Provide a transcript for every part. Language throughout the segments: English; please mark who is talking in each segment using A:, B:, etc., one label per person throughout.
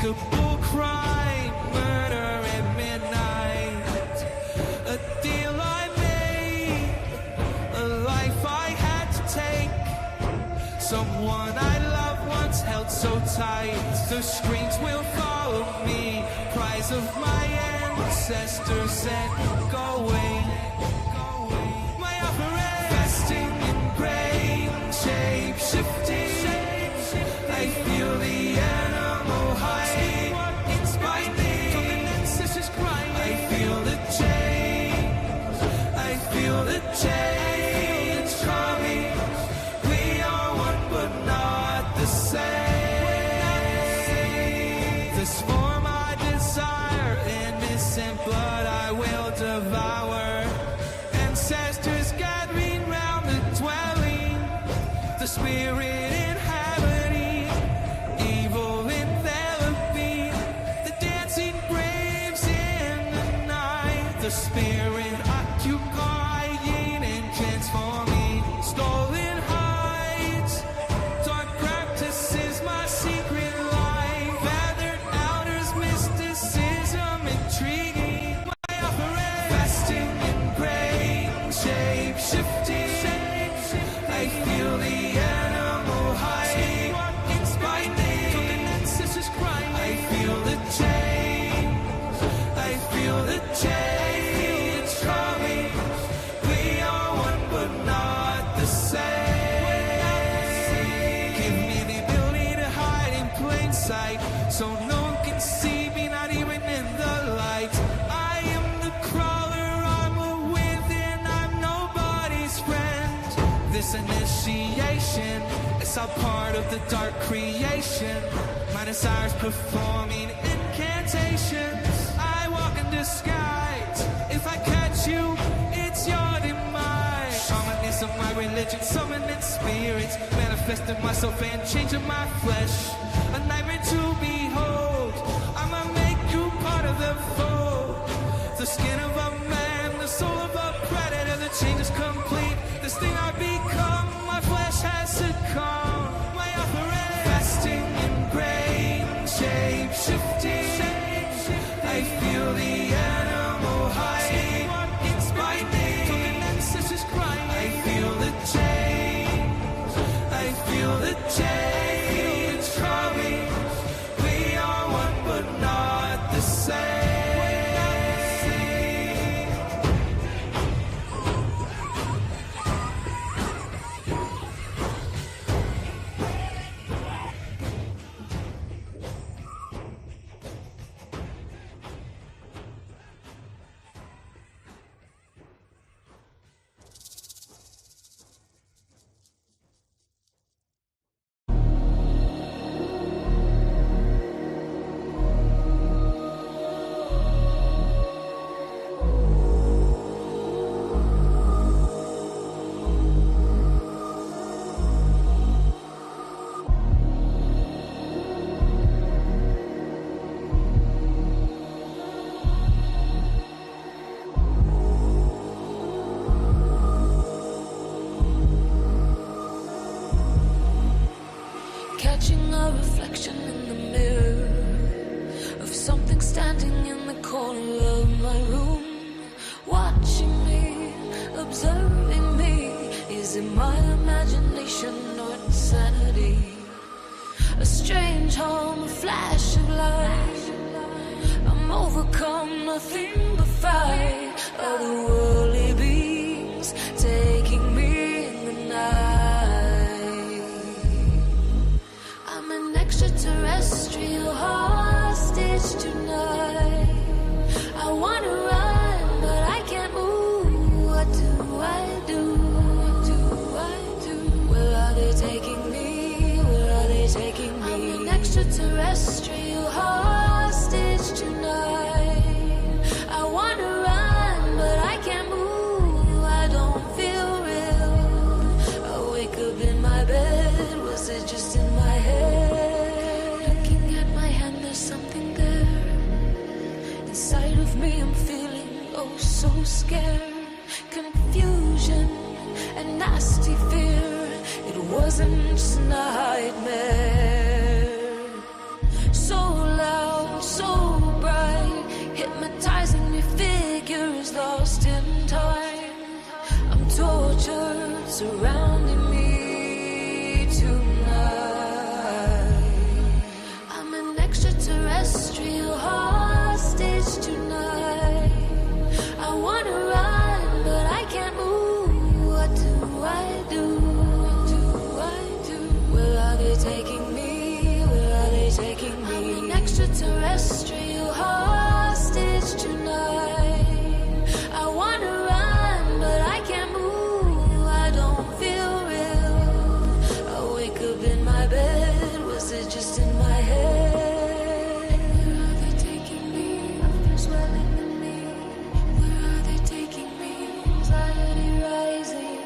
A: unspeakable crime, murder at midnight. A deal I made, a life I had to take. Someone I loved once held so tight. The screens will follow me, cries of my ancestors said, go away. My operator, fasting in grain, shape-shifting. I feel the animal hiding inside me. I feel the change. I feel the change coming. We are one but not the same. This form I desire, in innocent blood I will devour. Ancestors gathering round the dwelling, the spirit inhabiting, evil enveloping, the dancing braves in the night, the spirit occupying and transforming, stolen heights, dark practices, my secret life, feathered outers, mysticism, intriguing, my operator, fasting in grain, shape-shifting. I feel the animal hiding inside me. I feel the change. I feel the change coming. We are one but not the same. Give me the ability to hide in plain sight, so no one can see me, not even in the light. I am the crawler, I'm a within, I'm nobody's friend. This initiation is all part of the dark creation. My desires performing incantations. I walk in disguise. If I catch you, it's your demise. Shamanism, my religion, summoning spirits, manifesting myself and changing my flesh. A nightmare to behold. I'ma make you part of the fold. The skin of a man, the soul of a predator. The change is complete. This thing I become, my flesh has succumbed. My operator, fasting in grain, shape-shifting. I feel the animal hiding inside me. I feel the change. I feel the change coming. We are one but not the same.
B: Catching a reflection in the mirror of something standing in the corner of my room, watching me, observing me. Is it my imagination or insanity? A strange hum, a flash of light. I'm overcome, nothing but fright. Otherworldly beings taking me in the night. I'm an extraterrestrial hostage tonight. I wanna run, but I can't move. What do I do? What do I do? Where are they taking me? Where are they taking me? I'm an extraterrestrial hostage tonight. I wanna run, but I can't move. I don't feel real. I wake up in my bed. Was it just in my head? Looking at my hand, there's something there. Inside of me, I'm feeling oh so scared. Confusion and nasty fear. It wasn't just a nightmare. So loud. surrounding me tonight. I'm an extraterrestrial hostage tonight. I wanna run, but I can't move. What do I do? What do I do? Where are they taking me? Where are they taking me? I'm an extraterrestrial hostage tonight. I wanna run, but I can't move. I don't feel real. I wake up in my bed. Was it just in my head? Where are they taking me? I'm swelling in me. Where are they taking me? Anxiety rising.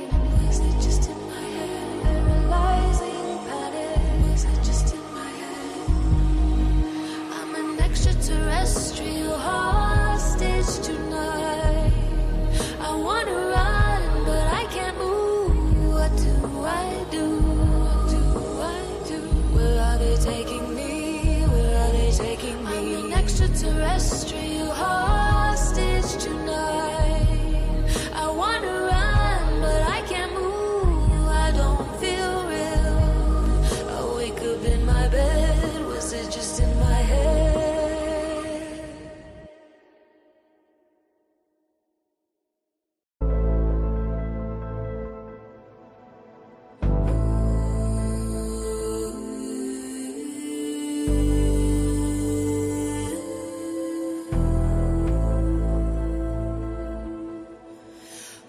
B: Was it just in my head? Paralyzing panic. Was it just in my head? I'm an extraterrestrial hostage tonight. I wanna run, but I can't move. What do I do? What do I do? Where are they taking me? Where are they taking me? I'm an extraterrestrial hostage tonight. I wanna run, but I can't move. I don't feel real. I wake up in my bed. Was it just in my head?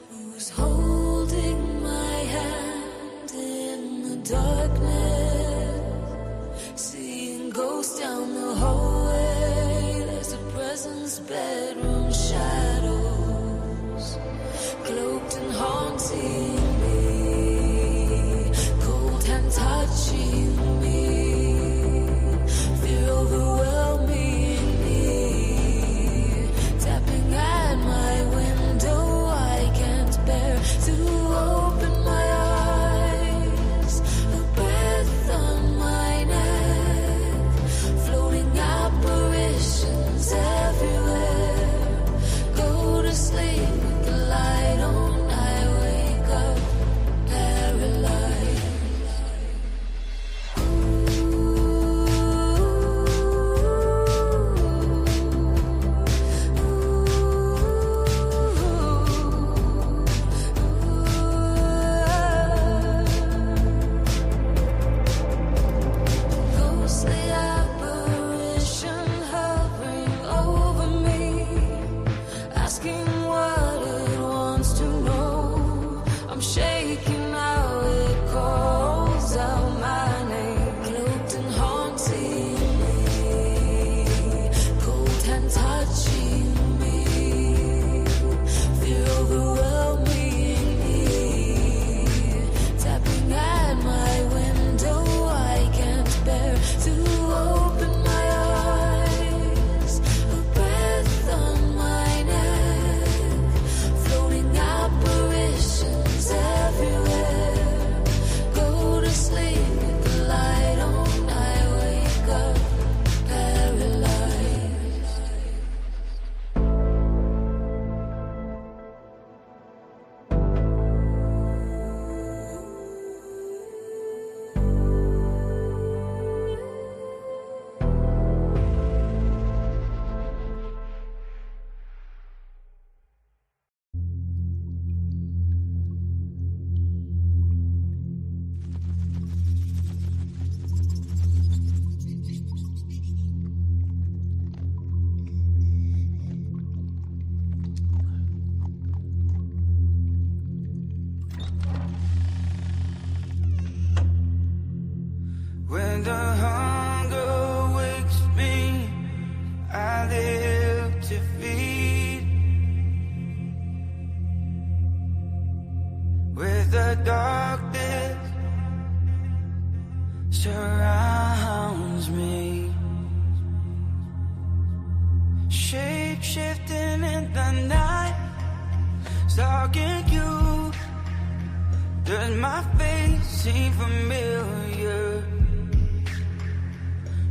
B: Who's holding my hand in the darkness? Seeing ghosts down the hallway. There's a presence, bedroom shadows, cloaked and haunting me. Cold hand touching me. Fear overwhelming me. Tapping at my window. I can't bear to open my eyes. A breath on my neck. Floating apparitions everywhere. Go to sleep with the light on. I wake up paralyzed. Ghostly apparition hovering over me, asking what it wants to know. I'm shaking now, it calls out my name. Cloaked and haunting me, cold hand touching me. Fear overwhelming me. Tapping at my window. I can't bear to open my eyes. A breath on my neck. Floating apparitions everywhere. Go to sleep with the light on. I wake up paralyzed.
A: When the hunger wakes me, I live to feed. With the darkness surrounds me, shape shifting in the night, stalking you. Does my face seem familiar?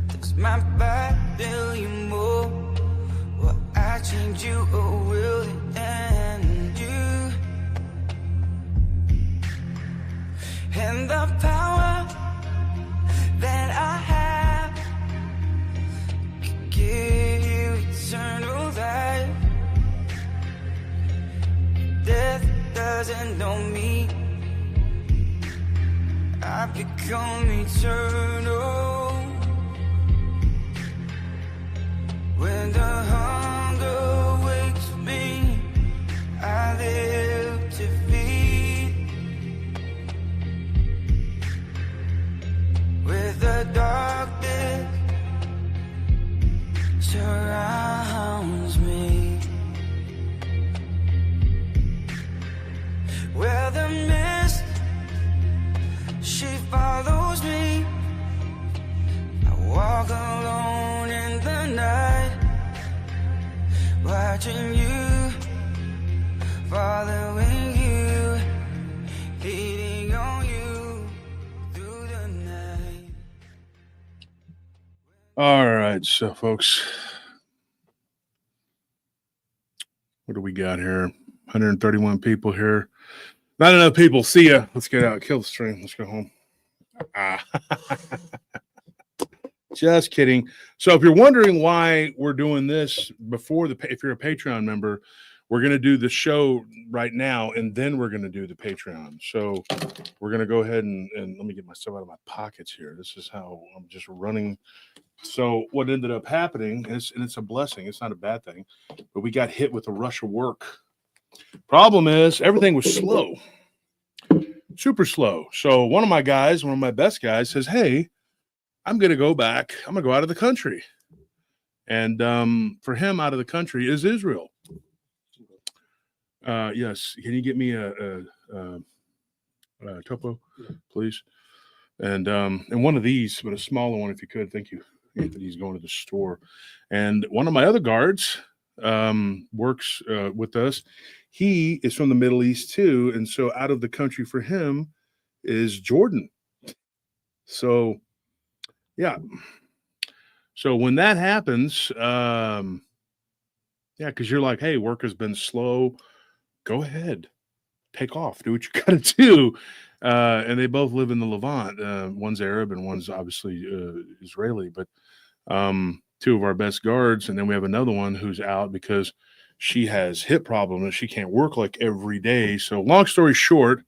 A: Does my body tell you more? Will I change you or will it end you? know me. I've become eternal. When the hunger wakes me, I live to feed. With the darkness surrounds me, where the mist, she follows me. I walk alone in the night, watching you, following you, leading on you through the night.
C: All right, so folks, what do we got here? 131 people here. Not enough people. See ya. Let's get out. Kill the stream. Let's go home. Just kidding. So if you're wondering why we're doing this before if you're a Patreon member, we're going to do the show right now, and then we're going to do the Patreon. So we're going to go ahead and let me get my stuff out of my pockets here. This is how I'm just running. So what ended up happening is, and it's a blessing, it's not a bad thing, but we got hit with a rush of work. Problem is, everything was slow, super slow. So one of my guys, one of my best guys says, hey, I'm going to go back. I'm going to go out of the country. And for him, out of the country is Israel. Yes. Can you get me a topo, please? And one of these, but a smaller one if you could. Thank you. Anthony's going to the store. And one of my other guards works with us. He is from the Middle East too. And so out of the country for him is Jordan. So, yeah. So when that happens, yeah, because you're like, hey, work has been slow. Go ahead. Take off. Do what you got to do. And they both live in the Levant. One's Arab and one's obviously Israeli. But two of our best guards. And then we have another one who's out because she has hip problems and she can't work like every day. So long story short,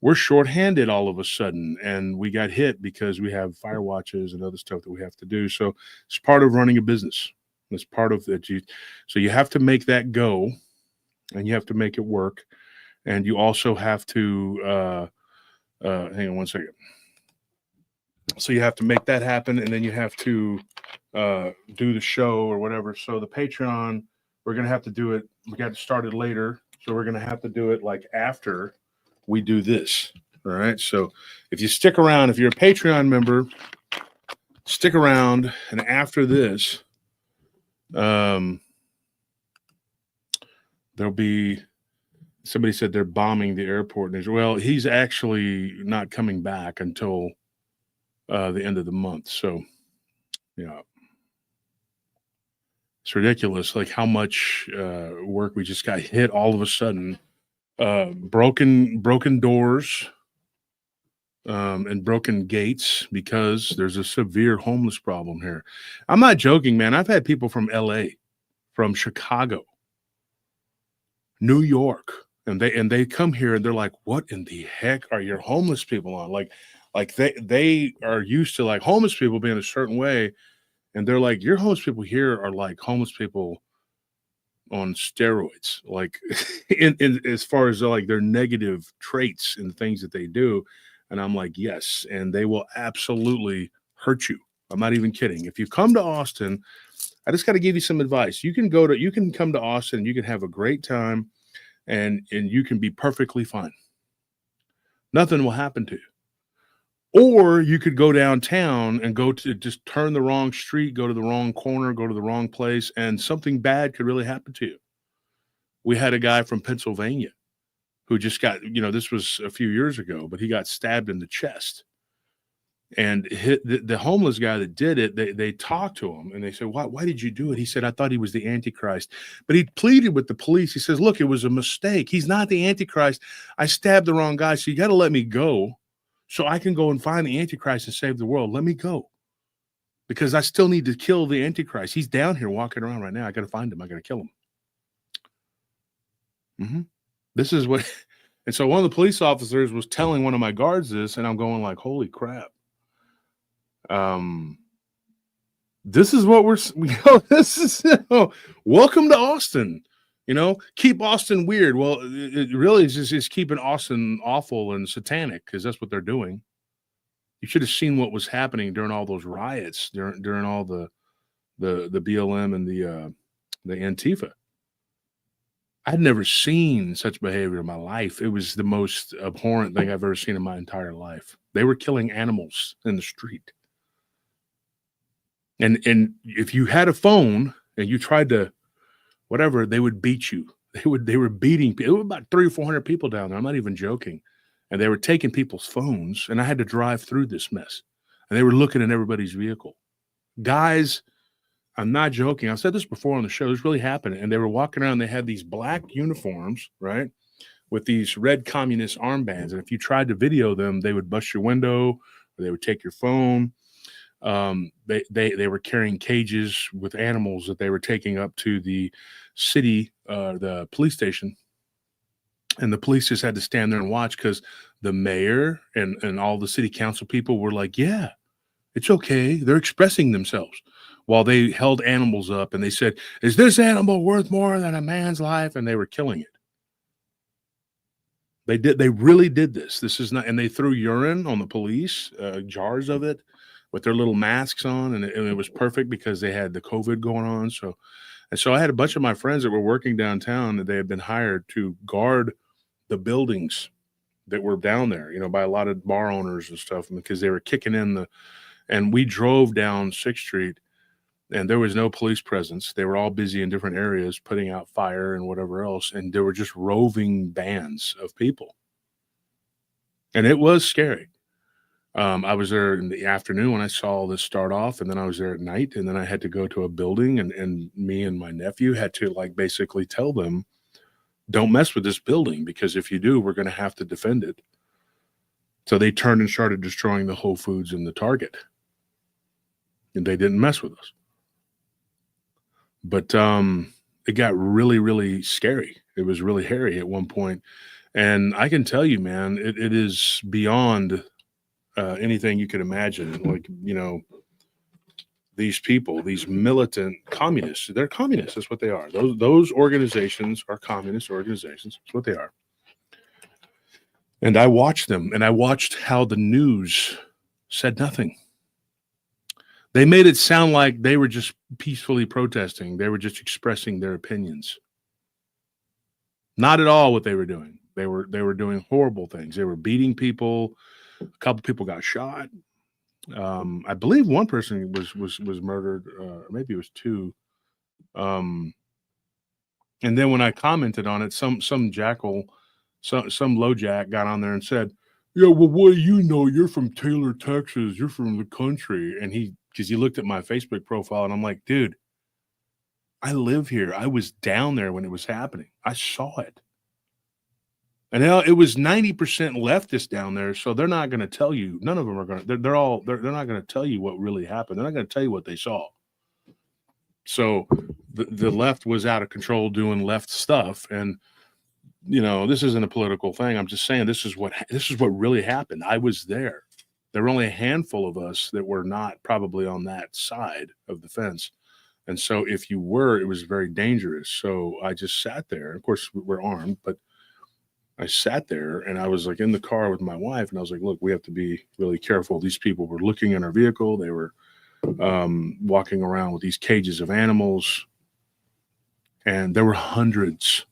C: we're shorthanded all of a sudden. And we got hit because we have fire watches and other stuff that we have to do. So it's part of running a business. It's part of that. So you have to make that go and you have to make it work. And you also have to, hang on one second. So you have to make that happen, and then you have to do the show or whatever. So the Patreon, we're going to have to do it. We got to start it later. So we're going to have to do it like after we do this. All right. So if you stick around, if you're a Patreon member, stick around. And after this, there'll be, somebody said they're bombing the airport. Well, he's actually not coming back until the end of the month. So, yeah, it's ridiculous. Like how much work we just got hit all of a sudden. Broken doors and broken gates because there's a severe homeless problem here. I'm not joking, man. I've had people from LA, from Chicago, New York, and they come here and they're like, what in the heck are your homeless people on? Like they are used to like homeless people being a certain way. And they're like, your homeless people here are like homeless people on steroids, like in as far as like their negative traits and things that they do. And I'm like, yes. And they will absolutely hurt you. I'm not even kidding. If you come to Austin, I just got to give you some advice. You can come to Austin, you can have a great time and you can be perfectly fine. Nothing will happen to you. Or you could go downtown and go to just turn the wrong street, go to the wrong corner, go to the wrong place, and something bad could really happen to you. We had a guy from Pennsylvania who just got, this was a few years ago, but he got stabbed in the chest. And the homeless guy that did it, they talked to him and they said, why did you do it? He said, I thought he was the Antichrist. But he pleaded with the police. He says, look, it was a mistake. He's not the Antichrist. I stabbed the wrong guy, so you got to let me go. So I can go and find the Antichrist and save the world. Let me go. Because I still need to kill the Antichrist. He's down here walking around right now. I got to find him. I got to kill him. This is what, And so one of the police officers was telling one of my guards this, and I'm going like, holy crap. This is what we're, this is, welcome to Austin, keep Austin weird. Well, it really is just keeping Austin awful and satanic, because that's what they're doing. You should have seen what was happening during all those riots, during all the BLM and the Antifa. I'd never seen such behavior in my life. It was the most abhorrent thing I've ever seen in my entire life. They were killing animals in the street. And if you had a phone and you tried to, whatever, they would beat you. They were beating people. It was about 300 or 400 people down there. I'm not even joking. And they were taking people's phones, and I had to drive through this mess. And they were looking at everybody's vehicle. Guys, I'm not joking. I've said this before on the show. This really happened. And they were walking around. They had these black uniforms, right, with these red communist armbands. And if you tried to video them, they would bust your window, or they would take your phone. They were carrying cages with animals that they were taking up to the city, the police station. And the police just had to stand there and watch, because the mayor and all the city council people were like, yeah, it's okay. They're expressing themselves, while they held animals up and they said, is this animal worth more than a man's life? And they were killing it. They really did this. This is not, and they threw urine on the police, jars of it, with their little masks on. And it was perfect because they had the COVID going on. So I had a bunch of my friends that were working downtown, that they had been hired to guard the buildings that were down there, by a lot of bar owners and stuff, because they were kicking in and we drove down 6th Street, and there was no police presence. They were all busy in different areas, putting out fire and whatever else. And there were just roving bands of people. And it was scary. I was there in the afternoon when I saw this start off, and then I was there at night, and then I had to go to a building, and me and my nephew had to basically tell them, don't mess with this building, because if you do, we're going to have to defend it. So they turned and started destroying the Whole Foods and the Target. And they didn't mess with us. But it got really, really scary. It was really hairy at one point. And I can tell you, man, it is beyond anything you could imagine. These people, these militant communists, they're communists. That's what they are. Those organizations are communist organizations. That's what they are. And I watched them, and I watched how the news said nothing. They made it sound like they were just peacefully protesting. They were just expressing their opinions. Not at all what they were doing. They were doing horrible things. They were beating people. A couple people got shot. I believe one person was murdered. Maybe it was two. And then when I commented on it, some jackal, some low jack got on there and said, yeah, well, what do you know? You're from Taylor, Texas. You're from the country. And because he looked at my Facebook profile, and I'm like, dude, I live here. I was down there when it was happening. I saw it. And it was 90% leftist down there, so they're not going to tell you. None of them are going to. They're not going to tell you what really happened. They're not going to tell you what they saw. So the left was out of control doing left stuff, and this isn't a political thing. I'm just saying this is what really happened. I was there. There were only a handful of us that were not probably on that side of the fence, and so if you were, it was very dangerous. So I just sat there. Of course, we're armed, but I sat there, and I was in the car with my wife, and I was like, look, we have to be really careful. These people were looking in our vehicle. They were walking around with these cages of animals, and there were hundreds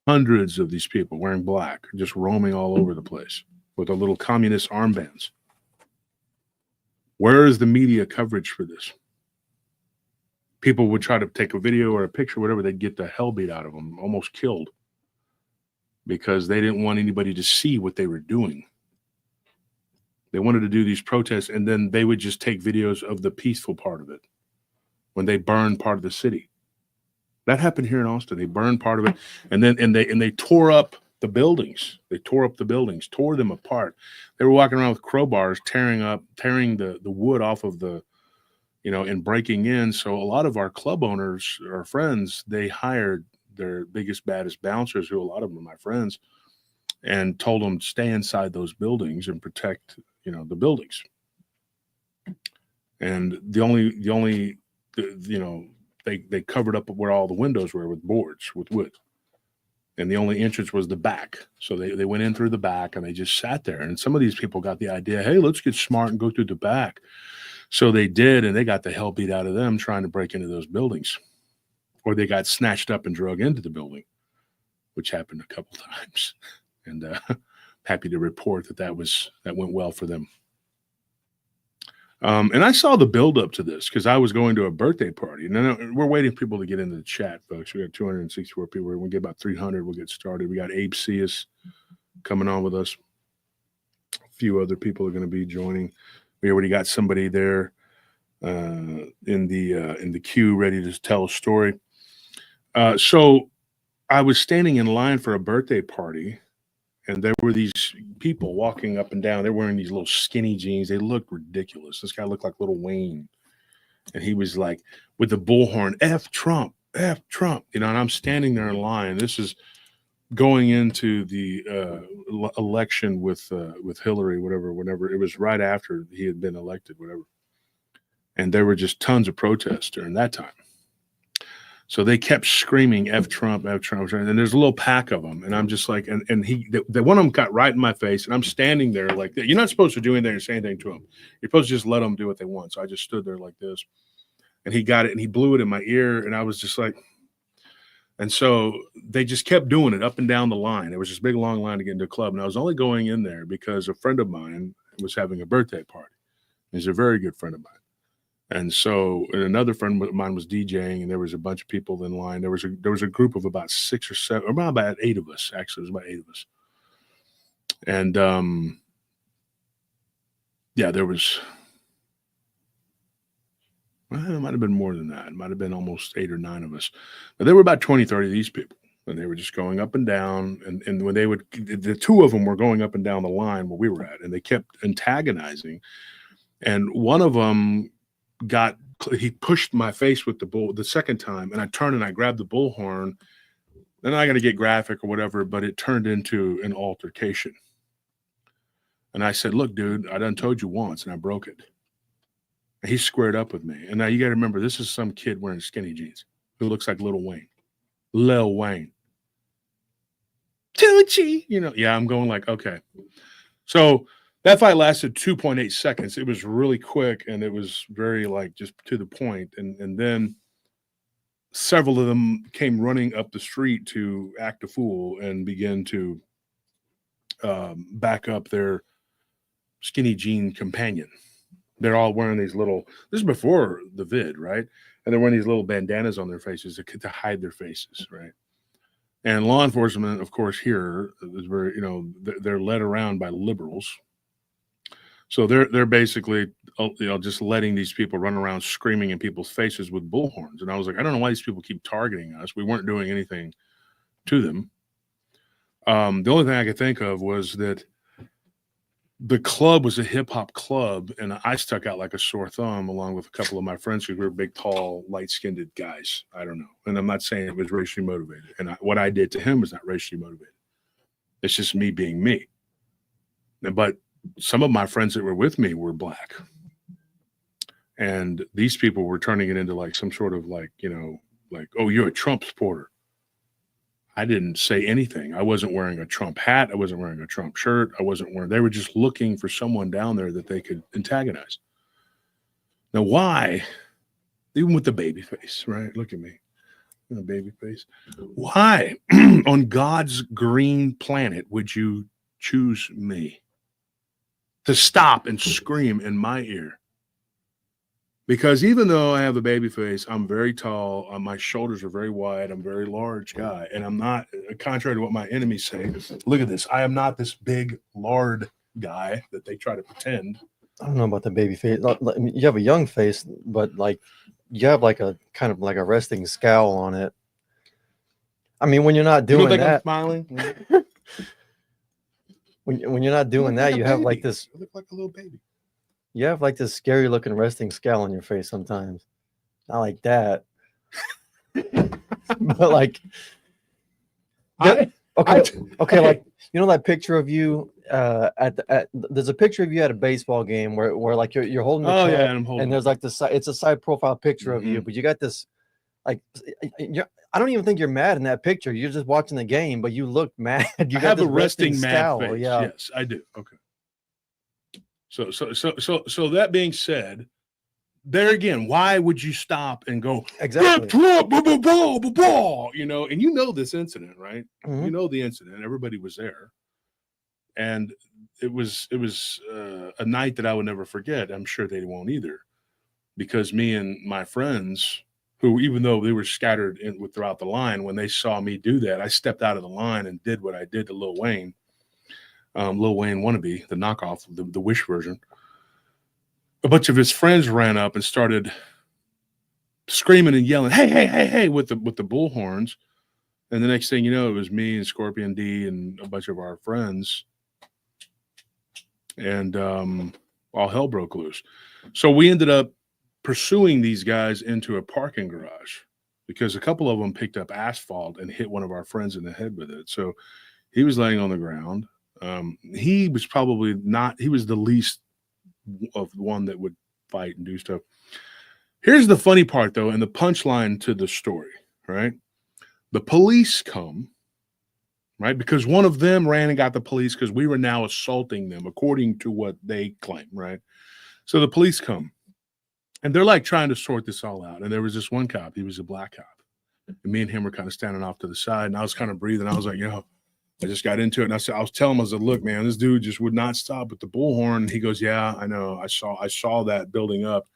C: of these people wearing black, just roaming all over the place with their little communist armbands. Where is the media coverage for this? People would try to take a video or a picture, whatever, they'd get the hell beat out of them, almost killed, because they didn't want anybody to see what they were doing. They wanted to do these protests, and then they would just take videos of the peaceful part of it when they burned part of the city. That happened here in Austin. They burned part of it, and they tore up the buildings. They tore up the buildings, tore them apart. They were walking around with crowbars, tearing the wood off of the, and breaking in. So a lot of our club owners, our friends, they hired their biggest, baddest bouncers, who a lot of them are my friends, and told them to stay inside those buildings and protect, the buildings. And they covered up where all the windows were with boards, with wood. And the only entrance was the back. So they went in through the back and they just sat there. And some of these people got the idea, hey, let's get smart and go through the back. So they did, and they got the hell beat out of them trying to break into those buildings. Or they got snatched up and drug into the building, which happened a couple times. And happy to report that went well for them. And I saw the build up to this because I was going to a birthday party. And then we're waiting for people to get into the chat, folks. We got 264 people. When we get about 300, we'll get started. We got Abe Seas coming on with us. A few other people are going to be joining. We already got somebody there in the queue ready to tell a story. So I was standing in line for a birthday party, and there were these people walking up and down. They're wearing these little skinny jeans. They looked ridiculous. This guy looked like Little Wayne. And he was like, with the bullhorn, F Trump, F Trump. And I'm standing there in line. This is going into the election with Hillary, whenever. It was right after he had been elected, whatever. And there were just tons of protests during that time. So they kept screaming F Trump, F Trump, and there's a little pack of them, and I'm just like, and the one of them got right in my face, and I'm standing there like that. You're not supposed to do anything or say anything to them. You're supposed to just let them do what they want. So I just stood there like this, and he got it, and he blew it in my ear, and I was just like, and so they just kept doing it up and down the line. There was this big long line to get into a club, and I was only going in there because a friend of mine was having a birthday party. He's a very good friend of mine. And so another friend of mine was DJing, and there was a bunch of people in line. There was a group of about 6 or 7, or about 8 of us. Actually, it was about 8 of us. And there was. Well, it might have been more than that. It might have been almost 8 or 9 of us. But there were about 20, 30 of these people, and they were just going up and down. And when they would, the 2 of them were going up and down the line where we were at, and they kept antagonizing. And one of them he pushed my face with the bull the second time, and I turned and I grabbed the bullhorn. Then I got to get graphic or whatever, but it turned into an altercation. And I said, look, dude, I done told you once, and I broke it. And he squared up with me. And now you got to remember, this is some kid wearing skinny jeans who looks like Little Wayne. Lil Wayne. Tucci, yeah, I'm going like, okay. So that fight lasted 2.8 seconds. It was really quick, and it was very just to the point. And then several of them came running up the street to act a fool and begin to back up their skinny jean companion. They're all wearing these little, this is before the vid, right? And they're wearing these little bandanas on their faces to hide their faces, right? And law enforcement, of course, here is very, they're led around by liberals. So they're basically, just letting these people run around screaming in people's faces with bullhorns. And I was like, I don't know why these people keep targeting us. We weren't doing anything to them. The only thing I could think of was that the club was a hip hop club, and I stuck out like a sore thumb along with a couple of my friends who were big, tall, light-skinned guys. I don't know. And I'm not saying it was racially motivated. And what I did to him was not racially motivated. It's just me being me. But some of my friends that were with me were black. And these people were turning it into some sort of oh, you're a Trump supporter. I didn't say anything. I wasn't wearing a Trump hat. I wasn't wearing a Trump shirt. They were just looking for someone down there that they could antagonize. Now, why? Even with the baby face, right? Look at me. The baby face. Why on God's green planet would you choose me to stop and scream in my ear? Because even though I have a baby face, I'm very tall. My shoulders are very wide. I'm a very large guy. And I'm not, contrary to what my enemies say, look at this. I am not this big, lard guy that they try to pretend.
D: I don't know about the baby face. I mean, you have a young face, but you have a kind of a resting scowl on it. I mean, when you're not doing that,
C: I'm smiling.
D: when you're not doing that, you have this.
C: You look like a little baby.
D: You have this scary looking resting scowl on your face sometimes. Not like that. But Okay, like you know that picture of you there's a picture of you at a baseball game where like you're holding the
C: Oh,
D: cup,
C: yeah, and I'm holding
D: and there's like this it's a side profile picture of you, but you got this like I don't even think you're mad in that picture. You're just watching the game, but you look mad. You
C: I
D: got
C: have
D: this
C: a resting mad
D: scowl.
C: face.
D: Yeah.
C: Yes, I do. Okay. So that being said, there again, why would you stop and go
D: Exactly.
C: you know, and you know this incident, right?
D: Mhm.
C: You know the incident. Everybody was there, and it was a night that I would never forget. I'm sure they won't either, because me and my friends, who even though they were scattered throughout the line, when they saw me do that, I stepped out of the line and did what I did to Lil Wayne wannabe, the knockoff, the Wish version. A bunch of his friends ran up and started screaming and yelling, "Hey, hey, hey, hey!" with the bullhorns. And the next thing you know, it was me and Scorpion D and a bunch of our friends, and all hell broke loose. So we ended up pursuing these guys into a parking garage because a couple of them picked up asphalt and hit one of our friends in the head with it. So he was laying on the ground. He was probably not. He was the least of one that would fight and do stuff. Here's the funny part, though, and the punchline to the story, right? The police come, right? Because one of them ran and got the police because we were now assaulting them, according to what they claim, right? So the police come, and they're like trying to sort this all out. And there was this one cop, he was a black cop. And me and him were kind of standing off to the side, and I was kind of breathing. I was like, I just got into it, and I was telling him, I was like, look, man, this dude just would not stop with the bullhorn. And he goes, yeah, I know. I saw that building up.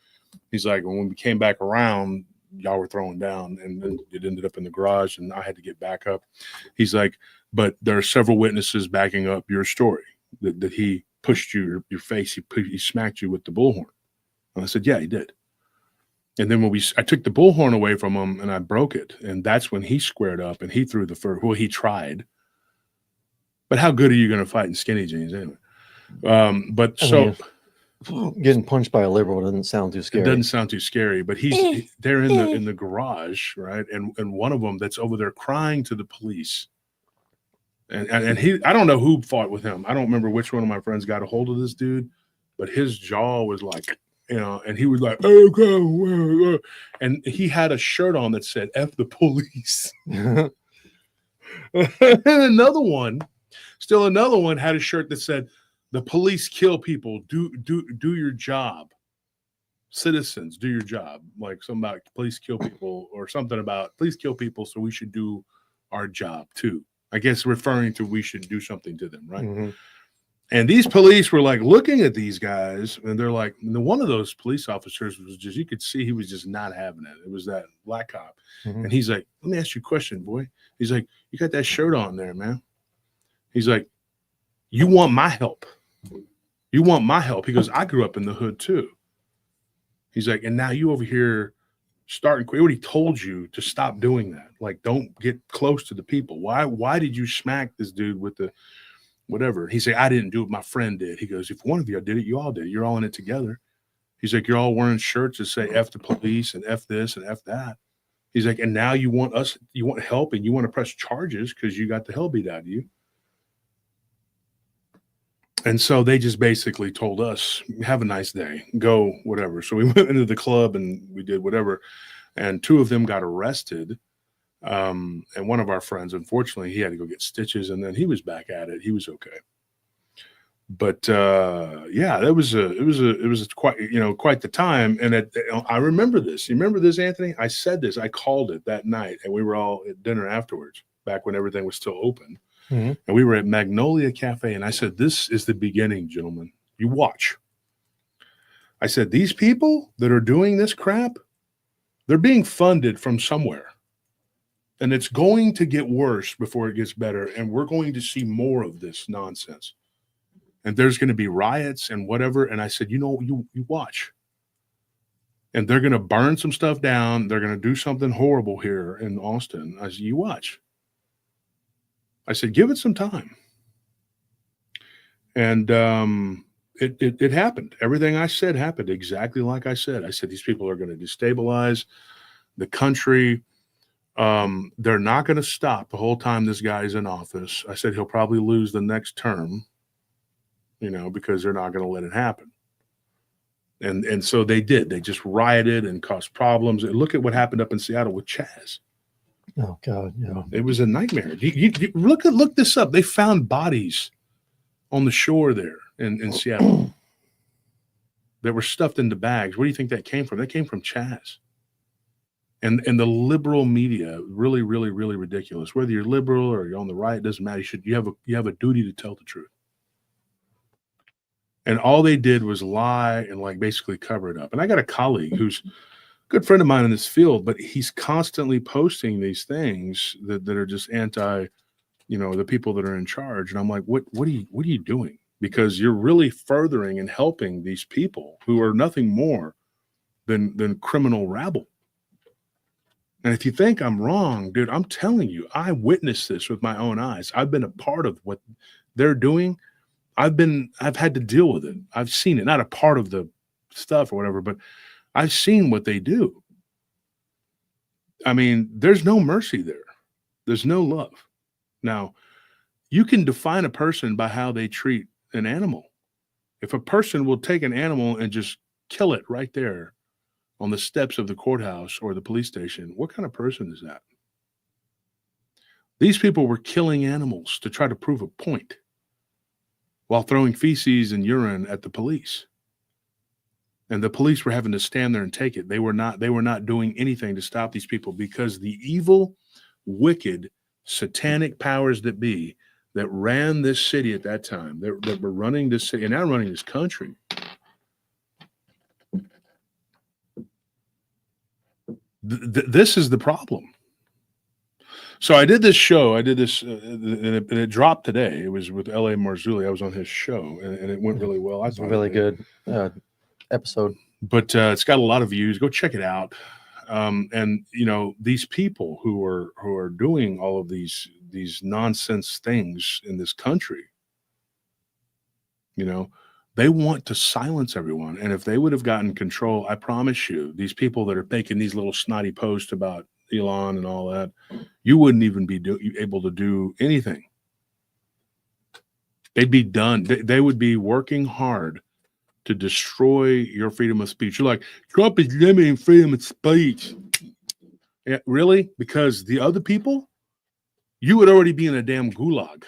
C: He's like, when we came back around, y'all were throwing down, and then it ended up in the garage, and I had to get back up. He's like, but there are several witnesses backing up your story that he pushed your face, he smacked you with the bullhorn. And I said, yeah, he did. And then I took the bullhorn away from him and I broke it, and that's when he squared up and he threw the first. Well, he tried. But how good are you going to fight in skinny jeans anyway?
D: Getting punched by a liberal doesn't sound too scary.
C: It doesn't sound too scary, but they're in the garage, right? And one of them that's over there crying to the police. And he, I don't know who fought with him. I don't remember which one of my friends got a hold of this dude, but his jaw was like, and he was like, okay, and he had a shirt on that said "F the police." And another one had a shirt that said, "The police kill people. Do your job. Citizens, do your job." Like something about police kill people, or something about police kill people, so we should do our job too. I guess referring to we should do something to them, right? Mm-hmm. And these police were like looking at these guys, and they're like, one of those police officers was just, you could see he was just not having it. It was that black cop. Mm-hmm. And he's like, let me ask you a question, boy. He's like, you got that shirt on there, man. He's like, you want my help. You want my help. He goes, I grew up in the hood too. He's like, and now you over here starting, he already told you to stop doing that. Like, don't get close to the people. Why did you smack this dude with the whatever? He said, I didn't do it. My friend did. He goes, if one of you did it, you all did it. You're all in it together. He's like, you're all wearing shirts that say F the police and F this and F that. He's like, and now you want help, and you want to press charges because you got the hell beat out of you. And so they just basically told us, have a nice day, go, whatever. So we went into the club and we did whatever. And two of them got arrested. And one of our friends, unfortunately, he had to go get stitches, and then he was back at it. He was okay. But yeah, it was quite the time. And I remember this. You remember this, Anthony? I said this. I called it that night, and we were all at dinner afterwards, back when everything was still open. Mm-hmm. And we were at Magnolia Cafe, and I said, this is the beginning, gentlemen. You watch. I said, these people that are doing this crap, they're being funded from somewhere. And it's going to get worse before it gets better, and we're going to see more of this nonsense. And there's going to be riots and whatever. And I said, you watch. And they're going to burn some stuff down. They're going to do something horrible here in Austin. I said, you watch. I said, give it some time. And it happened. Everything I said happened exactly like I said. I said, these people are going to destabilize the country. They're not going to stop the whole time this guy is in office. I said he'll probably lose the next term, because they're not going to let it happen. And so they did. They just rioted and caused problems. And look at what happened up in Seattle with Chaz.
D: Oh God, yeah.
C: It was a nightmare. You look this up. They found bodies on the shore there in Seattle that were stuffed into bags. Where do you think that came from? That came from Chaz. And the liberal media, really, really, really ridiculous. Whether you're liberal or you're on the right, it doesn't matter. You have a duty to tell the truth. And all they did was lie and basically cover it up. And I got a colleague who's a good friend of mine in this field, but he's constantly posting these things that are just anti, the people that are in charge. And I'm like, what are you doing? Because you're really furthering and helping these people who are nothing more than criminal rabble. And if you think I'm wrong, dude, I'm telling you, I witnessed this with my own eyes. I've been a part of what they're doing. I've had to deal with it. I've seen it, not a part of the stuff or whatever, but I've seen what they do. I mean, there's no mercy there. There's no love. Now, you can define a person by how they treat an animal. If a person will take an animal and just kill it right there on the steps of the courthouse or the police station, what kind of person is that? These people were killing animals to try to prove a point while throwing feces and urine at the police. And the police were having to stand there and take it. They were not doing anything to stop these people because the evil, wicked, satanic powers that be that ran this city at that time, that were running this city and now running this country, this is the problem. So I did this show. And it dropped today. It was with L.A. Marzulli. I was on his show, and it went really well.
D: It's a really good episode.
C: But it's got a lot of views. Go check it out. And these people who are doing all of these nonsense things in this country, they want to silence everyone. And if they would have gotten control, I promise you, these people that are making these little snotty posts about Elon and all that, you wouldn't even be able to do anything. They'd be done. They would be working hard to destroy your freedom of speech. You're like, Trump is limiting freedom of speech. Yeah, really? Because the other people, you would already be in a damn gulag.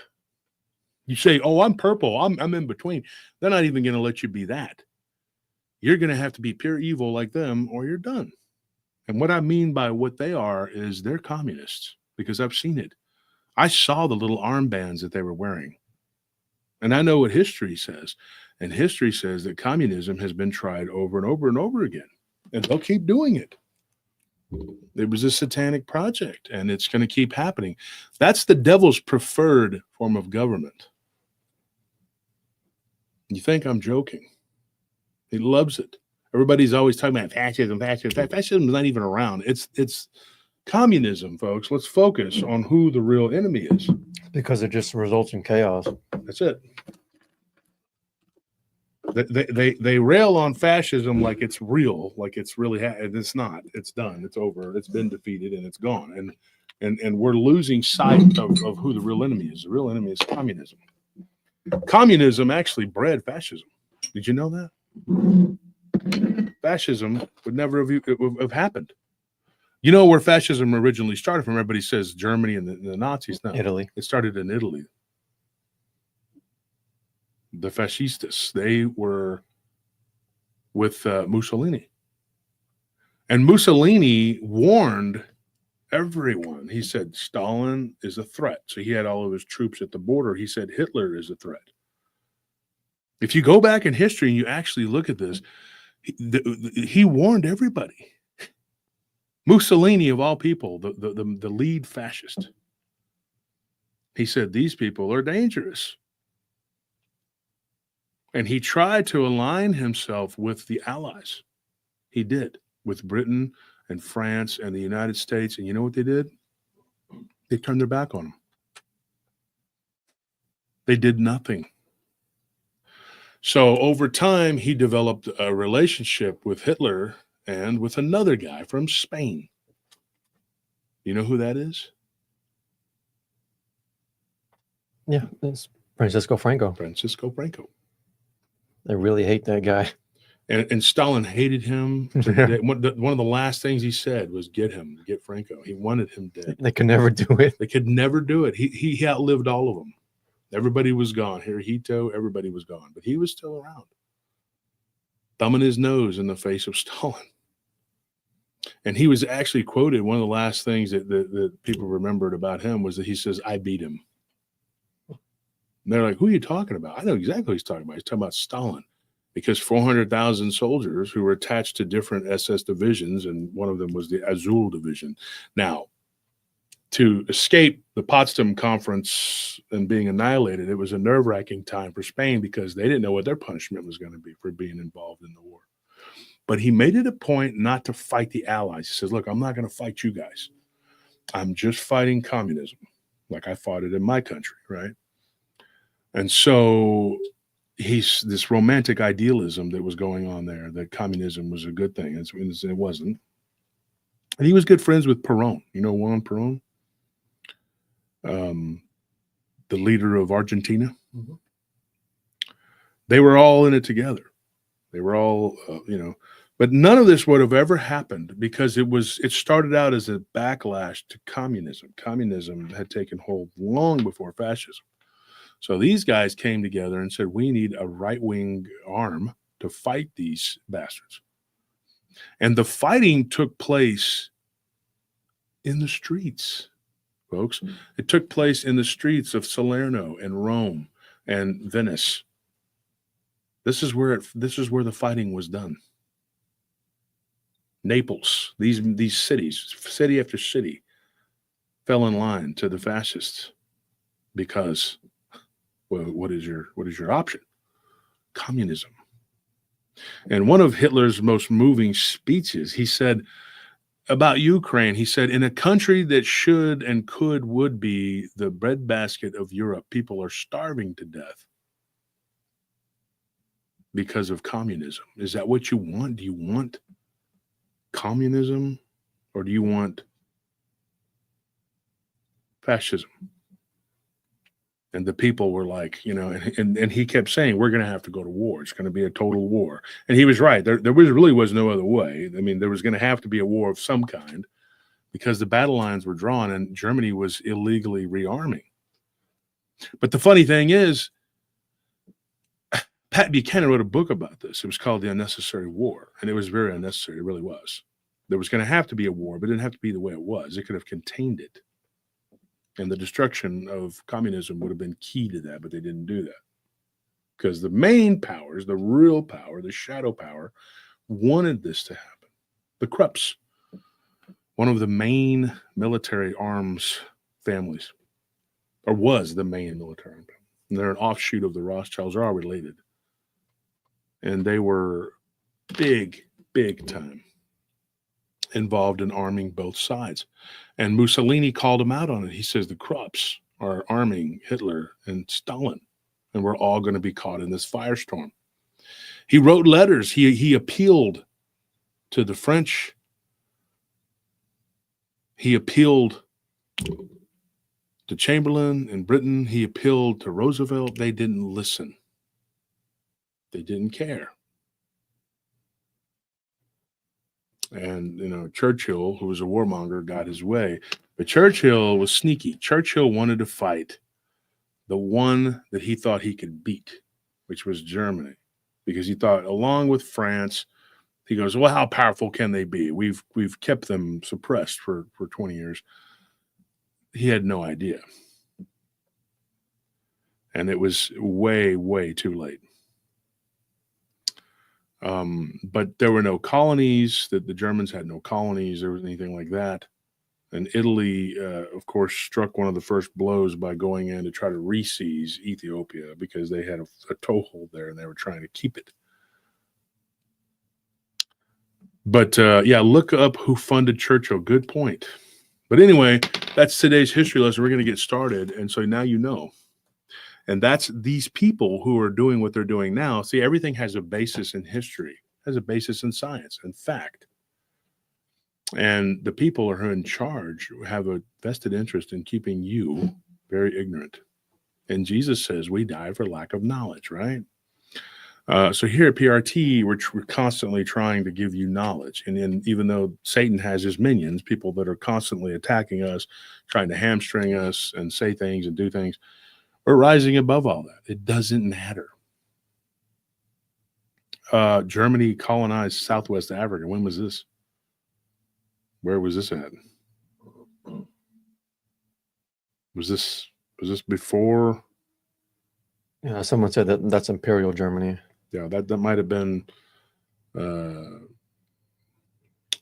C: You say, oh, I'm purple. I'm in between. They're not even going to let you be that. You're going to have to be pure evil like them or you're done. And what I mean by what they are is they're communists because I've seen it. I saw the little armbands that they were wearing. And I know what history says. And history says that communism has been tried over and over and over again. And they'll keep doing it. It was a satanic project, and it's going to keep happening. That's the devil's preferred form of government. You think I'm joking? He loves it. Everybody's always talking about fascism. Fascism is not even around. It's communism, folks. Let's focus on who the real enemy is.
D: Because it just results in chaos.
C: That's it. They rail on fascism like it's real, like it's really it's not. It's done. It's over. It's been defeated and it's gone. And we're losing sight of who the real enemy is. The real enemy is communism. Communism actually bred fascism. Did you know that? Fascism would never have happened. You know where fascism originally started from? Everybody says Germany and the Nazis. No,
D: Italy.
C: It started in Italy. The fascistas, they were with Mussolini. And Mussolini warned everyone. He said Stalin is a threat. So he had all of his troops at the border. He said Hitler is a threat. If you go back in history and you actually look at this, he warned everybody. Mussolini, of all people, the lead fascist, he said these people are dangerous. And he tried to align himself with the Allies. He did, with Britain and France and the United States. And you know what they did? They turned their back on him. They did nothing. So over time, he developed a relationship with Hitler and with another guy from Spain. You know who that is?
D: Yeah, it's Francisco Franco.
C: Francisco Franco.
D: I really hate that guy.
C: And Stalin hated him. To the day. One of the last things he said was, get Franco. He wanted him dead.
D: They could never do it.
C: They could never do it. He outlived all of them. Everybody was gone. Hirohito, everybody was gone. But he was still around, thumbing his nose in the face of Stalin. And he was actually quoted, one of the last things that people remembered about him was that he says, I beat him. And they're like, who are you talking about? I know exactly what he's talking about. He's talking about Stalin. Because 400,000 soldiers who were attached to different SS divisions, and one of them was the Azul division. Now, to escape the Potsdam Conference and being annihilated, it was a nerve-wracking time for Spain because they didn't know what their punishment was going to be for being involved in the war. But he made it a point not to fight the Allies. He says, look, I'm not going to fight you guys. I'm just fighting communism, like I fought it in my country, right? And so he's this romantic idealism that was going on there, that communism was a good thing. It wasn't. And he was good friends with Perón. You know Juan Perón? The leader of Argentina.
D: Mm-hmm.
C: They were all in it together. They were all, but none of this would have ever happened because it started out as a backlash to communism. Communism had taken hold long before fascism. So these guys came together and said, we need a right-wing arm to fight these bastards. And the fighting took place in the streets, folks. It took place in the streets of Salerno and Rome and Venice. This is where the fighting was done. Naples, these cities, city after city, fell in line to the fascists because, well, what is your option? Communism. And one of Hitler's most moving speeches, he said about Ukraine, he said, in a country that should and would be the breadbasket of Europe, people are starving to death because of communism. Is that what you want? Do you want communism or do you want fascism? And the people were like, and he kept saying, we're going to have to go to war. It's going to be a total war. And he was right. There really was no other way. I mean, there was going to have to be a war of some kind because the battle lines were drawn and Germany was illegally rearming. But the funny thing is, Pat Buchanan wrote a book about this. It was called The Unnecessary War. And it was very unnecessary. It really was. There was going to have to be a war, but it didn't have to be the way it was. It could have contained it. And the destruction of communism would have been key to that, but they didn't do that. Because the main powers, the real power, the shadow power, wanted this to happen. The Krupps, one of the main military arms families, or was the main military arms family. And they're an offshoot of the Rothschilds, are all related. And they were big time involved in arming both sides. And Mussolini called him out on it. He says the Krupps are arming Hitler and Stalin, and we're all going to be caught in this firestorm. He wrote letters. He appealed to the French. He appealed to Chamberlain in Britain. He appealed to Roosevelt. They didn't listen. They didn't care. And, Churchill, who was a warmonger, got his way. But Churchill was sneaky. Churchill wanted to fight the one that he thought he could beat, which was Germany. Because he thought, along with France, he goes, well, how powerful can they be? We've kept them suppressed for 20 years. He had no idea. And it was way, way too late. But there were no colonies. The Germans had no colonies. There was anything like that. And Italy, of course, struck one of the first blows by going in to try to re-seize Ethiopia because they had a toehold there and they were trying to keep it. But look up who funded Churchill. Good point. But anyway, that's today's history lesson. We're going to get started. And so now you know. And that's these people who are doing what they're doing now. See, everything has a basis in history, has a basis in science and fact. And the people who are in charge have a vested interest in keeping you very ignorant. And Jesus says we die for lack of knowledge, right? So here at PRT, we're constantly trying to give you knowledge. And even though Satan has his minions, people that are constantly attacking us, trying to hamstring us and say things and do things, we're rising above all that. It doesn't matter. Germany colonized Southwest Africa. When was this? Where was this at? Was this before?
D: Yeah, someone said that's Imperial Germany.
C: Yeah, that might have been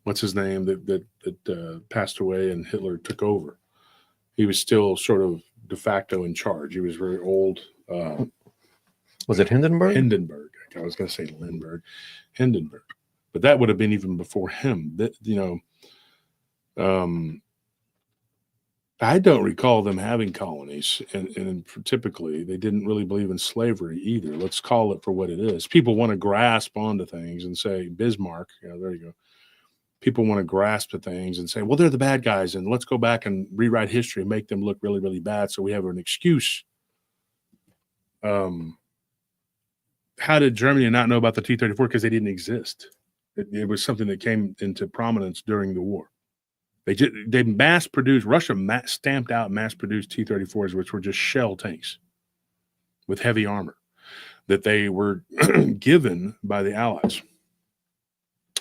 C: what's his name that passed away and Hitler took over. He was still sort of de facto in charge. He was very old.
D: Was it Hindenburg?
C: Hindenburg. I was going to say Lindbergh, Hindenburg, but that would have been even before him. That I don't recall them having colonies, and typically they didn't really believe in slavery either. Let's call it for what it is. People want to grasp onto things and say Bismarck. There you go. People want to grasp at things and say, well, they're the bad guys, and let's go back and rewrite history and make them look really, really bad, so we have an excuse. How did Germany not know about the T-34? Because they didn't exist. It was something that came into prominence during the war. They mass produced, Russia stamped out mass produced T-34s, which were just shell tanks with heavy armor that they were given by the Allies.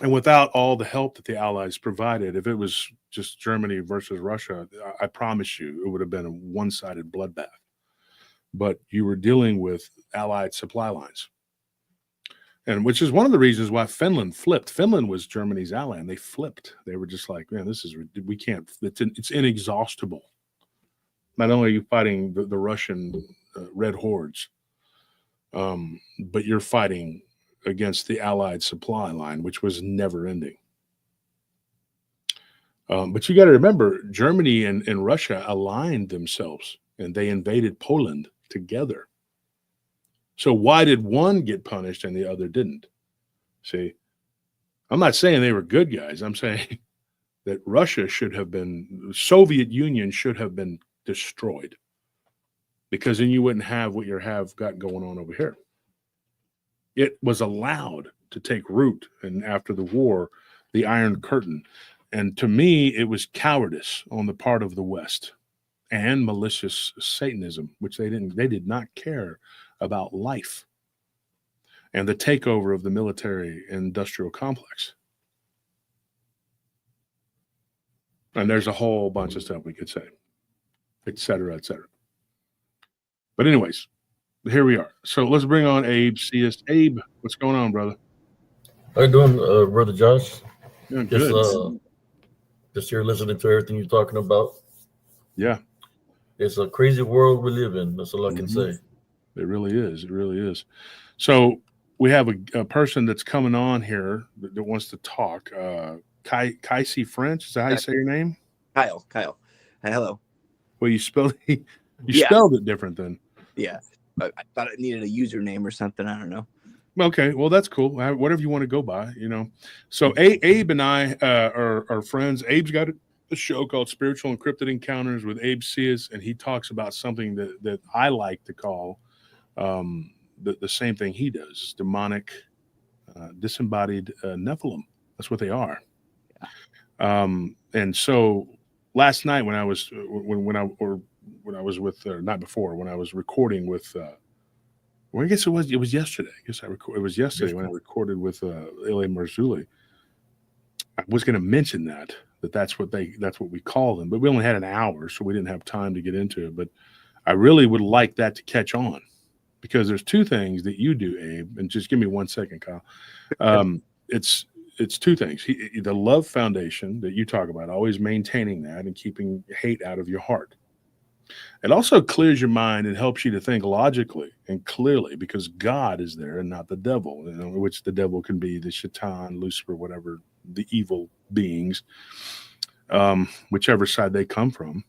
C: And without all the help that the Allies provided, if it was just Germany versus Russia, I promise you it would have been a one-sided bloodbath. But you were dealing with Allied supply lines. And which is one of the reasons why Finland flipped. Finland was Germany's ally, and they flipped. They were just like, man, we can't, it's inexhaustible. Not only are you fighting the Russian Red Hordes, but you're fighting against the Allied supply line, which was never ending. But you got to remember, Germany and Russia aligned themselves, and they invaded Poland together. So why did one get punished and the other didn't? See, I'm not saying they were good guys. I'm saying that the Soviet Union should have been destroyed, because then you wouldn't have what you have got going on over here. It was allowed to take root, and after the war, the Iron Curtain. And to me, it was cowardice on the part of the West and malicious Satanism, which they did not care about life and the takeover of the military industrial complex. And there's a whole bunch of stuff we could say, et cetera, et cetera. But anyways, here we are. So let's bring on Abe CS. Abe, what's going on, brother?
E: How you doing, Brother Josh?
C: Doing good.
E: Just here listening to everything you're talking about.
C: Yeah.
E: It's a crazy world we live in. That's all I can say.
C: It really is. It really is. So we have a person that's coming on here that wants to talk. Kaisi French, is that how you say your name?
F: Kyle. Hi, hello.
C: Well, you spelled spelled it different then.
F: Yeah. I thought it needed a username or something. I don't know.
C: Okay, well, that's cool. Whatever you want to go by, So Abe and I are friends. Abe's got a show called Spiritual Encrypted Encounters with Abe Sears, and he talks about something that I like to call the same thing he does: demonic, disembodied Nephilim. That's what they are. Yeah. And so last night when I was recording with. Well, I guess it was yesterday. It was yesterday when I recorded with Ile Marzulli. I was going to mention that's what we call them, but we only had an hour, so we didn't have time to get into it. But I really would like that to catch on, because there's two things that you do, Abe, and just give me 1 second, Kyle. It's two things. The Love Foundation that you talk about, always maintaining that and keeping hate out of your heart. It also clears your mind and helps you to think logically and clearly, because God is there and not the devil, which the devil can be the Shaitan, Lucifer, whatever, the evil beings, whichever side they come from.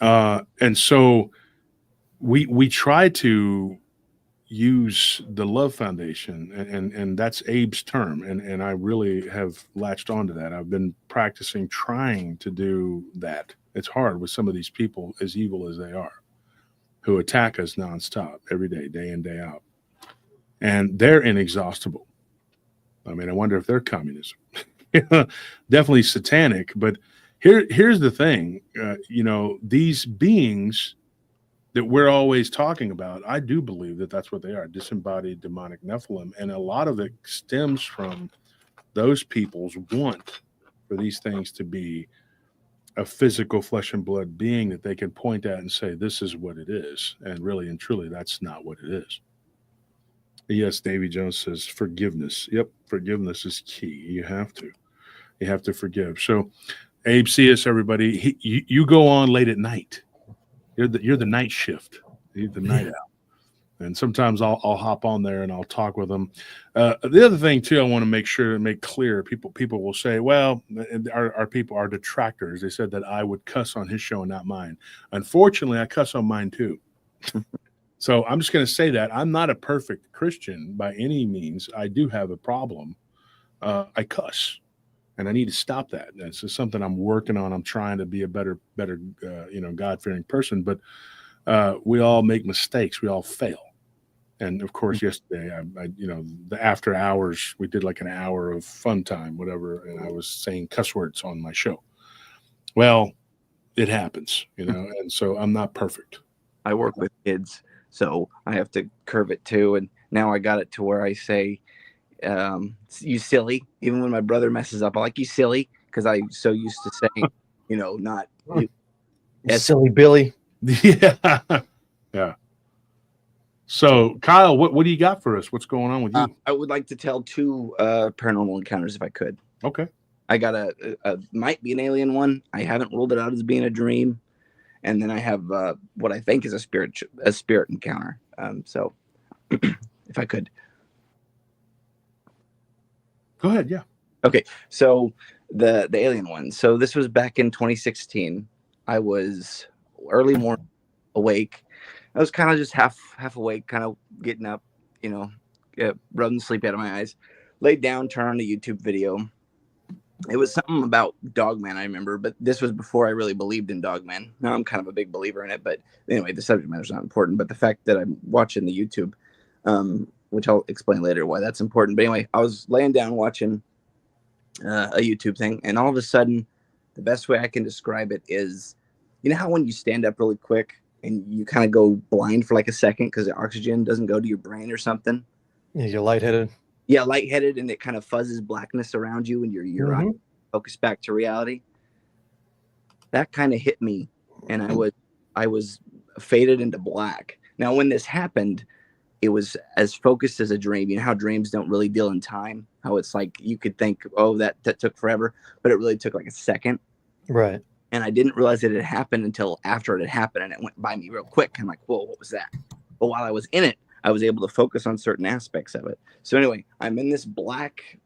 C: And so we try to use the Love Foundation, and that's Abe's term, and I really have latched onto that. I've been practicing, trying to do that. It's hard with some of these people, as evil as they are, who attack us nonstop every day, day in, day out, and they're inexhaustible. I mean, I wonder if they're communism. Definitely satanic, but here's the thing. These beings that we're always talking about, I do believe that that's what they are, disembodied demonic Nephilim. And a lot of it stems from those people's want for these things to be a physical flesh and blood being that they can point at and say, this is what it is. And really and truly, that's not what it is. Yes, Davy Jones says forgiveness. Yep, forgiveness is key. You have to forgive. So, Abe, see us, everybody. You go on late at night. You're the night shift. You're the night out. And sometimes I'll hop on there and I'll talk with them. The other thing too, I want to make clear. People will say, well, our people are detractors. They said that I would cuss on his show and not mine. Unfortunately, I cuss on mine too. So I'm just going to say that I'm not a perfect Christian by any means. I do have a problem. I cuss. And I need to stop that. That's just something I'm working on. I'm trying to be a better, God-fearing person. But we all make mistakes. We all fail. And of course, yesterday, the after hours, we did like an hour of fun time, whatever. And I was saying cuss words on my show. Well, it happens, and so I'm not perfect.
F: I work with kids, so I have to curb it too. And now I got it to where I say, you silly. Even when my brother messes up, I like, you silly, because I'm so used to saying, not you.
D: Silly Billy.
C: Yeah. So Kyle, what do you got for us? What's going on with you?
F: I would like to tell 2 paranormal encounters if I could.
C: Okay. I
F: got a might be an alien one. I haven't ruled it out as being a dream, and then I have what I think is a spirit encounter. So if I could.
C: Go ahead, yeah.
F: Okay, so the alien one. So this was back in 2016. I was early morning awake. I was kind of just half awake, kind of getting up, rubbing sleep out of my eyes. Laid down, turned on a YouTube video. It was something about Dogman, I remember, but this was before I really believed in Dogman. Now I'm kind of a big believer in it, but anyway, the subject matter is not important. But the fact that I'm watching the YouTube, which I'll explain later why that's important. But anyway, I was laying down watching a YouTube thing, and all of a sudden, the best way I can describe it is, how when you stand up really quick and you kind of go blind for like a second because the oxygen doesn't go to your brain or something?
D: Yeah, you're lightheaded.
F: Yeah, lightheaded, and it kind of fuzzes blackness around you and your eyes focus back to reality. That kind of hit me, and I was faded into black. Now, when this happened, it was as focused as a dream. You know how dreams don't really deal in time? How it's like you could think, oh, that took forever, but it really took like a second.
D: Right.
F: And I didn't realize it had happened until after it had happened, and it went by me real quick. I'm like, whoa, what was that? But while I was in it, I was able to focus on certain aspects of it. So anyway, I'm in this black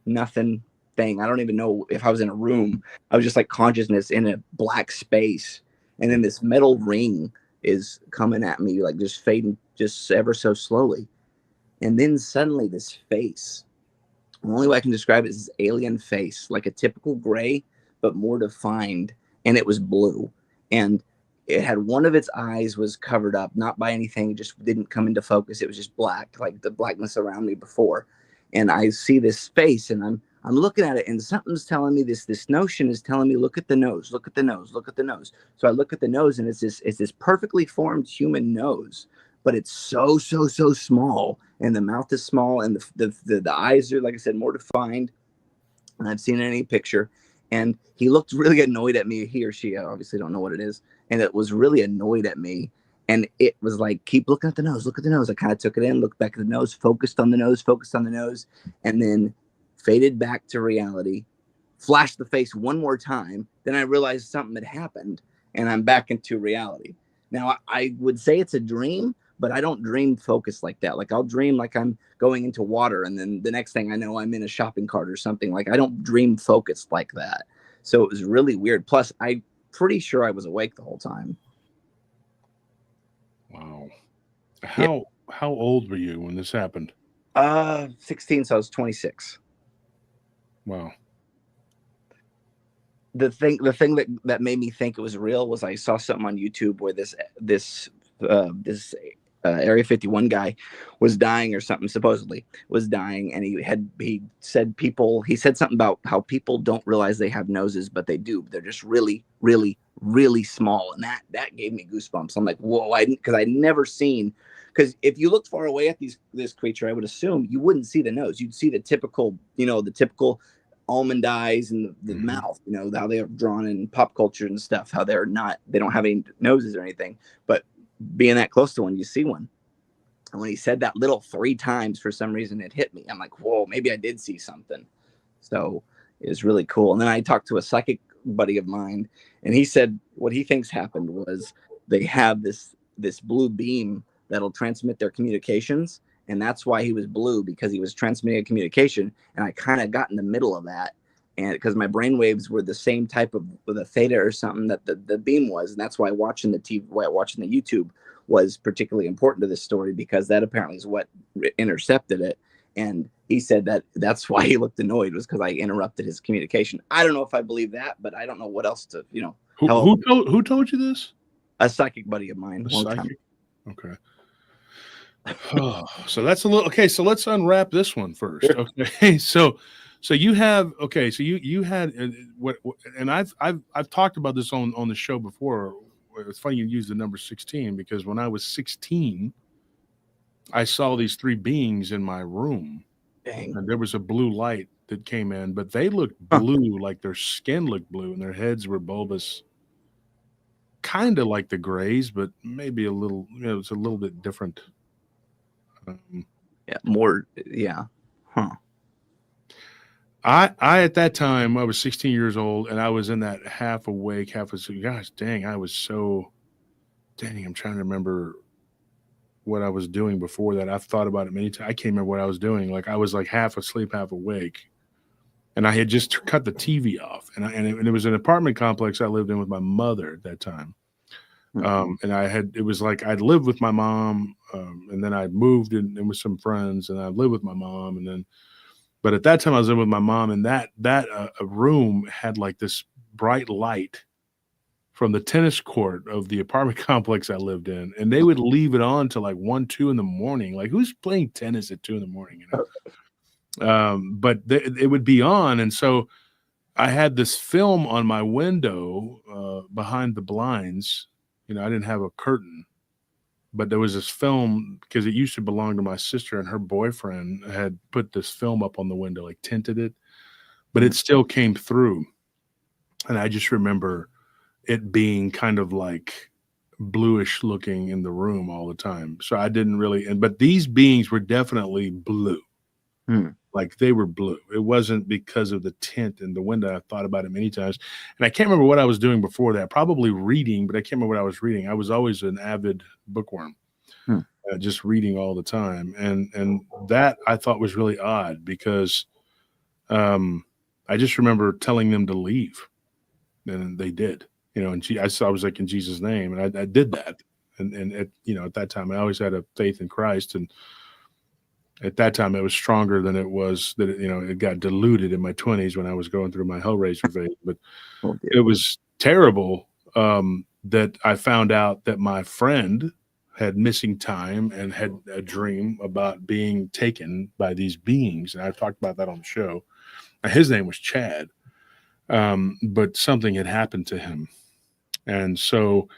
F: nothing thing. I don't even know if I was in a room. I was just like consciousness in a black space. And then this metal ring is coming at me, like just fading just ever so slowly. And then suddenly this face, the only way I can describe it is this alien face, like a typical gray, but more defined. And it was blue. And it had one of its eyes was covered up, not by anything, it just didn't come into focus. It was just black, like the blackness around me before. And I see this face, and I'm looking at it, and something's telling me this notion is telling me, look at the nose, look at the nose, look at the nose. So I look at the nose, and it's this perfectly formed human nose, but it's so small, and the mouth is small, and the eyes are, like I said, more defined than I've seen in any picture. And he looked really annoyed at me. He or she, I obviously don't know what it is. And it was really annoyed at me. And it was like, keep looking at the nose, look at the nose. I kind of took it in, looked back at the nose, focused on the nose, and then faded back to reality, flashed the face one more time. Then I realized something had happened, and I'm back into reality. Now, I would say it's a dream, but I don't dream focused like that. Like I'll dream like I'm going into water, and then the next thing I know, I'm in a shopping cart or something. Like I don't dream focused like that. So it was really weird. Plus, I'm pretty sure I was awake the whole time.
C: Wow. how old were you when this happened?
F: 16, so I was 26.
C: Wow.
F: The thing that made me think it was real was I saw something on YouTube where this Area 51 guy was dying or something, supposedly was dying, and he said something about how people don't realize they have noses, but they do. They're just really, really, really small, and that gave me goosebumps. I'm like, whoa! Because I'd never seen. Because if you looked far away at this creature, I would assume you wouldn't see the nose. You'd see the typical almond eyes and the mouth, how they are drawn in pop culture and stuff, how they don't have any noses or anything, but being that close to one, you see one. And when he said that little 3 times, for some reason, it hit me. I'm like, whoa, maybe I did see something. So it was really cool. And then I talked to a psychic buddy of mine, and he said what he thinks happened was they have this blue beam that'll transmit their communications. And that's why he was blue, because he was transmitting a communication. And I kind of got in the middle of that. And because my brain waves were the same type of with a theta or something that the beam was. And that's why watching the YouTube was particularly important to this story, because that apparently is what intercepted it. And he said that's why he looked annoyed, was because I interrupted his communication. I don't know if I believe that, but I don't know what else to,
C: Who told you this?
F: A psychic buddy of mine.
C: A psychic? Okay. Oh, so that's a little okay. So let's unwrap this one first.
F: Sure.
C: Okay. So you have So you had what? And I've talked about this on the show before. It's funny you use the number 16, because when I was 16, I saw these 3 beings in my room.
F: Dang.
C: And there was a blue light that came in, but they looked blue, like their skin looked blue, and their heads were bulbous, kind of like the Greys, but maybe a little. It's a little bit different.
F: Huh.
C: I at that time I was 16 years old, and I was in that half awake, half asleep. Gosh dang, I was so dang. I'm trying to remember what I was doing before that. I've thought about it many times. I can't remember what I was doing. Like I was like half asleep, half awake, and I had just cut the TV off, and it was an apartment complex I lived in with my mother at that time. And it was like I'd lived with my mom, and then I moved in with some friends, and I lived with my mom, but at that time I was in with my mom, and that room had like this bright light from the tennis court of the apartment complex I lived in, and they would leave it on till like 1, 2 in the morning. Like, who's playing tennis at 2 in the morning? But it would be on, and so I had this film on my window behind the blinds. I didn't have a curtain, but there was this film, because it used to belong to my sister, and her boyfriend had put this film up on the window, like tinted it, but it still came through. And I just remember it being kind of like bluish looking in the room all the time. So I didn't really, but these beings were definitely blue. Like they were blue. It wasn't because of the tint in the window. I thought about it many times, and I can't remember what I was doing before that. Probably reading, but I can't remember what I was reading. I was always an avid bookworm, just reading all the time, and that I thought was really odd, because I just remember telling them to leave, and they did. And I was like, in Jesus' name, and I did that, and at that time I always had a faith in Christ, and at that time it was stronger than it was that it got diluted in my 20s when I was going through my Hellraiser phase. But it was terrible that I found out that my friend had missing time and had a dream about being taken by these beings, and I've talked about that on the show. His name was Chad, but something had happened to him, and so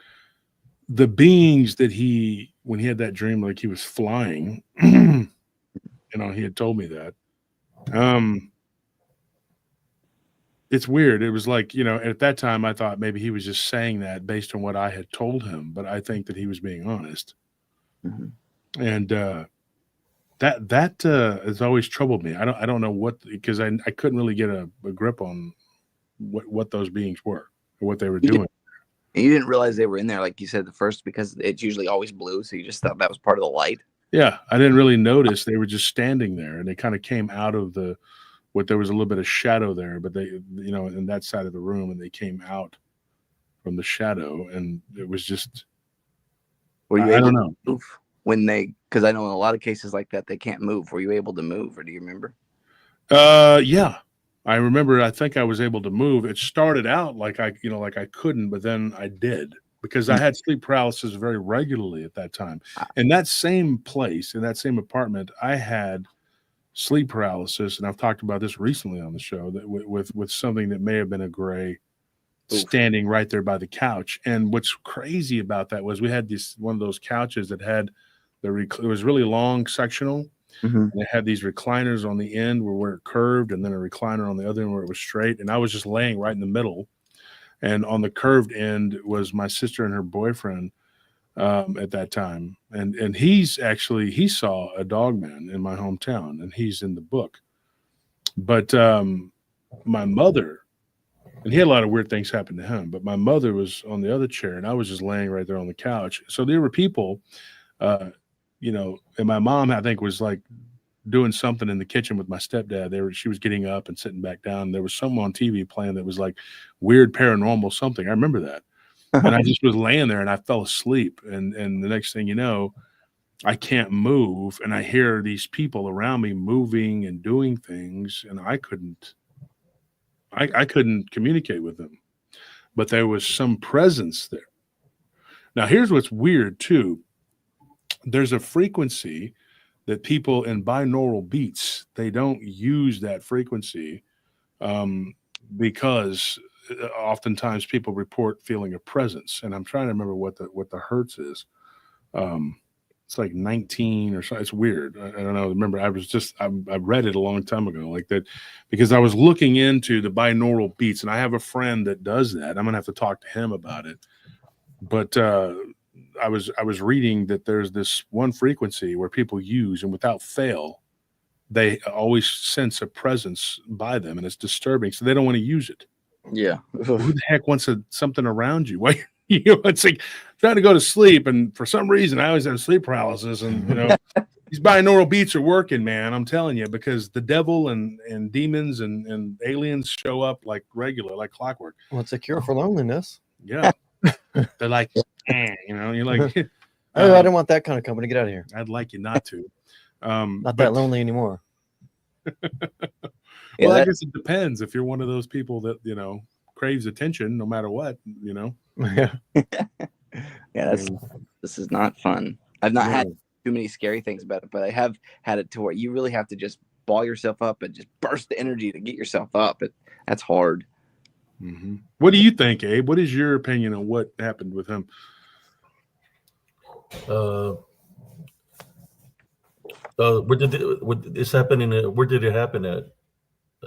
C: the beings that when he had that dream, like he was flying. He had told me that. It's weird. It was like, at that time I thought maybe he was just saying that based on what I had told him, but I think that he was being honest. And that has always troubled me. I don't know what, because I couldn't really get a grip on what those beings were or what they were doing.
F: And you didn't realize they were in there, like you said, the first, because it's usually always blue, so you just thought that was part of the light.
C: Yeah, I didn't really notice. They were just standing there, and they kind of came out of there was a little bit of shadow there, but they, in that side of the room, and they came out from the shadow, and it was just,
F: Were you
C: I don't know.
F: Oof. when they, because I know in a lot of cases like that they can't move. Were you able to move, or do you remember?
C: Yeah, I remember. I think I was able to move. It started out like I couldn't, but then I did because I had sleep paralysis very regularly at that time. In that same place, in that same apartment, I had sleep paralysis, and I've talked about this recently on the show that with something that may have been a gray standing right there by the couch. And what's crazy about that was we had one of those couches that had it was really long sectional.
F: Mm-hmm.
C: It had these recliners on the end where it curved, and then a recliner on the other end where it was straight. And I was just laying right in the middle. And on the curved end was my sister and her boyfriend at that time. And he saw a dog man in my hometown, and he's in the book. But my mother, and he had a lot of weird things happen to him, but my mother was on the other chair, and I was just laying right there on the couch. So there were people, and my mom, I think, was like doing something in the kitchen with my stepdad. She was getting up and sitting back down. There was someone on TV playing that was like weird paranormal something. I remember that. And I just was laying there and I fell asleep. And the next thing you know, I can't move. And I hear these people around me moving and doing things. And I couldn't communicate with them. But there was some presence there. Now, here's what's weird, too. There's a frequency that people in binaural beats, they don't use that frequency because oftentimes people report feeling a presence. And I'm trying to remember what the hertz is. It's like 19 or so. It's weird. I don't know. Remember, I read it a long time ago like that because I was looking into the binaural beats, and I have a friend that does that. I'm going to have to talk to him about it. But I was reading that there's this one frequency where people use, and without fail, they always sense a presence by them, and it's disturbing. So they don't want to use it.
F: Yeah.
C: Who the heck wants something around you? Why, it's like trying to go to sleep, and for some reason I always have sleep paralysis, and these binaural beats are working, man. I'm telling you, because the devil and demons and aliens show up like clockwork.
D: Well, it's a cure for loneliness.
C: Yeah. They're like, you're like,
D: oh, I didn't want that kind of company. Get out of here.
C: I'd like you not to.
D: Not that lonely anymore.
C: Well, I guess it depends. If you're one of those people that, craves attention no matter what,
D: Yeah.
F: Yeah, this is not fun. I've not had too many scary things about it, but I have had it to where you really have to just ball yourself up and just burst the energy to get yourself up. That's hard.
C: Mm-hmm. What do you think, Abe? What is your opinion on what happened with him?
E: Where did this happen where did it happen at?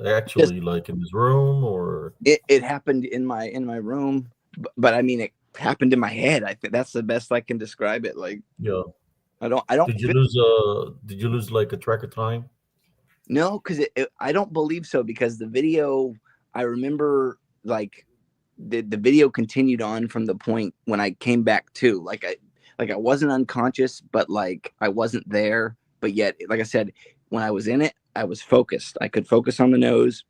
E: Actually, like in his room, or
F: it happened in my room, but I mean it happened in my head. I think that's the best I can describe it. Like,
E: yeah,
F: I don't.
E: Did you lose like a track of time?
F: No, because I don't believe so. Because the video, I remember like the video continued on from the point when I came back to. Like I wasn't unconscious, but like I wasn't there. But yet, like I said, when I was in it, I was focused. I could focus on the nose.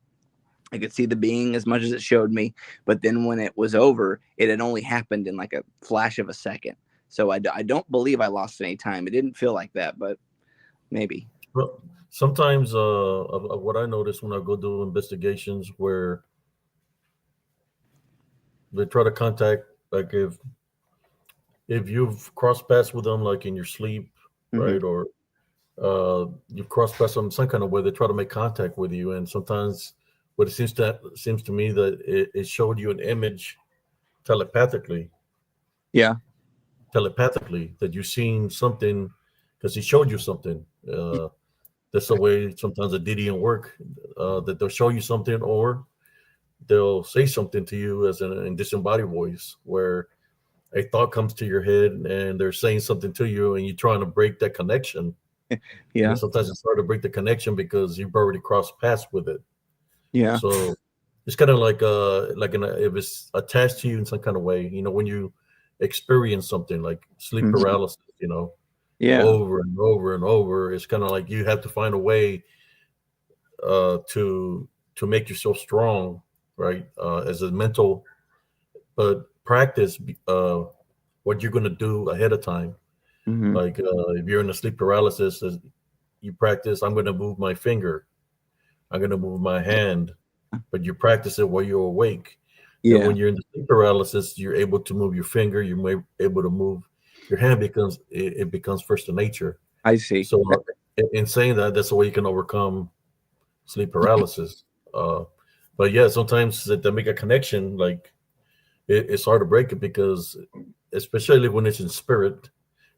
F: I could see the being as much as it showed me. But then when it was over, it had only happened in like a flash of a second. So I don't believe I lost any time. It didn't feel like that, but maybe.
E: Well, sometimes what I notice when I go do investigations where they try to contact, like if you've crossed paths with them, like in your sleep, right, or you've crossed paths some kind of way, they try to make contact with you, and sometimes what it seems to me that it showed you an image telepathically.
F: Yeah.
E: Telepathically, that you've seen something because he showed you something. That's the way sometimes it didn't work. That they'll show you something, or they'll say something to you as in disembodied voice, where a thought comes to your head and they're saying something to you, and you're trying to break that connection.
F: Yeah.
E: And sometimes it's hard to break the connection because you've already crossed paths with it.
F: Yeah.
E: So it's kind of like if it's attached to you in some kind of way, when you experience something like sleep paralysis, over and over and over, it's kind of like you have to find a way to make yourself strong, right? As a mental, but practice what you're going to do ahead of time.
F: Mhm.
E: Like if you're in a sleep paralysis, you practice, I'm going to move my finger, I'm going to move my hand, but you practice it while you're awake. And
F: Yeah,
E: when you're in the sleep paralysis, you're able to move your finger, able to move your hand, because it becomes first to nature.
F: I see.
E: So in saying that, that's the way you can overcome sleep paralysis. Uh, but yeah, sometimes to make a connection, like it's hard to break it, because especially when it's in spirit,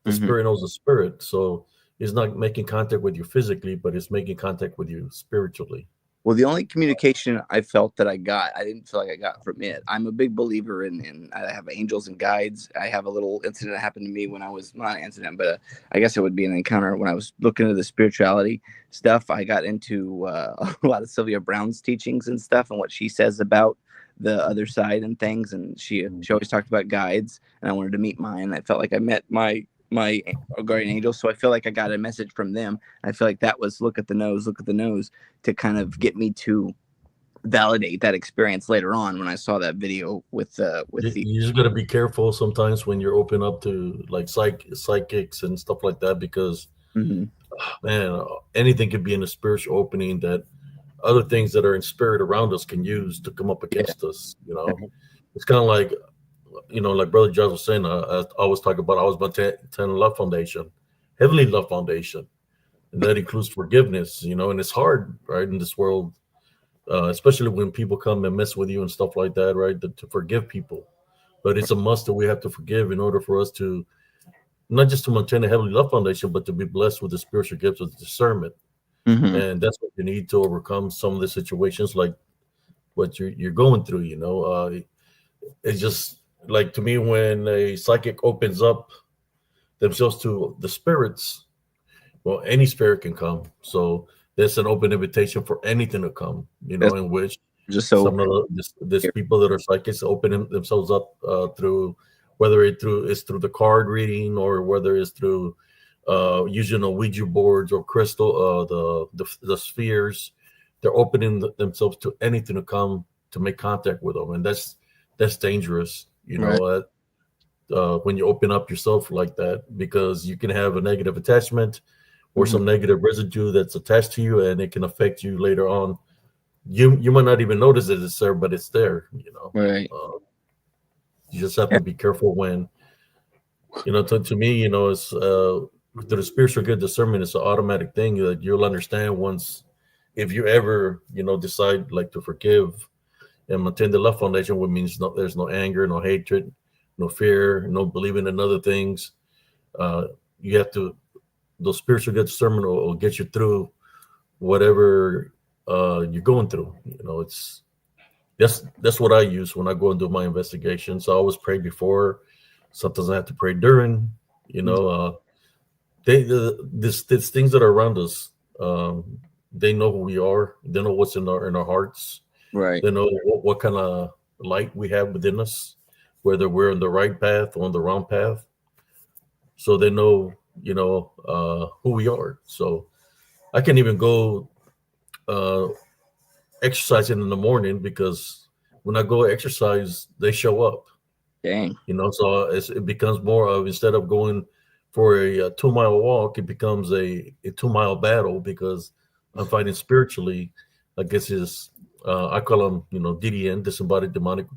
E: the
F: Mhm.
E: spirit knows the spirit. So it's not making contact with you physically, but it's making contact with you spiritually.
F: Well, the only communication I felt that I got, I didn't feel like I got from it. I'm a big believer in I have angels and guides. I have a little incident that happened to me when I was, not an incident, but I guess it would be an encounter when I was looking into the spirituality stuff. I got into a lot of Sylvia Brown's teachings and stuff, and what she says about the other side and things. And she always talked about guides, and I wanted to meet mine. I felt like I met my guardian angel, so I feel like I got a message from them. I feel like that was look at the nose, to kind of get me to validate that experience later on when I saw that video with the
E: You just got to be careful sometimes when you're open up to like psychics and stuff like that, because
F: Mhm.
E: man, anything could be in a spiritual opening that other things that are in spirit around us can use to come up against us. It's kind of like, like Brother Josh was saying, I always talk about, I was about 10 Love Foundation, Heavenly Love Foundation. And that includes forgiveness, and it's hard, right, in this world, especially when people come and mess with you and stuff like that, right, to forgive people. But it's a must that we have to forgive in order for us to, not just to maintain a Heavenly Love Foundation, but to be blessed with the spiritual gifts of discernment.
F: Mhm.
E: And that's what you need to overcome some of the situations like what you're going through. It's just like, to me, when a psychic opens up themselves to the spirits, well, any spirit can come. So there's an open invitation for anything to come,
F: That's
E: in which
F: just so
E: some of this people that are psychics open themselves up through, whether it's through the card reading, or whether it's through using a Ouija boards or crystal, the spheres. They're opening themselves to anything to come to make contact with them, and that's dangerous.
F: right.
E: When you open up yourself like that, because you can have a negative attachment or
F: Mhm.
E: some negative residue that's attached to you, and it can affect you later on. You might not even notice that it's there, but it's there.
F: Right.
E: You just have
F: Yeah.
E: to be careful when, to me, it's through the spiritual good discernment, it's an automatic thing that you'll understand once, if you ever, decide like to forgive and maintain the love foundation, which means there's no anger, no hatred, no fear, no believing in other things. You have to, those spiritual good discernment will get you through whatever you're going through. It's that's what I use when I go and do my investigations. I always pray before. Sometimes I have to pray during. You know, these things that are around us. They know who we are. They know what's in our hearts.
F: Right.
E: They know what kind of light we have within us, whether we're on the right path or on the wrong path. So they know, who we are. So I can even go uh, exercising in the morning, because when I go exercise, they show up.
F: Dang.
E: So it becomes more of, instead of going for a 2 mile walk, it becomes a 2 mile battle, because I'm fighting spiritually against his, I call them, DDN, disembodied demonic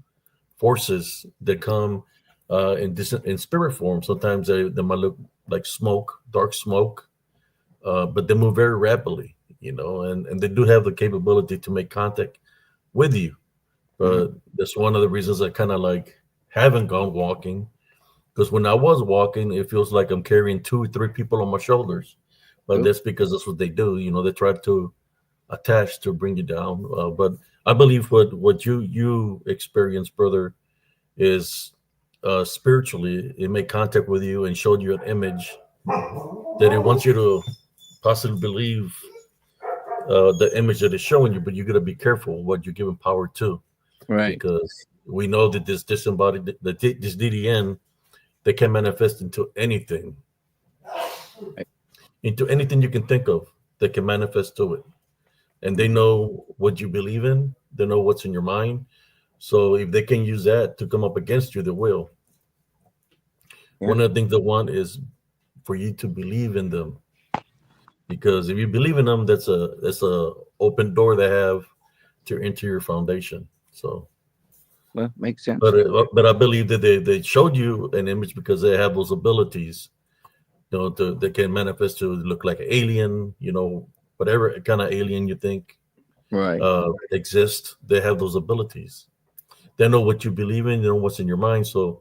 E: forces that come in spirit form. Sometimes they might look like smoke, dark smoke, but they move very rapidly, and they do have the capability to make contact with you.
F: Mhm.
E: But that's one of the reasons I kind of like haven't gone walking, because when I was walking, it feels like I'm carrying 2 or 3 people on my shoulders. But
F: Cool.
E: that's because that's what they do. They try to attach to bring you down. But I believe what you experience, brother, is spiritually, it made contact with you and showed you an image that it wants you to possibly believe the image that it's showing you. But you got to be careful what you're giving power to,
F: Right.
E: because we know that this disembodied, this DDN, they can manifest
F: Right.
E: into anything you can think of. They can manifest to it, and they know what you believe in. They know what's in your mind. So if they can use that to come up against you, they will.
F: Yeah.
E: One of the things they want is for you to believe in them. Because if you believe in them, that's a open door they have to enter your foundation. So,
F: Well, makes sense.
E: but I believe that they showed you an image because they have those abilities. They can manifest to look like an alien. Whatever kind of alien you think
F: Right.
E: exists, they have those abilities. They know what you believe in. They know what's in your mind. So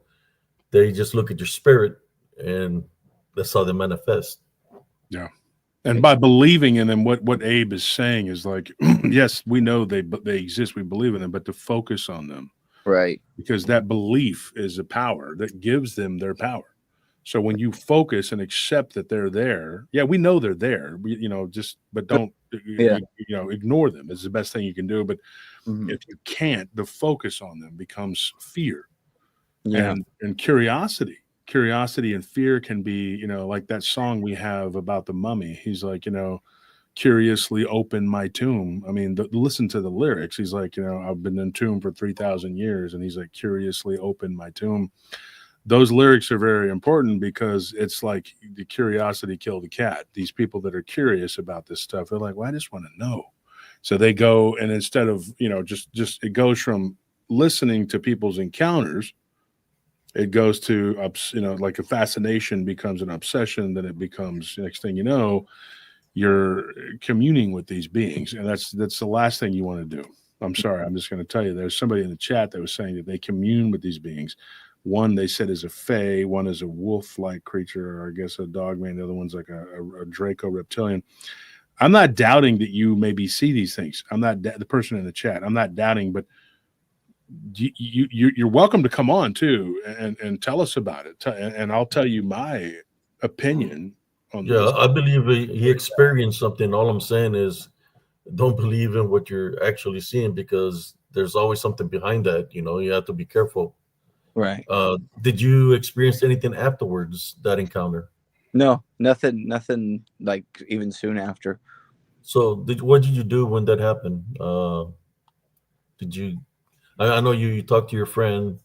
E: they just look at your spirit, and that's how they manifest.
C: Yeah. And by believing in them, what Abe is saying is like, yes, we know they exist, we believe in them, but to focus on them,
F: Right.
C: because that belief is a power that gives them their power. So when you focus and accept that they're there, yeah, we know they're there, but don't ignore them is the best thing you can do. But if you can't, the focus on them becomes fear, and curiosity. Curiosity and fear can be, like that song we have about the mummy. He's like, curiously open my tomb. I mean, listen to the lyrics. He's like, I've been entombed for 3,000 years. And he's like, curiously open my tomb. Those lyrics are very important because it's like the curiosity killed the cat. These people that are curious about this stuff, they're like, well, I just want to know. So they go, and instead of, just it goes from listening to people's encounters, it goes to, like a fascination becomes an obsession. Then it becomes, next thing you know, you're communing with these beings. And that's the last thing you want to do. I'm sorry. I'm just going to tell you, there's somebody in the chat that was saying that they commune with these beings. One, they said, is a fae. One is a wolf-like creature, or I guess a dog man. The other one's like a Draco reptilian. I'm not doubting that you maybe see these things. I'm not the person in the chat. I'm not doubting, but you're welcome to come on too and tell us about it, and I'll tell you my opinion on this.
E: I believe he experienced something. All I'm saying is, don't believe in what you're actually seeing, because there's always something behind that. You have to be careful.
F: Right.
E: Did you experience anything afterwards that encounter?
F: No, nothing like even soon after.
E: So what did you do when that happened? Did you? I know you talked to your friend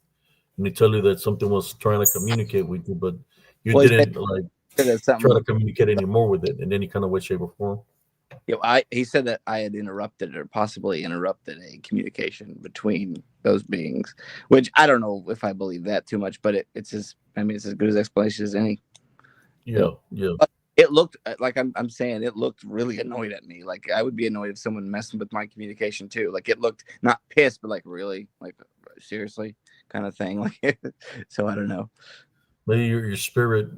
E: and they tell you that something was trying to communicate with you, but you didn't try to communicate anymore with it in any kind of way, shape, or form.
F: He said that I had interrupted or possibly interrupted a communication between those beings, which I don't know if I believe that too much, but it's as good as explanation as any.
E: Yeah.
F: But it looked like I'm saying it looked really annoyed at me. Like I would be annoyed if someone messing with my communication too. Like it looked not pissed, but like really, like seriously, kind of thing. Like so I don't know.
E: Maybe your spirit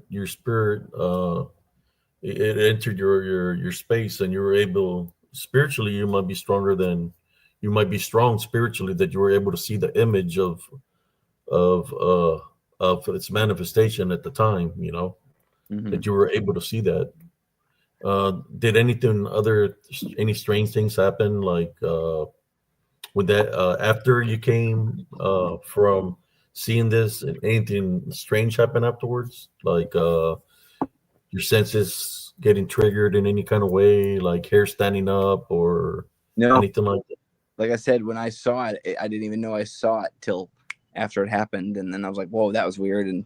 E: it entered your space, and you were able spiritually. You might be strong spiritually, that you were able to see the image of its manifestation at the time. That you were able to see that. Did any strange things happen? Like with that after you came from seeing this, anything strange happen afterwards? Like your senses getting triggered in any kind of way, like hair standing up or anything like that?
F: Like I said, when I saw it, I didn't even know I saw it till after it happened, and then I was like, "Whoa, that was weird," and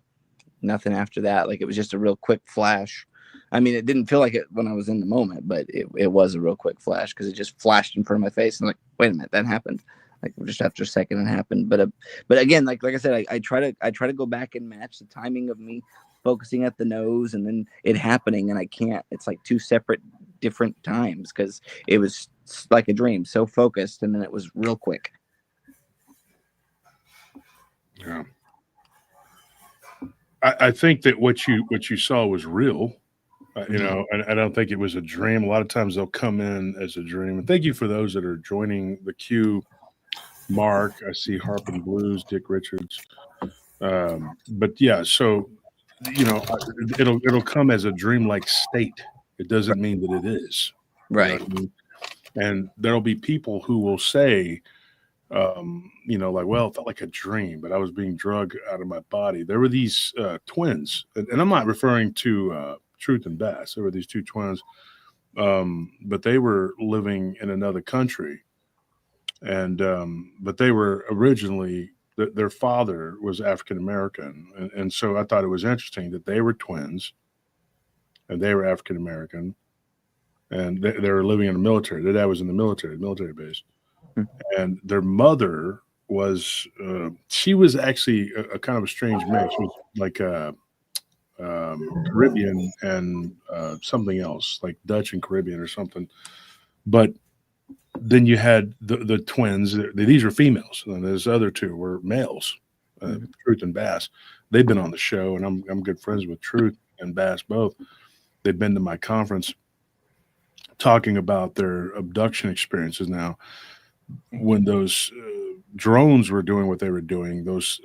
F: nothing after that. Like it was just a real quick flash. I mean, it didn't feel like it when I was in the moment, but it was a real quick flash because it just flashed in front of my face. And I'm like, wait a minute, that happened. Like just after a second, it happened. But again, like I said, I try to go back and match the timing of me focusing at the nose and then it happening, and I can't. It's like two separate, different times because it was like a dream, so focused, and then it was real quick.
C: Yeah. I think that what you saw was real, and I don't think it was a dream. A lot of times they'll come in as a dream. And thank you for those that are joining the queue. Mark, I see Harp and Blues, Dick Richards. But yeah, so it'll come as a dreamlike state. It doesn't mean that it is.
F: Right.
C: You know what I mean? And there'll be people who will say, like, well, it felt like a dream, but I was being drugged out of my body. There were these twins, and I'm not referring to Truth and Bass. There were these two twins, but they were living in another country, and but they were originally their father was African American, and so I thought it was interesting that they were twins, and they were African American, and they were living in the military. Their dad was in the military base, and their mother was she was actually a kind of a strange mix. She was like a Caribbean and something else, like Dutch and Caribbean or something. But then you had the twins. These are females, and those other two were males, Truth and Bass. They've been on the show, and I'm good friends with Truth and Bass both. They've been to my conference talking about their abduction experiences. Now, when those drones were doing what they were doing, those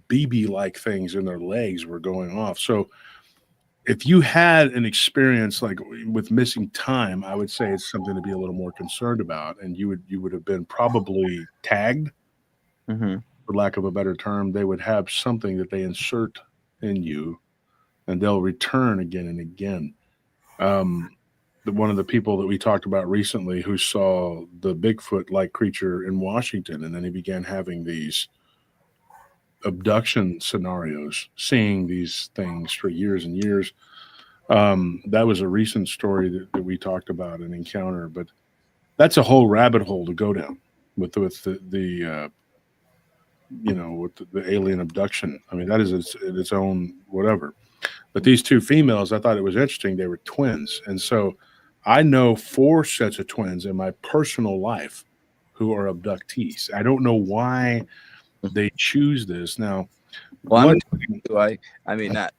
C: BB-like things in their legs were going off. So if you had an experience like with missing time, I would say it's something to be a little more concerned about. And you would have been probably tagged, for lack of a better term. They would have something that they insert in you, and they'll return again and again. One of the people that we talked about recently who saw the Bigfoot-like creature in Washington, and then he began having these abduction scenarios, seeing these things for years and years. That was a recent story that we talked about, an encounter, but that's a whole rabbit hole to go down with the alien abduction. I mean, that is its own whatever. But these two females, I thought it was interesting. They were twins. And so I know 4 sets of twins in my personal life who are abductees. I don't know why they choose this. Now,
F: well, I mean, I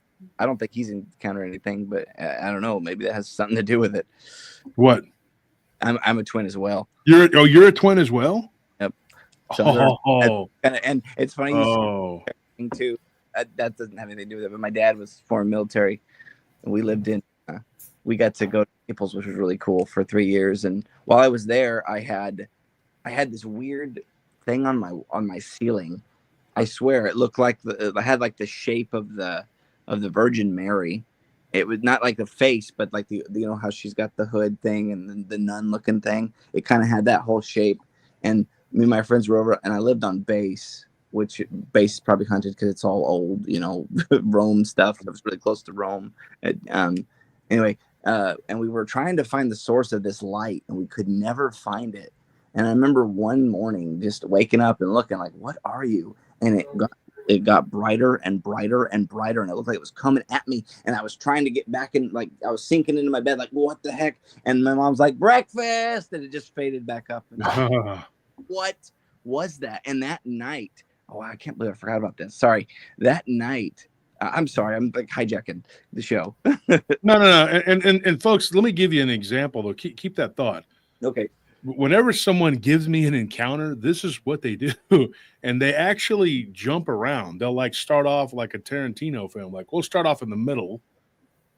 F: don't think he's encountered anything, but I don't know. Maybe that has something to do with it.
C: What?
F: I'm a twin as well.
C: You're a twin as well?
F: Yep. So
C: and
F: it's funny you say too. That doesn't have anything to do with it. But my dad was foreign military, and we lived in. We got to go to Naples, which was really cool, for 3 years. And while I was there, I had this weird thing on my ceiling. I swear it looked like I had like the shape of the Virgin Mary. It was not like the face, but like the how she's got the hood thing and the nun looking thing. It kind of had that whole shape. And me and my friends were over, and I lived on base, which base is probably haunted because it's all old, Rome stuff. It was really close to Rome. Anyway, and we were trying to find the source of this light, and we could never find it. And I remember one morning just waking up and looking like, what are you? And it got brighter and brighter and brighter, and it looked like it was coming at me. And I was trying to get back in, like I was sinking into my bed, like, what the heck? And my mom's like, breakfast, and it just faded back up. And what was that? And that night, I can't believe I forgot about this. Sorry. That night, I'm sorry, I'm like hijacking the show.
C: No. And folks, let me give you an example though. Keep that thought.
F: Okay.
C: Whenever someone gives me an encounter, this is what they do. And they actually jump around. They'll like start off like a Tarantino film. Like, we'll start off in the middle,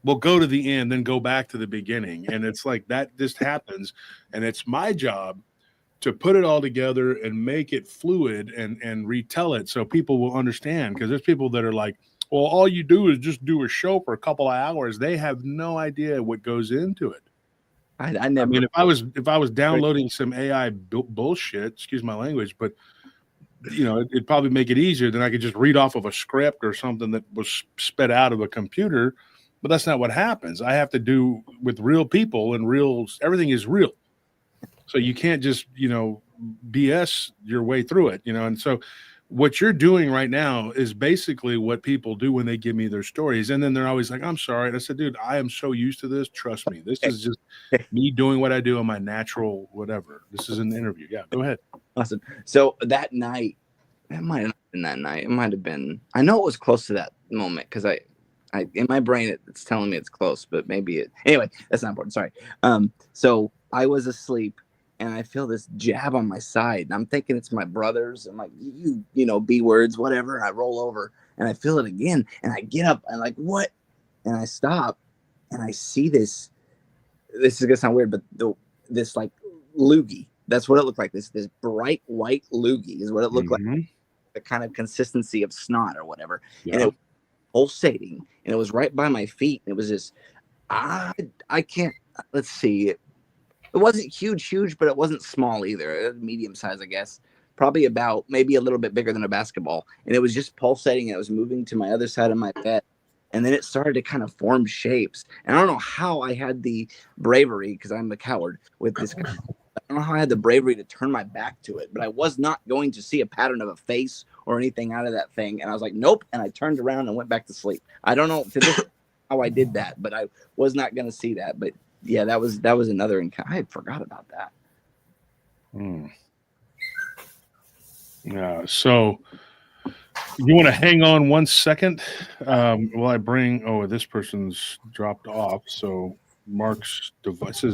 C: we'll go to the end, then go back to the beginning. And it's like that just happens. And it's my job to put it all together and make it fluid and retell it so people will understand. Because there's people that are like, well, all you do is just do a show for a couple of hours. They have no idea what goes into it.
F: I never.
C: I mean, if I was downloading some AI bullshit, excuse my language, but it'd probably make it easier. Then I could just read off of a script or something that was spit out of a computer. But that's not what happens. I have to do with real people, and everything is real. So you can't just BS your way through it. And so what you're doing right now is basically what people do when they give me their stories. And then they're always like, I'm sorry. And I said, dude, I am so used to this. Trust me. This is just me doing what I do on my natural whatever. This is an interview. Yeah, go ahead.
F: Awesome. So that night, it might have been that night. It might have been. I know it was close to that moment because I in my brain, it's telling me it's close, but maybe anyway, that's not important. Sorry. So I was asleep. And I feel this jab on my side, and I'm thinking it's my brother's. I'm like, B words, whatever. I roll over, and I feel it again, and I get up, and like, what? And I stop, and I see this. This is gonna sound weird, but this like loogie. That's what it looked like. This bright white loogie is what it looked like. The kind of consistency of snot or whatever, and it was pulsating, and it was right by my feet. And it was just, I can't. Let's see. It wasn't huge, but it wasn't small either. It was medium size, I guess. Probably maybe a little bit bigger than a basketball. And it was just pulsating. And it was moving to my other side of my bed. And then it started to kind of form shapes. And I don't know how I had the bravery, because I'm a coward with this. I don't know how I had the bravery to turn my back to it, but I was not going to see a pattern of a face or anything out of that thing. And I was like, nope. And I turned around and went back to sleep. I don't know to this how I did that, but I was not going to see that. But yeah, that was another encounter. I had forgot about that.
C: Yeah. So you want to hang on 1 second while I bring. Oh, this person's dropped off. So Mark's device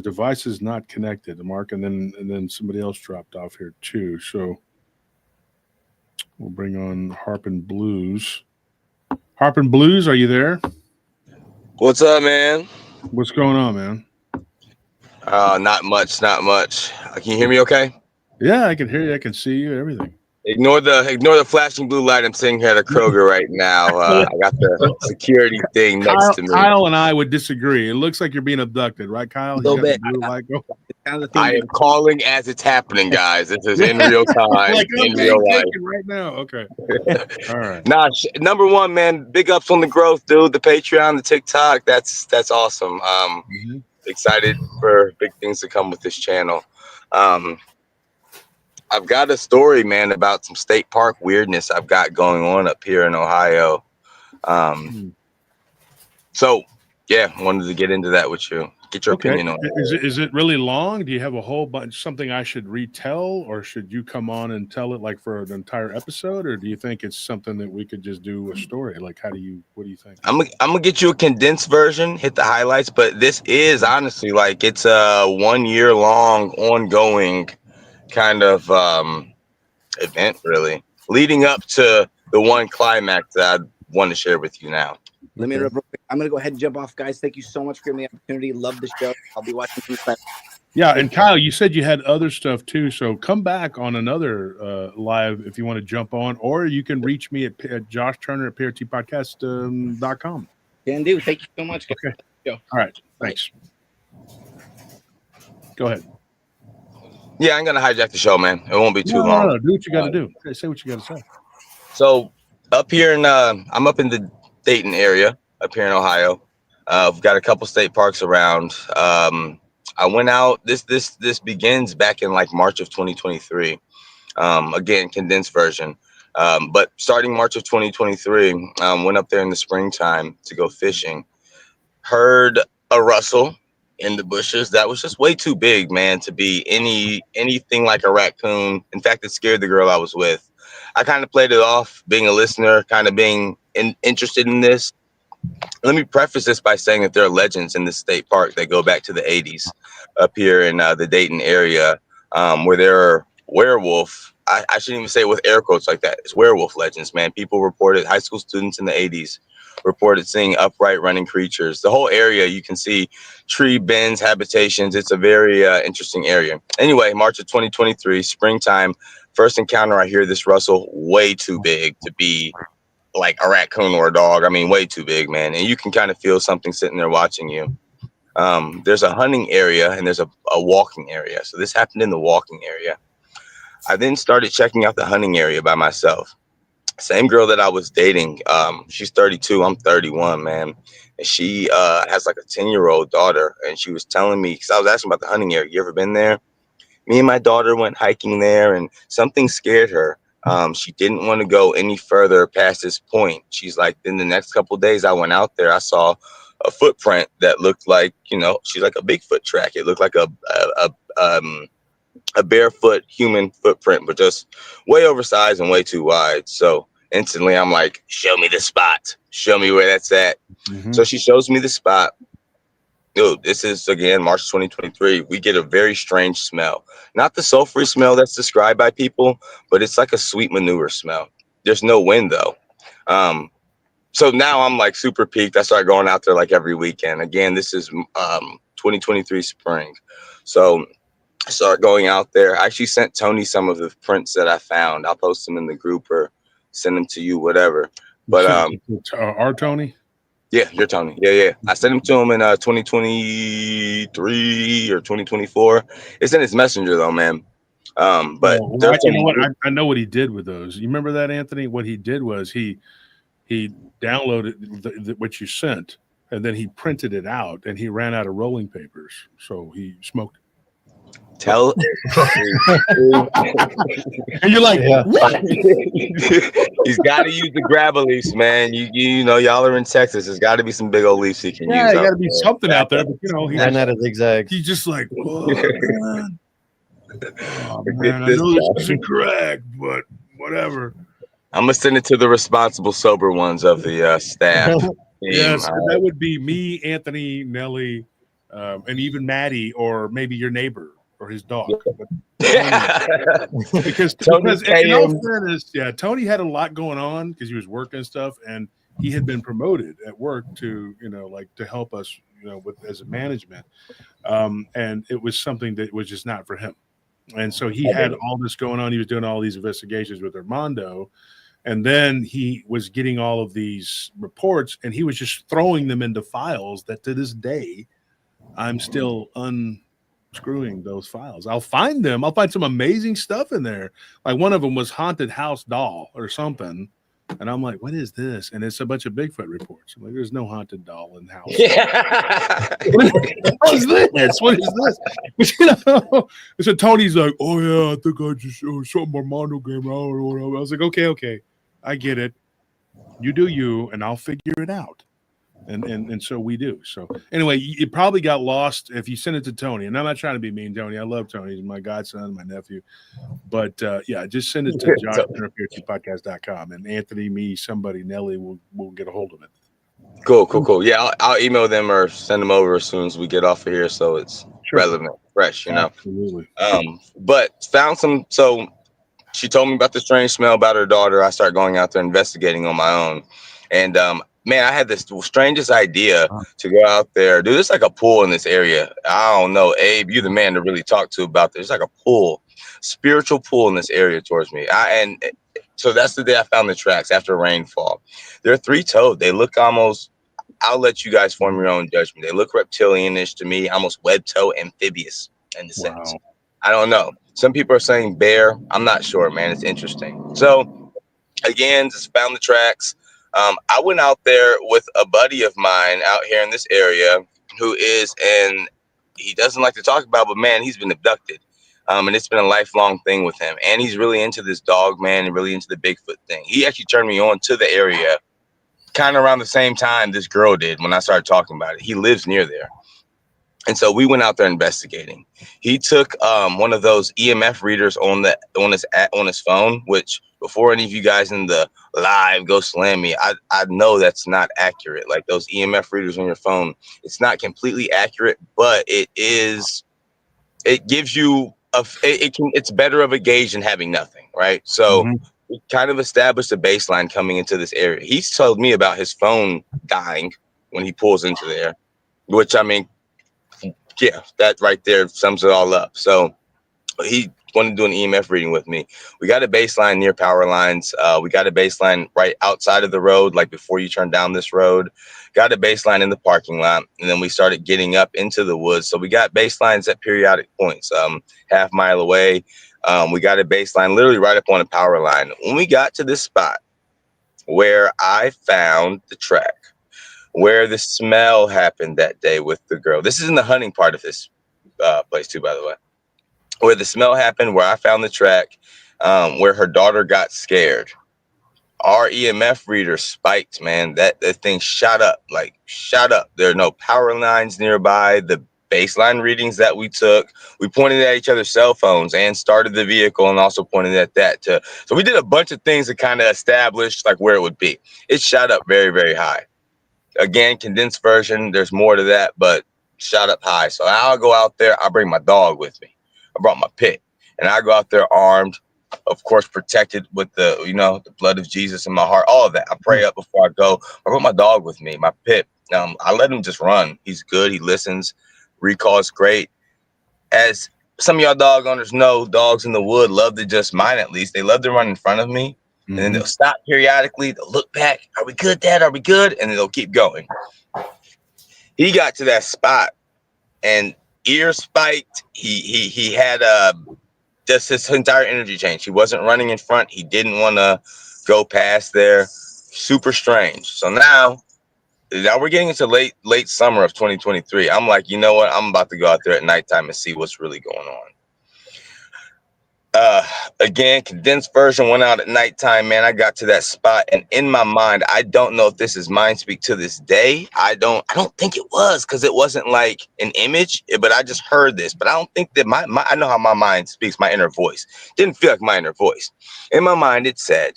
C: is not connected. Mark, and then somebody else dropped off here too. So we'll bring on Harpin Blues. Harpin Blues, are you there?
G: What's up, man?
C: What's going on, man?
G: Not much. Can you hear me okay?
C: Yeah, I can hear you. I can see you. Everything.
G: Ignore the flashing blue light. I'm sitting here at a Kroger right now. I got the security thing next to me.
C: Kyle and I would disagree. It looks like you're being abducted, right, Kyle?
F: A little bit.
G: I am calling as it's happening, guys. This is in real time, in real life.
C: Right now. Okay. All right.
G: Number one, man, big ups on the growth, dude. The Patreon, the TikTok. That's awesome. Excited for big things to come with this channel. I've got a story, man, about some state park weirdness I've got going on up here in Ohio. So, yeah, wanted to get into that with you. Get your opinion on it.
C: Is it really long? Do you have a whole bunch, something I should retell, or should you come on and tell it like for an entire episode, or do you think it's something that we could just do a story? Like, what do you think?
G: I'm gonna get you a condensed version, hit the highlights, but this is honestly like it's a 1 year long ongoing kind of event, really, leading up to the one climax that I want to share with you now.
F: Let me interrupt real quick. I'm going to go ahead and jump off, guys. Thank you so much for giving me the opportunity. Love the show. I'll be watching from the side.
C: Yeah, and Kyle, you said you had other stuff too, so come back on another live if you want to jump on, or you can reach me at Josh Turner at PRTpodcast.com.
F: Can do. Thank you so much, guys.
C: Okay.
F: Go.
C: All right. Thanks. Go ahead.
G: Yeah, I'm gonna hijack the show, man. It won't be too long.
C: No, do what you got to do. Say what you got to say.
G: So up here in I'm up in the Dayton area up here in Ohio. We've got a couple state parks around. I went out. This begins back in like March of 2023. Again, condensed version. But starting March of 2023, went up there in the springtime to go fishing. Heard a rustle in the bushes that was just way too big, man, to be anything like a raccoon. In fact, it scared the girl I was with. I kind of played it off, being a listener, kind of being interested in this. Let me preface this by saying that there are legends in the state park that go back to the 80s up here in the Dayton area, where there are werewolf. I shouldn't even say it with air quotes like that. It's werewolf legends, man. People reported, high school students in the 80s reported seeing upright running creatures. The whole area, you can see tree bends, habitations. It's a very interesting area. Anyway, March of 2023, springtime, first encounter, I hear this rustle, way too big to be like a raccoon or a dog. I mean, way too big, man. And you can kind of feel something sitting there watching you. There's a hunting area and there's a walking area. So this happened in the walking area. I then started checking out the hunting area by myself. Same girl that I was dating. She's 32. I'm 31, man. And she has like a 10-year-old daughter. And she was telling me, because I was asking about the hunting area. You ever been there? Me and my daughter went hiking there and something scared her. She didn't want to go any further past this point. She's like, then the next couple of days I went out there, I saw a footprint that looked like, she's like a Bigfoot track. It looked like a barefoot human footprint, but just way oversized and way too wide. So instantly I'm like, show me the spot. Show me where that's at. Mm-hmm. So she shows me the spot. Dude, this is, again, March 2023. We get a very strange smell. Not the sulfury smell that's described by people, but it's like a sweet manure smell. There's no wind, though. So now I'm like super peaked. I start going out there like every weekend. Again, this is 2023 spring. So I start going out there. I actually sent Tony some of the prints that I found. I'll post them in the group or send them to you, whatever. But
C: our Tony?
G: Yeah, you're Tony. Yeah. I sent him to him in 2023 or 2024. It's in his messenger though, man. But
C: you know what? I know what he did with those. You remember that, Anthony? What he did was he he downloaded what you sent, and then he printed it out, and he ran out of rolling papers, so he smoked it.
G: Tell.
C: And you're like,
D: Yeah.
C: what?
G: He's got to use the grabber leaves, man. You know, y'all are in Texas. There's got to be some big old leaves he can
C: Yeah,
G: use.
C: you got
G: out
C: to be
G: there.
C: something out there, but you know,
D: Ran out of zigzags.
C: he's just like, oh, man. Oh,
G: Get
C: man, I
G: this
C: know
G: guy.
C: this isn't correct, but whatever.
G: I'm gonna send it to the responsible, sober ones of the staff.
C: Yes,
G: Team.
C: that would be me, Anthony, Nelly, and even Maddie, or maybe your neighbor or his dog. But because in all fairness, yeah, Tony had a lot going on because he was working and stuff, and he had been promoted at work to, you know, like to help us, you know, with as a management, and it was something that was just not for him. And so he had all this going on. He was doing all these investigations with Armando. And then he was getting all of these reports, and he was just throwing them into files that to this day, I'm still unscrewing those files. I'll find them. I'll find some amazing stuff in there. Like one of them was Haunted House Doll or something. And I'm like, what is this? And it's a bunch of Bigfoot reports. I'm like, there's no haunted doll in the house.
G: Yeah.
C: What is this? What is this? But, you know, so Tony's like, oh yeah, I think I just something Armando gave me out or whatever. I was like, okay, I get it. You do you, and I'll figure it out. And so we do. So anyway, it probably got lost if you send it to Tony. And I'm not trying to be mean, Tony. I love Tony. He's my godson, my nephew. But yeah, just send it to josh@podcast.com. And Anthony, me, somebody, Nelly will get a hold of it.
G: Cool. Yeah, I'll email them or send them over as soon as we get off of here, so it's relevant, fresh, you know.
C: Absolutely.
G: But found some. So she told me about the strange smell about her daughter. I started going out there investigating on my own, and man, I had this strangest idea to go out there. Dude, there's like a pool in this area. I don't know, Abe, you're the man to really talk to about this. It's like a pool, spiritual pool in this area towards me. So that's the day I found the tracks after rainfall. They're three-toed. They look almost, I'll let you guys form your own judgment. They look reptilian-ish to me, almost web-toe amphibious in the sense. I don't know. Some people are saying bear. I'm not sure, man. It's interesting. So again, just found the tracks. I went out there with a buddy of mine out here in this area who is, and he doesn't like to talk about, but man, he's been abducted. And it's been a lifelong thing with him. And he's really into this dog, man, and really into the Bigfoot thing. He actually turned me on to the area kind of around the same time this girl did when I started talking about it. He lives near there. And so we went out there investigating. He took one of those EMF readers on his phone, which before any of you guys in the live go slam me, I know that's not accurate. Like those EMF readers on your phone, it's not completely accurate, but it gives you it's better of a gauge than having nothing, right? So we kind of established a baseline coming into this area. He's told me about his phone dying when he pulls into there, which I mean, yeah, that right there sums it all up. So he wanted to do an EMF reading with me. We got a baseline near power lines. We got a baseline right outside of the road, like before you turn down this road. Got a baseline in the parking lot, and then we started getting up into the woods. So we got baselines at periodic points, half mile away. We got a baseline literally right up on a power line. When we got to this spot where I found the track, where the smell happened that day with the girl. This is in the hunting part of this place too, by the way. Where the smell happened, where I found the track, where her daughter got scared. Our EMF reader spiked, man. That thing shot up. There are no power lines nearby. The baseline readings that we took, we pointed at each other's cell phones and started the vehicle and also pointed at that too. So we did a bunch of things to kind of establish like where it would be. It shot up very, very high. Again, condensed version, there's more to that, but shot up high. So I'll go out there. I bring my dog with me. I brought my pit, and I go out there armed, of course, protected with the blood of Jesus in my heart, all of that. I pray up before I go. I brought my dog with me, my pit. I let him just run. He's good. He listens. Recall is great. As some of y'all dog owners know, dogs in the wood love to just, mine at least, they love to run in front of me. And then they'll stop periodically. They'll look back. Are we good, Dad? Are we good? And then they'll keep going. He got to that spot and ear spiked. He had just his entire energy change. He wasn't running in front. He didn't want to go past there. Super strange. So now we're getting into late summer of 2023. I'm like, you know what? I'm about to go out there at nighttime and see what's really going on. Again, condensed version went out at nighttime, man. I got to that spot, and in my mind, I don't know if this is mind speak to this day. I don't think it was, because it wasn't like an image, but I just heard this. But I don't think that my I know how my mind speaks, my inner voice. Didn't feel like my inner voice. In my mind, it said,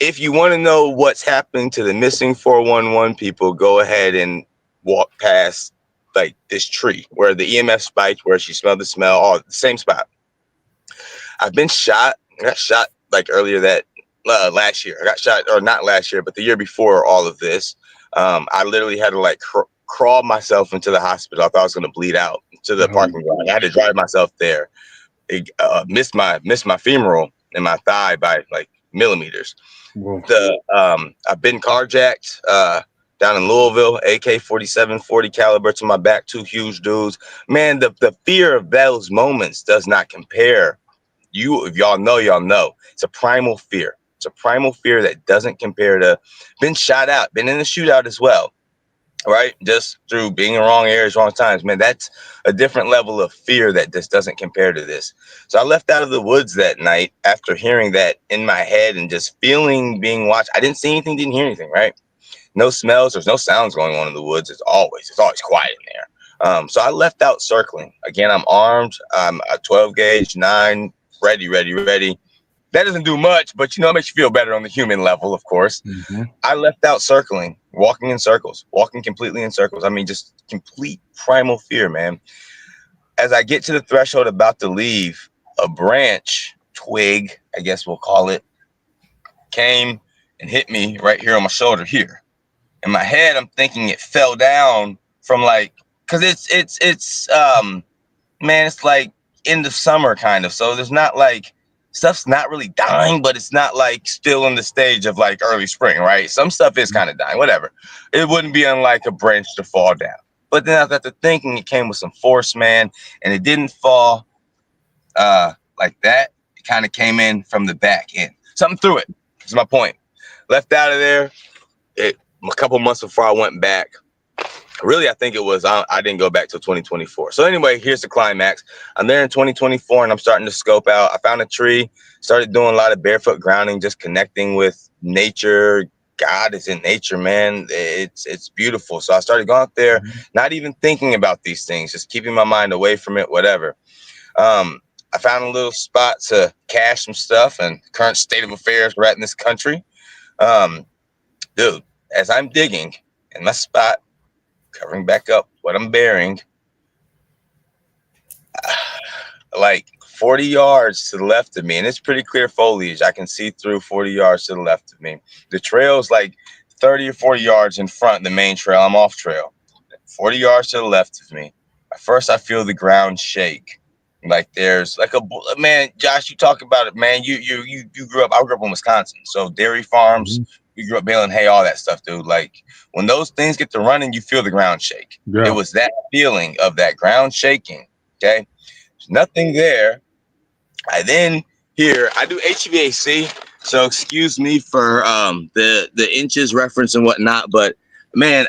G: if you want to know what's happening to the missing 411 people, go ahead and walk past like this tree where the EMF spiked, where she smelled the smell, all the same spot. I've been shot. I got shot like earlier that last year. I got shot, or not last year, but the year before all of this. I literally had to like crawl myself into the hospital. I thought I was going to bleed out to the parking lot. I had to drive myself there. It missed my femoral in my thigh by like millimeters.
C: Whoa.
G: I've been carjacked down in Louisville, AK-47 40 caliber to my back, 2 huge dudes. Man, the fear of those moments does not compare. If y'all know. It's a primal fear. It's a primal fear that doesn't compare to been shot out, been in a shootout as well, right? Just through being in wrong areas, wrong times. Man, that's a different level of fear that just doesn't compare to this. So I left out of the woods that night after hearing that in my head and just feeling being watched. I didn't see anything, didn't hear anything, right? No smells, there's no sounds going on in the woods. It's always quiet in there. So I left out circling. Again, I'm armed. I'm a 12 gauge, 9, ready. That doesn't do much, but it makes you feel better on the human level, of course.
C: Mm-hmm.
G: I left out circling, walking in circles, walking completely in circles. I mean, just complete primal fear, man. As I get to the threshold about to leave, a branch, twig, I guess we'll call it, came and hit me right here on my shoulder here. In my head, I'm thinking it fell down from because it's like end of summer kind of. So there's not stuff's not really dying, but it's not still in the stage of early spring, right? Some stuff is kind of dying, whatever. It wouldn't be unlike a branch to fall down. But then I got to thinking it came with some force, man, and it didn't fall like that. It kind of came in from the back end. Something threw it. That's my point. Left out of there. A couple months before I went back. Really, I think it was, I didn't go back till 2024. So anyway, here's the climax. I'm there in 2024 and I'm starting to scope out. I found a tree, started doing a lot of barefoot grounding, just connecting with nature. God is in nature, man. It's beautiful. So I started going out there, not even thinking about these things, just keeping my mind away from it, whatever. I found a little spot to cache some stuff, and current state of affairs we're at in this country. Dude, as I'm digging in my spot, covering back up what I'm bearing, 40 yards to the left of me, and it's pretty clear foliage. I can see through 40 yards to the left of me. The trail's 30 or 40 yards in front of the main trail. I'm off trail. 40 yards to the left of me. At first, I feel the ground shake. There's man, Josh, you talk about it, man. You grew up, I grew up in Wisconsin. So dairy farms, we grew up baling hay, all that stuff, dude. When those things get to running, you feel the ground shake. Yeah. It was that feeling of that ground shaking. Okay. There's nothing there. I then hear, I do HVAC. So excuse me for the inches reference and whatnot, but man,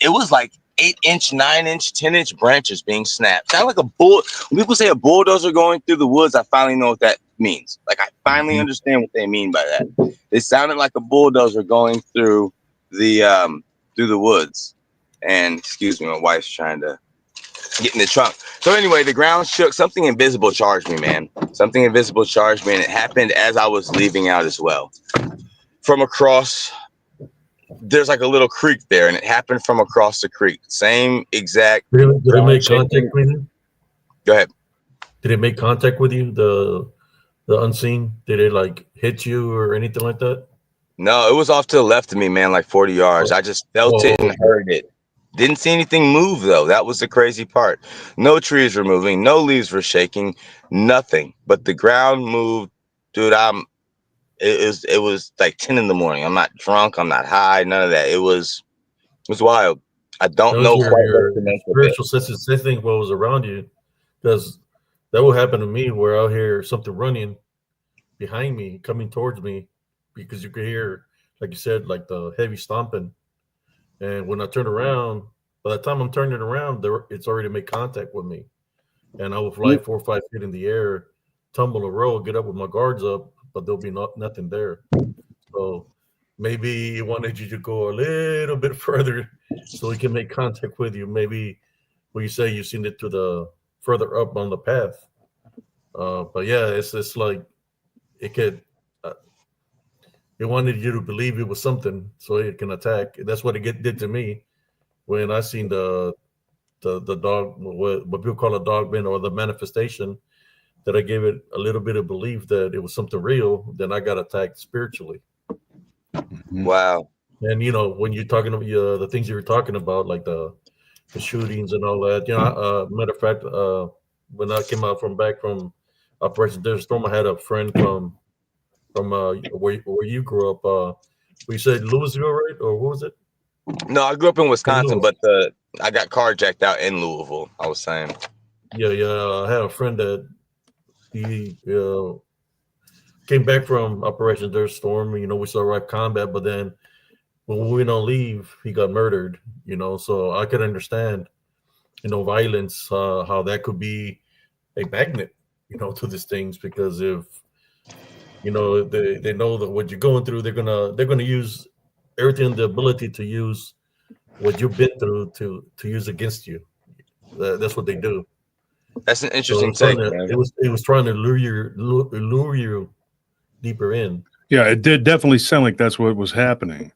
G: it was 8-inch, 9-inch, 10-inch branches being snapped. Sound like a bull. When people say a bulldozer going through the woods, I finally know what that means. I finally understand what they mean by that. It sounded like a bulldozer going through the woods. And excuse me, my wife's trying to get in the trunk. So anyway, the ground shook. Something invisible charged me, man. Something invisible charged me, and it happened as I was leaving out as well. From across, there's a little creek there, and it happened from across the creek. Same exact.
E: Did it make contact with you?
G: Go ahead.
E: Did it make contact with you? The unseen? Did it hit you or anything like that?
G: No, it was off to the left of me, man, 40 yards. I just felt it and heard it. Didn't see anything move though. That was the crazy part. No trees were moving, no leaves were shaking, nothing. But the ground moved, dude. It was 10 in the morning. I'm not drunk. I'm not high. None of that. It was wild. I don't know quite what to make of it.
E: Spiritual sensing what was around you, because that will happen to me where I'll hear something running behind me, coming towards me, because you could hear like you said, like the heavy stomping. And when I turn around, by the time I'm turning around, it's already made contact with me. And I will fly 4 or 5 feet in the air, tumble a roll, get up with my guards up, but there'll be nothing there. So maybe he wanted you to go a little bit further so he can make contact with you. Maybe what you say, you've seen it to the further up on the path. But yeah, it's like it could. It wanted you to believe it was something so it can attack. That's what it did to me when I seen the dog, what people call a dogman or the manifestation. That I gave it a little bit of belief that it was something real. Then I got attacked spiritually.
G: Wow.
E: And when you're talking about the things you were talking about, like the shootings and all that, matter of fact, when I came out back from Operation Desert Storm, I had a friend from where you grew up. We said Louisville, right? Or what was it?
G: No, I grew up in Wisconsin, but I got carjacked out in Louisville. I was saying.
E: Yeah. I had a friend that he came back from Operation Desert Storm. We saw right combat, but then when we went on leave, he got murdered. So I could understand, violence, how that could be a magnet, to these things, because if they know that what you're going through, they're gonna use everything, the ability to use what you've been through to use against you. That's what they do.
G: That's an interesting take, man.
E: It was trying to lure you deeper in.
C: Yeah, it did definitely sound like that's what was happening.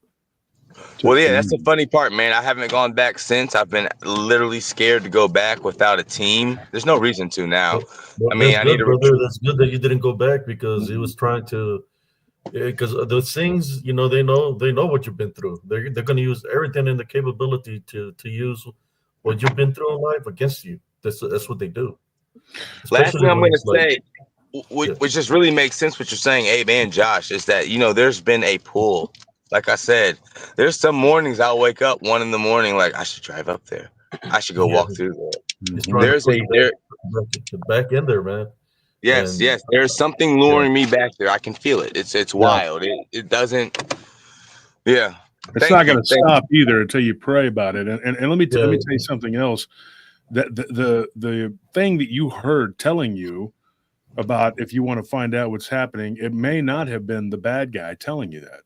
G: Well, yeah, that's the funny part, man. I haven't gone back since. I've been literally scared to go back without a team. There's no reason to now.
E: Well, that's good that you didn't go back, because he was trying to. Because those things, they know what you've been through. They're going to use everything in the capability to use what you've been through in life against you. That's what they do.
G: Last thing I'm going to say, which just really makes sense what you're saying, Abe and Josh, is that there's been a pull. Like I said, there's some mornings I'll wake up 1 a.m, like I should drive up there. I should go walk through there. There's
E: back in there, man.
G: Yes. There's something luring me back there. I can feel it. It's wild. It doesn't. Yeah.
C: It's not going to stop either until you pray about it. And let me tell you something else. That the thing that you heard telling you about, if you want to find out what's happening, it may not have been the bad guy telling you that.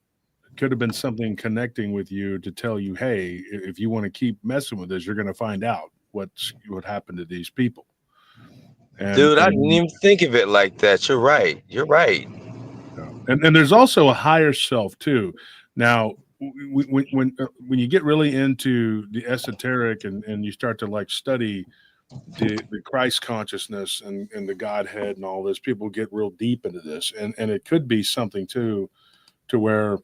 C: It could have been something connecting with you to tell you, hey, if you want to keep messing with this, you're going to find out what happened to these people.
G: Dude, I didn't even think of it like that. You're right.
C: And there's also a higher self too. Now, when you get really into the esoteric and you start to like study the Christ consciousness and the Godhead and all this, people get real deep into this, and it could be something too, to where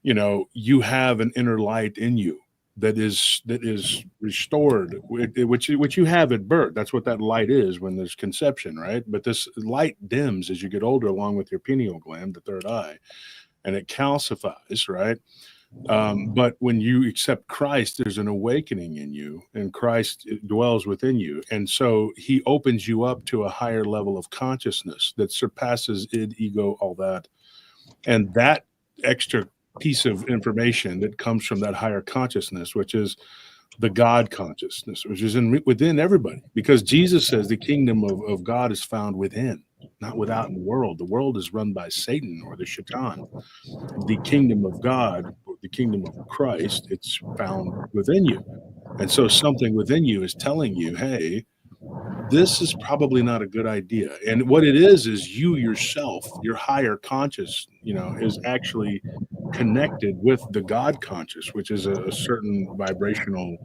C: you have an inner light in you that is restored, which you have at birth. That's what that light is when there's conception, right? But this light dims as you get older, along with your pineal gland, the third eye, and it calcifies, right? But when you accept Christ, there's an awakening in you, and Christ dwells within you. And so he opens you up to a higher level of consciousness that surpasses id, ego, all that. And that extra piece of information that comes from that higher consciousness, which is the God consciousness, which is within everybody, because Jesus says the kingdom of God is found within, not without in the world. The world is run by Satan or the Shaitan. The kingdom of God, or the kingdom of Christ, it's found within you. And so something within you is telling you, hey, this is probably not a good idea. And what it is you yourself, your higher conscious, is actually connected with the God conscious, which is a certain vibrational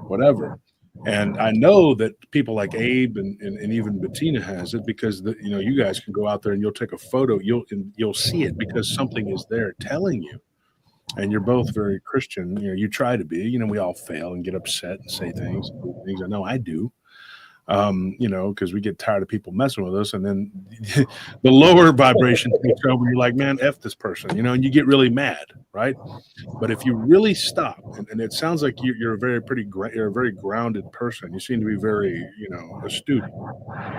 C: whatever. And I know that people like Abe and even Bettina has it, because you guys can go out there and you'll take a photo, you'll see it, because something is there telling you. And you're both very Christian. You try to be. We all fail and get upset and say things. I know I do. Because we get tired of people messing with us, and then the lower vibrations take over. You're like, man, F this person, and you get really mad, right? But if you really stop, and it sounds like you're a very grounded person. You seem to be very, astute.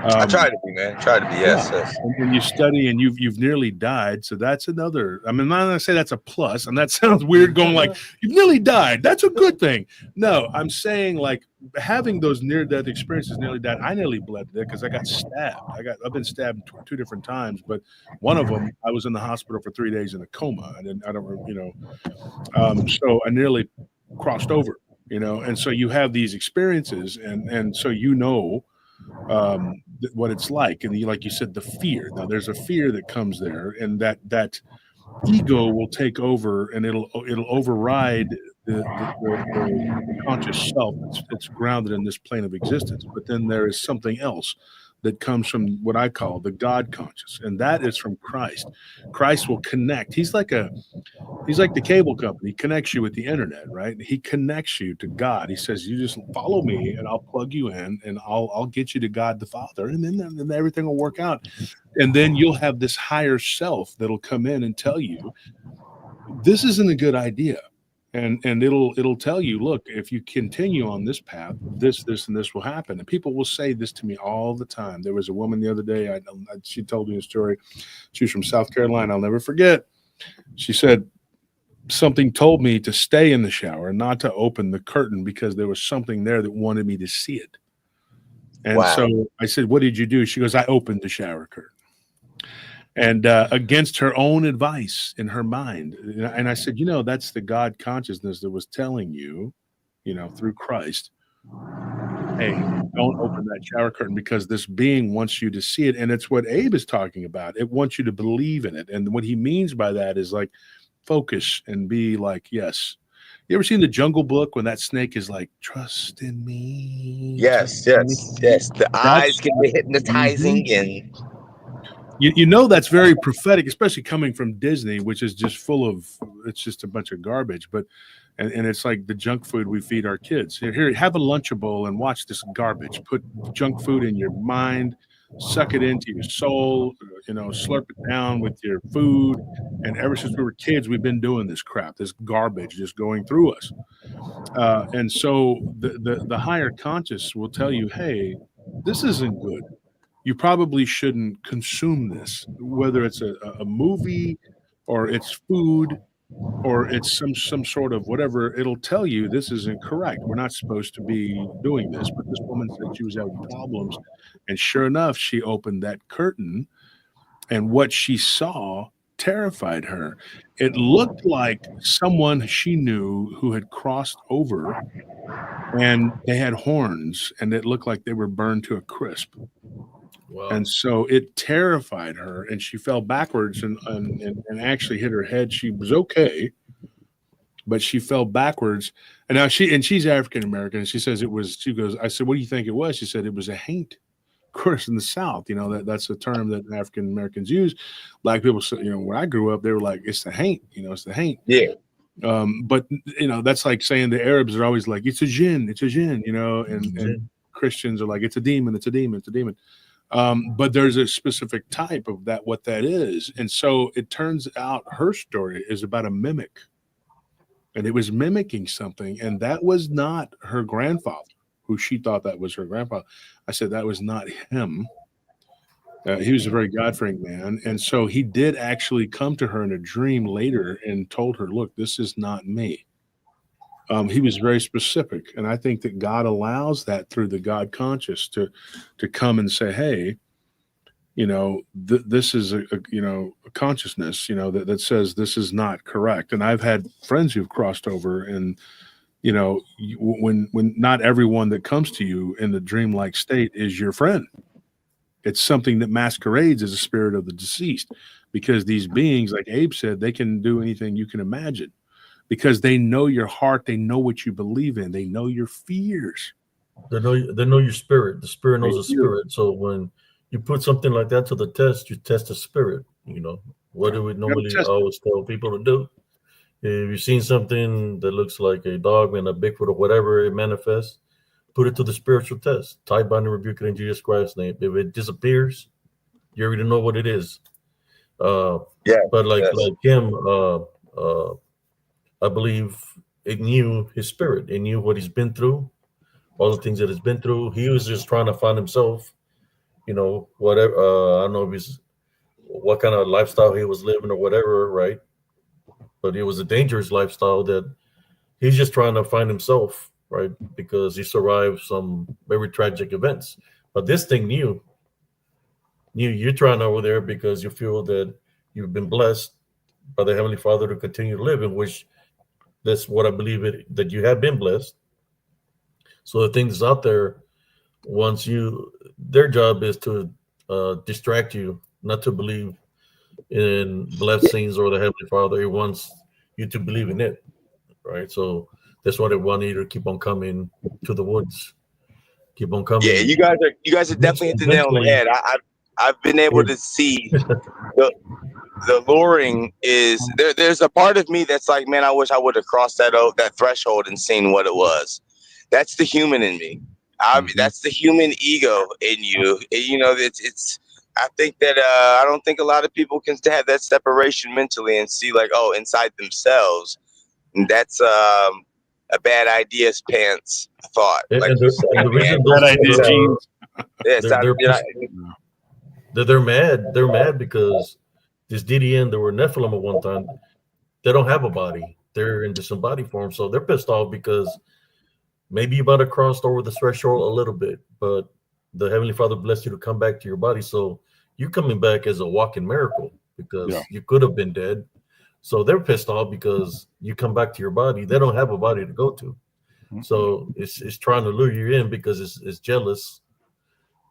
G: I try to be, man. Try to be. Yes, yes.
C: And you study, and you've nearly died. So that's another. I mean, I'm not gonna say that's a plus, and that sounds weird. Going like you've nearly died. That's a good thing. No, I'm saying like having those near-death experiences, nearly died. I nearly bled to death because I got stabbed. I've been stabbed two different times, but one of them I was in the hospital for 3 days in a coma, and I don't, so I nearly crossed over. And so you have these experiences, and so what it's like, and like you said, the fear. Now there's a fear that comes there, and that ego will take over, and it'll override the conscious self. It's grounded in this plane of existence, but then there is something else that comes from what I call the God conscious, and that is from Christ. Christ will connect. He's like the cable company. He connects you with the internet, right? He connects you to God. He says, you just follow me and I'll plug you in, and I'll get you to God the Father, and then everything will work out. And then you'll have this higher self that'll come in and tell you, this isn't a good idea. And it'll tell you, look, if you continue on this path, this and this will happen. And people will say this to me all the time. There was a woman the other day, she told me a story. She was from South Carolina. I'll never forget. She said, something told me to stay in the shower and not to open the curtain because there was something there that wanted me to see it. And so I said, what did you do? She goes, I opened the shower curtain. And against her own advice in her mind. And I said, that's the God consciousness that was telling you, through Christ, hey, don't open that shower curtain because this being wants you to see it. And it's what Abe is talking about. It wants you to believe in it. And what he means by that is like, focus and be like, yes. You ever seen the Jungle Book when that snake is like, trust in me?
G: Yes. The eyes can be hypnotizing, and
C: that's very prophetic, especially coming from Disney, which is just it's just a bunch of garbage. But and it's like the junk food we feed our kids. Here, have a Lunchable and watch this garbage. Put junk food in your mind, suck it into your soul, slurp it down with your food. And ever since we were kids, we've been doing this crap, this garbage just going through us. And so the higher conscious will tell you, hey, this isn't good. You probably shouldn't consume this, whether it's a movie or it's food or it's some sort of whatever. It'll tell you this isn't correct. We're not supposed to be doing this. But this woman said she was having problems. And sure enough, she opened that curtain, and what she saw terrified her. It looked like someone she knew who had crossed over, and they had horns, and it looked like they were burned to a crisp. Wow. And so it terrified her, and she fell backwards and actually hit her head. She was okay, but she fell backwards. And now she's African American, and she says it was. She goes, I said, what do you think it was? She said it was a haint. Of course, in the South, that's a term that African Americans use. Black people, where I grew up, they were like, it's the haint. It's the haint.
G: Yeah.
C: But that's like saying the Arabs are always like, it's a jinn, and Christians are like, it's a demon, it's a demon, it's a demon. But there's a specific type of that, what that is. And so it turns out her story is about a mimic, and it was mimicking something. And that was not her grandfather, who she thought that was her grandfather. I said, that was not him. He was a very God-fearing man. And so he did actually come to her in a dream later and told her, look, this is not me. He was very specific. And I think that God allows that through the God conscious to come and say, hey, this is a consciousness, that says this is not correct. And I've had friends who've crossed over, and, when not everyone that comes to you in the dreamlike state is your friend. It's something that masquerades as a spirit of the deceased, because these beings, like Abe said, they can do anything you can imagine. Because they know your heart, they know what you believe in, they know your fears.
E: They know your spirit. The spirit knows the spirit. So when you put something like that to the test, you test the spirit. What do we normally always tell people to do? If you've seen something that looks like a dog and a Bigfoot or whatever it manifests, put it to the spiritual test. Tie, bind, and rebuke it in Jesus Christ's name. If it disappears, you already know what it is. But like him, I believe it knew his spirit. It knew what he's been through, all the things that he's been through. He was just trying to find himself, whatever. I don't know if he's what kind of lifestyle he was living or whatever, right? But it was a dangerous lifestyle that he's just trying to find himself, right? Because he survived some very tragic events. But this thing you're trying over there because you feel that you've been blessed by the Heavenly Father to continue to live, in which that's what I believe that you have been blessed. So the things out there, their job is to distract you, not to believe in blessings or the Heavenly Father. He wants you to believe in it, right? So that's why they want you to keep on coming to the woods, keep on coming.
G: Yeah, you guys are definitely hit the nail on the head. I've been able to see the luring is there. There's a part of me that's like, man, I wish I would have crossed that threshold and seen what it was. That's the human in me. That's the human ego in you. It's. I think that I don't think a lot of people can have that separation mentally and see like, oh, inside themselves. And that's a bad ideas pants thought.
E: And,
G: Like
E: and,
G: you
E: the,
G: said,
E: and the reason
G: man.
E: those
C: That idea,
E: things
C: Gene.
G: Yeah,
E: they're mad. They're mad because this DDN, there were Nephilim at one time. They don't have a body. They're in disembodied form. So they're pissed off because maybe you might have crossed over the threshold a little bit, but the Heavenly Father blessed you to come back to your body. So you're coming back as a walking miracle because you could have been dead. So they're pissed off because you come back to your body. They don't have a body to go to. So it's trying to lure you in because it's jealous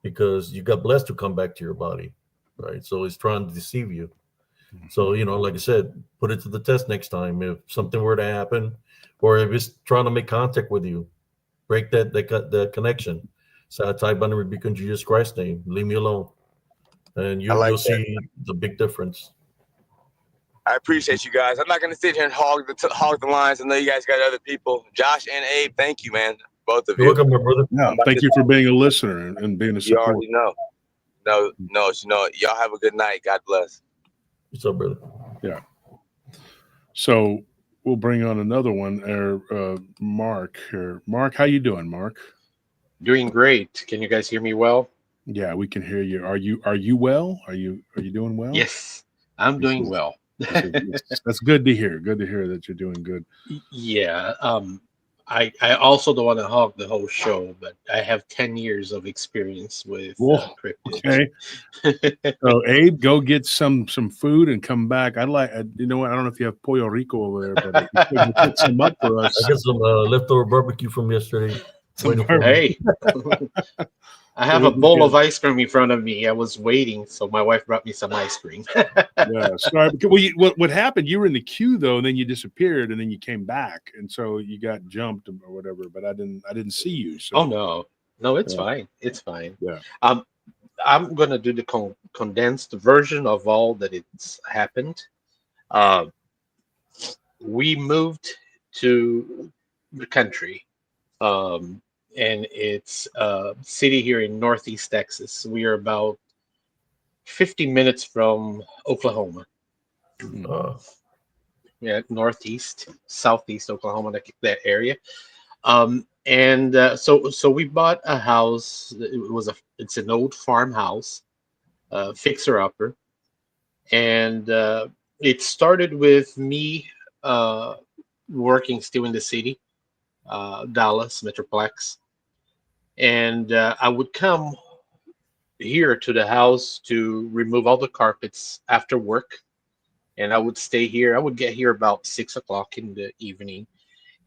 E: because you got blessed to come back to your body, right? So it's trying to deceive you. So, like I said, put it to the test next time. If something were to happen, or if it's trying to make contact with you, break that connection. So I type on the rebuke in Jesus Christ's name. Leave me alone, and you'll see the big difference.
G: I appreciate you guys. I'm not gonna sit here and hog the lines. I know you guys got other people. Josh and Abe, thank you, man. Both of you.
E: You're welcome, my brother.
C: No, thank you for being a listener and being a
G: You
C: support.
G: already know. No, y'all have a good night. God bless.
E: What's up, brother?
C: Yeah. So we'll bring on another one. Mark here. Mark, how you doing, Mark?
H: Doing great. Can you guys hear me well?
C: Yeah, we can hear you. Are you well? Are you doing well?
H: Yes, I'm doing well.
C: That's good to hear. Good to hear that you're doing good.
H: Yeah. I also don't want to hog the whole show, but I have 10 years of experience with cryptids.
C: Okay. So Abe, go get some food and come back. I'd like, you know what? I don't know if you have Pollo Rico over there, but if you could pick some up for us.
E: I got some leftover barbecue from yesterday.
H: Hey, I have a bowl of ice cream in front of me. I was waiting, so my wife brought me some ice cream.
C: Yeah, sorry. Well, what happened? You were in the queue though, and then you disappeared, and then you came back, and so you got jumped or whatever. But I didn't see you. So.
H: Oh no, it's fine. It's fine.
C: Yeah.
H: I'm gonna do the condensed version of all that it's happened. We moved to the country. And it's a city here in Northeast Texas. We are about 50 minutes from Oklahoma. Yeah, southeast Oklahoma, that area. So we bought a house. It's an old farmhouse, fixer upper, and it started with me working still in the city. Dallas Metroplex, and I would come here to the house to remove all the carpets after work, and I would stay here. I would get here about 6 o'clock in the evening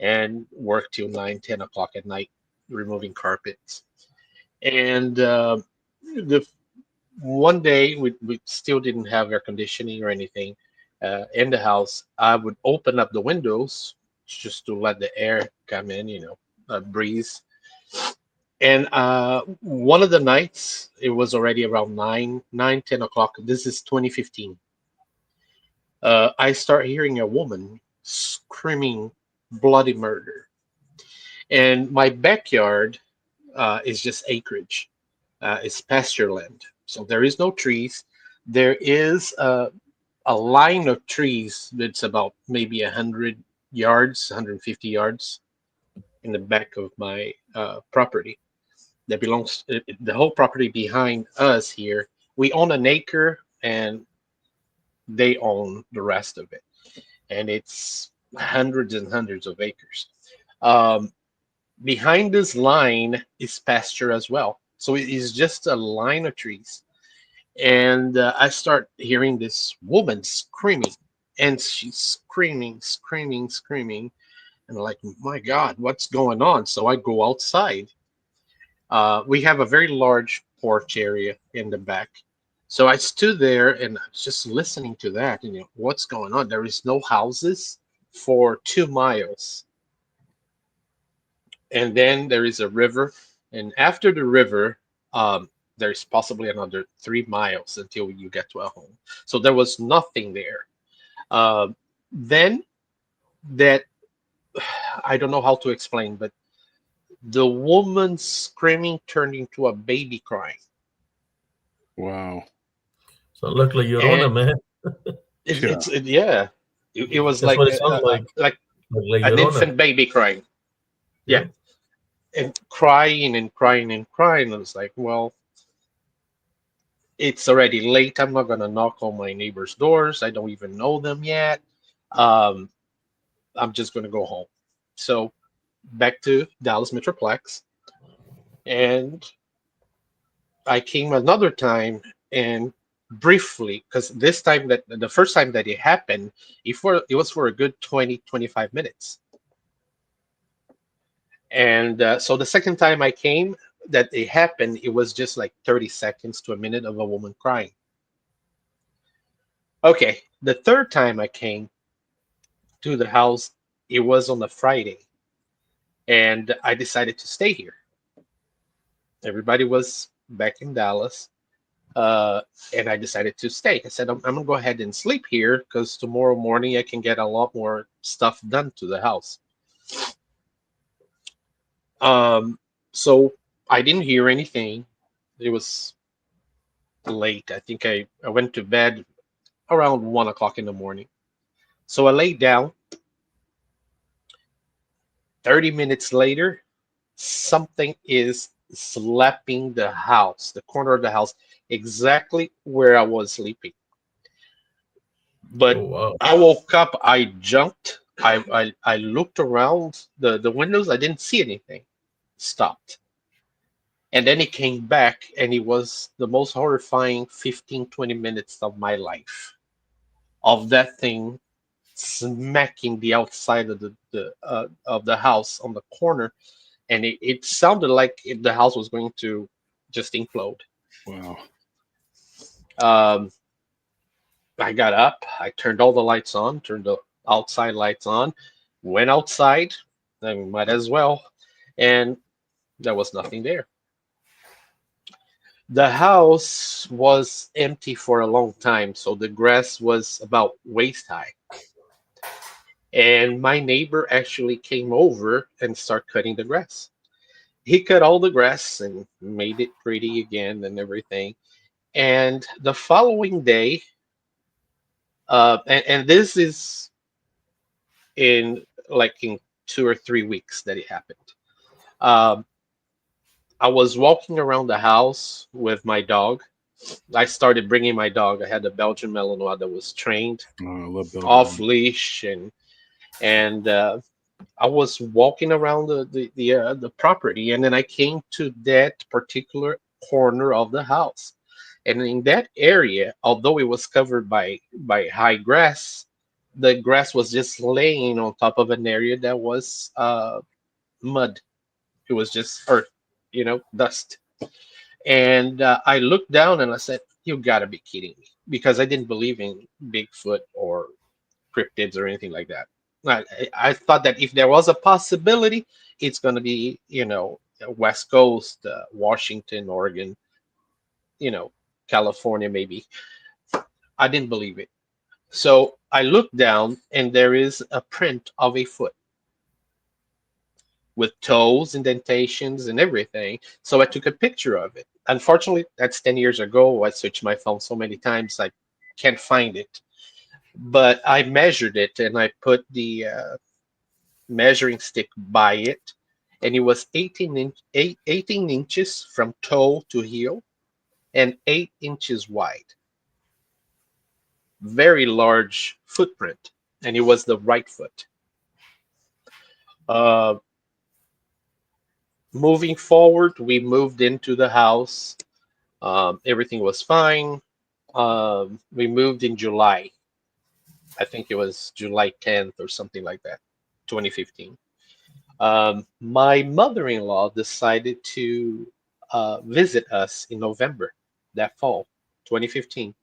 H: and work till 9-10 o'clock at night removing carpets. And the one day we still didn't have air conditioning or anything in the house. I would open up the windows just to let the air come in, breeze. And one of the nights, it was already around 10 o'clock. This is 2015. I start hearing a woman screaming bloody murder. And my backyard is just acreage. It's pasture land. So there is no trees. There is a line of trees that's about maybe 100 yards, 150 yards in the back of my property. that belongs, the whole property behind us here. We own an acre, and they own the rest of it, and it's hundreds and hundreds of acres. Um, Behind this line is pasture as well, so it is just a line of trees. And I start hearing this woman screaming, and she's screaming, screaming, screaming, and I'm like, my God, what's going on? So I go outside. We have a very large porch area in the back. So I stood there and I was just listening to that. And what's going on? There is no houses for 2 miles. And then there is a river. And after the river, there's possibly another 3 miles until you get to a home. So there was nothing there. Then that, I don't know how to explain, but the woman screaming turned into a baby crying.
C: Wow.
E: So look like Llorona,
H: And
E: man.
H: yeah. It was
E: That's
H: like
E: what it sounds like.
H: like
E: Like
H: an
E: Llorona.
H: infant baby crying. Yeah. And crying and crying and crying. I was like, well, it's already late. I'm not gonna knock on my neighbors' doors. I don't even know them yet. I'm just gonna go home. So back to Dallas Metroplex, and I came another time, and briefly, because this time, that the first time that it happened, it was for a good 20-25 minutes. And so the second time I came, that it happened, it was just like 30 seconds to a minute of a woman crying. Okay, the third time I came to the house, it was on a Friday, and I decided to stay here. Everybody was back in Dallas, and I decided to stay. I said, I'm gonna go ahead and sleep here because tomorrow morning I can get a lot more stuff done to the house. So I didn't hear anything. It was late. I think I went to bed around 1 o'clock in the morning. So I laid down. 30 minutes later, something is slapping the house, the corner of the house, exactly where I was sleeping. But
E: Oh, wow.
H: I woke up, I jumped, I looked around the windows, I didn't see anything. Stopped. And then it came back, and it was the most horrifying 15-20 minutes of my life, of that thing smacking the outside of the house on the corner, and it sounded like the house was going to just implode.
C: Wow.
H: I got up, I turned all the lights on, turned the outside lights on, went outside, I might as well, and there was nothing there. The house was empty for a long time, so the grass was about waist high. And my neighbor actually came over and started cutting the grass. He cut all the grass and made it pretty again and everything. And the following day, and this is in 2 or 3 weeks that it happened. I was walking around the house with my dog. I started bringing my dog. I had a Belgian Malinois that was trained,
C: Oh, I love Belgium.
H: off leash, and I was walking around the property, and then I came to that particular corner of the house, and in that area, although it was covered by high grass, the grass was just laying on top of an area that was mud. It was just earth, dust. And I looked down and I said, "You gotta be kidding me," because I didn't believe in Bigfoot or cryptids or anything like that. I thought that if there was a possibility, it's going to be, West Coast, Washington, Oregon, California, maybe. I didn't believe it. So I looked down, and there is a print of a foot with toes, indentations, and everything. So I took a picture of it. Unfortunately, that's 10 years ago. I switched my phone so many times, I can't find it. But I measured it, and I put the measuring stick by it, and it was 18 inches from toe to heel and 8 inches wide. Very large footprint, and it was the right foot. Moving forward, we moved into the house. Everything was fine. We moved in July. I think it was July 10th or something like that, 2015. My mother-in-law decided to visit us in November, that fall, 2015.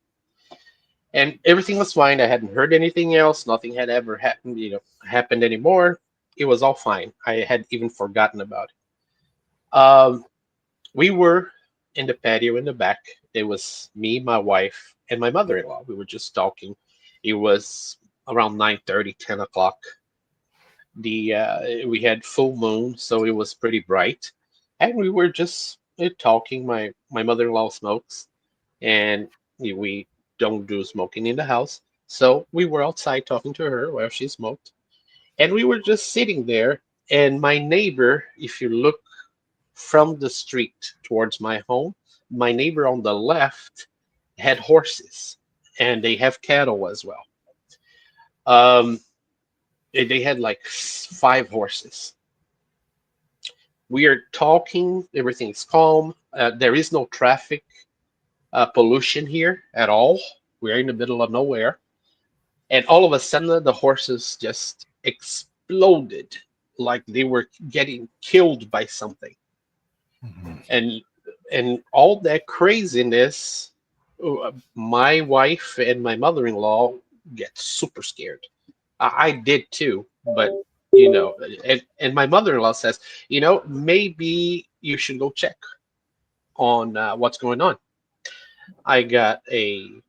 H: And everything was fine. I hadn't heard anything else. Nothing had ever happened anymore. It was all fine. I had even forgotten about it. We were in the patio in the back. It was me, my wife, and my mother-in-law. We were just talking. It was around 9:30, 10 o'clock. We had full moon, so it was pretty bright, and we were just talking. My mother-in-law smokes, and we don't do smoking in the house, so we were outside talking to her while she smoked, and we were just sitting there. And my neighbor, if you look from the street towards my home, my neighbor on the left had horses, and they have cattle as well. They had like 5 horses. We are talking, everything's calm. There is no traffic pollution here at all. We're in the middle of nowhere. And all of a sudden, the horses just exploded like they were getting killed by something. And all that craziness, my wife and my mother-in-law get super scared. I did too, but and my mother-in-law says, maybe you should go check on what's going on. I got a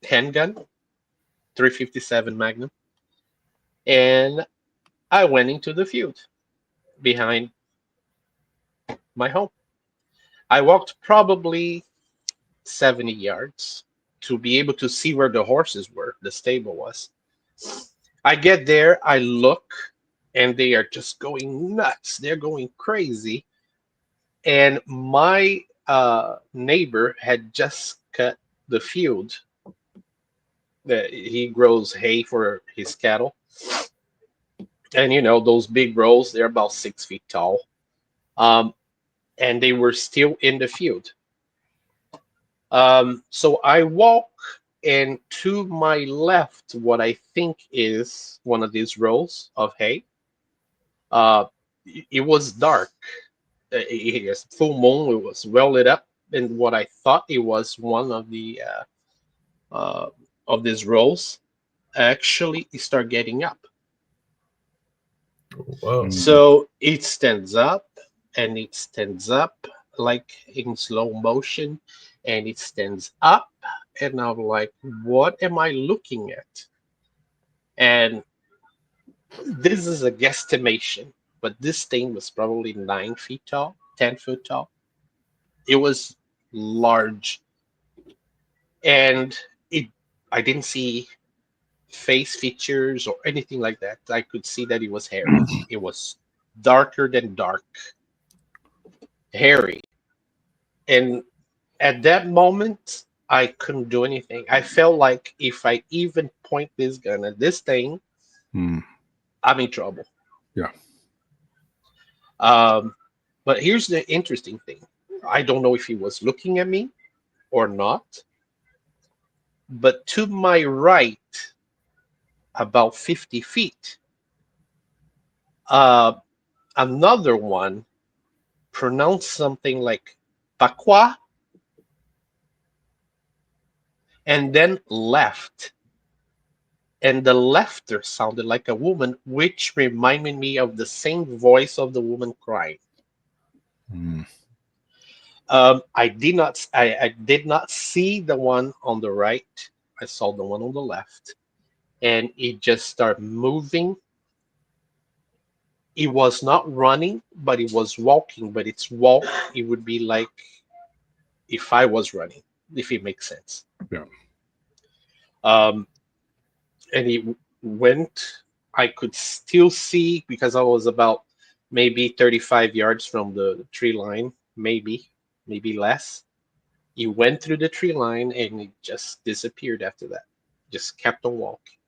H: handgun, 357 Magnum, and I went into the field behind my home. I walked probably 70 yards to be able to see where the horses were, the stable was. I get there, I look, and they are just going nuts. They're going crazy. And my neighbor had just cut the field. He grows hay for his cattle. And those big rows, they're about 6 feet tall. And they were still in the field. So I walk, and to my left, what I think is one of these rows of hay. It was dark. It was full moon. It was well lit up, and what I thought it was one of the of these rows actually start getting up.
E: Wow.
H: So it stands up, and it stands up like in slow motion, and it stands up, and I'm like, what am I looking at? And this is a guesstimation, but this thing was probably 9 feet tall, 10 foot tall. It was large, and I didn't see face features or anything like that. I could see that it was hairy. It was darker than dark, hairy. And at that moment, I couldn't do anything. I felt like if I even point this gun at this thing, I'm in trouble.
C: Yeah.
H: But here's the interesting thing. I don't know if he was looking at me or not. But to my right, about 50 feet, another one pronounced something like Pakwa, and then left. And the laughter sounded like a woman, which reminded me of the same voice of the woman crying. I did not see the one on the right. I saw the one on the left, and it just started moving. It was not running, but it was walking. But its walk, it would be like if I was running, if it makes sense.
C: Yeah.
H: And it went I could still see because I was about maybe 35 yards from the tree line, maybe less. He went through the tree line and it just disappeared after that. Just kept on walking.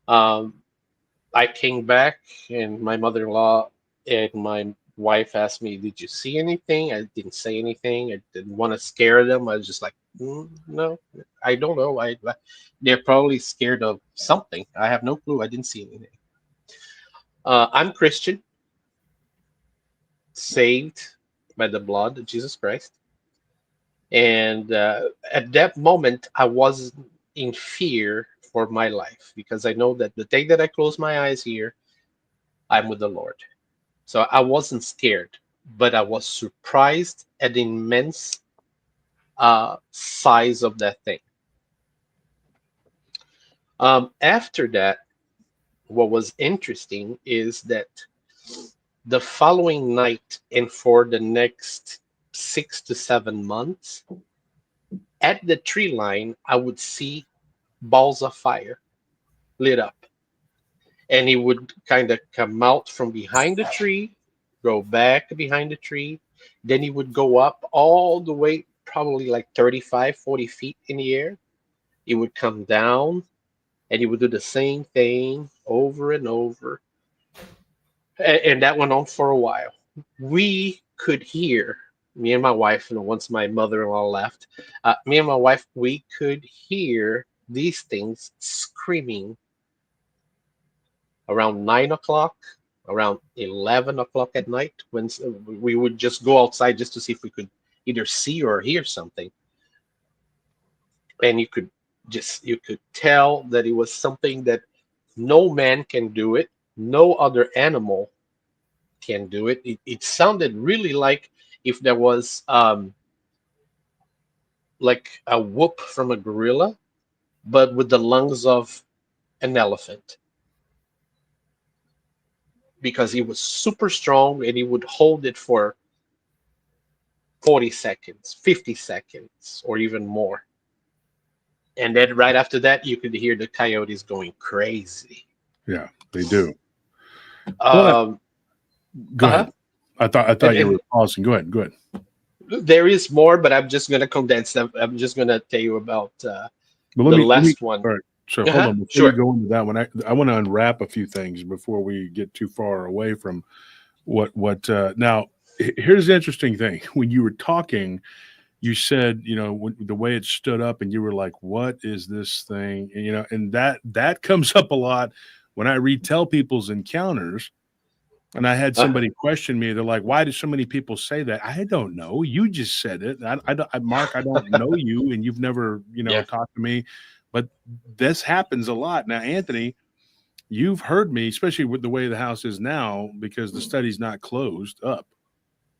H: Um, I came back and my mother-in-law and my wife asked me, "Did you see anything?" I didn't say anything. I didn't want to scare them. I was just like, "No, I don't know. They're probably scared of something. I have no clue. I didn't see anything." I'm Christian, saved by the blood of Jesus Christ. And at that moment, I was in fear for my life because I know that the day that I close my eyes here, I'm with the Lord. So I wasn't scared, but I was surprised at the immense size of that thing. After that, what was interesting is that the following night and for the next 6 to 7 months, at the tree line, I would see balls of fire lit up. And he would kind of come out from behind the tree, go back behind the tree. Then he would go up all the way, probably like 35, 40 feet in the air. He would come down and he would do the same thing over and over. And that went on for a while. We could hear, me and my wife, and once my mother-in-law left, me and my wife, we could hear these things screaming around 9 o'clock, around 11 o'clock at night, when we would just go outside just to see if we could either see or hear something. And you could tell that it was something that no man can do it, no other animal can do it. It sounded really like if there was like a whoop from a gorilla, but with the lungs of an elephant. Because he was super strong and he would hold it for 40 seconds, 50 seconds, or even more. And then right after that, you could hear the coyotes going crazy.
C: Yeah, they do.
H: Um,
C: Go ahead. I thought you were pausing. Go ahead.
H: There is more, but I'm just going to condense them. I'm just going to tell you about the last one.
C: All right. So hold on. Before you go into that one, I want to unwrap a few things before we get too far away from what now, here's the interesting thing. When you were talking, you said, the way it stood up and you were like, what is this thing? And that comes up a lot when I retell people's encounters. And I had somebody question me. They're like, why do so many people say that? I don't know. You just said it. Mark, I don't know you and you've never, talked to me. But this happens a lot. Now, Anthony, you've heard me, especially with the way the house is now, because the study's not closed up.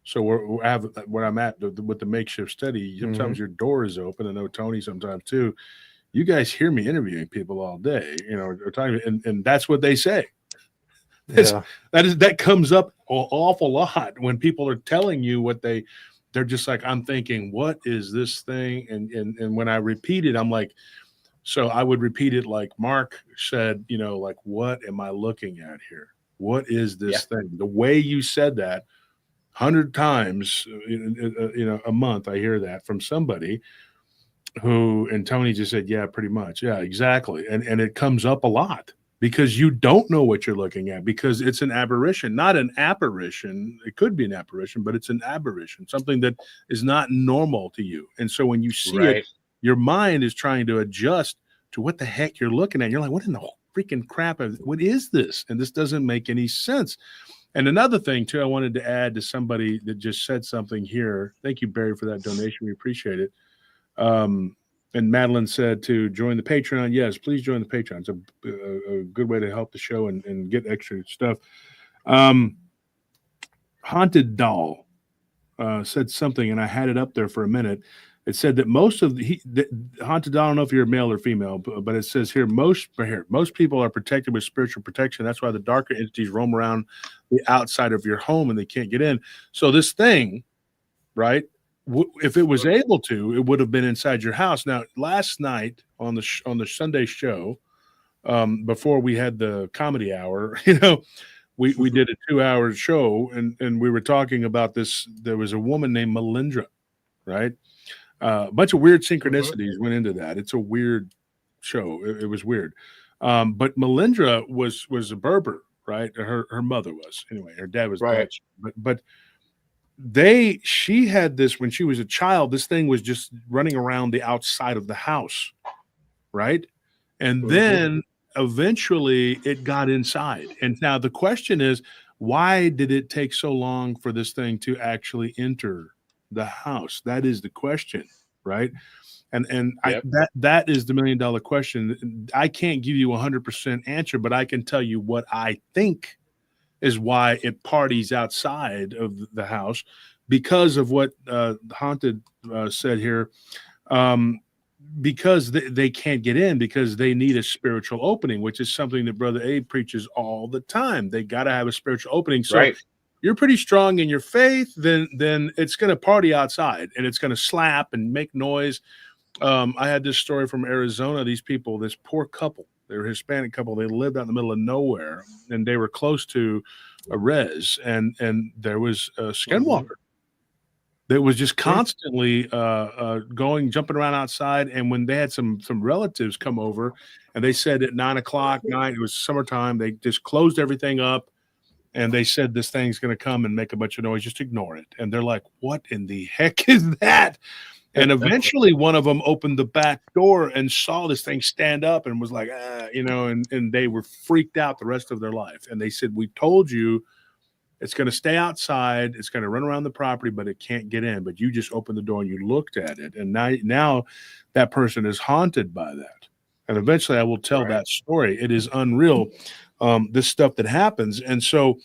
C: So where I'm at with the makeshift study, sometimes your door is open. I know Tony sometimes too. You guys hear me interviewing people all day, or talking, and that's what they say. That comes up an awful lot when people are telling you what they're just like, I'm thinking, what is this thing? And when I repeat it, I'm like, so I would repeat it like Mark said, like, what am I looking at here? What is this thing? The way you said that 100 times, a month, I hear that from somebody and Tony just said, yeah, pretty much. Yeah, exactly. And it comes up a lot because you don't know what you're looking at because it's an aberration, not an apparition. It could be an apparition, but it's an aberration, something that is not normal to you. And so when you see it, your mind is trying to adjust to what the heck you're looking at. You're like, what in the freaking crap? What is this? And this doesn't make any sense. And another thing, too, I wanted to add to somebody that just said something here. Thank you, Barry, for that donation. We appreciate it. And Madeline said to join the Patreon. Yes, please join the Patreon. It's a good way to help the show and get extra stuff. Haunted Doll said something, and I had it up there for a minute. It said that most of the Haunted Doll, I don't know if you're male or female, but it says here, most people are protected with spiritual protection. That's why the darker entities roam around the outside of your home and they can't get in. So this thing, right, if it was able to, it would have been inside your house. Now, last night on the Sunday show, before we had the comedy hour, we did a 2-hour show, and we were talking about this. There was a woman named Melindra, right? A bunch of weird synchronicities went into that. It's a weird show. It was weird. But Melindra was a Berber, right? Her mother was, anyway. Her dad was
H: Right.
C: Dutch, but she had this when she was a child. This thing was just running around the outside of the house, right? And then eventually it got inside. And now the question is, why did it take so long for this thing to actually enter the house? That is the question, right? And
H: Yep.
C: that is the $1 million question. I can't give you 100% answer, but I can tell you what I think is why it parties outside of the house, because of what Haunted said here. Because they can't get in, because they need a spiritual opening, which is something that Brother Abe preaches all the time. They got to have a spiritual opening. So
H: Right.
C: you're pretty strong in your faith, then it's going to party outside, and it's going to slap and make noise. I had this story from Arizona. These people, this poor couple, they were a Hispanic couple. They lived out in the middle of nowhere, and they were close to a res, and there was a skinwalker that was just constantly jumping around outside. And when they had some relatives come over, and they said at 9 o'clock night, it was summertime, they just closed everything up, and they said, this thing's going to come and make a bunch of noise, just ignore it. And they're like, what in the heck is that? And eventually one of them opened the back door and saw this thing stand up and was like, and they were freaked out the rest of their life. And they said, we told you it's going to stay outside. It's going to run around the property, but it can't get in. But you just opened the door and you looked at it. And now that person is haunted by that. And eventually I will tell that story. It is unreal, this stuff that happens. And so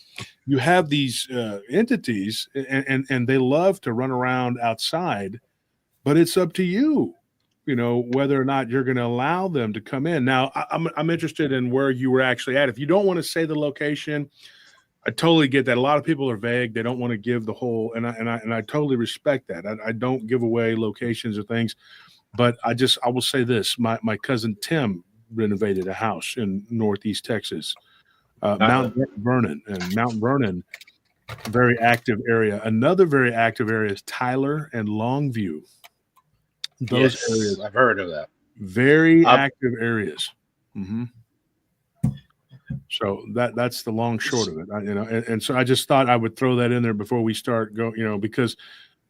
C: you have these entities, and they love to run around outside, but it's up to you, whether or not you're going to allow them to come in. Now, I'm interested in where you were actually at. If you don't want to say the location, I totally get that. A lot of people are vague. They don't want to give the whole, and I totally respect that. I don't give away locations or things, but I will say this. My cousin Tim renovated a house in Northeast Texas, Mount Vernon, and Mount Vernon, very active area. Another very active area is Tyler and Longview. Those areas,
H: I've heard of that.
C: very active areas. So that's the long short of it, and so I just thought I would throw that in there before we start because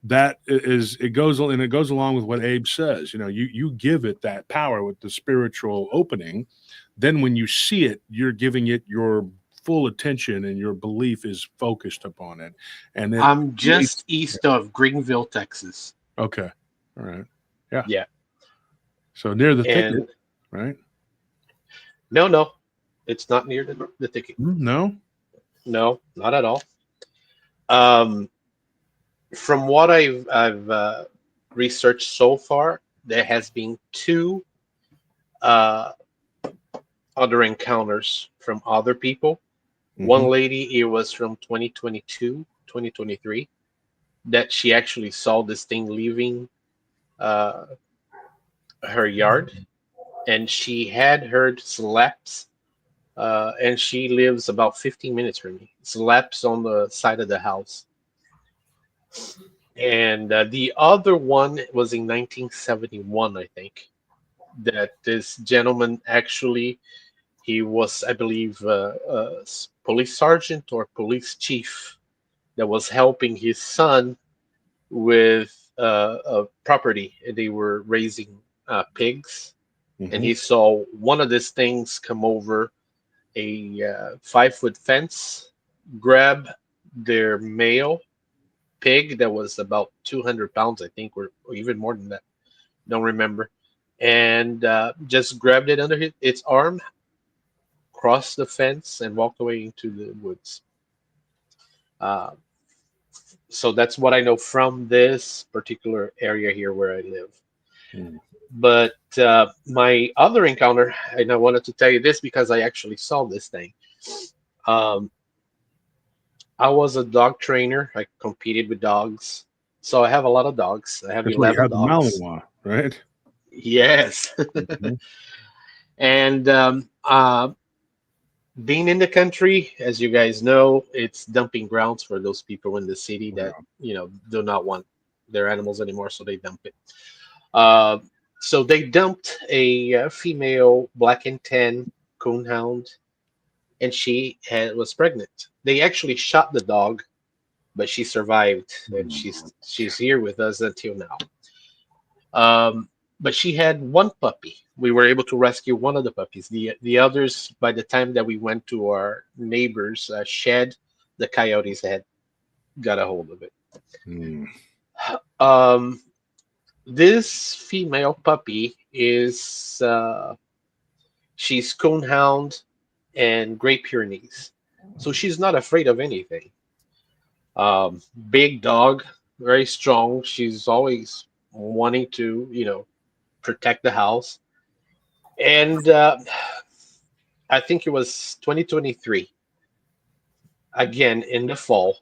C: that it goes along with what Abe says. You give it that power with the spiritual opening. Then when you see it, you're giving it your full attention, and your belief is focused upon it. And
H: I'm just east of Greenville, Texas.
C: Okay, all right,
H: yeah.
C: So near the thicket, right?
H: No. It's not near the thicket.
C: No,
H: not at all. From what I've researched so far, there has been 2 other encounters from other people. One lady, it was from 2022, 2023, that she actually saw this thing leaving her yard, and she had heard slaps. And she lives about 15 minutes from me. Slaps on the side of the house. And the other one was in 1971, I think, that this gentleman actually, he was, I believe, a police sergeant or police chief that was helping his son with a property. They were raising pigs, and he saw one of these things come over a 5-foot fence, grab their male pig that was about 200 pounds, I think, or even more than that. Don't remember. And just grabbed it under its arm, crossed the fence, and walked away into the woods. So that's what I know from this particular area here where I live. But my other encounter, and I wanted to tell you this because I actually saw this thing. I was a dog trainer. I competed with dogs. So I have a lot of dogs. I have
C: that's
H: 11
C: what you have
H: dogs.
C: the Malinois, right?
H: Yes. And being in the country, as you guys know, it's dumping grounds for those people in the city that do not want their animals anymore, so they dump it. So they dumped a female black and tan coonhound, and was pregnant. They actually shot the dog, but she survived, and she's here with us until now. But she had one puppy. We were able to rescue one of the puppies. The others, by the time that we went to our neighbor's shed, the coyotes had got a hold of it. This female puppy is she's coonhound and Great Pyrenees, so she's not afraid of anything. Big dog, very strong. She's always wanting to, protect the house. And I think it was 2023, again in the fall,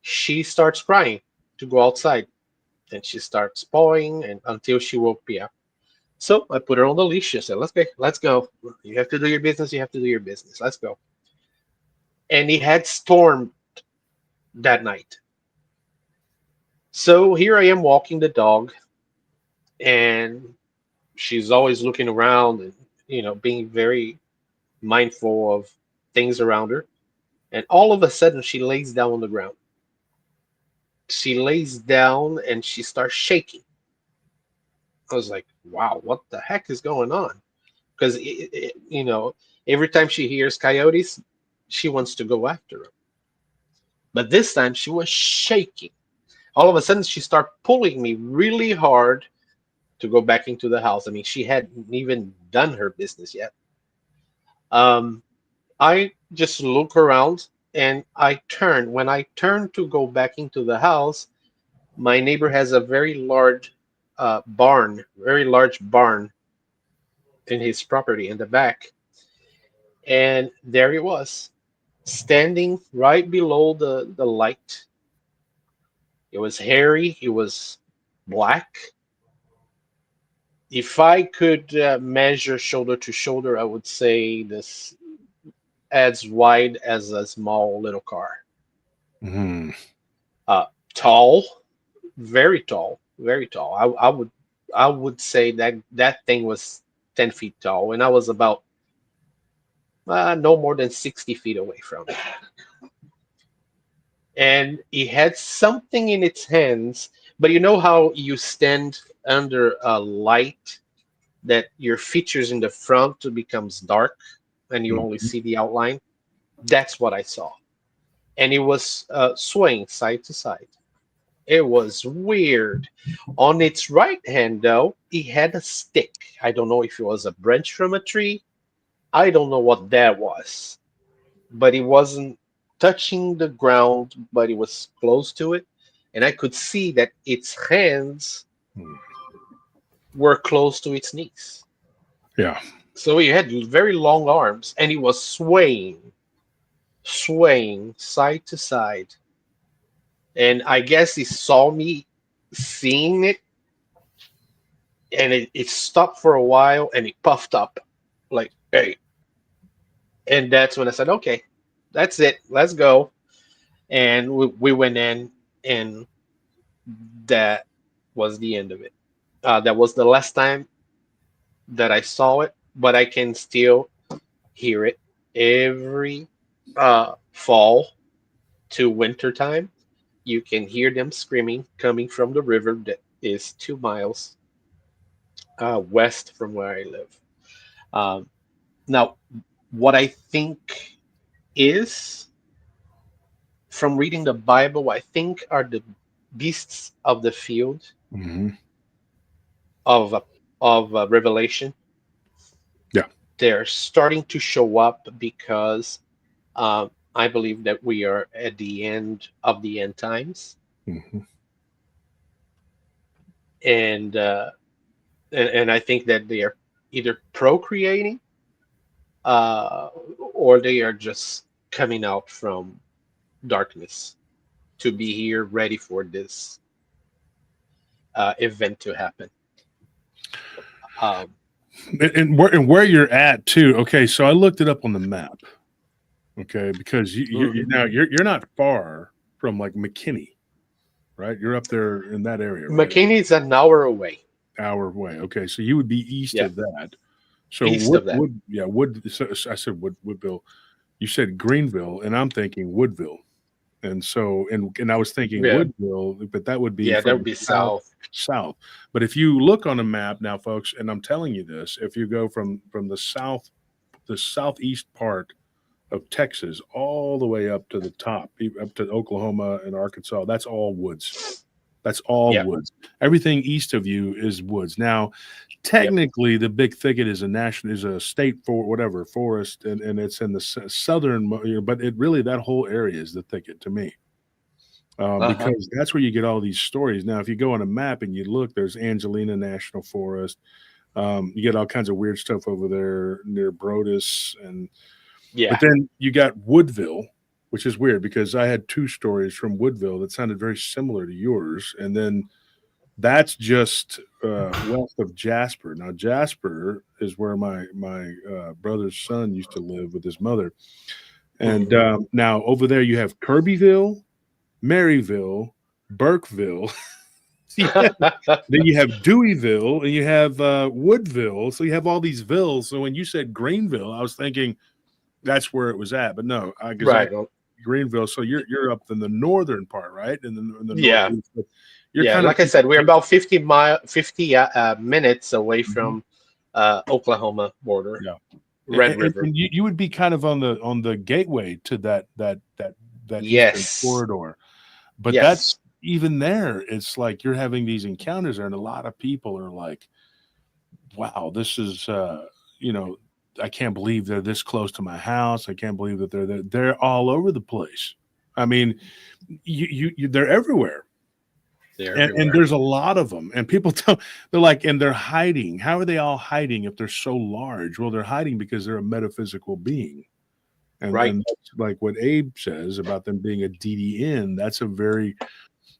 H: she starts crying to go outside, and she starts pawing, and until she woke me up. So I put her on the leash. I said, let's go. You have to do your business. You have to do your business. Let's go. And it had stormed that night. So here I am walking the dog, and she's always looking around and, being very mindful of things around her. And all of a sudden, she lays down on the ground. She lays down and she starts shaking. I was like, wow, what the heck is going on? Because, every time she hears coyotes, she wants to go after them. But this time she was shaking. All of a sudden, she started pulling me really hard to go back into the house. I mean, she hadn't even done her business yet. I just look around and I turn. When I turn to go back into the house, my neighbor has a very large very large barn in his property in the back. And there it was, standing right below the light. It was hairy, it was black. If I could measure shoulder to shoulder, I would say this as wide as a small little car. Tall, very tall, very tall. I would say that thing was 10 feet tall, and I was about no more than 60 feet away from it. And it had something in its hands, but you know how you stand under a light that your features in the front becomes dark and you only see the outline? That's what I saw. And it was swaying side to side. It was weird. On its right hand, though, it had a stick. I don't know if it was a branch from a tree. I don't know what that was. But it wasn't touching the ground, but it was close to it. And I could see that its hands were close to its knees.
C: Yeah.
H: So he had very long arms, and he was swaying side to side. And I guess he saw me seeing it, and it stopped for a while, and it puffed up like, hey. And that's when I said, okay, that's it. Let's go. And we went in, and that was the end of it. That was the last time that I saw it, but I can still hear it every fall to winter time. You can hear them screaming coming from the river that is 2 miles west from where I live. Now, what I think is, from reading the Bible, I think are the beasts of the field of Revelation.
C: Yeah.
H: They're starting to show up because I believe that we are at the end of the end times. And I think that they are either procreating or they are just coming out from darkness to be here ready for this event to happen.
C: and where you're at too. Okay, so I looked it up on the map. Okay, because you're not far from like McKinney, right? You're up there in that area, right?
H: McKinney's an hour away.
C: Hour away. Okay, so you would be east
H: Yeah.
C: of that. So
H: East of that.
C: I said Woodville. You said Greenville, and I'm thinking Woodville. And so, and I was thinking
H: Yeah.
C: Woodville, but that would be
H: Yeah, that
C: from
H: would be south.
C: south. But if you look on a map now, folks, and I'm telling you this, if you go from the southeast part of Texas all the way up to the top, up to Oklahoma and Arkansas, that's all woods. That's all
H: Yeah.
C: woods. Everything east of you is woods. Now, technically, the big thicket is a state forest, and it's in the southern, but it really, that whole area is the thicket to me. Because that's where you get all these stories. Now, if you go on a map and you look, there's Angelina National Forest. You get all kinds of weird stuff over there near Brodus,
H: Yeah.
C: but then you got Woodville, which is weird because I had two stories from Woodville that sounded very similar to yours, and then that's just west of Jasper. Now, Jasper is where my brother's son used to live with his mother, and now over there you have Kirbyville, Maryville, Burkeville. Then you have Deweyville, and you have Woodville. So you have all these villes. So when you said Greenville, I was thinking that's where it was at, but no,
H: Right.
C: Greenville. So you're up in the northern part, right? In the
H: Yeah.
C: northeast.
H: Yeah, like I said, we're about 50 minutes away from Oklahoma border.
C: Yeah.
H: Red River.
C: And you would be kind of on the gateway to that
H: Yes.
C: eastern corridor. But
H: Yes.
C: that's even there, it's like you're having these encounters there, and a lot of people are like, wow, this is I can't believe they're this close to my house. I can't believe that they're all over the place. I mean, they're everywhere. And there's a lot of them, and people they're like, and they're hiding. How are they all hiding if they're so large? Well, they're hiding because they're a metaphysical being, and,
H: Right.
C: and that's like what Abe says about them being a DDN. That's a very,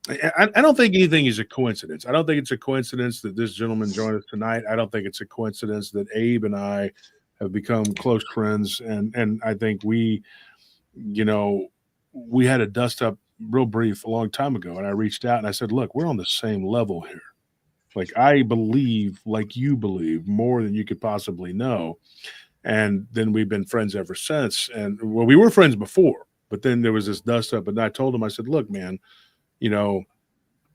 C: I don't think anything is a coincidence. I don't think it's a coincidence that this gentleman joined us tonight. I don't think it's a coincidence that Abe and I have become close friends, and I think we had a dust up real brief a long time ago, and I reached out and I said, look, we're on the same level here. Like, I believe like you believe more than you could possibly know. And then we've been friends ever since. And well, we were friends before, but then there was this dust up, and I told him, I said, look, man,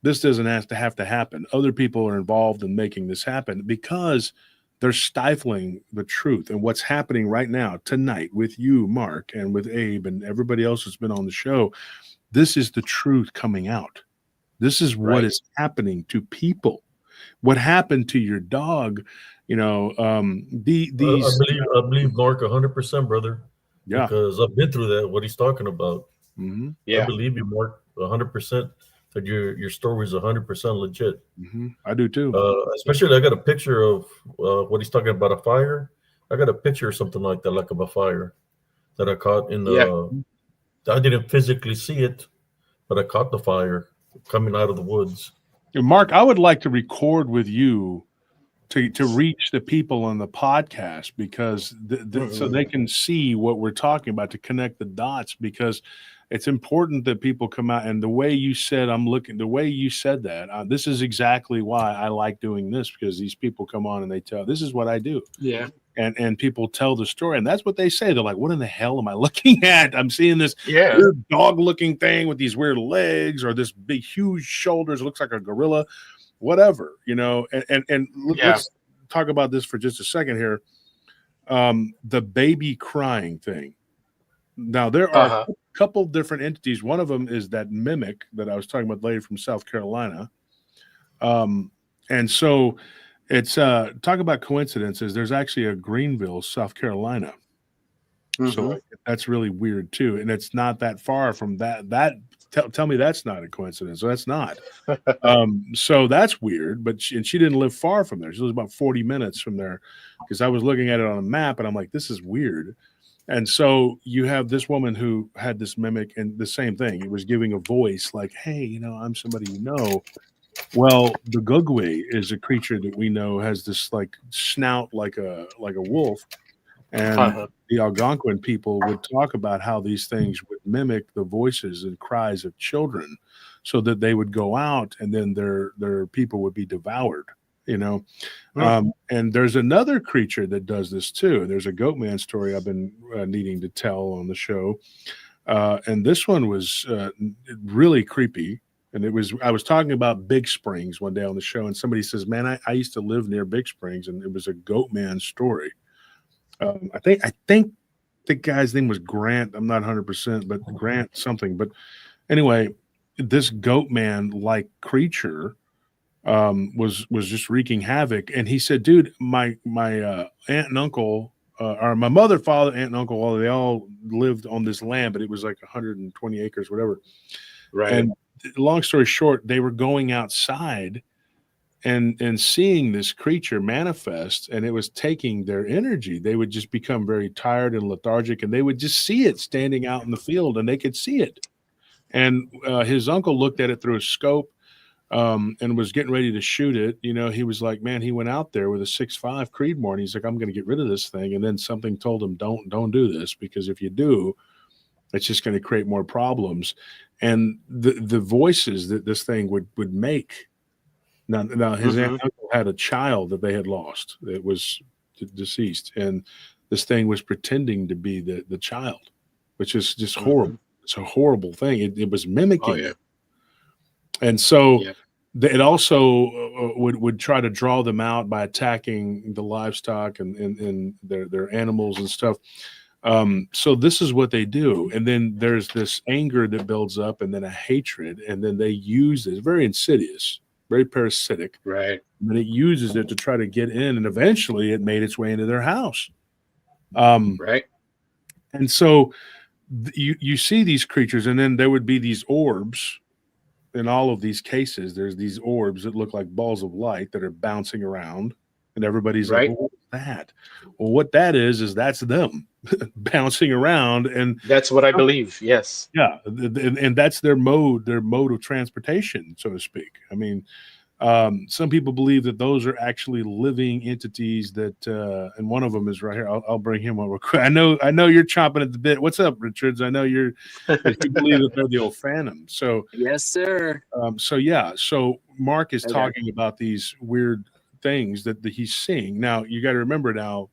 C: this doesn't have to happen. Other people are involved in making this happen because they're stifling the truth. And what's happening right now, tonight, with you, Mark, and with Abe and everybody else that's been on the show, this is the truth coming out. This is what is happening to people. What happened to your dog? These.
E: I believe Mark 100%, brother.
C: Yeah,
E: because I've been through that. What he's talking about.
C: Mm-hmm.
H: Yeah.
E: I believe you, Mark, 100%. That your story is 100% legit.
C: Mm-hmm. I do too.
E: Especially, I got a picture of what he's talking about, a fire. I got a picture or something like that, like of a fire that I caught in the.
H: Yeah.
E: I didn't physically see it, but I caught the fire coming out of the woods.
C: Mark, I would like to record with you to reach the people on the podcast, because so they can see what we're talking about, to connect the dots, because it's important that people come out. And the way you said, the way you said that, this is exactly why I like doing this, because these people come on and they tell, this is what I do.
H: Yeah.
C: And people tell the story, and that's what they say. They're like, what in the hell am I looking at? I'm seeing this weird dog-looking thing with these weird legs, or this big, huge shoulders. It looks like a gorilla, whatever, And let's talk about this for just a second here. The baby crying thing. Now, there are a couple different entities. One of them is that mimic that I was talking about, the lady from South Carolina. And so it's talk about coincidences. There's actually a Greenville, South Carolina. Mm-hmm. So that's really weird too. And it's not that far from that. Tell me that's not a coincidence. So that's not. So that's weird. But she didn't live far from there. She lives about 40 minutes from there, because I was looking at it on a map and I'm like, this is weird. And so you have this woman who had this mimic, and the same thing. It was giving a voice like, hey, I'm somebody you know. Well, the gugwe is a creature that we know has this like snout like a wolf, and
H: Uh-huh.
C: the Algonquin people would talk about how these things would mimic the voices and cries of children, so that they would go out and then their people would be devoured. You know, and there's another creature that does this too. There's a goat man story I've been needing to tell on the show, and this one was really creepy. And I was talking about Big Springs one day on the show, and somebody says, "Man, I used to live near Big Springs, and it was a goat man story." I think the guy's name was Grant. I'm not 100%, but Grant something. But anyway, this goat man like creature was just wreaking havoc. And he said, "Dude, my aunt and uncle, or my mother, father, aunt and uncle, they all lived on this land, but it was like 120 acres, whatever."
H: Right.
C: And long story short, they were going outside and seeing this creature manifest, and it was taking their energy. They would just become very tired and lethargic, and they would just see it standing out in the field, and they could see it. And his uncle looked at it through a scope, and was getting ready to shoot it. You know, he was like, man, he went out there with a 6.5 Creedmoor, and he's like, I'm going to get rid of this thing. And then something told him, don't do this, because if you do, it's just going to create more problems. And the voices that this thing would make. Now his aunt and uncle had a child that they had lost that was deceased, and this thing was pretending to be the child, which is just horrible. It's a horrible thing. It was mimicking it. And so it also would try to draw them out by attacking the livestock and their animals and stuff. So this is what they do. And then there's this anger that builds up, and then a hatred, and then they use this, very insidious, very parasitic.
H: Right.
C: And then it uses it to try to get in, and eventually it made its way into their house.
H: Right.
C: And so you see these creatures, and then there would be these orbs. In all of these cases, there's these orbs that look like balls of light that are bouncing around, and everybody's like, well, what's that? Well, what that is that's them bouncing around. And
H: that's what I believe. Yes.
C: Yeah. And that's their mode of transportation, so to speak. I mean, some people believe that those are actually living entities that, and one of them is right here. I'll bring him over quick. I know you're chomping at the bit. What's up, Richards? I know you believe that they're the old phantom. So
I: yes, sir.
C: So Mark is talking about these weird things that he's seeing. Now you got to remember now,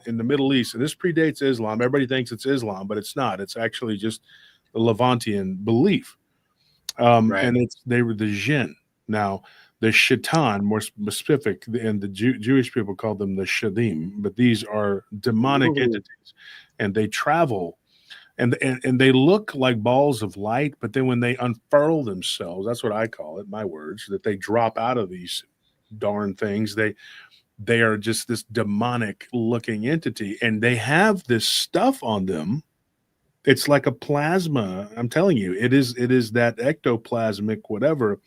C: in the Middle East, and this predates Islam. Everybody thinks it's Islam, but it's not. It's actually just the Levantian belief. And they were the jinn. Now, the shaitan, more specific, and the Jewish people call them the shadim, but these are demonic entities, and they travel, and they look like balls of light, but then when they unfurl themselves, that's what I call it, my words, that they drop out of these darn things. They are just this demonic looking entity, and they have this stuff on them. It's like a plasma. I'm telling you, it is that ectoplasmic whatever.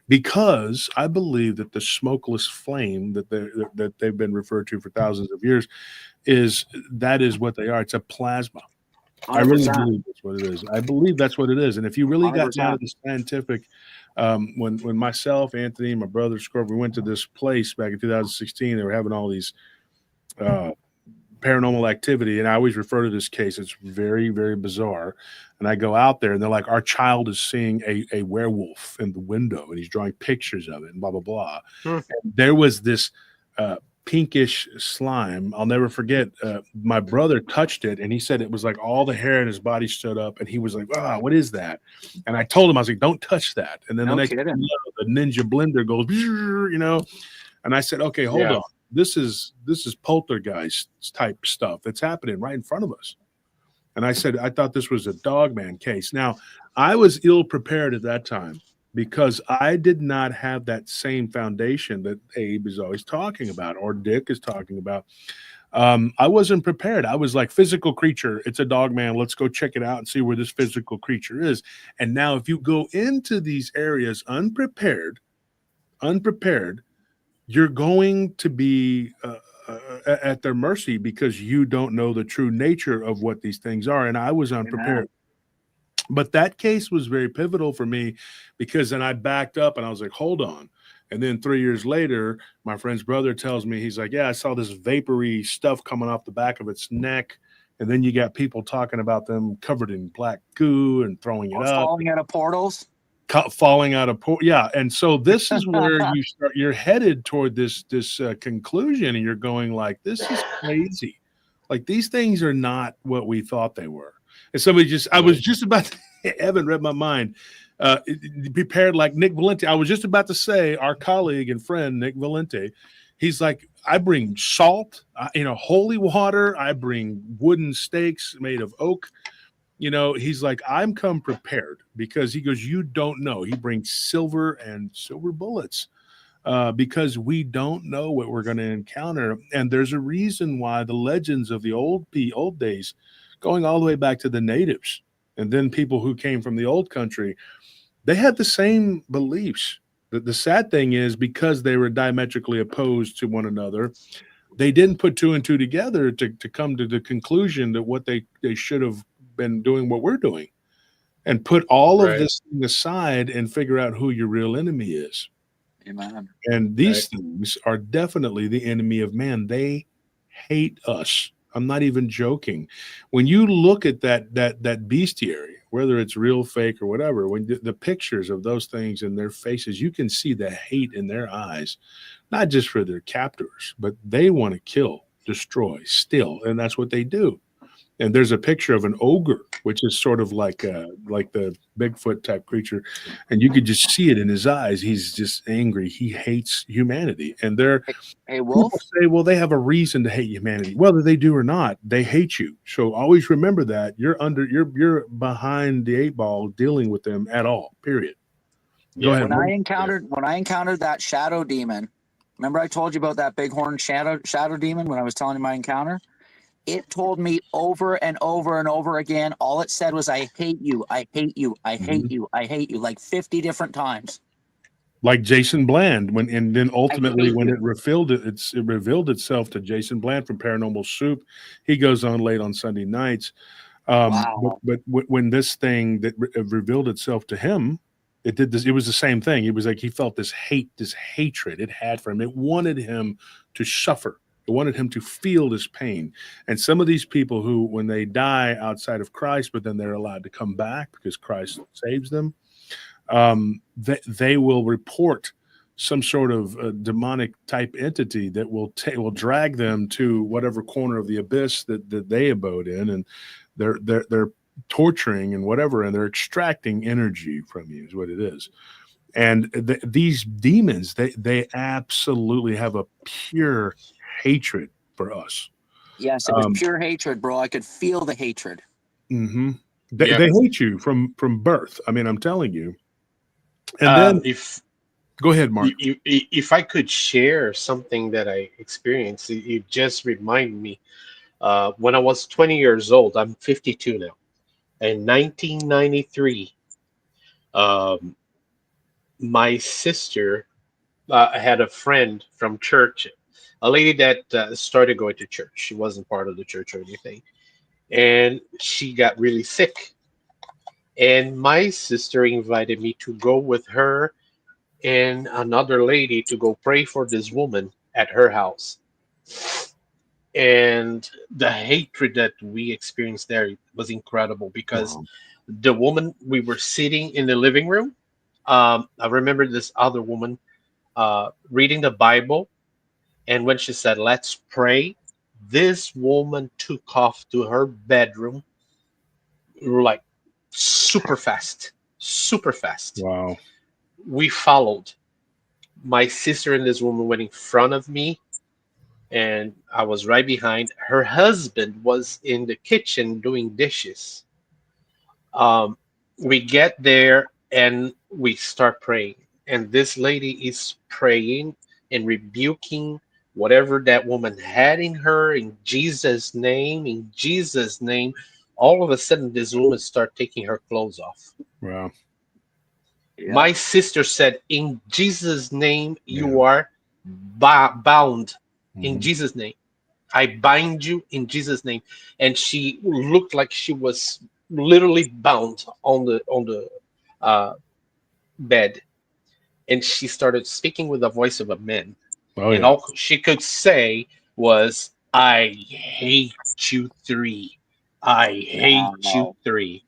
C: Because I believe that the smokeless flame that they've been referred to for thousands of years is what they are. It's a plasma. 100%. I really believe that's what it is. I believe that's what it is. And if you really got down to the scientific, when myself, Anthony, my brother Scorpio, we went to this place back in 2016, they were having all these paranormal activity, and I always refer to this case. It's very, very bizarre. And I go out there, and they're like, our child is seeing a werewolf in the window, and he's drawing pictures of it, and blah, blah, blah. And there was this pinkish slime. I'll never forget. My brother touched it, and he said it was like all the hair in his body stood up, and he was like, what is that? And I told him, I was like, don't touch that. And then the next thing you know, the ninja blender goes, you know, and I said, okay, hold on. This is poltergeist type stuff that's happening right in front of us. And I said, I thought this was a dogman case. Now, I was ill prepared at that time because I did not have that same foundation that Abe is always talking about, or Dick is talking about. I wasn't prepared. I was like, physical creature, it's a dogman. Let's go check it out and see where this physical creature is. And now if you go into these areas unprepared, you're going to be at their mercy because you don't know the true nature of what these things are. And I was unprepared. But that case was very pivotal for me because then I backed up and I was like, hold on. And then 3 years later, my friend's brother tells me, he's like, yeah, I saw this vapory stuff coming off the back of its neck. And then you got people talking about them covered in black goo and throwing it
I: Or
C: up,
I: falling out of portals.
C: falling out of yeah. And so this is where you're headed toward this conclusion, and you're going like, this is crazy. Like, these things are not what we thought they were. And somebody I was just about to, Evan read my mind. Prepared like Nick Valente. I was just about to say, our colleague and friend Nick Valente, he's like, I bring salt, holy water. I bring wooden stakes made of oak. He's like, I'm come prepared, because he goes, you don't know. He brings silver and silver bullets because we don't know what we're going to encounter. And there's a reason why the legends of the old days, going all the way back to the natives, and then people who came from the old country, they had the same beliefs. The sad thing is, because they were diametrically opposed to one another, they didn't put two and two together to come to the conclusion that what they should have been doing what we're doing, and put all of this thing aside and figure out who your real enemy is.
I: Amen.
C: And these things are definitely the enemy of man. They hate us. I'm not even joking. When you look at that bestiary, whether it's real, fake, or whatever, when the pictures of those things in their faces, you can see the hate in their eyes, not just for their captors, but they want to kill, destroy, steal, and that's what they do. And there's a picture of an ogre, which is sort of like the Bigfoot type creature, and you could just see it in his eyes. He's just angry. He hates humanity. And
I: hey, Wolf?
C: people say, well, they have a reason to hate humanity. Whether they do or not, they hate you. So always remember that you're behind the eight ball dealing with them at all. Period. Go ahead.
I: When I encountered that shadow demon, remember I told you about that bighorn shadow demon when I was telling you my encounter? It told me over and over and over again. All it said was, I hate you, I hate you, I hate you, I hate you, like 50 different times. Like
C: Jason Bland, and then ultimately when it revealed itself to Jason Bland from Paranormal Soup. He goes on late on Sunday nights.
I: Wow.
C: But when this thing that revealed itself to him, it did this. It was the same thing. It was like he felt this hatred it had for him. It wanted him to suffer. It wanted him to feel this pain. And some of these people who, when they die outside of Christ, but then they're allowed to come back because Christ saves them, they will report some sort of demonic type entity that will drag them to whatever corner of the abyss that they abode in, and they're torturing and whatever, and they're extracting energy from you is what it is. And these demons, they absolutely have a pure hatred for us.
I: Yes, it was pure hatred, bro. I could feel the hatred.
C: Mm-hmm. They hate you from birth. I mean, I'm telling you. And then, go ahead, Mark.
H: If I could share something that I experienced, it just reminded me. When I was 20 years old, I'm 52 now. In 1993, my sister had a friend from church, a lady that started going to church. She wasn't part of the church or anything. And she got really sick. And my sister invited me to go with her and another lady to go pray for this woman at her house. And the hatred that we experienced there was incredible, because the woman, we were sitting in the living room. I remember this other woman reading the Bible. And when she said, let's pray, this woman took off to her bedroom like super fast.
C: Wow.
H: We followed. My sister and this woman went in front of me, and I was right behind. Her husband was in the kitchen doing dishes. We get there and we start praying. And this lady is praying and rebuking whatever that woman had in her in Jesus' name. In Jesus' name. All of a sudden, this woman started taking her clothes off.
C: Wow.
I: Yeah.
H: My sister said, in Jesus' name, you are bound. In Jesus' name. I bind you in Jesus' name. And she looked like she was literally bound on the bed, and she started speaking with the voice of a man,
C: Oh
H: and
C: yeah.
H: all she could say was, "I hate you three. I hate you
I: Wow.
H: three."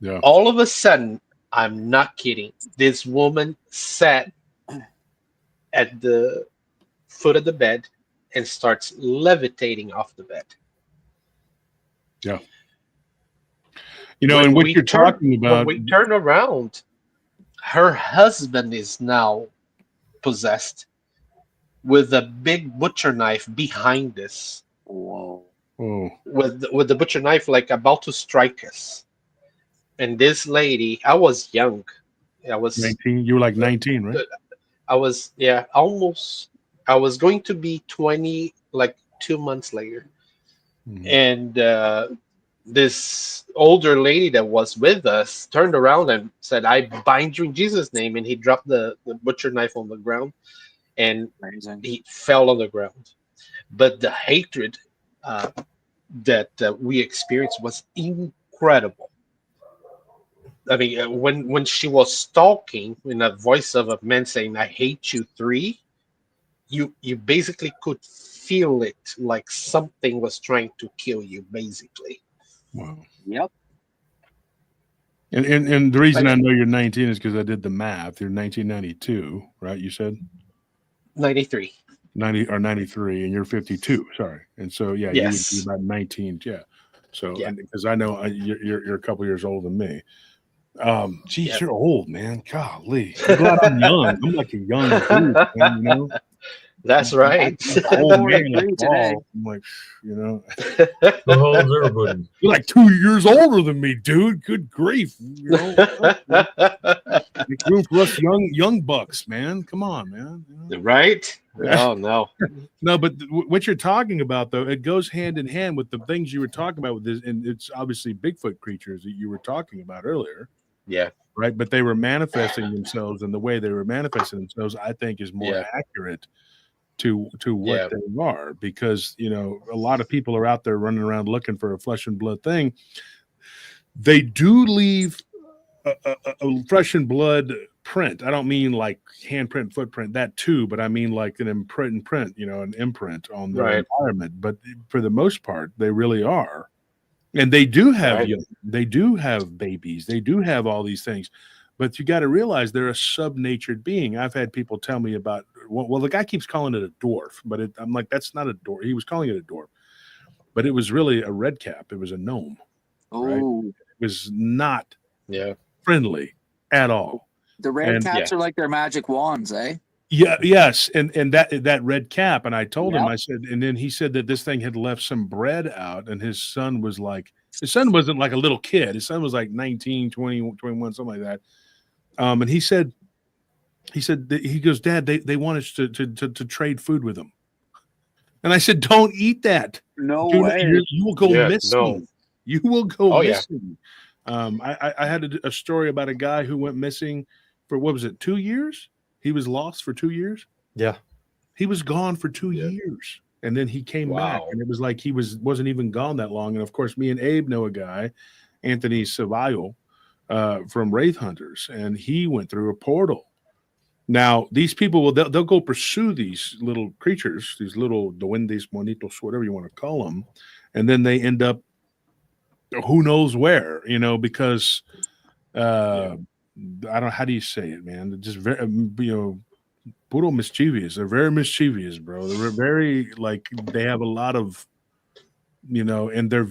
C: Yeah.
H: All of a sudden, I'm not kidding. This woman sat at the foot of the bed and starts levitating off the bed.
C: Yeah. You know, and what you're talking
H: When
C: about,
H: we turn around, her husband is now possessed with a big butcher knife behind us,
I: Whoa.
C: oh,
H: with the butcher knife like about to strike us. And this lady, I was young. I was
C: 19, you were like 19, right?
H: almost. I was going to be 20 like 2 months later.
C: Mhm.
H: And this older lady that was with us turned around and said, "I bind you in Jesus' name." And he dropped the butcher knife on the ground, and
I: Amazing.
H: he fell on the ground. But the hatred uh, that we experienced was incredible. I mean, when she was talking in a voice of a man saying, "I hate you three," you basically could feel it like something was trying to kill you, basically.
C: Wow.
I: Yep.
C: And the reason
H: Like
C: I know you're 19 is because I did the math. You're 1992, right? You said
H: 93.
C: 90 or 93, and you're 52. Sorry. And so, yeah, you would be
H: Yes.
C: about 19. Yeah. So,
H: Yeah.
C: and because I know you're a couple years older than me. Geez,
H: Yeah.
C: you're old, man. Golly. I'm glad I'm young. I'm like a young dude, man, you know?
H: That's right.
C: I'm
I: I'm
C: old man
I: 43
C: like
I: today.
C: ball. I'm like, you know,
E: How old is everybody?
C: you're like 2 years older than me, dude. Good grief. You know, make room for us young bucks, man. Come on, man. You know?
H: Right? Oh no.
C: No, but what you're talking about, though, it goes hand in hand with the things you were talking about with this, and it's obviously Bigfoot creatures that you were talking about earlier,
H: Yeah.
C: right? But they were manifesting themselves, and the way they were manifesting themselves, I think, is more
H: Yeah.
C: accurate to what
H: Yeah.
C: they are, because you know a lot of people are out there running around looking for a flesh and blood thing. They do leave a flesh and blood print. I don't mean like handprint, footprint, that too, but I mean like an print, you know, an imprint on their
H: Right.
C: environment. But for the most part, they really are. And they do have
H: Right.
C: they do have babies, they do have all these things. But you got to realize they're a sub-natured being. I've had people tell me about, well, the guy keeps calling it a dwarf, but I'm like, that's not a dwarf. He was calling it a dwarf, but it was really a red cap. It was a gnome, right?
I: Oh,
C: It was not
H: Yeah.
C: friendly at all.
I: the red
C: And
I: caps are like their magic wands, eh?
C: yeah, yes, and that red cap, and I told him,
I: Yep.
C: I said, and then he said that this thing had left some bread out, and his son wasn't like a little kid. His son was like 19, 20, 21, something like that. And he said that, he goes, Dad, they want us to trade food with them. And I said, don't eat that.
I: No
C: Do not,
I: way.
C: you will go
H: Yeah.
C: missing.
H: No.
C: You will go
H: Oh, yeah.
C: missing. I had a story about a guy who went missing for, what was it, 2 years? He was lost for 2 years.
D: Yeah.
C: He was gone for 2
H: Yeah.
C: years, and then he came back,
H: Wow.
C: and it was like he wasn't even gone that long. And of course, me and Abe know a guy, Anthony Savallo, from Wraith Hunters, and he went through a portal. Now, these people they'll go pursue these little creatures, these little duendes, monitos, whatever you want to call them, and then they end up who knows where, you know, because I don't know, how do you say it, man? They're just very, you know, puro mischievous. They're very mischievous, bro. They're very, like, they have a lot of, you know, and they're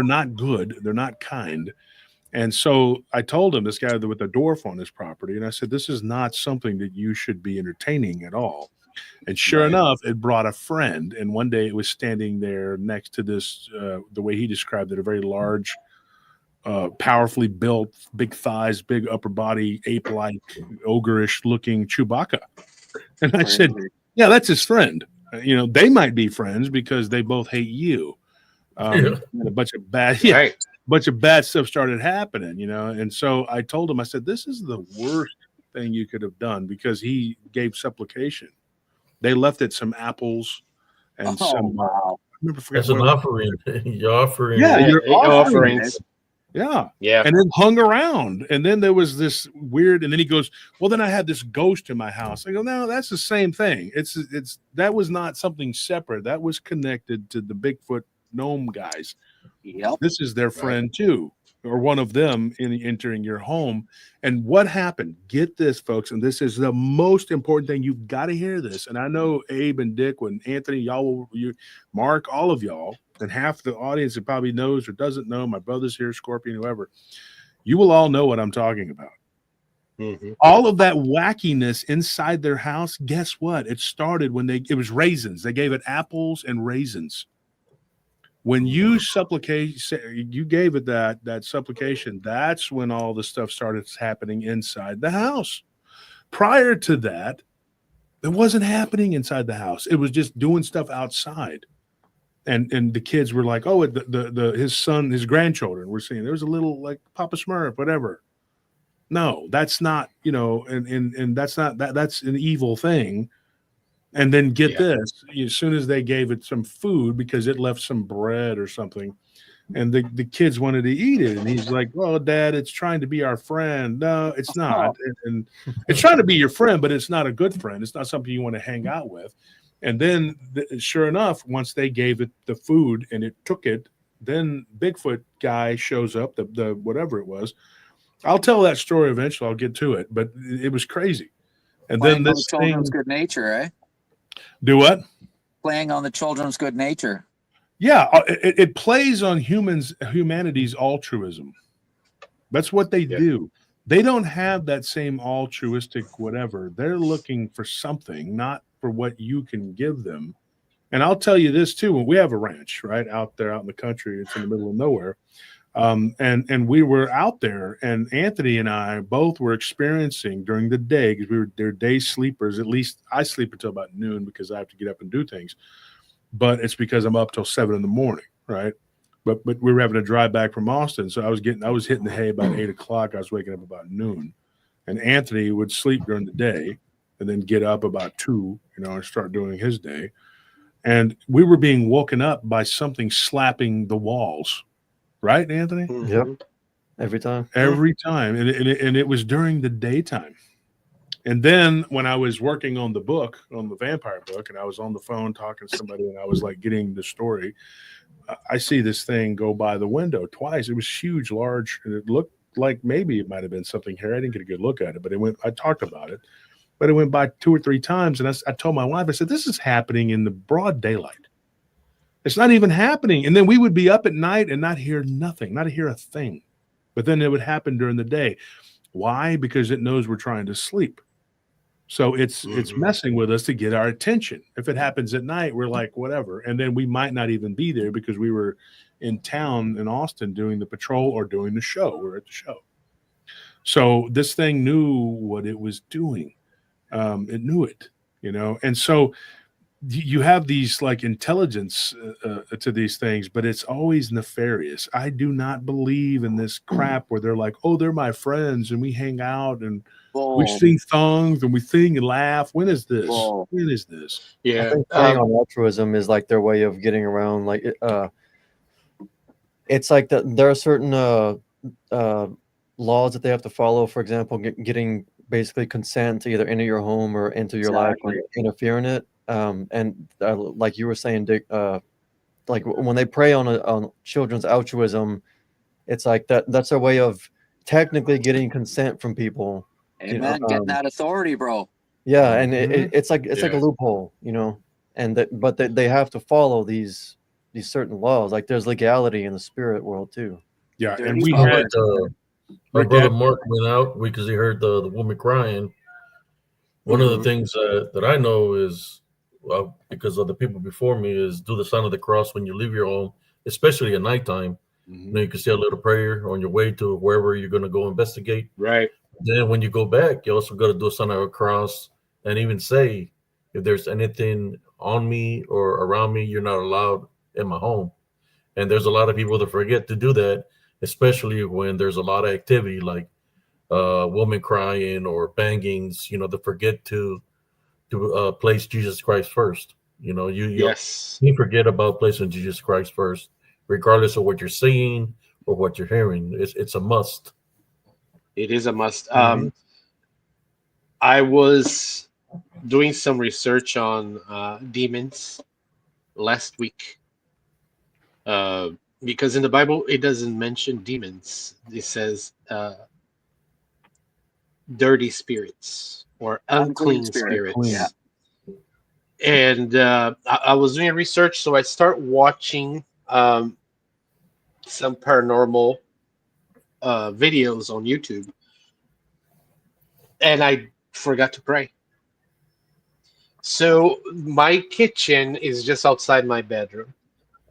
C: not good. They're not kind. And so I told him, this guy with the dwarf on his property, and I said, this is not something that you should be entertaining at all. And sure
H: Right.
C: enough, it brought a friend. And one day it was standing there next to this, the way he described it, a very large, powerfully built, big thighs, big upper body, ape-like, ogreish looking Chewbacca. And I said, yeah, that's his friend. You know, they might be friends because they both hate you. And a bunch of bad,
H: Right.
C: bunch of bad stuff started happening, you know. And so I told him, I said, this is the worst thing you could have done, because he gave supplication. They left it some apples and some
I: wow.
C: remember
E: That's
C: forgetting
E: an
C: what.
E: offering. You're offering.
C: Yeah, you're offering.
H: offerings.
C: Yeah.
H: Yeah.
C: And then hung around. And then there was this weird, and then he goes, well, then I had this ghost in my house. I go, no, that's the same thing. It's that was not something separate. That was connected to the Bigfoot gnome guys.
I: Yep.
C: This is their friend too, or one of them entering your home. And what happened? Get this, folks, and this is the most important thing. You've got to hear this. And I know Abe and Dick, when Anthony, y'all, Mark, all of y'all, and half the audience that probably knows or doesn't know, my brother's here, Scorpion, whoever, you will all know what I'm talking about.
H: Mm-hmm.
C: All of that wackiness inside their house, guess what? It started when it was raisins. They gave it apples and raisins. When you you gave it that supplication, that's when all the stuff started happening inside the house. Prior to that, it wasn't happening inside the house. It was just doing stuff outside. And the kids were like, oh, his grandchildren were saying there was a little like Papa Smurf, whatever. No, that's not, and that's not that's an evil thing. And then get this, as soon as they gave it some food because it left some bread or something, and the kids wanted to eat it, and he's like, well, Dad, it's trying to be our friend. No, it's not. And it's trying to be your friend, but it's not a good friend. It's not something you want to hang out with. And then sure enough, once they gave it the food and it took it, then Bigfoot guy shows up, the whatever it was. I'll tell that story eventually. I'll get to it, but it was crazy. And
I: Playing
C: then
I: on the children's good nature, eh?
C: Do what?
I: Playing on the children's good nature.
C: Yeah, it plays on humanity's altruism. That's what they do. They don't have that same altruistic whatever. They're looking for something, not for what you can give them. And I'll tell you this too. When we have a ranch right out there out in the country, it's in the middle of nowhere. And we were out there, and Anthony and I both were experiencing during the day, because they're day sleepers. At least I sleep until about noon because I have to get up and do things. But it's because I'm up till 7 a.m, right? But we were having to drive back from Austin, so I was hitting the hay about 8 o'clock. I was waking up about noon, and Anthony would sleep during the day and then get up about 2, and start doing his day. And we were being woken up by something slapping the walls. Right, Anthony?
D: Yep. Every time.
C: Every time. And it was during the daytime. And then when I was working on the book, on the vampire book, and I was on the phone talking to somebody, and I was like getting the story, I see this thing go by the window twice. It was huge, large, and it looked like maybe it might have been something here. I didn't get a good look at it, but I talked about it. But it went by 2 or 3 times, and I told my wife, I said, this is happening in the broad daylight. It's not even happening. And then we would be up at night and not hear nothing, not hear a thing. But then it would happen during the day. Why? Because it knows we're trying to sleep. So it's messing with us to get our attention. If it happens at night, we're like, whatever. And then we might not even be there because we were in town in Austin doing the patrol or doing the show. We're at the show. So this thing knew what it was doing. It knew it, And so you have these like intelligence to these things, but it's always nefarious. I do not believe in this crap where they're like, oh, they're my friends and we hang out and we sing songs and we sing and laugh. When is this? When is this?
D: I think playing on altruism is like their way of getting around. Like it's like that. There are certain laws that they have to follow. For example, getting basically consent to either enter your home or enter your life or interfere in it. And like you were saying, Dick, like when they prey on children's altruism, it's like that's a way of technically getting consent from people.
I: Amen. Getting that authority, bro.
D: Yeah, and it's like like a loophole, and but they have to follow these certain laws. Like there's legality in the spirit world too.
C: Yeah, and we had
E: my brother Mark went out because he heard the woman crying. One of the things that I know is, because of the people before me, is do the sign of the cross when you leave your home, especially at nighttime. You can say a little prayer on your way to wherever you're going to go investigate.
H: Right.
E: Then when you go back, you also got to do a sign of the cross and even say, if there's anything on me or around me, you're not allowed in my home. And there's a lot of people that forget to do that, especially when there's a lot of activity like woman crying or bangings, they forget to place Jesus Christ first.
H: Yes,
E: you forget about placing Jesus Christ first, regardless of what you're seeing or what you're hearing. It's a must.
H: it is a must.
C: Mhm.
H: I was doing some research on demons last week, uh, because in the Bible it doesn't mention demons. It says dirty spirits or
I: Unclean
H: unclean
I: spirit. Yeah.
H: spirits. And I was doing research, so I start watching some paranormal videos on YouTube, and I forgot to pray. So my kitchen is just outside my bedroom,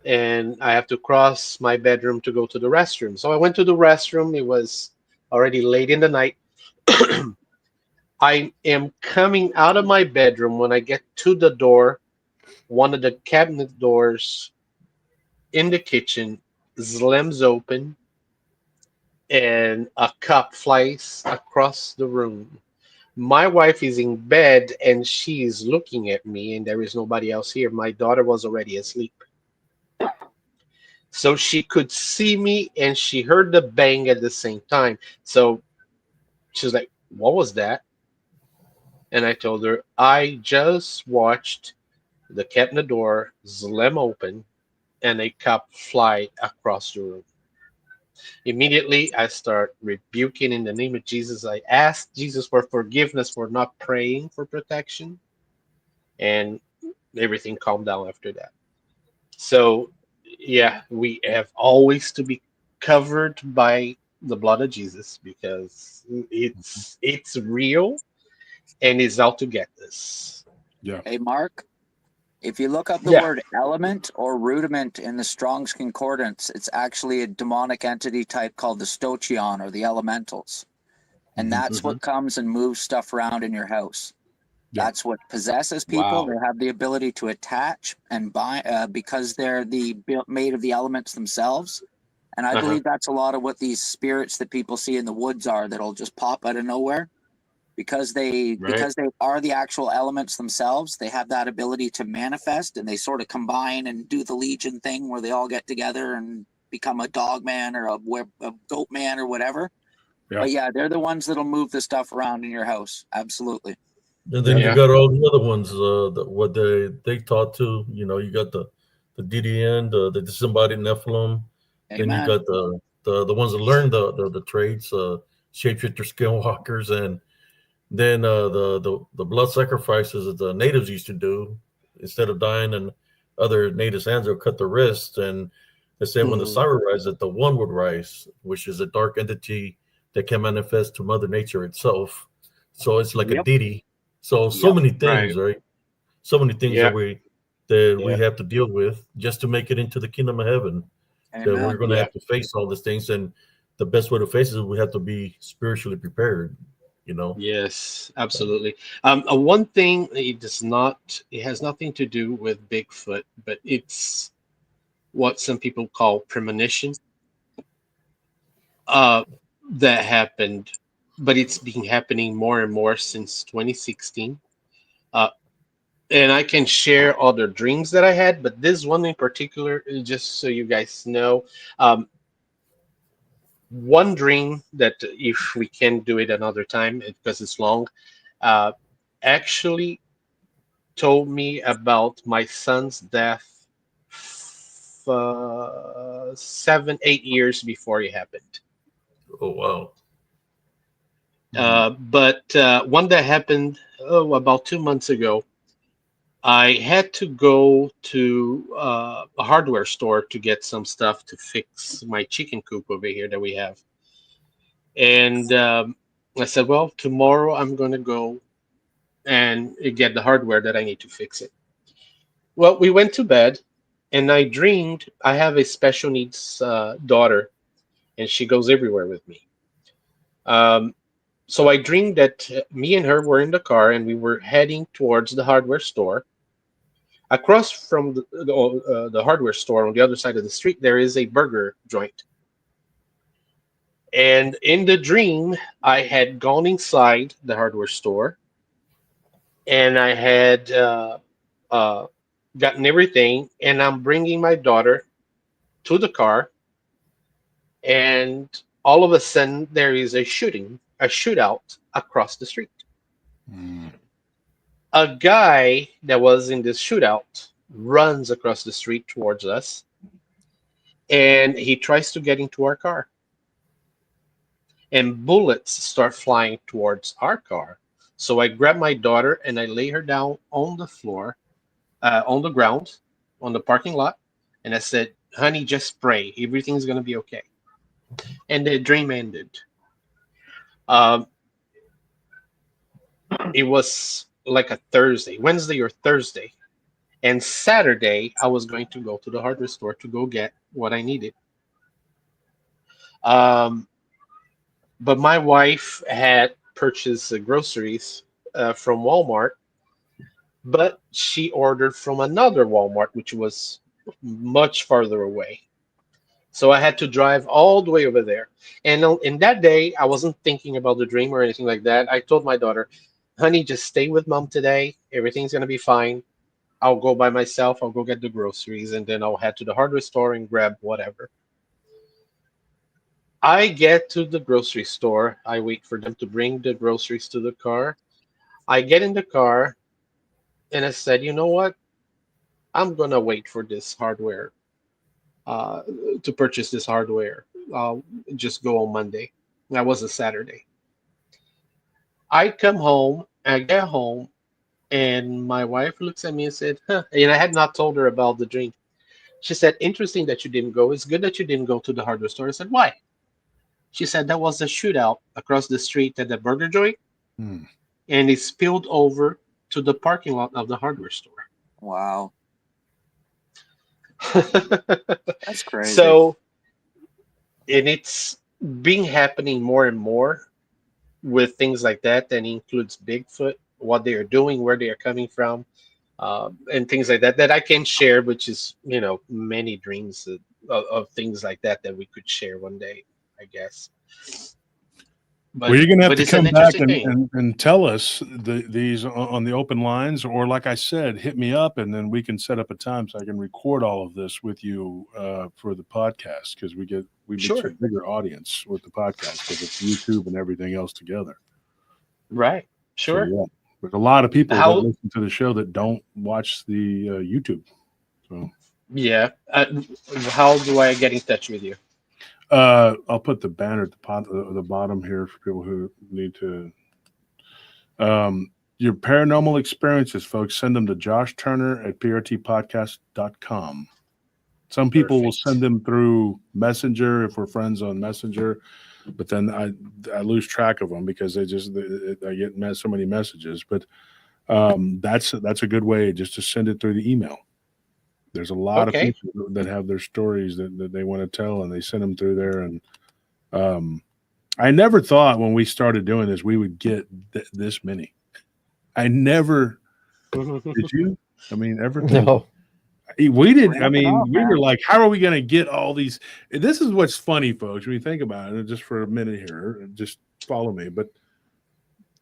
H: and I have to cross my bedroom to go to the restroom. So I went to the restroom. It was already late in the night. I am coming out of my bedroom. When I get to the door, one of the cabinet doors in the kitchen slams open, and a cup flies across the room. My wife is in bed and she is looking at me, and there is nobody else here. My daughter was already asleep. So she could see me and she heard the bang at the same time. So she was like, "What was that?" And I told her, "I just watched the cabinet door slam open and a cup fly across the room." Immediately, I start rebuking in the name of Jesus. I asked Jesus for forgiveness for not praying for protection, and everything calmed down after that. So, yeah, we have always to be covered by the blood of Jesus, because it's real and is out to get us.
C: Yeah.
I: Hey, Mark, if you look up the
H: Yeah.
I: word element or rudiment in the Strong's Concordance, it's actually a demonic entity type called the Stoichion, or the elementals. And that's
H: Mm-hmm.
I: what comes and moves stuff around in your house.
C: Yeah.
I: That's what possesses people.
H: Wow.
I: They have the ability to attach and bind because they're made of the elements themselves. And I
H: Uh-huh.
I: believe that's a lot of what these spirits that people see in the woods are, that'll just pop out of nowhere. Because they
H: Right.
I: are the actual elements themselves. They have that ability to manifest, and they sort of combine and do the Legion thing where they all get together and become a dog man or a goat man or whatever.
C: Yeah.
I: But yeah, they're the ones that'll move the stuff around in your house. Absolutely.
E: And then you
H: Yeah.
E: got all the other ones, what they taught to. You got the DDN, the disembodied Nephilim. Then you
I: Amen.
E: got the ones that learn the trades, shapeshifter, skinwalkers, and then the blood sacrifices that the natives used to do. Instead of dying and other natives' hands, they'll cut the wrist. And they said when the
H: Mhm.
E: sun would rise, that the one would rise, which is a dark entity that can manifest to Mother Nature itself. So it's like a
I: Yep.
E: deity. So
I: Yep.
E: many
H: Right.
E: things, right? So many things
H: Yeah.
E: that we
H: Yeah.
E: have to deal with just to make it into the kingdom of heaven. That we're
I: Amen.
E: going to
H: Yeah.
E: have to face all these things, and the best way to face it is we have to be spiritually prepared.
H: Yes, absolutely. One thing, it has nothing to do with Bigfoot, but it's what some people call premonition. Uh, that happened, but it's been happening more and more since 2016. Uh, and I can share other dreams that I had, but this one in particular, just so you guys know, um, one dream that, if we can do it another time because it's long, uh, actually told me about my son's death 7, 8 years before it happened.
E: Oh wow.
H: But one that happened about 2 months ago, I had to go to a hardware store to get some stuff to fix my chicken coop over here that we have. And I said, well, tomorrow I'm going to go and get the hardware that I need to fix it. Well, we went to bed, and I dreamed I have a special needs daughter, and she goes everywhere with me. Um, so I dreamed that me and her were in the car, and we were heading towards the hardware store. Across from the hardware store on the other side of the street, there is a burger joint. And in the dream, I had gone inside the hardware store, and I had gotten everything, and I'm bringing my daughter to the car, and all of a sudden there is a shootout across the street.
C: Mm.
H: A guy that was in this shootout runs across the street towards us, and he tries to get into our car. And bullets start flying towards our car. So I grab my daughter and I lay her down on the floor, on the ground, on the parking lot, and I said, "Honey, just pray. Everything's gonna be okay." And the dream ended. Um, it was like a Thursday, Wednesday or Thursday, and Saturday I was going to go to the hardware store to go get what I needed. Um, but my wife had purchased groceries from Walmart, but she ordered from another Walmart, which was much farther away. So I had to drive all the way over there. And in that day, I wasn't thinking about the dream or anything like that. I told my daughter, "Honey, just stay with mom today. Everything's going to be fine. I'll go by myself. I'll go get the groceries, and then I'll head to the hardware store and grab whatever." I get to the grocery store. I wait for them to bring the groceries to the car. I get in the car, and I said, "You know what? I'm going to wait for this hardware, uh, to purchase this hardware. I'll just go on Monday." That was a Saturday. I come home, I get home, and my wife looks at me and said, "Huh." And I had not told her about the dream. She said, "Interesting that you didn't go. It's good that you didn't go to the hardware store." I said, "Why?" She said, "That was a shootout across the street at the burger joint,
C: Mm.
H: and it spilled over to the parking lot of the hardware store."
I: Wow. That's crazy.
H: So, and it's been happening more and more with things like that. That includes Bigfoot, what they are doing, where they are coming from, and things like that that I can share, which is, many dreams of things like that that we could share one day, I guess.
C: Well, you're going to have to
H: it's an
C: come back
H: interesting thing.
C: and tell us these on the open lines, or like I said, hit me up, and then we can set up a time so I can record all of this with you for the podcast, because we reach
H: Sure.
C: a bigger audience with the podcast because it's YouTube and everything else together.
H: Right. Sure.
C: So, yeah, there's a lot of people that
H: How?
C: listen to the show that don't watch the YouTube. So
H: Yeah. How do I get in touch with you?
C: I'll put the banner at the bottom here for people who need to. Your paranormal experiences, folks, send them to Josh Turner at prtpodcast.com. Some people will
H: Perfect.
C: send them through Messenger if we're friends on Messenger, but then I lose track of them because I get so many messages. But that's a good way just to send it through the email. There's a lot of
H: Okay.
C: people that have their stories that they want to tell, and they send them through there. And I never thought when we started doing this we would get this many. I never did. You? I mean, ever think?
D: No.
C: We did. I mean,
I: up,
C: we
I: man.
C: were like, how are we going to get all these? This is what's funny, folks. When you think about it, just for a minute here, just follow me. But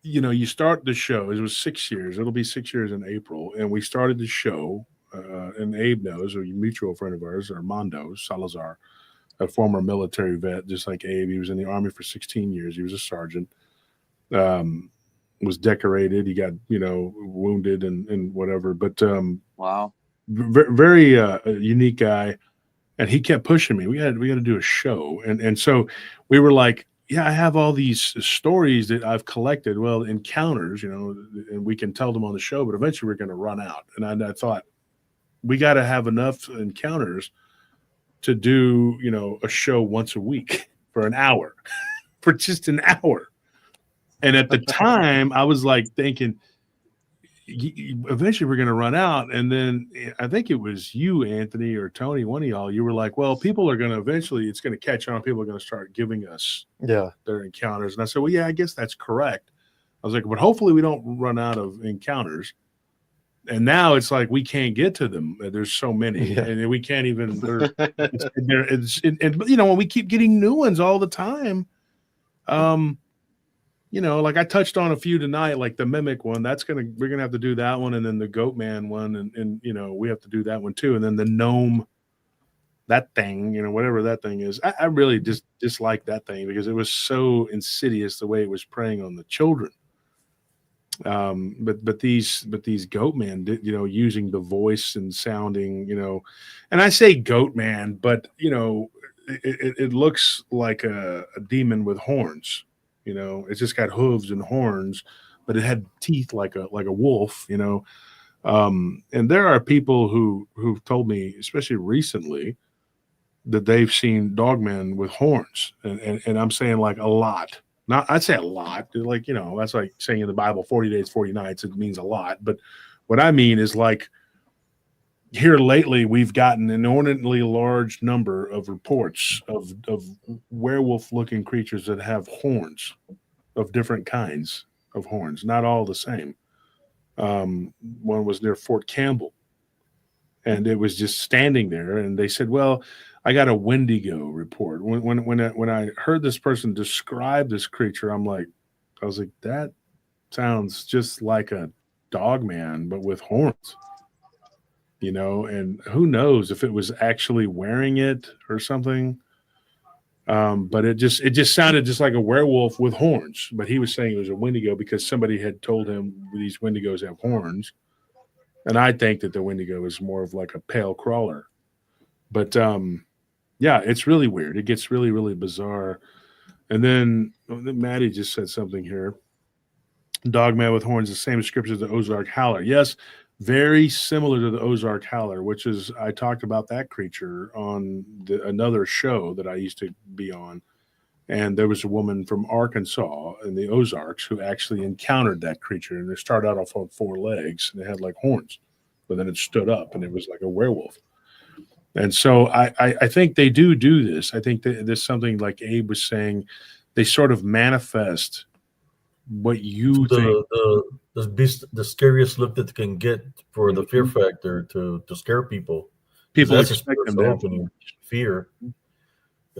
C: you start the show. It was 6 years. It'll be 6 years in April, and we started the show. And Abe knows, a mutual friend of ours, Armando Salazar, a former military vet, just like Abe. He was in the Army for 16 years. He was a sergeant. Was decorated. He got wounded and whatever. But
I: Wow.
C: very unique guy, and he kept pushing me. We got to do a show, and so we were like, yeah, I have all these stories that I've collected. Well, encounters, and we can tell them on the show, but eventually we're going to run out. And I thought we got to have enough encounters to do a show once a week for an hour, for just an hour. And at the time, I was like thinking, eventually we're going to run out. And then I think it was you, Anthony, or Tony, one of y'all, you were like, well, people are going to eventually, it's going to catch on. People are going to start giving us their encounters. And I said, well, yeah, I guess that's correct. I was like, but hopefully we don't run out of encounters. And now it's like we can't get to them. There's so many, and we can't even. And when we keep getting new ones all the time, like I touched on a few tonight, like the mimic one. We're gonna have to do that one, and then the goat man one, and we have to do that one too, and then the gnome, that thing, whatever that thing is. I really just dislike that thing because it was so insidious the way it was preying on the children. But these goat man, using the voice and sounding, and I say goat man, but it looks like a demon with horns. It's just got hooves and horns, but it had teeth like a wolf. And there are people who've told me, especially recently, that they've seen dogmen with horns, and I'm saying like a lot. Not, I'd say a lot. Like that's like saying in the Bible, 40 days, 40 nights. It means a lot. But what I mean is like here lately, we've gotten an inordinately large number of reports of werewolf-looking creatures that have horns of different kinds of horns, not all the same. One was near Fort Campbell, and it was just standing there. And they said, "Well, I got a Wendigo report." When I heard this person describe this creature, I was like, that sounds just like a dog man, but with horns. And who knows if it was actually wearing it or something. But it just sounded just like a werewolf with horns. But he was saying it was a Wendigo because somebody had told him these Wendigos have horns. And I think that the Wendigo is more of like a pale crawler. But yeah, it's really weird. It gets really, really bizarre. And then Maddie just said something here. Dogman with horns, the same description as the Ozark Howler. Yes, very similar to the Ozark Howler, which is, I talked about that creature on another show that I used to be on. And there was a woman from Arkansas in the Ozarks who actually encountered that creature. And it started out off on 4 legs and it had like horns, but then it stood up and it was like a werewolf. And so I think they do this. I think that there's something like Abe was saying. They sort of manifest what you think.
E: The scariest look that they can get for the fear factor to scare people.
C: People
E: That's
C: expect them to have
E: opening fear.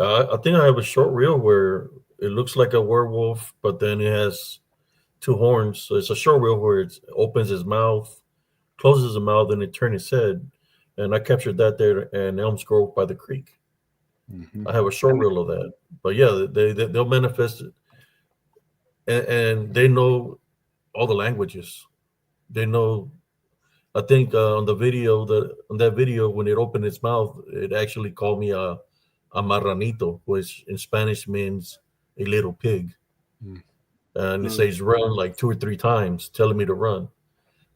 E: I think I have a short reel where it looks like a werewolf, but then it has 2 horns. So it's a short reel where it opens his mouth, closes his mouth, and it turns his head. And I captured that there in Elms Grove by the creek.
C: Mm-hmm.
E: I have a short reel of that. But yeah, they'll manifest it. And they know all the languages. They know. I think on that video, when it opened its mouth, it actually called me a marranito, which in Spanish means a little pig. And it says run like 2 or 3 times, telling me to run.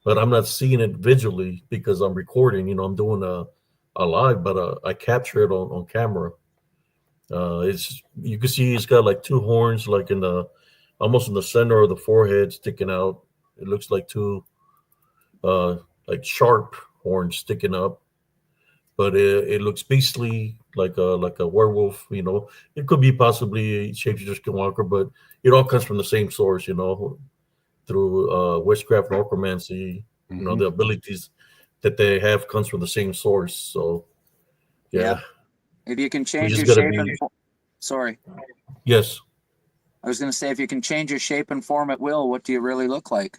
E: But I'm not seeing it visually because I'm recording. I'm doing a live, but I capture it on camera. You can see it's got like 2 horns, like almost in the center of the forehead, sticking out. It looks like 2 like sharp horns sticking up, but it looks beastly, like a werewolf. It could be possibly a shapeshifter skinwalker, but it all comes from the same source. Through witchcraft and necromancy.
C: Mm-hmm.
E: The abilities that they have comes from the same source. So yeah.
I: If you can change your shape and sorry.
E: Yes.
I: I was going to say, if you can change your shape and form at will, what do you really look like?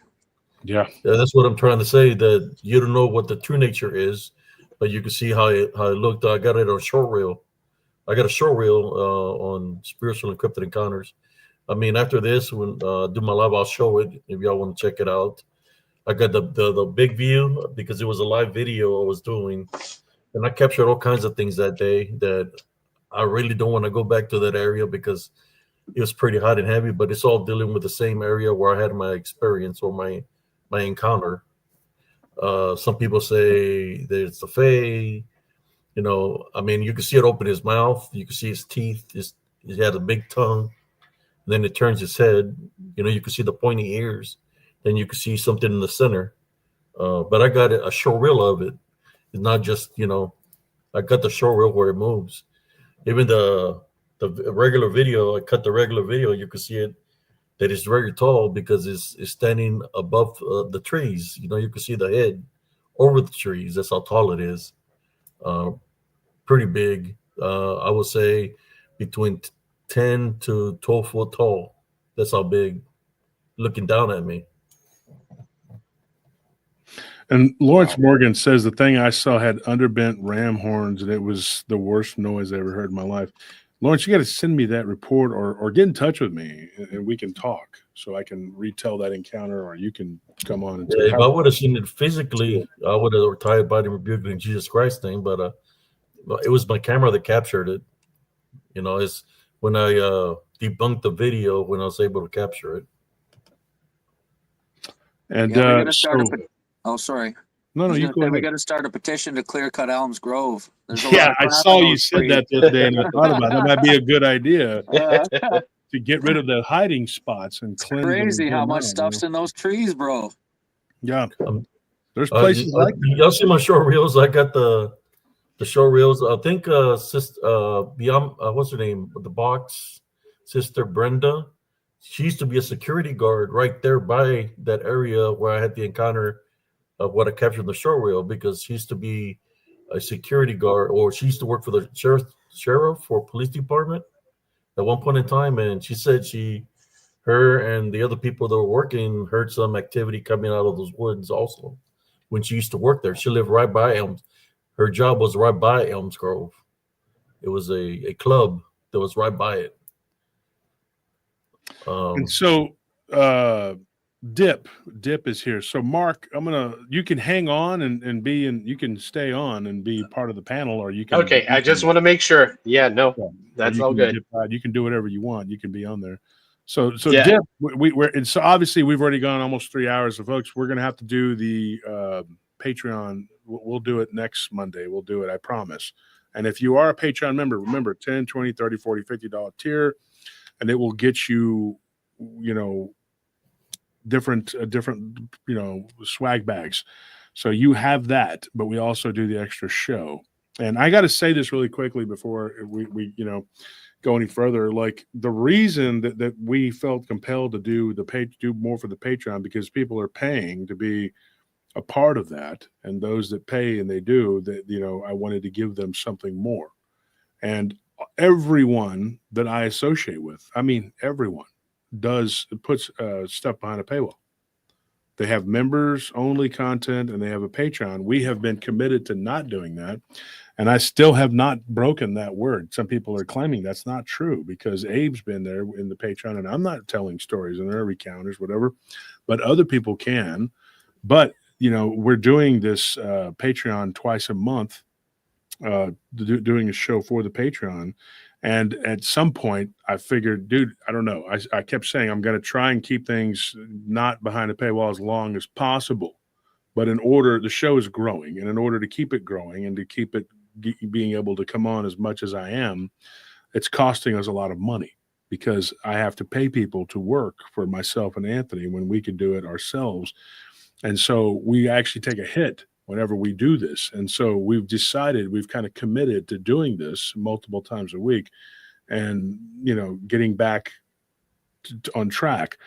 C: Yeah,
E: that's what I'm trying to say, that you don't know what the true nature is, but you can see how it looked. I got it on short reel. I got a short reel on Spiritual Encrypted Encounters. I mean, after this, when do my live, I'll show it if y'all want to check it out. I got the big view because it was a live video I was doing, and I captured all kinds of things that day that I really don't want to go back to that area because it was pretty hot and heavy, but it's all dealing with the same area where I had my experience or my encounter. Some people say that it's the Fae. I mean, you can see it open his mouth. You can see his teeth. He had a big tongue. Then it turns his head. You can see the pointy ears. Then you can see something in the center. But I got a short reel of it. It's not just, I got the short reel where it moves. Even the regular video, I cut the regular video. You can see it, that it's very tall because it's standing above the trees. You can see the head over the trees. That's how tall it is. Pretty big. I would say between 10 to 12 foot tall. That's how big. looking down at me.
C: And Lawrence Morgan says the thing I saw had underbent ram horns, and it was the worst noise I ever heard in my life. Lawrence, you got to send me that report or get in touch with me, and we can talk so I can retell that encounter, or you can come on and
E: Yeah, if I would have seen it physically, I would have retired body rebuke in Jesus Christ name. But it was my camera that captured it. You know, it's when I debunked the video when I was able to capture it.
C: And
I: Yeah, we're gonna start sorry.
C: No, you go ahead.
I: We got to start a petition to clear cut Elms Grove. There's a lot
C: Yeah,
I: of
C: I
I: crap
C: saw
I: in
C: you
I: those
C: said
I: trees.
C: that the other day, and I thought about it. That might be a good idea to get rid of the hiding spots and cleanse them.
I: Crazy how much
C: out,
I: stuff's in those trees, bro.
C: Yeah, there's places like
E: y'all see my short reels. I got the short reels. I think beyond what's her name? The box sister Brenda. She used to be a security guard right there by that area where I had the encounter of what I captured in the short reel, because she used to be a security guard, or she used to work for the sheriff or police department at one point in time. And she said her and the other people that were working heard some activity coming out of those woods also when she used to work there. She lived right by Elms. Her job was right by Elms Grove. It was a club that was right by it.
C: and so Dip is here. So Mark, you can hang on and be you can stay on and be part of the panel, or you can.
H: Okay, I just want to make sure. Yeah, no, that's all good.
C: You can do whatever you want. You can be on there. So
H: yeah.
C: Dip, so obviously we've already gone almost 3 hours. So folks, we're going to have to do the Patreon. We'll do it next Monday. We'll do it, I promise. And if you are a Patreon member, remember $10, $20, $30, $40, $50 tier, and it will get you, different swag bags. So you have that, but we also do the extra show. And I got to say this really quickly before we go any further. Like, the reason that we felt compelled to do more for the Patreon, because people are paying to be a part of that, and those that pay and they do that, I wanted to give them something more. And everyone that I associate with, I mean, everyone puts stuff behind a paywall. They have members only content, and they have a Patreon. We have been committed to not doing that, and I still have not broken that word. Some people are claiming that's not true because Abe's been there in the Patreon, and I'm not telling stories and their recounters, whatever, but other people can. But we're doing this Patreon twice a month, doing a show for the Patreon. And at some point I figured, dude, I don't know. I kept saying I'm going to try and keep things not behind a paywall as long as possible. But the show is growing, and in order to keep it growing and to keep it being able to come on as much as I am, it's costing us a lot of money, because I have to pay people to work for myself and Anthony when we could do it ourselves. And so we actually take a hit whenever we do this. And so we've kind of committed to doing this multiple times a week and, getting back on track.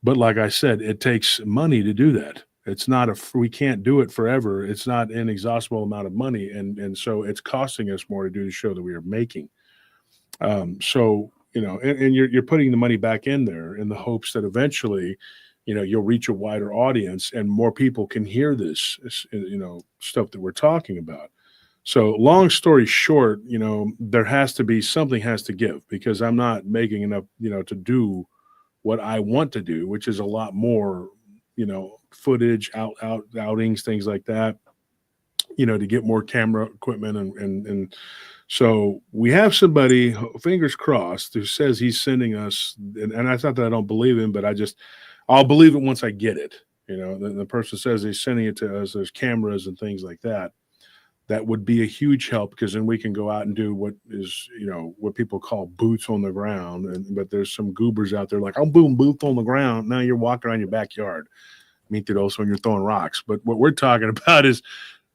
C: But like I said, it takes money to do that. It's not we can't do it forever. It's not an inexhaustible amount of money. And so it's costing us more to do the show that we are making. And you're putting the money back in there in the hopes that eventually, you'll reach a wider audience and more people can hear this, stuff that we're talking about. So long story short, something has to give, because I'm not making enough, to do what I want to do, which is a lot more, footage, outings, things like that, to get more camera equipment. And so we have somebody, fingers crossed, who says he's sending us, and I thought that I don't believe him, but I'll believe it once I get it. The person says he's sending it to us. There's cameras and things like that. That would be a huge help, because then we can go out and do what is, what people call boots on the ground. But there's some goobers out there like, oh, boom, boots on the ground. Now you're walking around your backyard. Meet that also when you're throwing rocks. But what we're talking about is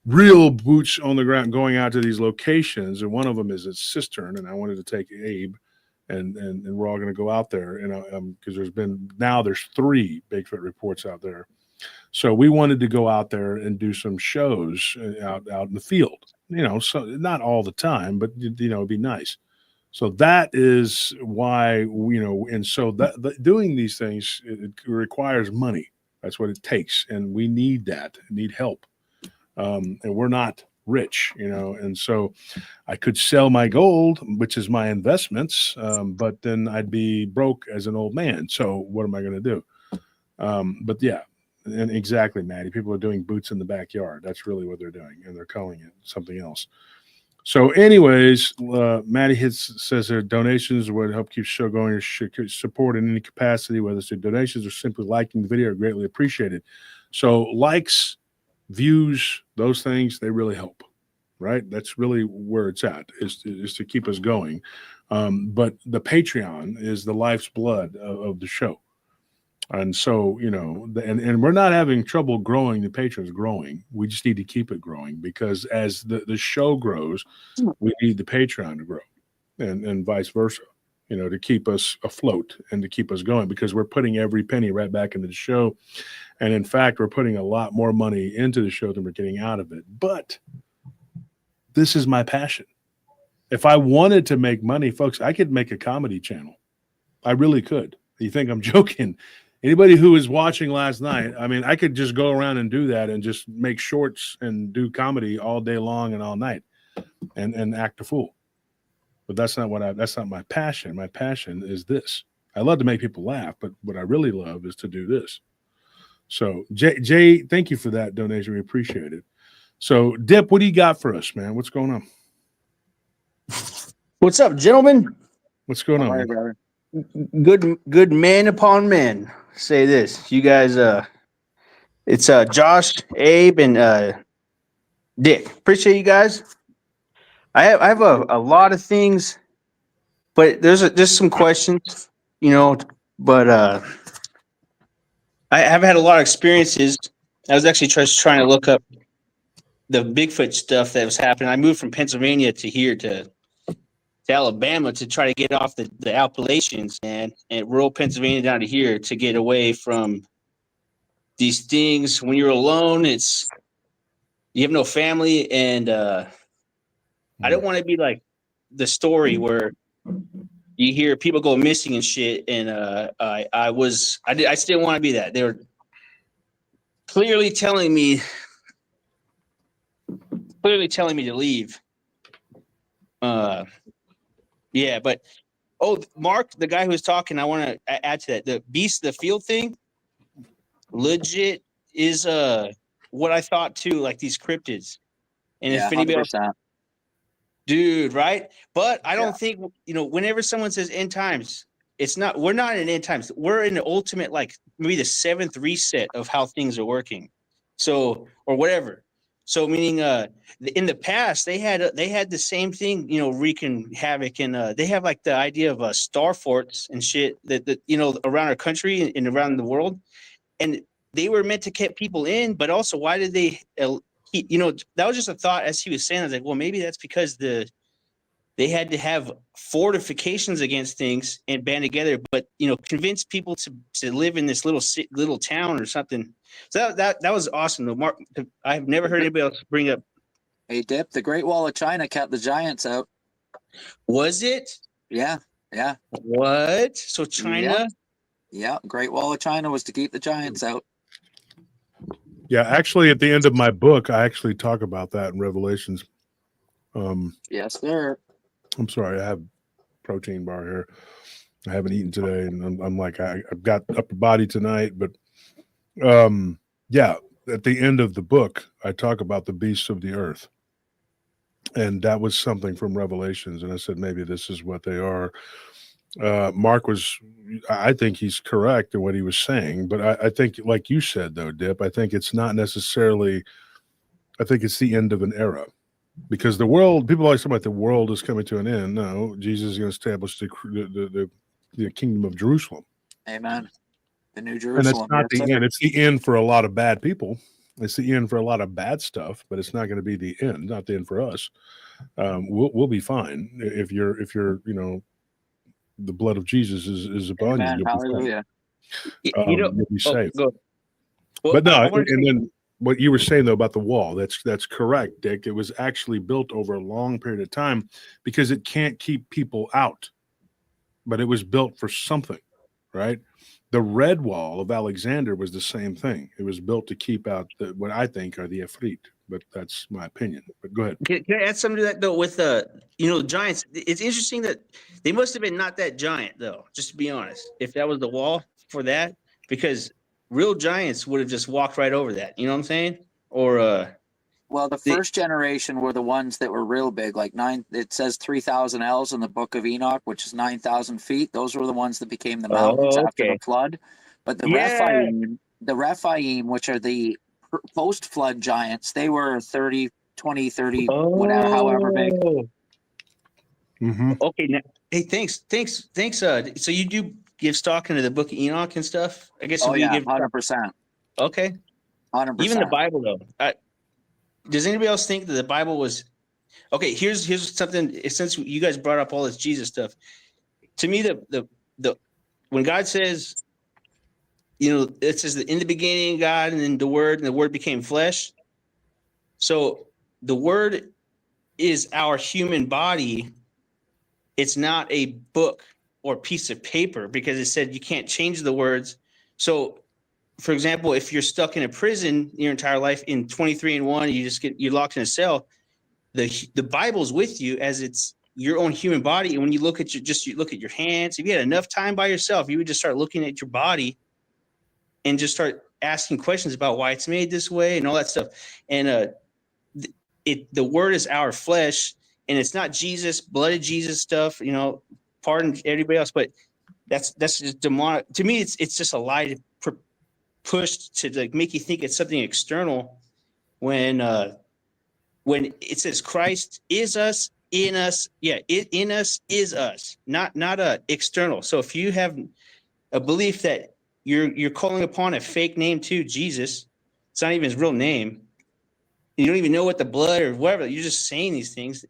C: real boots on the ground, going out to these locations. And one of them is a cistern. And I wanted to take Abe. And we're all going to go out there, because there's 3 Bigfoot reports out there. So we wanted to go out there and do some shows out in the field, so not all the time, but, it'd be nice. So that is why, and so that doing these things, it requires money. That's what it takes. And we need that, need help. And we're not rich, and so I could sell my gold, which is my investments, but then I'd be broke as an old man. So what am I going to do? But yeah, and exactly, Maddie, people are doing boots in the backyard. That's really what they're doing, and they're calling it something else. So anyways, Maddie says their donations would help keep the show going or support in any capacity, whether it's donations or simply liking the video, are greatly appreciated. So likes, views, those things, they really help, right? That's really where it's at, is to keep us going. But the Patreon is the life's blood of the show. And so, and we're not having trouble growing. The Patreon's growing. We just need to keep it growing, because as the show grows, we need the Patreon to grow, and vice versa, to keep us afloat and to keep us going, because we're putting every penny right back into the show. And in fact, we're putting a lot more money into the show than we're getting out of it. But this is my passion. If I wanted to make money, folks, I could make a comedy channel. I really could. You think I'm joking? Anybody who was watching last night, I mean, I could just go around and do that and just make shorts and do comedy all day long and all night and act a fool. But that's not my passion. My passion is this. I love to make people laugh, but what I really love is to do this. So Jay, thank you for that donation. We appreciate it. So Dip, what do you got for us, man? What's going on?
J: What's up, gentlemen?
C: What's going on?
I: Right, brother.
J: Good man upon men. Say this, you guys. It's Josh, Abe, and Dick. Appreciate you guys. I have a lot of things, but there's some questions, But I have had a lot of experiences. I was actually just trying to look up the Bigfoot stuff that was happening. I moved from Pennsylvania to here to Alabama to try to get off the Appalachians and rural Pennsylvania down to here to get away from these things. When you're alone, you have no family, and I don't want to be like the story where you hear people go missing and shit. And I just didn't want to be that. They were clearly telling me to leave. Yeah, but Mark, the guy who was talking, I want to add to that. The beast of the field thing, legit is what I thought too, like these cryptids. And
I: Yeah,
J: if anybody else,
I: 100%.
J: dude, right? But I don't think whenever someone says end times, we're not in end times. We're in the ultimate, like maybe the 7th reset of how things are working. So, or whatever. So meaning in the past they had the same thing, wreaking havoc, and they have like the idea of star forts and shit that around our country and around the world, and they were meant to keep people in, but also why did they that was just a thought as he was saying. I was like, well, maybe that's because they had to have fortifications against things and band together, but convince people to live in this little town or something. So that was awesome. The Mark, I've never heard anybody else bring up.
I: Hey, Dip, the Great Wall of China kept the giants out.
J: Was it?
I: Yeah.
J: What? So China?
I: Yeah, Great Wall of China was to keep the giants out.
C: Yeah, actually, at the end of my book, I actually talk about that in Revelations.
I: Yes, sir.
C: I'm sorry, I have protein bar here. I haven't eaten today, and I'm like, I've got upper body tonight, but yeah, at the end of the book, I talk about the beasts of the earth, and that was something from Revelations, and I said maybe this is what they are. Mark I think he's correct in what he was saying, but I think, like you said though, Dip, I think it's not necessarily. I think it's the end of an era. Because the world, people always talk about the world is coming to an end. No, Jesus is going to establish the kingdom of Jerusalem.
I: Amen. The New
C: And
I: Jerusalem.
C: that's not the end. It's the end for a lot of bad people. It's the end for a lot of bad stuff, but it's not going to be the end. Not the end for us. We'll be fine if you're the blood of Jesus is upon
I: Amen.
C: you.
I: Hallelujah.
C: You'll be safe.
J: Well,
C: But no, and then what you were saying though about the wall, that's correct, Dick. It was actually built over a long period of time because it can't keep people out, but it was built for something, right? The Red Wall of Alexander was the same thing. It was built to keep out what I think are the Efreet, but that's my opinion. But go ahead.
J: Can I add something to that though? With giants, it's interesting that they must have been not that giant though. Just to be honest, if that was the wall for that, because real giants would have just walked right over that. You know what I'm saying? Or
I: Well, the first generation were the ones that were real big, like it says 3,000 ells in the book of Enoch, which is 9,000 feet. Those were the ones that became the mountains after the flood. But the Rephaim, which are the post-flood giants, they were 30, 20, 30, whatever, however big.
C: Mm-hmm.
J: Okay. Now, hey, thanks. So you do give stock into the book of Enoch and stuff? I guess.
I: Oh, yeah, 100%.
J: Okay.
I: 100%.
J: Even the Bible, though. Does anybody else think that the Bible was okay? Here's something. Since you guys brought up all this Jesus stuff, to me, the when God says, it says that in the beginning God, and then the Word became flesh. So the Word is our human body. It's not a book or piece of paper, because it said you can't change the words. So, for example, if you're stuck in a prison your entire life in 23andMe, you're locked in a cell, the Bible's with you as it's your own human body. And when you look at you look at your hands, if you had enough time by yourself, you would just start looking at your body and just start asking questions about why it's made this way and all that stuff. And the Word is our flesh, and it's not Jesus, blood of Jesus stuff, pardon everybody else, but that's just demonic. To me, it's just a lie pushed to like make you think it's something external when it says Christ is us, in us. Yeah, in us is us, not external. So if you have a belief that you're calling upon a fake name too, Jesus, it's not even his real name. You don't even know what the blood or whatever. You're just saying these things.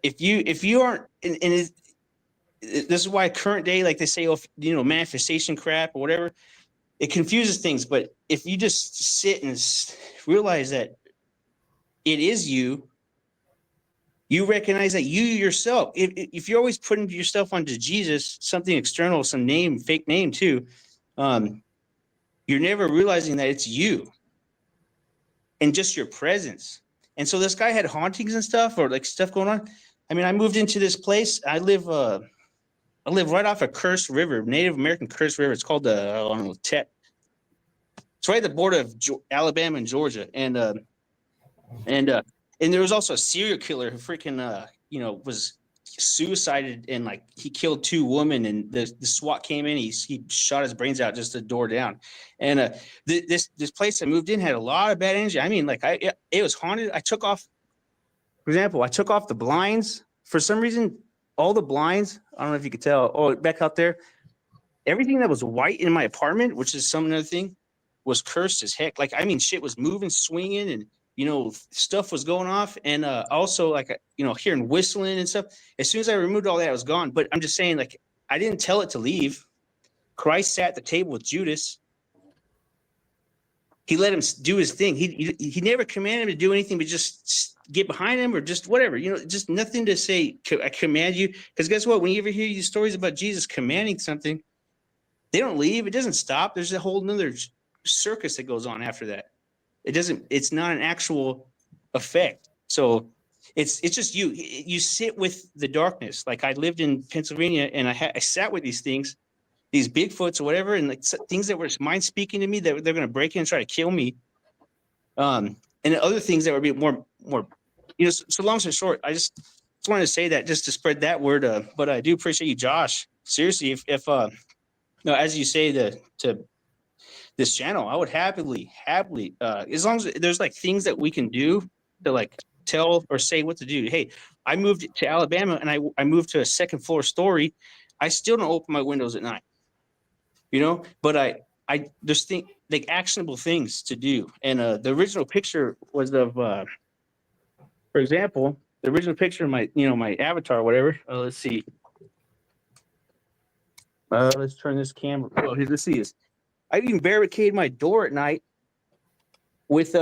J: If you aren't, and this is why current day, like they say, manifestation crap or whatever, it confuses things. But if you just sit and realize that it is you recognize that you yourself, if you're always putting yourself onto Jesus, something external, some name, fake name too, you're never realizing that it's you and just your presence. And so this guy had hauntings and stuff, or like stuff going on. I mean, I moved into this place. I live right off a cursed river, Native American cursed river. It's called Tet. It's right at the border of Alabama and Georgia, and there was also a serial killer who freaking was suicided, and like he killed 2 women, and the SWAT came in. He shot his brains out just a door down, and this place I moved in had a lot of bad energy. I mean, like it was haunted. For example, I took off the blinds for some reason. All the blinds, I don't know if you could tell. Oh, back out there, everything that was white in my apartment, which is some other thing, was cursed as heck. Like, I mean, shit was moving, swinging, and stuff was going off. And also, like, hearing whistling and stuff. As soon as I removed all that, it was gone. But I'm just saying, like, I didn't tell it to leave. Christ sat at the table with Judas. He let him do his thing. He never commanded him to do anything, but just get behind him or just whatever, just nothing to say, I command you. Because guess what? When you ever hear these stories about Jesus commanding something, they don't leave. It doesn't stop. There's a whole nother circus that goes on after that. It's not an actual effect. So it's just you sit with the darkness. Like, I lived in Pennsylvania, and I sat with these things, these Bigfoots or whatever, and like things that were mind speaking to me that they're going to break in and try to kill me. And other things that would be more, so long story short, I just wanted to say that just to spread that word. But I do appreciate you, Josh. Seriously, if as you say to this channel, I would happily, as long as there's like things that we can do to like tell or say what to do. Hey, I moved to Alabama, and I moved to a second floor story. I still don't open my windows at night, but I just think like actionable things to do. And the original picture was of, for example, the original picture of my, my avatar, or whatever. Let's see. Let's turn this camera. Oh, let's see this. I even barricade my door at night with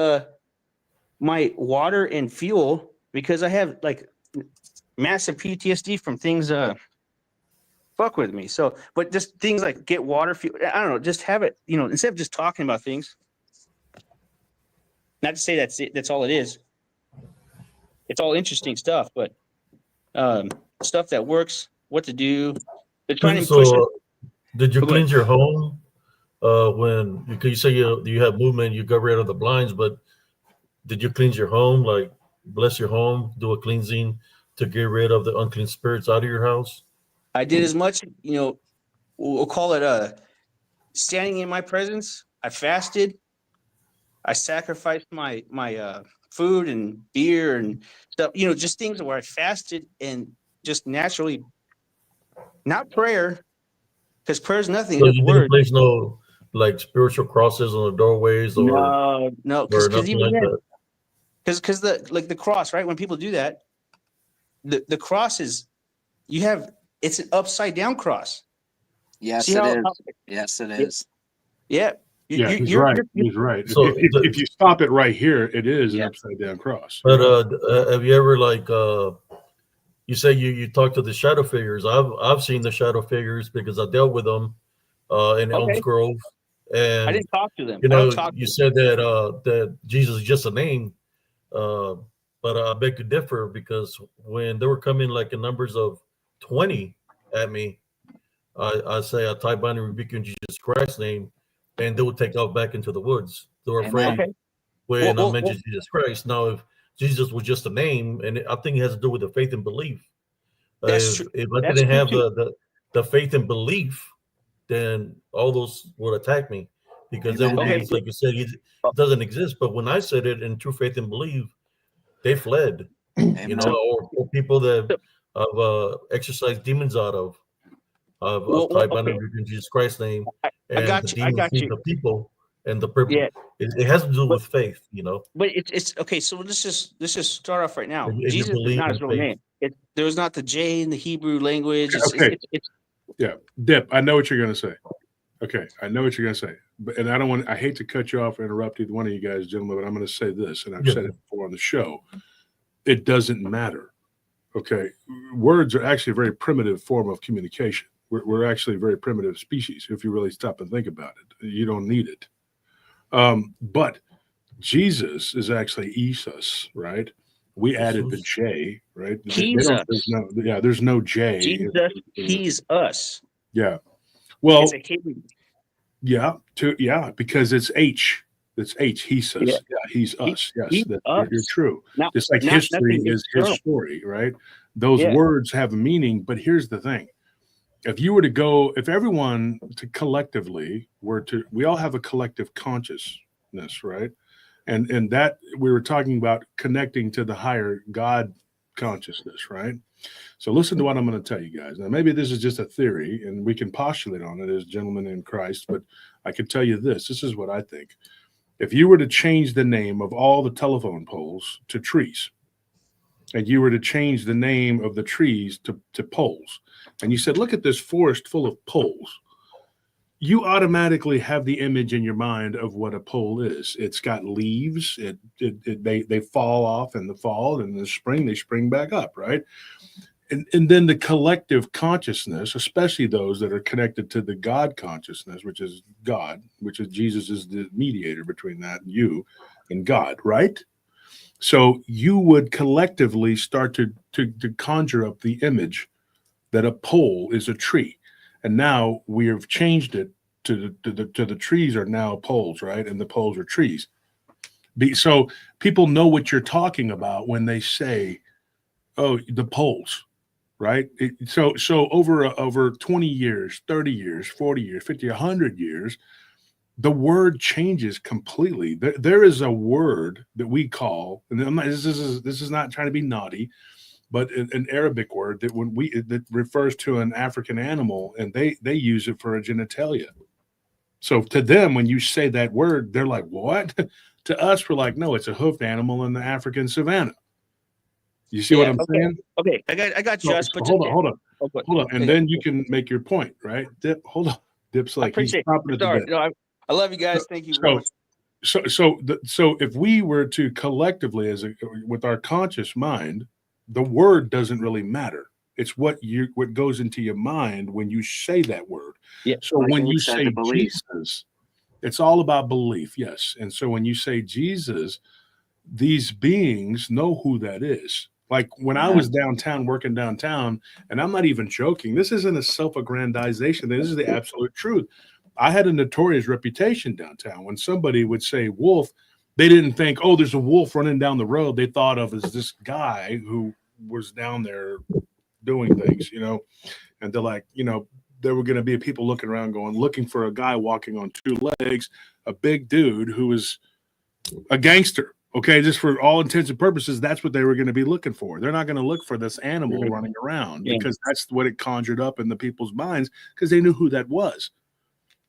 J: my water and fuel, because I have like massive PTSD from things fuck with me. So, but just things like get water, fuel. I don't know, just have it. You know, instead of just talking about things. Not to say that's it. That's all it is. It's all interesting stuff, but stuff that works, what to do. They're trying to push it.
E: So, did you
J: Go ahead.
E: cleanse your home when you say you have movement, you got rid of the blinds, but did you cleanse your home, like bless your home, do a cleansing to get rid of the unclean spirits out of your house?
J: I did as much, you know, we'll call it standing in my presence. I fasted. I sacrificed my food and beer and stuff, you know, just things where I fasted and just naturally, not prayer, because prayer is nothing,
E: So
J: it's
E: you
J: just
E: didn't
J: words.
E: place no like spiritual crosses on the doorways
J: No,
E: or
J: because
E: nothing
J: even
E: like
J: then,
E: that.
J: because the cross, right? When people do that, the cross is it's an upside down cross.
I: Yes,
J: See
I: it
J: how?
I: is. Yes, it
J: Yeah,
I: is.
J: yeah.
C: Yeah, he's right.
J: You're
C: He's right.
E: So,
C: If you stop it right here, it is an
I: Yeah.
C: upside down cross.
E: but have you ever like you say you talk to the shadow figures? I've seen the shadow figures because I dealt with them in Elms
J: okay.
E: Grove,
J: I
E: and
J: didn't talk to them.
E: you
J: I don't
E: know
J: talk to
E: you
J: them.
E: said that Jesus is just a name, but I beg to differ because when they were coming like in numbers of 20 at me, I say I type bind and rebuke you in Jesus Christ's name, and they would take off back into the woods. They were
I: Amen.
E: afraid
J: Okay.
E: when I
J: Well,
E: mentioned Jesus Christ. Now, if Jesus was just a name, and I think it has to do with the faith and belief.
J: that's true.
E: If I
J: That's
E: didn't
J: true
E: have
J: too.
E: the faith and belief, then all those would attack me because they
I: Amen.
E: would
J: Okay.
E: be like you said, it doesn't exist. But when I said it in true faith and belief, they fled. You know,
I: Amen.
E: or people that
J: So,
E: have exercised demons out of type under
J: okay.
E: in Jesus Christ's name,
J: I
E: and the
J: got you. I
E: demons
J: got
E: feed
J: you.
E: the people, and the purpose
J: Yeah.
E: it has to do
J: But
E: with faith. You know,
J: it's okay. So let's just start off right now.
E: if you
J: Jesus is
E: believe
J: not
E: in
J: his real
E: faith.
J: name. There was not the J in the Hebrew language.
C: Okay.
J: It's
C: Yeah. Dip, I know what you're going to say. Okay. I know what you're going to say. And I hate to cut you off or interrupt either one of you guys, gentlemen, but I'm going to say this, and I've
E: Yeah.
C: said it before on the show. It doesn't matter. Okay. Words are actually a very primitive form of communication. We're actually a very primitive species if you really stop and think about it. You don't need it. But Jesus is actually Jesus, right? We added the
E: Jesus.
C: J, right? They
J: he's
C: don't.
J: us.
C: There's no J.
J: Jesus, he's us.
C: Yeah.
J: It's
C: Well,
J: a Hebrew.
C: because it's H. It's H. He's
J: Yeah.
C: us. Yeah, he's us. Yes,
J: He's
C: you're
J: us.
C: true.
J: Not
C: Just like
J: not
C: history
J: nothing
C: is his
J: external.
C: story, right? Those
J: Yeah.
C: words have a meaning, but here's the thing. If everyone collectively we all have a collective consciousness, right? And that we were talking about connecting to the higher God consciousness, right? So listen to what I'm going to tell you guys. Now, maybe this is just a theory and we can postulate on it as gentlemen in Christ, but I can tell you this. This is what I think. If you were to change the name of all the telephone poles to trees, and you were to change the name of the trees to poles, and you said, look at this forest full of poles, you automatically have the image in your mind of what a pole is. It's got leaves. They fall off in the fall, and in the spring they spring back up, right? And then the collective consciousness, especially those that are connected to the God consciousness, which is God, which is Jesus is the mediator between that and you and God, right? So you would collectively start to conjure up the image that a pole is a tree. And now we have changed it to the trees are now poles, right? And the poles are trees. So people know what you're talking about when they say, "Oh, the poles," right? So over 20 years, 30 years, 40 years, 50, 100 years, the word changes completely. There is a word that we call, and this is not trying to be naughty, but an Arabic word that refers to an African animal, and they use it for a genitalia. So to them, when you say that word, they're like, "What?" To us, we're like, "No, it's a hoofed animal in the African savannah." You see what I'm
J: Okay.
C: saying?
J: Okay. I got
C: So,
J: just,
C: so
J: but
C: hold
J: just,
C: on,
J: okay.
C: and then you can make your point, right? Dip, hold on. Dip's
J: I
C: like he's
J: appreciate
C: chopping
J: it.
C: at the
J: Sorry.
C: bit.
J: No, I love you guys. Thank you very
C: So,
J: much.
C: So if we were to collectively, with our conscious mind, the word doesn't really matter. It's what goes into your mind when you say that word.
J: Yeah.
C: So
I: Like
C: when
I: Luke
C: you
I: said,
C: say
I: the belief.
C: Jesus, it's all about belief, yes. And so when you say Jesus, these beings know who that is. Like when I was downtown, working downtown, and I'm not even joking, this isn't a self-aggrandization. This is the absolute truth. I had a notorious reputation downtown. When somebody would say wolf, they didn't think, oh, there's a wolf running down the road. They thought of as this guy who was down there doing things, and they're like, there were going to be people looking around looking for a guy walking on two legs, a big dude who was a gangster. Okay, just for all intents and purposes, that's what they were going to be looking for. They're not going to look for this animal running around because that's what it conjured up in the people's minds because they knew who that was.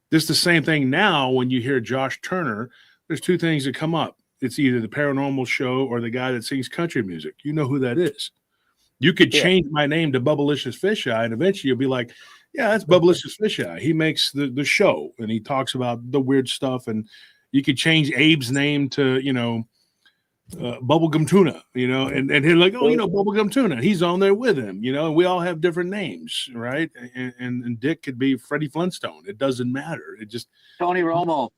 C: It's the same thing now when you hear Josh Turner. There's two things that come up. It's either the paranormal show or the guy that sings country music. You know who that is. You could change my name to Bubblicious Fisheye, and eventually you'll be like, yeah, that's Bubblicious Fisheye. He makes the show, and he talks about the weird stuff. And you could change Abe's name to, Bubblegum Tuna, and he's like, oh, Bubblegum Tuna. He's on there with him, and we all have different names, right? And Dick could be Freddie Flintstone. It doesn't matter. It just
I: Tony Romo,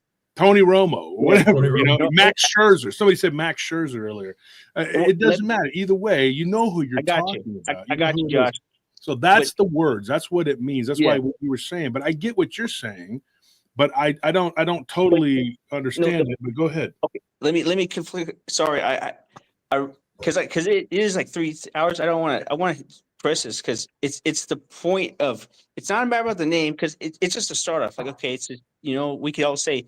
C: whatever, Max Scherzer. Somebody said Max Scherzer earlier. It doesn't matter. Either way, you know who you're talking about.
J: I got you, Josh.
C: So that's the words. That's what it means. That's why what you were saying. But I get what you're saying. But I don't totally understand it. But go ahead.
J: Okay, let me conflict. Sorry, because it is like 3 hours. I want to press this because it's the point of it's not about the name because it's just a start off. Like okay, it's we could all say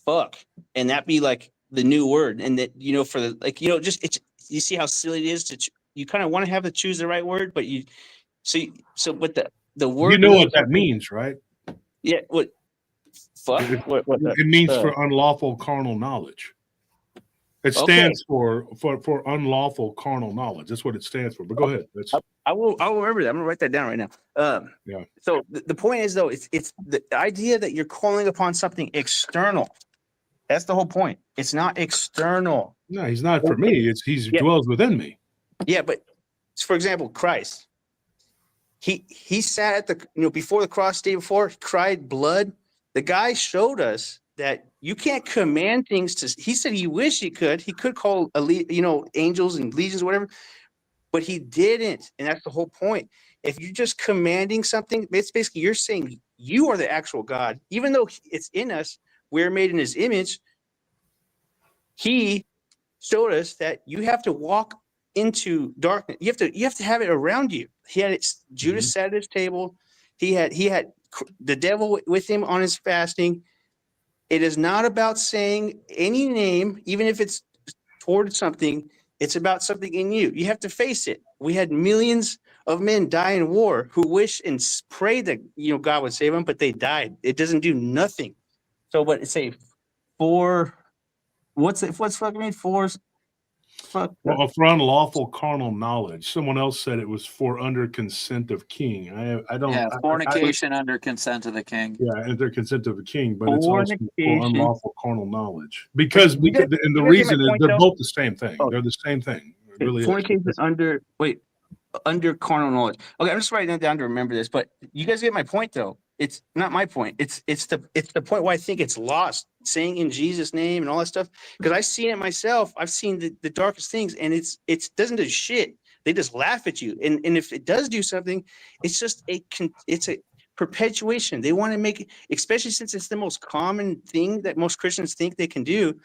J: fuck and that be like the new word and that for the just it's you see how silly it is to you kind of want to have to choose the right word, but you but the word
C: what that means, right?
J: Yeah. What? Fuck.
C: It means for unlawful carnal knowledge. It stands for unlawful carnal knowledge. That's what it stands for. But go ahead.
J: I will remember that. I'm gonna write that down right now.
C: Yeah.
J: So the point is though, it's the idea that you're calling upon something external. That's the whole point. It's not external.
C: No, he's not for me. He dwells within me.
J: Yeah, but for example, Christ. He sat at the before the cross day before, cried blood. The guy showed us that you can't command things to. He said he wished he could. He could call angels and legions, whatever, but he didn't. And that's the whole point. If you're just commanding something, it's basically you're saying you are the actual God, even though it's in us. We're made in His image. He showed us that you have to walk into darkness. You have to have it around you. He had it. Judas sat at his table. He had the devil with him on his fasting. It is not about saying any name, even if it's toward something. It's about something in you. You have to face it. We had millions of men die in war who wish and pray that God would save them, but they died. It doesn't do nothing. So, what it say? What's fucking mean? For
C: unlawful carnal knowledge. Someone else said it was for under consent of king. I don't.
I: Yeah, fornication under consent of the king.
C: Yeah, under consent of the king, but it's also for unlawful carnal knowledge because and the reason is they're both the same thing. They're the same thing. It really
J: fornication under carnal knowledge. Okay, I'm just writing that down to remember this. But you guys get my point, though. It's not my point. It's the point why I think it's lost. Saying in Jesus' name and all that stuff. Because I've seen it myself. I've seen the darkest things, and it doesn't do shit. They just laugh at you. And if it does do something, it's just it's a perpetuation. They want to make it, especially since it's the most common thing that most Christians think they can do.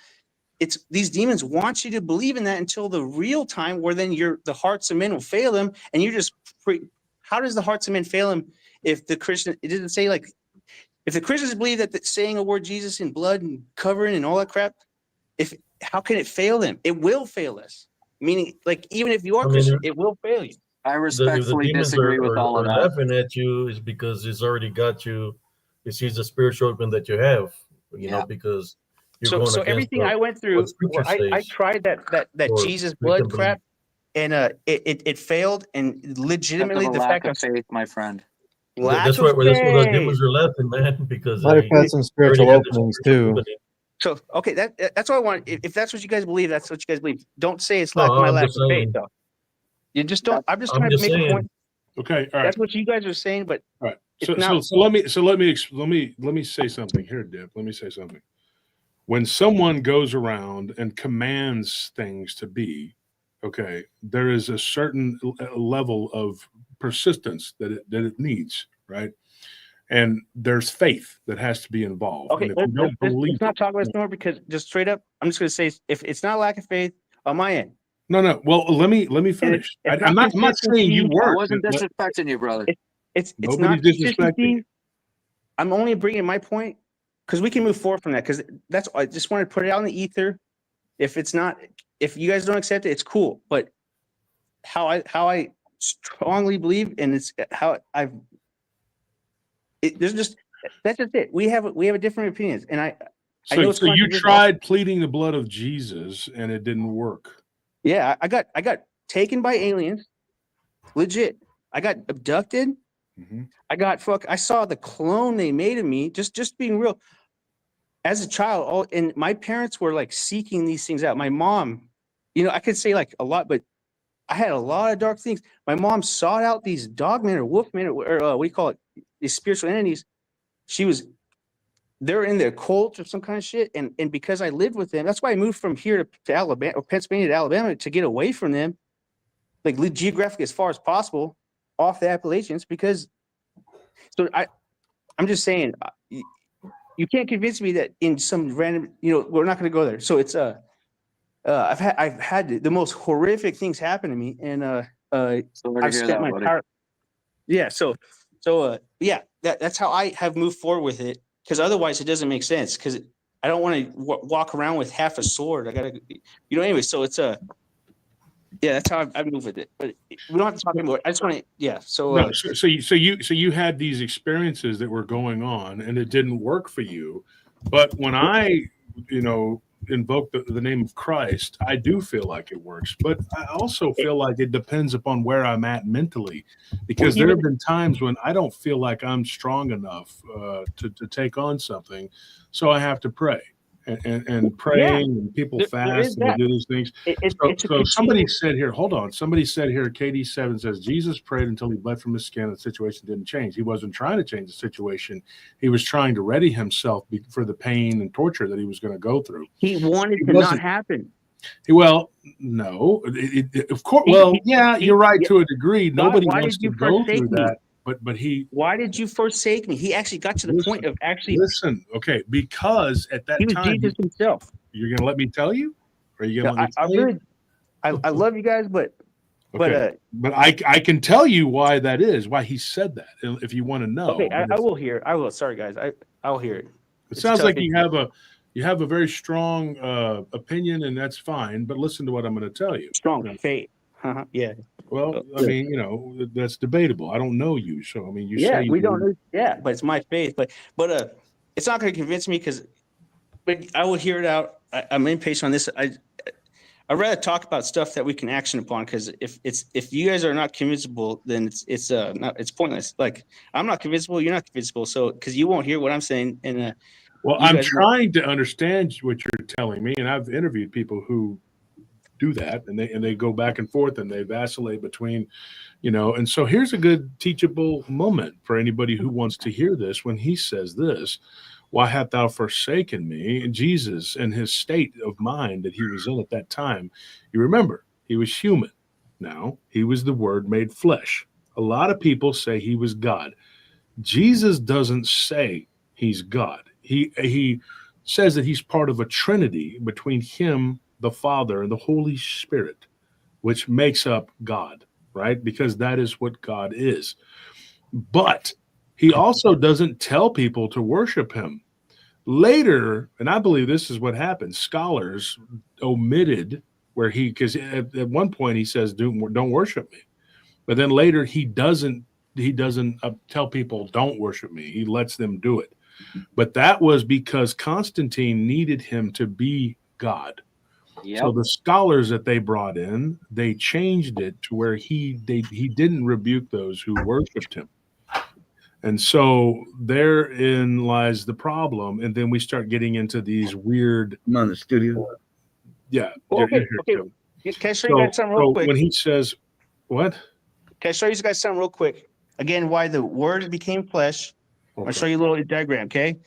J: It's these demons want you to believe in that until the real time where then the hearts of men will fail them, and you just how does the hearts of men fail them if the Christian? It doesn't say like if the Christians believe that saying a word Jesus in blood and covering and all that crap. How can it fail them? It will fail us. Meaning, like even if you are Christian, it will fail you.
I: I respectfully disagree with all of that.
E: Laughing at you is because it's already got you. It sees the spiritual open that you have. You know because.
J: So everything I went through, I tried that Jesus blood crap, and it failed. And legitimately, the fact
I: of faith, my friend.
E: That's why the demons are laughing, man. Because
D: might have had some spiritual openings too.
J: So okay, that's what I want. If that's what you guys believe, that's what you guys believe. Don't say it's
E: No,
J: my
E: I'm
J: lack
E: just
J: of faith,
E: saying.
J: though. You just don't. I'm just
E: I'm
J: trying to
E: just
J: make a
E: saying.
J: point.
C: Okay, all right.
J: That's what you guys are saying, but
C: All right.
J: it's
C: So
J: not.
C: let me say something here, Dip. Let me say something. When someone goes around and commands things to be, okay, there is a certain level of persistence that it needs, right? And there's faith that has to be involved.
J: Okay,
C: And if you don't believe
J: let's not talk about this more, because just straight up, I'm just going to say, if it's not lack of faith on my end,
C: no. Well, let me finish.
J: it's
C: I'm
J: not
C: not saying you
J: consistency.
I: I
C: weren't.
I: wasn't disrespecting you, brother.
J: It's
C: Nobody's
J: not
C: disrespecting you.
J: consistency. I'm only bringing my point because we can move forward from that. Because that's, I just wanted to put it out in the ether. If you guys don't accept it, it's cool. But how I strongly believe, and it's how there's just, that's just it. We have different opinions, and I know it's
C: So you
J: controversial.
C: tried pleading the blood of Jesus and it didn't work.
J: Yeah, I got taken by aliens, legit. I got abducted.
C: Mm-hmm.
J: I saw the clone they made of me. Just being real. As a child, and my parents were like seeking these things out. My mom, I could say like a lot, but I had a lot of dark things. My mom sought out these dogmen or wolfmen, or what do you call it? These spiritual entities. They're in their cult or some kind of shit. And because I lived with them, that's why I moved from here to Alabama, or Pennsylvania to Alabama, to get away from them, like geographically as far as possible, off the Appalachians. Because, so I'm just saying, you can't convince me that in some random, we're not going to go there. So it's I've had the most horrific things happen to me, and I've spent my entire, yeah. So yeah, that's how I have moved forward with it. Because otherwise, it doesn't make sense. Because I don't want to walk around with half a sword. I gotta, anyway. So it's yeah, that's how I've moved with it. But we don't have to talk anymore. I just want to, yeah. So
C: No, so you had these experiences that were going on and it didn't work for you. But when I, invoke the name of Christ, I do feel like it works. But I also feel like it depends upon where I'm at mentally, because there have been times when I don't feel like I'm strong enough to take on something, so I have to pray. And praying, and people fast and they do these things. So somebody said here, hold on. Somebody said here, KD7 says Jesus prayed until he bled from his skin. The situation didn't change. He wasn't trying to change the situation. He was trying to ready himself for the pain and torture that he was going to go through.
J: He wanted to not happen.
C: Well, no, of course. You're right to a degree. Nobody wants to go through that. But
J: why did you forsake me? He actually got to the point of actually
C: okay, because at that
J: he was
C: time
J: Jesus himself.
C: You're gonna let me tell you? Or are you gonna let me tell you?
J: I love you guys, but
C: I can tell you why that is, why he said that, if you want to know.
J: Okay, I will hear. I will. Sorry, guys. I'll hear it.
C: It sounds like you have a very strong opinion, and that's fine. But listen to what I'm going to tell you.
J: Strong faith. Yeah.
C: Well, I mean, that's debatable. I don't know you, so I mean, you say
J: we don't know. Yeah, but it's my faith. But it's not going to convince me, but I will hear it out. I'm impatient on this. I'd rather talk about stuff that we can action upon, because if you guys are not convincible, then it's pointless. Like, I'm not convincible, you're not convincible, so because you won't hear what I'm saying. And
C: well, I'm trying to understand what you're telling me, and I've interviewed people who do that, and they go back and forth and they vacillate between, and so here's a good teachable moment for anybody who wants to hear this. When he says this, why hast thou forsaken me? And Jesus, in his state of mind that he was in at that time, you remember, he was human. Now, he was the Word made flesh. A lot of people say he was God. Jesus doesn't say he's God. He says that he's part of a trinity between him, the Father, and the Holy Spirit, which makes up God, right? Because that is what God is. But he also doesn't tell people to worship him. Later, and I believe this is what happened, scholars omitted where because at one point he says, don't worship me. But then later he doesn't tell people don't worship me. He lets them do it. But that was because Constantine needed him to be God. Yep. So the scholars that they brought in, they changed it to where he didn't rebuke those who worshiped him. And so therein lies the problem. And then we start getting into these weird.
K: I'm on the studio.
C: Yeah.
J: Well,
C: you're
J: okay,
C: here,
J: okay.
C: Kevin.
J: Can I show you guys something real
C: So
J: quick?
C: when he says, what?
J: Can I show you guys something real quick? Again, why the word became flesh. I'll show you a little diagram, okay?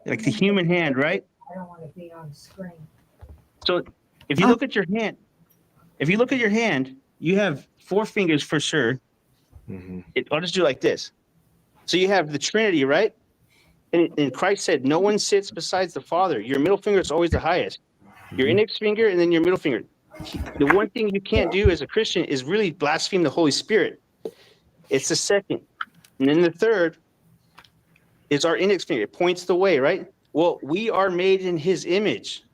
J: Like the human hand, right?
L: I don't want to be on the screen.
J: So if you look at your hand, you have 4 fingers for sure. I'll just do like this. So you have the Trinity, right? And Christ said, no one sits besides the Father. Your middle finger is always the highest. Your index finger and then your middle finger. The one thing you can't do as a Christian is really blaspheme the Holy Spirit. It's the second. And then the third is our index finger. It points the way, right? Well, we are made in his image.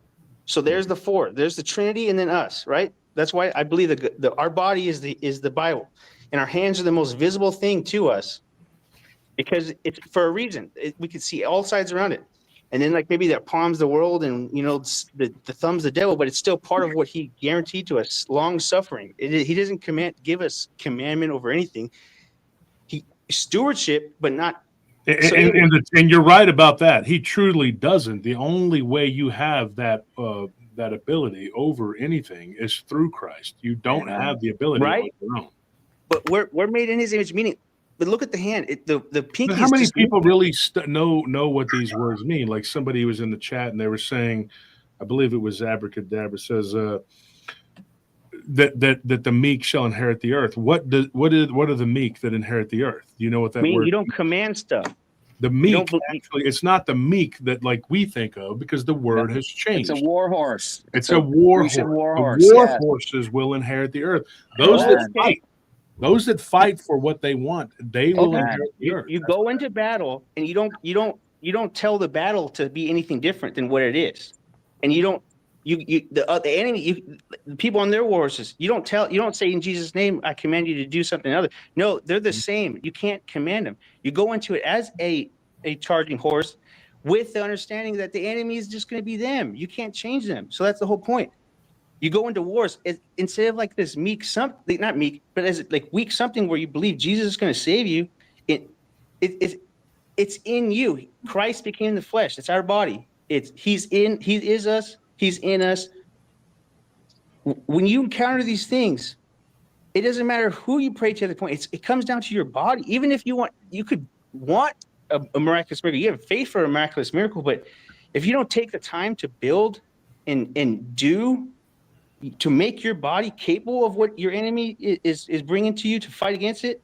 J: So there's the 4. There's the Trinity and then us, right? That's why I believe that our body is the Bible. And our hands are the most visible thing to us because it's for a reason. We can see all sides around it. And then like maybe that palms the world and, you know, the thumb's the devil, but it's still part of what he guaranteed to us, long suffering. He doesn't give us commandment over anything. Stewardship, but not.
C: And you're right about that. He truly doesn't. The only way you have that that ability over anything is through Christ. You don't have the ability on your own.
J: But we're made in his image, meaning. But look at the hand. The pinky.
C: But how many people really know what these words mean? Like somebody was in the chat and they were saying, I believe it was Abracadabra says that the meek shall inherit the earth. What are the meek that inherit the earth? Do you know what that word?
J: You don't command stuff.
C: The meek, actually, it's not the meek that like we think of because the word has changed.
I: It's a war horse.
C: It's a war horse. The war horses will inherit the earth. Those that fight for what they want, they will inherit the earth.
J: You go into battle and you don't tell the battle to be anything different than what it is, and the enemy, the people on their war horses, you don't say in Jesus' name I command you to do something other. No, they're the same. You can't command them. You go into it as a charging horse with the understanding that the enemy is just going to be them. You can't change them. So that's the whole point. You go into wars instead of like this meek something, not meek, but as like weak something where you believe Jesus is going to save you. It's in you. Christ became the flesh. It's our body. He is us. He's in us. When you encounter these things, it doesn't matter who you pray to at the point. It comes down to your body. Even if you could want a miraculous miracle. You have faith for a miraculous miracle, but if you don't take the time to build and do to make your body capable of what your enemy is bringing to you to fight against it,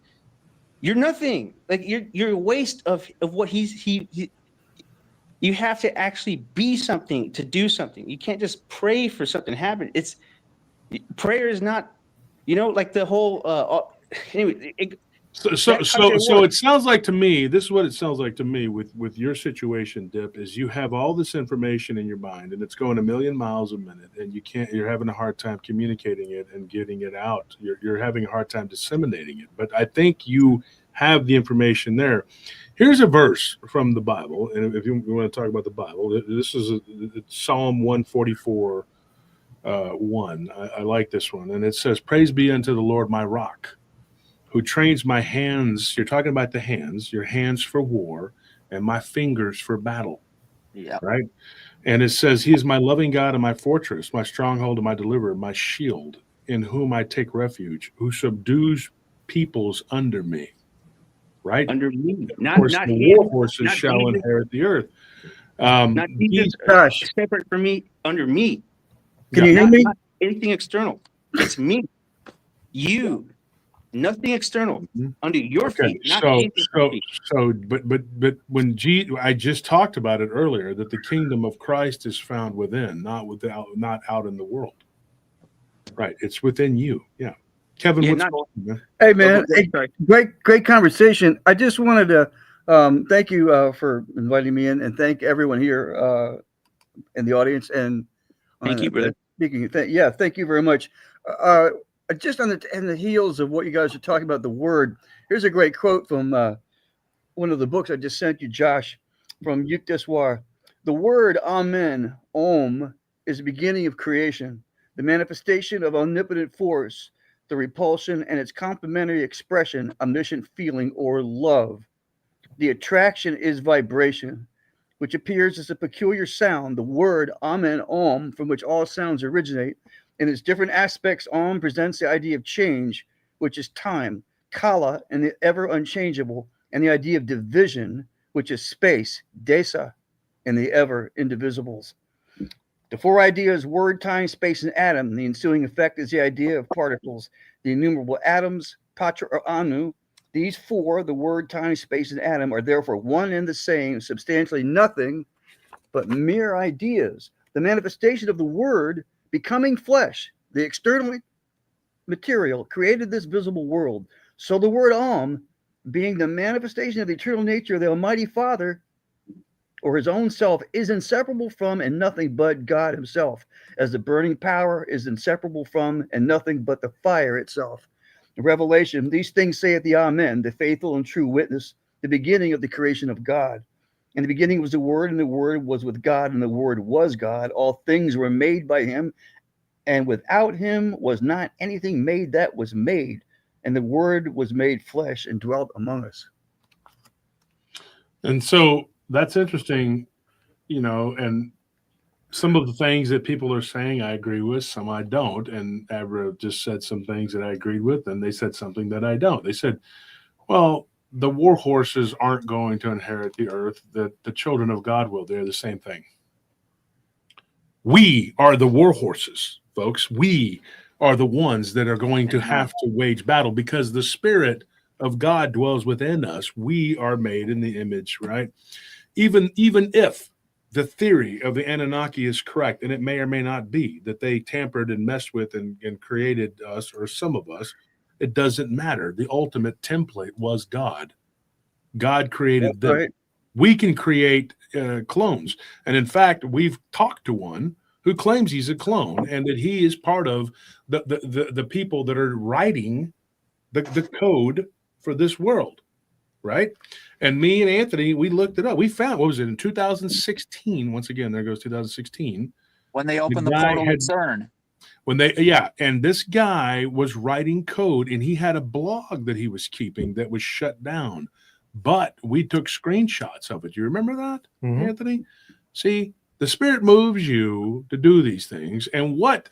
J: you're nothing. Like you're a waste of what he. You have to actually be something to do something. You can't just pray for something to happen. Prayer is not, like the whole. Anyway.
C: So it sounds like to me, this is what it sounds like to me with your situation, Dip, is you have all this information in your mind and it's going a million miles a minute and you're having a hard time communicating it and getting it out. You're having a hard time disseminating it. But I think you have the information there. Here's a verse from the Bible. And if you want to talk about the Bible, this is Psalm 144, 1. I like this one. And it says, "Praise be unto the Lord, my rock, who trains my hands." You're talking about the hands, your hands for war and my fingers for battle.
I: Yeah.
C: Right. And it says, "He is my loving God and my fortress, my stronghold and my deliverer, my shield, in whom I take refuge, who subdues peoples under me." Right.
J: Under me. Not
C: the war horses shall inherit the earth.
J: Not Jesus, separate from me, under me.
K: Can you hear me?
J: Not anything external. It's me. You. Nothing external under your feet.
C: But when I just talked about it earlier, that the kingdom of Christ is found within, not out in the world. Right, it's within you. Yeah, Kevin. What's going on, man?
K: Hey, man, great conversation. I just wanted to thank you for inviting me in, and thank everyone here in the audience. And
J: thank you, brother.
K: Speaking, thank you very much. Just on the heels of what you guys are talking about, the word, here's a great quote from one of the books I just sent you, Josh, from Yukteswar. "The word Amen, Om, is the beginning of creation, the manifestation of omnipotent force, the repulsion and its complementary expression, omniscient feeling or love. The attraction is vibration, which appears as a peculiar sound, the word Amen, Om, from which all sounds originate. In its different aspects, Om presents the idea of change, which is time, Kala, and the ever unchangeable, and the idea of division, which is space, Desa, and the ever indivisibles. The four ideas, word, time, space, and atom. The ensuing effect is the idea of particles, the innumerable atoms, Patra or Anu. These four, the word, time, space, and atom, are therefore one and the same, substantially nothing but mere ideas. The manifestation of the word becoming flesh, the external material, created this visible world. So the word Om, being the manifestation of the eternal nature of the Almighty Father, or his own self, is inseparable from and nothing but God himself, as the burning power is inseparable from and nothing but the fire itself. Revelation, these things saith the Amen, the faithful and true witness, the beginning of the creation of God. In the beginning was the Word, and the Word was with God, and the Word was God. All things were made by him, and without him was not anything made that was made. And the Word was made flesh and dwelt among us.
C: And so that's interesting, and some of the things that people are saying I agree with, some I don't. And Abra just said some things that I agreed with, and they said something that I don't. They said, well, the war horses aren't going to inherit the earth, that the children of God will. They're the same thing. We are the war horses, folks. We are the ones that are going to have to wage battle because the Spirit of God dwells within us. We are made in the image, right? Even if the theory of the Anunnaki is correct, and it may or may not be, that they tampered and messed with and created us, or some of us, it doesn't matter. The ultimate template was God. God created them. Right. We can create clones. And in fact, we've talked to one who claims he's a clone and that he is part of the people that are writing the code for this world. Right. And me and Anthony, we looked it up. We found, what was it, in 2016? Once again, there goes 2016.
I: When they opened the portal at CERN.
C: And this guy was writing code, and he had a blog that he was keeping that was shut down. But we took screenshots of it. You remember that, Anthony? See, the Spirit moves you to do these things. And what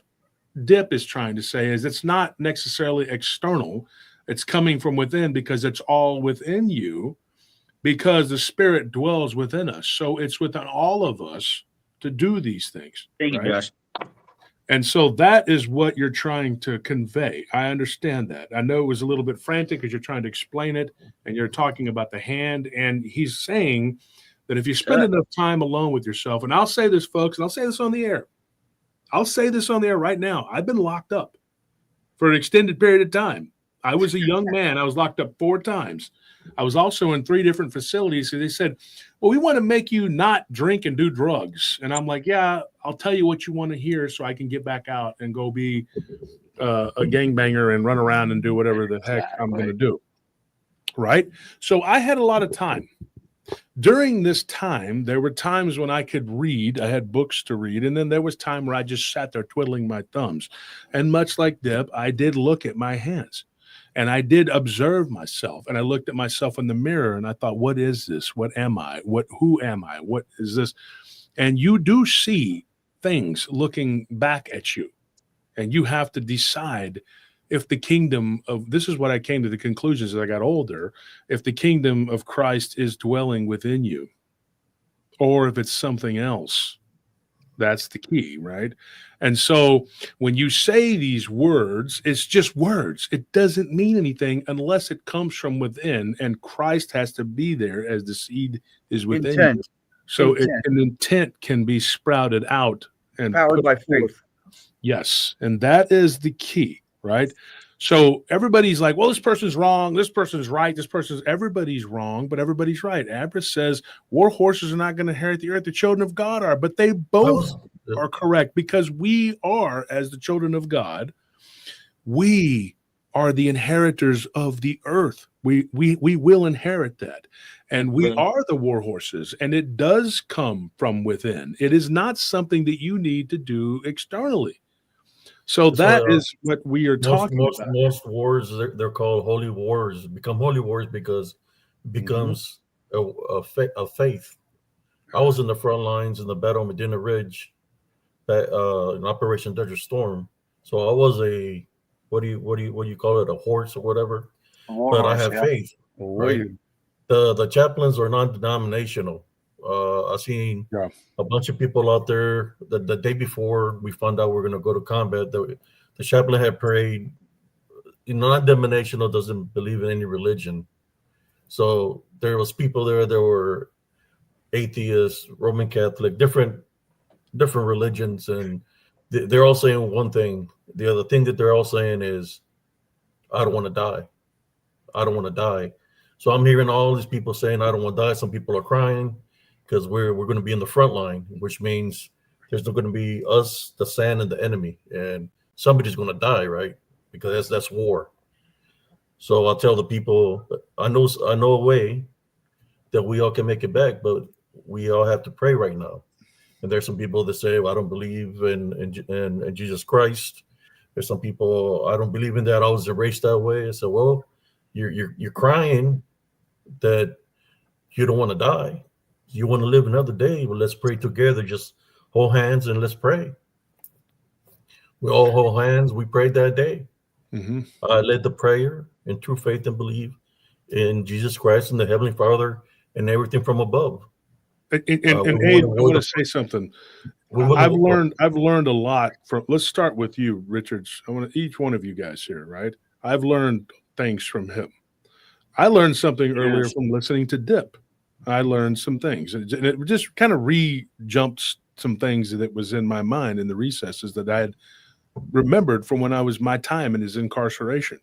C: Dip is trying to say is it's not necessarily external. It's coming from within because it's all within you, because the Spirit dwells within us. So it's within all of us to do these things.
J: Thank you, Josh.
C: And so that is what you're trying to convey. I understand that. I know it was a little bit frantic because you're trying to explain it and you're talking about the hand. And he's saying that if you spend enough time alone with yourself, and I'll say this, folks, and I'll say this on the air. I'll say this on the air right now. I've been locked up for an extended period of time. I was a young man. I was locked up 4 times. I was also in 3 different facilities. So they said, well, we want to make you not drink and do drugs. And I'm like, yeah, I'll tell you what you want to hear so I can get back out and go be a gangbanger and run around and do whatever the heck I'm going to do. Right? So I had a lot of time. During this time, there were times when I could read. I had books to read. And then there was time where I just sat there twiddling my thumbs. And much like Deb, I did look at my hands. And I did observe myself, and I looked at myself in the mirror, and I thought, what is this? What am I? Who am I? What is this? And you do see things looking back at you, and you have to decide if the kingdom of, this is what I came to the conclusions as I got older, if the kingdom of Christ is dwelling within you, or if it's something else. That's the key, right? And so when you say these words, it's just words. It doesn't mean anything unless it comes from within, and Christ has to be there as the seed is within you. So an intent can be sprouted out and
K: powered by faith.
C: Yes, and that is the key, right? So everybody's like, well, this person's wrong, this person's right, everybody's wrong, but everybody's right. Abra says war horses are not going to inherit the earth, the children of God are, but they both are correct, because we are, as the children of God, we are the inheritors of the earth. We will inherit that. And we are the war horses, and it does come from within. It is not something that you need to do externally. So that is what we are talking about.
E: Most wars, they're called holy wars, become holy wars because it becomes of faith. I was in the front lines in the Battle of Medina Ridge, in Operation Desert Storm. So I was a what do you call it, a horse or whatever? But I have faith, right? The chaplains are non-denominational. I've seen a bunch of people out there the day before we found out we're going to go to combat. The chaplain had prayed. Non-denominational doesn't believe in any religion. So there was people there that were atheists, Roman Catholic, different religions, and they're all saying one thing. The other thing that they're all saying is, I don't want to die. I don't want to die. So I'm hearing all these people saying, I don't want to die. Some people are crying because we're going to be in the front line, which means there's going to be us, the sand, and the enemy, and somebody's going to die, right? Because that's war. So I'll tell the people, I know a way that we all can make it back, but we all have to pray right now. And there's some people that say, well, I don't believe in Jesus Christ. There's some people, I don't believe in that. I was raised that way. I said, well, you're crying that you don't want to die. You want to live another day. Well, let's pray together. Just hold hands and let's pray. We all hold hands. We prayed that day.
C: Mm-hmm.
E: I led the prayer in true faith and believe in Jesus Christ and the Heavenly Father and everything from above.
C: And Abe, I want to say something. I've learned a lot from. Let's start with you, Richards. I want each one of you guys here, right? I've learned things from him. I learned something earlier from listening to Dip. I learned some things, and it just kind of re-jumped some things that was in my mind in the recesses that I had remembered from when I was my time in his incarceration.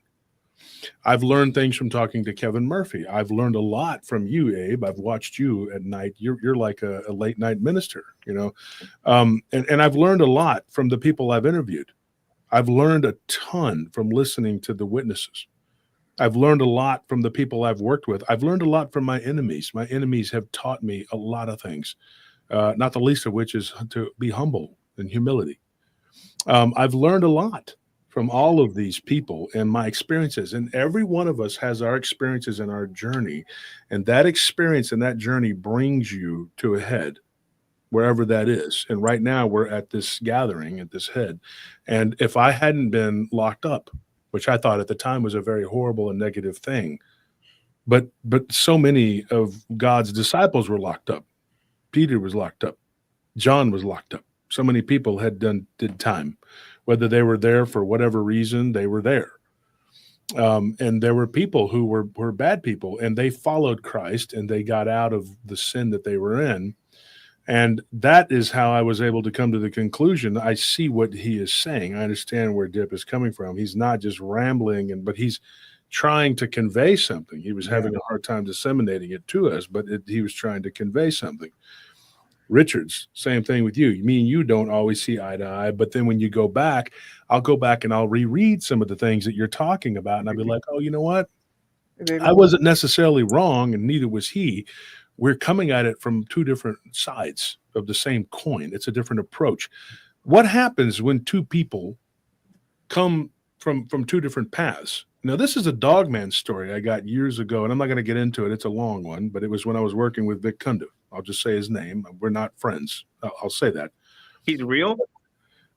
C: I've learned things from talking to Kevin Murphy. I've learned a lot from you, Abe. I've watched you at night. You're like a late night minister, you know. And I've learned a lot from the people I've interviewed. I've learned a ton from listening to the witnesses. I've learned a lot from the people I've worked with. I've learned a lot from my enemies. My enemies have taught me a lot of things, not the least of which is to be humble and humility. I've learned a lot from all of these people and my experiences. And every one of us has our experiences in our journey. And that experience and that journey brings you to a head, wherever that is. And right now we're at this gathering at this head. And if I hadn't been locked up, which I thought at the time was a very horrible and negative thing, but so many of God's disciples were locked up. Peter was locked up. John was locked up. So many people did time. Whether they were there for whatever reason, they were there. And there were people who were bad people, and they followed Christ, and they got out of the sin that they were in. And that is how I was able to come to the conclusion. I see what he is saying. I understand where Dip is coming from. He's not just rambling, but he's trying to convey something. He was having a hard time disseminating it to us, but he was trying to convey something. Richards, same thing with you. Me and you don't always see eye to eye, but then when you go back, I'll go back and I'll reread some of the things that you're talking about, and I'll be like, oh, you know what? I wasn't necessarily wrong, and neither was he. We're coming at it from two different sides of the same coin. It's a different approach. What happens when two people come from two different paths? Now, this is a Dogman story I got years ago, and I'm not going to get into it. It's a long one, but it was when I was working with Vic Kundu. I'll just say his name. We're not friends. I'll say that.
J: He's real?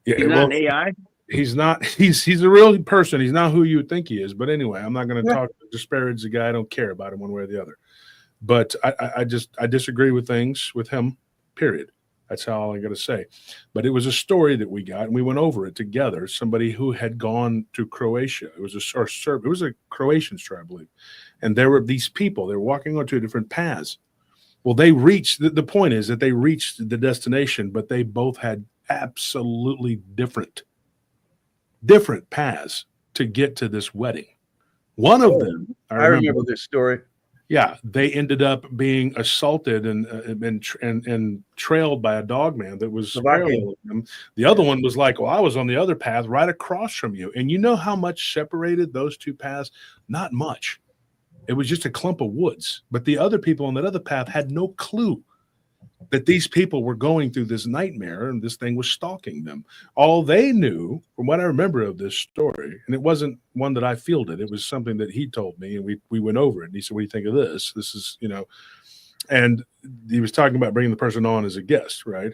C: Yeah,
J: he's not an AI?
C: He's not. He's a real person. He's not who you would think he is. But anyway, I'm not going to disparage the guy. I don't care about him one way or the other. But I disagree with things with him, period. That's all I got to say. But it was a story that we got, and we went over it together. Somebody who had gone to Croatia. It was a Croatian story, I believe. And there were these people. They were walking on two different paths. Well, they reached, the point is that they reached the destination, but they both had absolutely different paths to get to this wedding. One of them,
K: I remember this story.
C: Yeah, they ended up being assaulted and trailed by a dog man that was paralleling them. The other one was like, well, I was on the other path right across from you. And you know how much separated those two paths? Not much. It was just a clump of woods. But the other people on that other path had no clue that these people were going through this nightmare and this thing was stalking them. All they knew, from what I remember of this story, and it wasn't one that I fielded, it was something that he told me, and we went over it. And he said, what do you think of this? This is, And he was talking about bringing the person on as a guest, right?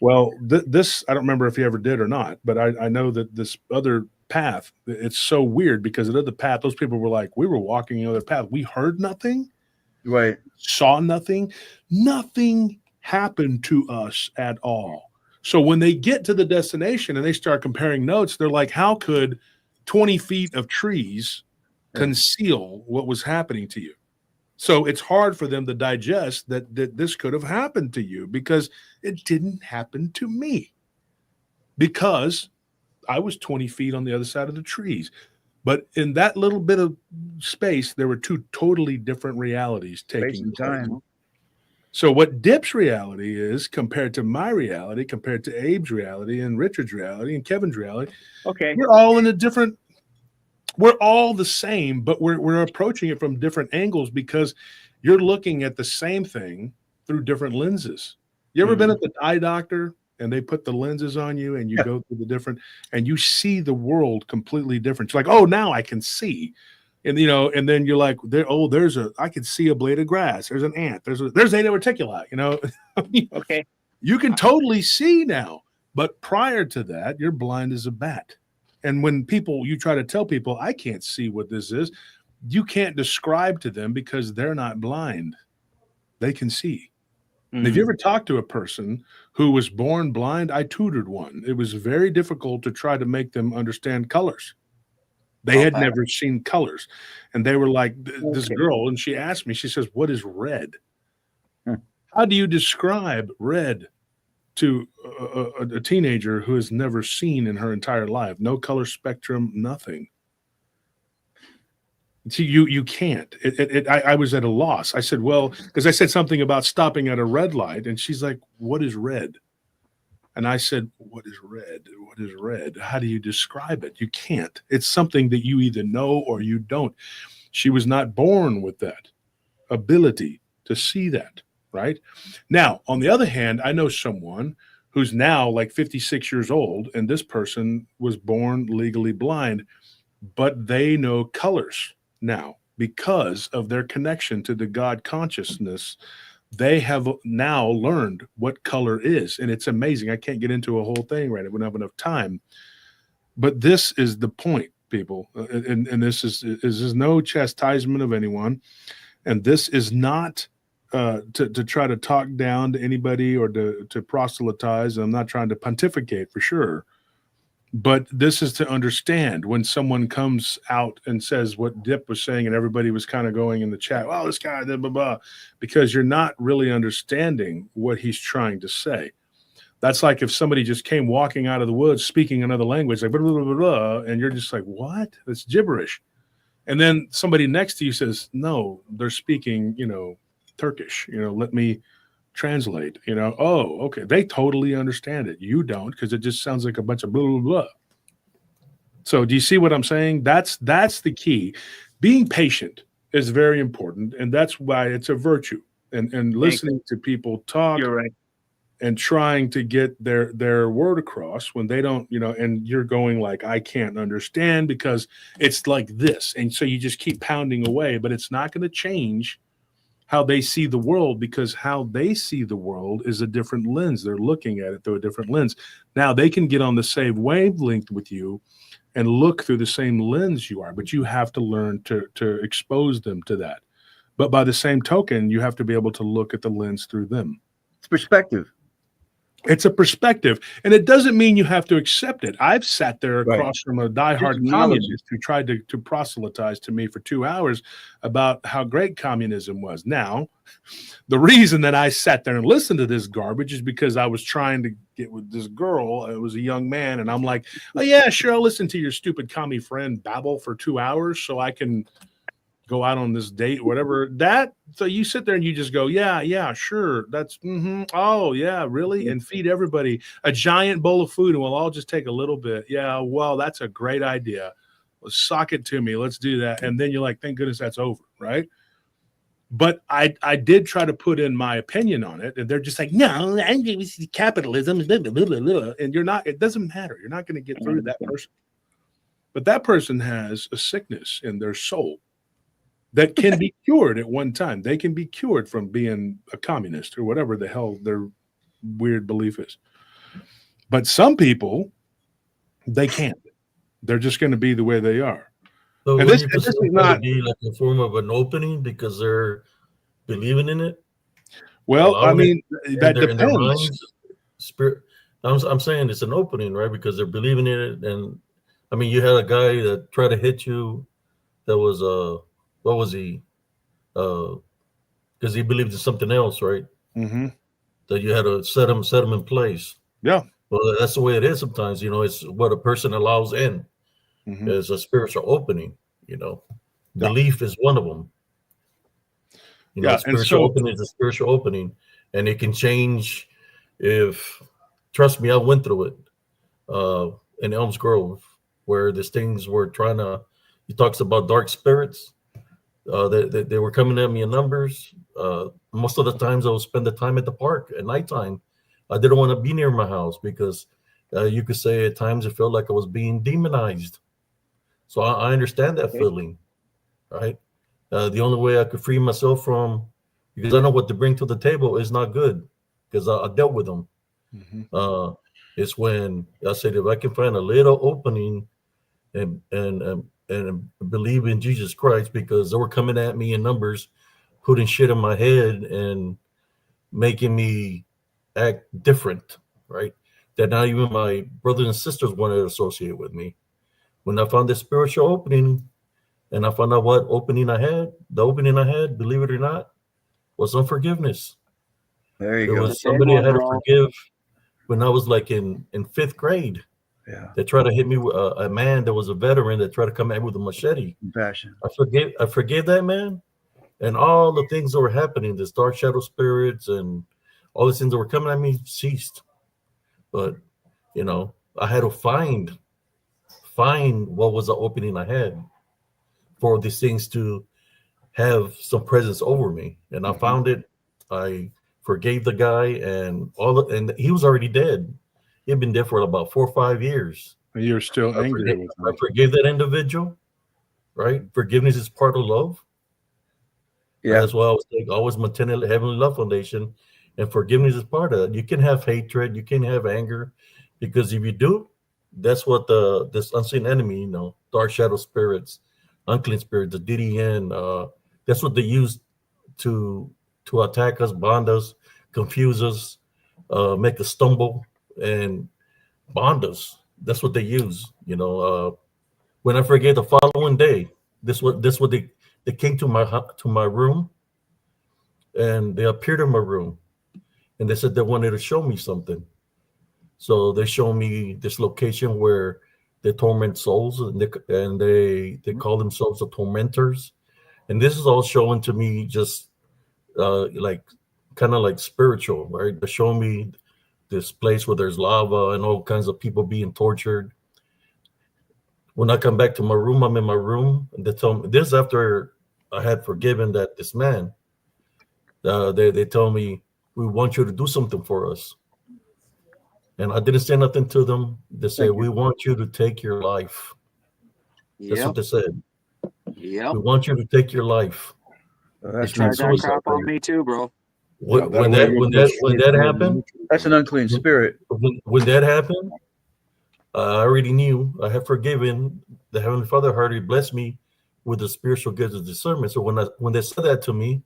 C: Well, this, I don't remember if he ever did or not, but I know that this other path, it's so weird because the other path, those people were like, we were walking the other path. We heard nothing,
K: Right.
C: saw nothing. Nothing happened to us at all. So when they get to the destination and they start comparing notes, they're like, how could 20 feet of trees conceal what was happening to you? So it's hard for them to digest that this could have happened to you because it didn't happen to me because I was 20 feet on the other side of the trees. But in that little bit of space, there were two totally different realities
K: Space
C: taking
K: and
C: place.
K: time.
C: So what Dip's reality is compared to my reality, compared to Abe's reality and Richard's reality and Kevin's reality,
J: Okay.
C: we're all in a different, we're all the same, but we're approaching it from different angles because you're looking at the same thing through different lenses. You ever been at the eye doctor and they put the lenses on you and you
K: Yeah.
C: go through the different and you see the world completely different. You're like, oh, now I can see. And you know, and then you're like, I can see a blade of grass. There's an ant. There's ana reticuli. You know,
J: Okay.
C: you can totally see now. But prior to that, you're blind as a bat. And when you try to tell people, I can't see what this is, you can't describe to them because they're not blind. They can see. And if you ever talk to a person who was born blind, I tutored one. It was very difficult to try to make them understand colors. They had never seen colors. And they were like, this girl, and she asked me, she says, what is red? How do you describe red to a teenager who has never seen in her entire life? No color spectrum, nothing. See, you can't. I was at a loss. I said, well, because I said something about stopping at a red light, and she's like, what is red? And I said, what is red? What is red? How do you describe it? You can't. It's something that you either know or you don't. She was not born with that ability to see that, right? Now, on the other hand, I know someone who's now like 56 years old, and this person was born legally blind, but they know colors now because of their connection to the God consciousness. They have now learned what color is, and it's amazing. I can't get into a whole thing right now. We don't have enough time, but this is the point, people, and this is no chastisement of anyone, and this is not to try to talk down to anybody or to proselytize. I'm not trying to pontificate for sure. But this is to understand when someone comes out and says what Dip was saying, and everybody was kind of going in the chat, well, this guy, blah, blah, blah, because you're not really understanding what he's trying to say. That's like if somebody just came walking out of the woods speaking another language, like blah, blah, blah, blah, and you're just like, what? That's gibberish. And then somebody next to you says, no, they're speaking, Turkish, let me translate, oh, okay, they totally understand it. You don't, because it just sounds like a bunch of blah, blah, blah. So do you see what I'm saying? That's the key. Being patient is very important, and that's why it's a virtue. And listening to people talk,
J: You're right,
C: and trying to get their word across when they don't, and you're going like, I can't understand because it's like this. And so you just keep pounding away, but it's not going to change how they see the world, because how they see the world is a different lens. They're looking at it through a different lens. Now they can get on the same wavelength with you and look through the same lens you are, but you have to learn to expose them to that. But by the same token, you have to be able to look at the lens through them.
K: It's perspective.
C: It's a perspective, and it doesn't mean you have to accept it. I've sat there across from a diehard communist who tried to proselytize to me for 2 hours about how great communism was. Now, the reason that I sat there and listened to this garbage is because I was trying to get with this girl. It was a young man, and I'm like, oh, yeah, sure, I'll listen to your stupid commie friend babble for 2 hours so I can go out on this date, whatever that. So you sit there and you just go, yeah, sure. That's, oh yeah, really? And feed everybody a giant bowl of food and we'll all just take a little bit. Yeah, well, that's a great idea. Let's sock it to me. Let's do that. And then you're like, thank goodness that's over, right? But I did try to put in my opinion on it, and they're just like, no, capitalism, blah, blah, blah, blah. And you're not, it doesn't matter. You're not going to get through that person. But that person has a sickness in their soul. that can be cured at one time. They can be cured from being a communist or whatever the hell their weird belief is. But some people, they can't. They're just going to be the way they are.
E: So
C: And
E: when
C: this,
E: you
C: and this
E: consider
C: is
E: that to
C: not
E: be like a form of an opening because they're believing in it,
C: well. I
E: allowing it
C: mean, that
E: in their
C: depends.
E: minds, spirit. I'm saying it's an opening, right? Because they're believing in it, and I mean, you had a guy that tried to hit you. That was what was he? Because he believed in something else, right?
C: Mm-hmm.
E: That you had to set him in place.
C: Yeah.
E: Well, that's the way it is sometimes. You know, it's what a person allows in
C: Mm-hmm.
E: is a spiritual opening. You know,
C: Yeah.
E: belief is one of them. You know,
C: Yeah, and
E: spiritual
C: so
E: opening is a spiritual opening, and it can change. If trust me, I went through it in Elms Grove, where these things were trying to. He talks about dark spirits. They were coming at me in numbers. Most of the times, I would spend the time at the park at nighttime. I didn't want to be near my house because you could say at times it felt like I was being demonized. So I understand that feeling, right? The only way I could free myself from, because I know what to bring to the table is not good, because I dealt with them.
C: Mhm.
E: It's when I said if I can find a little opening and believe in Jesus Christ, because they were coming at me in numbers, putting shit in my head and making me act different, right? That not even my brothers and sisters wanted to associate with me. When I found this spiritual opening, and I found out what opening I had, the opening I had, believe it or not, was unforgiveness.
K: There you
E: It
K: go.
E: was somebody I had to forgive when I was like in fifth grade.
K: Yeah.
E: They tried to hit me with a man that was a veteran that tried to come at me with a machete.
K: Compassion.
E: I forgave that man, and all the things that were happening, the dark shadow spirits and all the things that were coming at me ceased. But you know, I had to find what was the opening I had for these things to have some presence over me, and I found it. I forgave the guy, and and he was already dead. He'd been dead for about 4 or 5 years.
C: And you're still angry with
E: I
C: them.
E: forgave that individual, right? Forgiveness is part of love.
K: Yeah.
E: That's why I was like, always maintain a Heavenly Love Foundation, and forgiveness is part of it. You can have hatred, you can have anger, because if you do, that's what this unseen enemy, you know, dark shadow spirits, unclean spirits, the DDN, that's what they use to attack us, bond us, confuse us, make us stumble, and bond us. That's what they use. You know, when I forget the following day, this what they came to my room, and they appeared in my room, and they said they wanted to show me something. So they show me this location where they torment souls, and they call themselves the tormentors. And this is all showing to me just like kind of like spiritual, right? They're showing me this place where there's lava and all kinds of people being tortured. When I come back to my room, I'm in my room, and they tell me this after I had forgiven this man. They tell me, we want you to do something for us. And I didn't say nothing to them. They said, we want you to take your life. That's what they said.
I: Yep.
E: We want you to take your life.
I: They tried that crap on me too, bro.
E: When that happened,
K: That's an unclean spirit.
E: when that happened, I already knew I had forgiven. The Heavenly Father already blessed me with the spiritual gifts of discernment. So when they said that to me,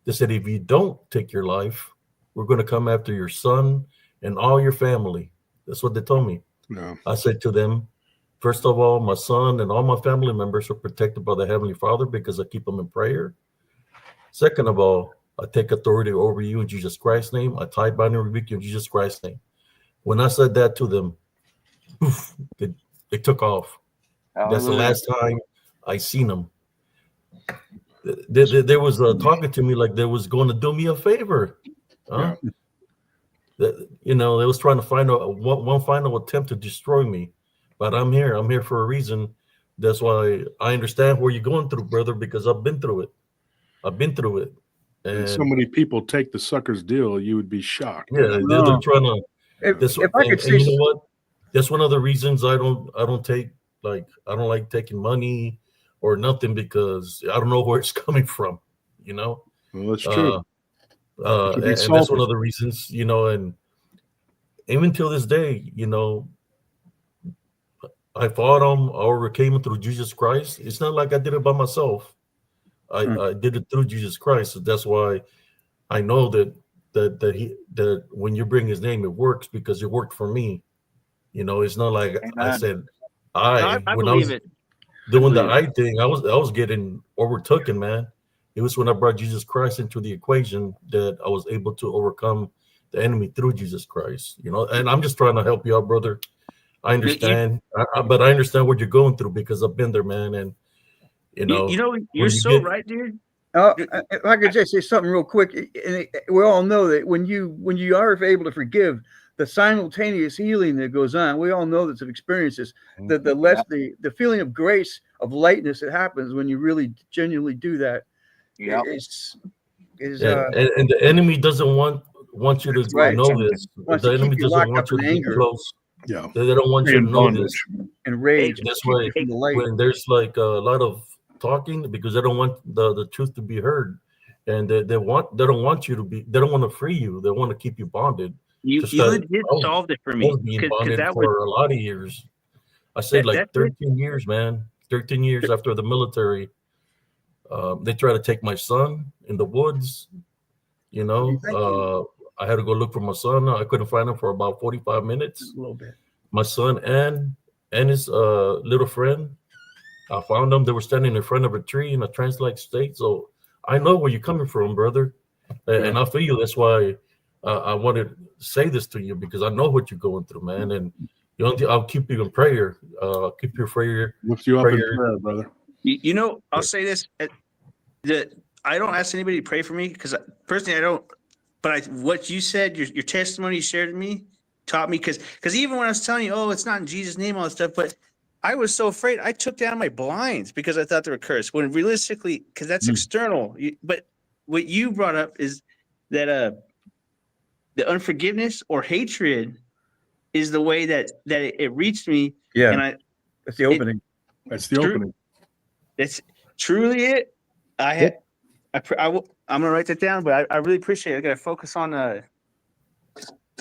E: they said, if you don't take your life, we're going to come after your son and all your family. That's what they told me.
C: Yeah.
E: I said to them, first of all, my son and all my family members are protected by the Heavenly Father because I keep them in prayer. Second of all, I take authority over you in Jesus Christ's name. I tie, bind, and rebuke you in Jesus Christ's name. When I said that to them, poof, they took off. That's the last time I seen them. They was talking to me like they was going to do me a favor. Huh? Yeah. You know, they was trying to find one final attempt to destroy me. But I'm here. I'm here for a reason. That's why I understand where you're going through, brother, because I've been through it. I've been through it.
C: And so many people take the sucker's deal, you would be shocked.
E: Yeah, they're trying to.
K: If I could
E: and you know what? That's one of the reasons I don't take, like, I don't like taking money or nothing because I don't know where it's coming from, you know.
C: Well, that's true.
E: And that's one of the reasons, you know, and even till this day, you know, I fought them, I overcame them through Jesus Christ. It's not like I did it by myself. I did it through Jesus Christ. So that's why I know that when you bring his name, it works because it worked for me. You know, it's not like I said
J: I
E: when I was
J: believe it.
E: doing the I thing, I was getting overtaken, man. It was when I brought Jesus Christ into the equation that I was able to overcome the enemy through Jesus Christ. You know, and I'm just trying to help you out, brother. I understand, but I understand what you're going through because I've been there, man. And you know,
J: you're so right, dude.
K: If I could just say something real quick, and we all know that when you are able to forgive, the simultaneous healing that goes on, we all know this of experiences. The feeling of grace, of lightness that happens when you really genuinely do that.
I: Yeah,
E: and the enemy doesn't want you to know this. The enemy doesn't want you to get close.
C: Yeah,
E: they don't want you to know this
K: and rage.
E: That's why when there's like a lot of talking, because they don't want the truth to be heard, and they don't want you to be. They don't want to free you. They want to keep you bonded.
J: You legit solved it for me.
E: I was being bonded for a lot of years. I said like 13 years, man. 13 years after the military. They tried to take my son in the woods. You know, I had to go look for my son. I couldn't find him for about 45 minutes.
K: A little bit.
E: My son and his little friend, I found them. They were standing in front of a tree in a trance-like state. So I know where you're coming from, brother, and I feel you. That's why I wanted to say this to you, because I know what you're going through, man. And I'll keep you in prayer. Keep your prayer.
C: Lift you up in prayer, brother.
J: You know, I'll say this: that I don't ask anybody to pray for me because personally I don't. But what you said, your testimony you shared with me, taught me because even when I was telling you, oh, it's not in Jesus' name, all that stuff, but I was so afraid I took down my blinds because I thought they were cursed. When realistically, because that's external. But what you brought up is that the unforgiveness or hatred is the way that it reached me.
K: Yeah,
J: and
K: that's the opening.
C: That's the opening.
J: That's truly it. I'm gonna write that down, but I really appreciate it. I gotta focus on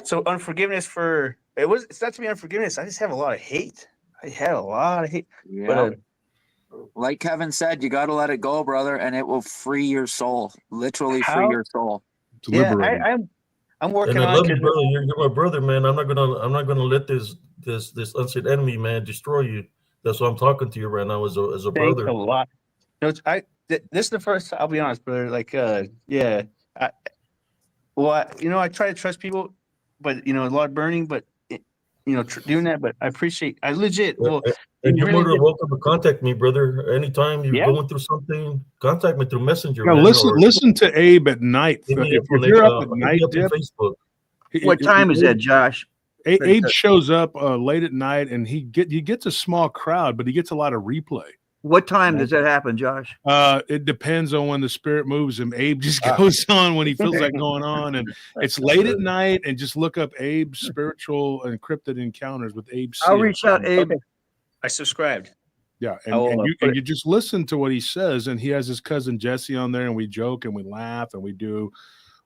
J: so unforgiveness for it's not to be unforgiveness. I just have a lot of hate. I had a lot of hate.
I: Yeah.
J: But
I: like Kevin said, you gotta let it go, brother, and it will free your soul. Literally free your soul.
J: Yeah, I'm working on.
E: I love you, brother. You're my brother, man. I'm not gonna let this unseen enemy, man, destroy you. That's why I'm talking to you right now as a brother.
J: Thanks a lot. No, this is the first. I'll be honest, brother. Like, yeah. I try to trust people, but a lot of burning, but doing that. But I legit. Well,
E: and you're more than welcome to contact me, brother. Anytime you're going through something, contact me through Messenger.
C: Yeah, listen to Abe at night.
E: If you're up at night, Facebook.
K: What time is that, Josh?
C: Abe shows up late at night, and he gets a small crowd, but he gets a lot of replay.
K: What time does that happen, Josh?
C: It depends on when the spirit moves him. Abe just goes on when he feels like going on, and it's late at night. And just look up Abe's Spiritual Encrypted Encounters with Abe.
K: I'll reach out, Abe.
J: Okay. I subscribed.
C: Yeah, and you just listen to what he says, and he has his cousin Jesse on there, and we joke and we laugh and we do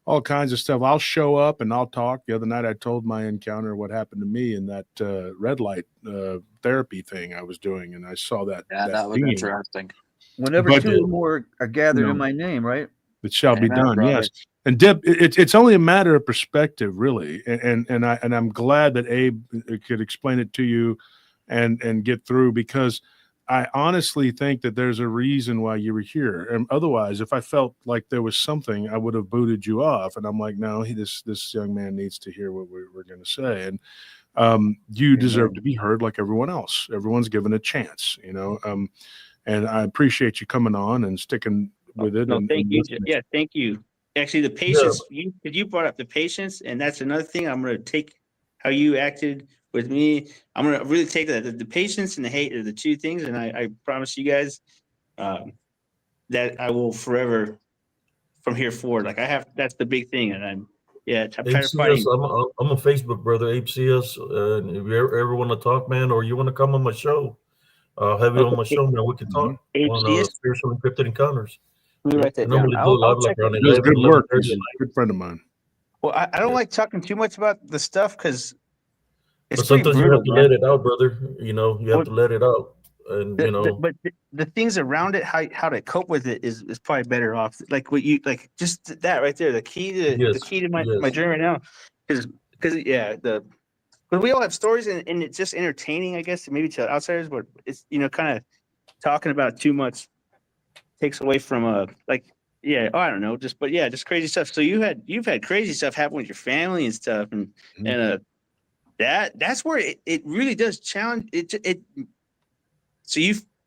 C: all kinds of stuff. I'll show up and I'll talk. The other night I told my encounter what happened to me in that red light therapy thing I was doing, and I saw that.
I: Yeah, that was interesting.
K: Whenever two or more are gathered in my name, right?
C: It shall be done. Brother. Yes. And Deb, it's only a matter of perspective, really. And I'm glad that Abe could explain it to you and get through, because I honestly think that there's a reason why you were here. And otherwise, if I felt like there was something, I would have booted you off. And I'm like, no, this young man needs to hear what we're going to say. And you deserve to be heard like everyone else. Everyone's given a chance, and I appreciate you coming on and sticking with it.
J: No, thank you. Yeah, thank you. Actually, the patience, you brought up the patience, and that's another thing. I'm going to take how you acted with me. I'm going to really take that. The patience and the hate are the two things. And I promise you guys that I will forever from here forward. Like that's the big thing. And I'm trying to fight.
E: I'm on Facebook, brother. Abe CS. And if you ever want to talk, man, or you want to come on my show, I'll have you on my show, man. We can talk on
J: HDS.
E: spiritual encrypted encounters.
J: Let me write
E: I
J: that down.
E: normally do live like around
C: He does
E: 11,
C: good work.
E: 11:30
C: He's
E: at
C: a
E: night.
C: good friend of mine.
J: Well, I don't like talking too much about the stuff because it's
E: But
J: pretty
E: sometimes you
J: brutal,
E: have to
J: man.
E: let it out, brother. You know, you have
J: Well,
E: to let it out. And, you know,
J: but the things around it, how to cope with it is probably better off. Like what you like, just that right there. The key to
E: yes,
J: my
E: yes.
J: journey right now, because yeah, but we all have stories and it's just entertaining, I guess, maybe to outsiders. But it's kind of talking about it too much takes away from like yeah, I don't know, just crazy stuff. So you've had crazy stuff happen with your family and stuff, and that's where it really does challenge it. So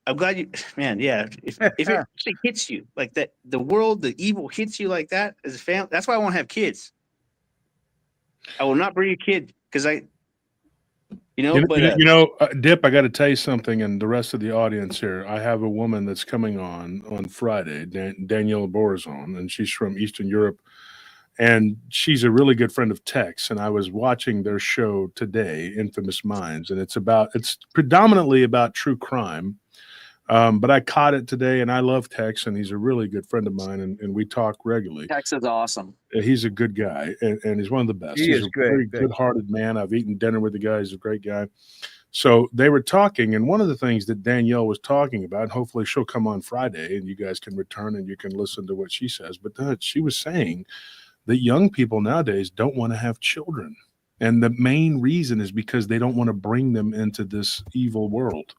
J: I'm glad you, man. Yeah, if it actually hits you like that, the world, the evil hits you like that as a family. That's why I won't have kids. I will not bring a kid because
C: Dip, I got to tell you something, and the rest of the audience here. I have a woman that's coming on Friday, Danielle Borzon, and she's from Eastern Europe, and she's a really good friend of Tex. And I was watching their show today, Infamous Minds, and it's predominantly about true crime. But I caught it today, and I love Tex, and he's a really good friend of mine, and we talk regularly.
I: Tex is awesome.
C: He's a good guy, and he's one of the best.
K: He
C: He's
K: is
C: a
K: great,
C: very
K: great.
C: good-hearted man. I've eaten dinner with the guy. He's a great guy. So they were talking, and one of the things that Danielle was talking about, and hopefully she'll come on Friday, and you guys can return and you can listen to what she says, but she was saying that young people nowadays don't want to have children. And the main reason is because they don't want to bring them into this evil world.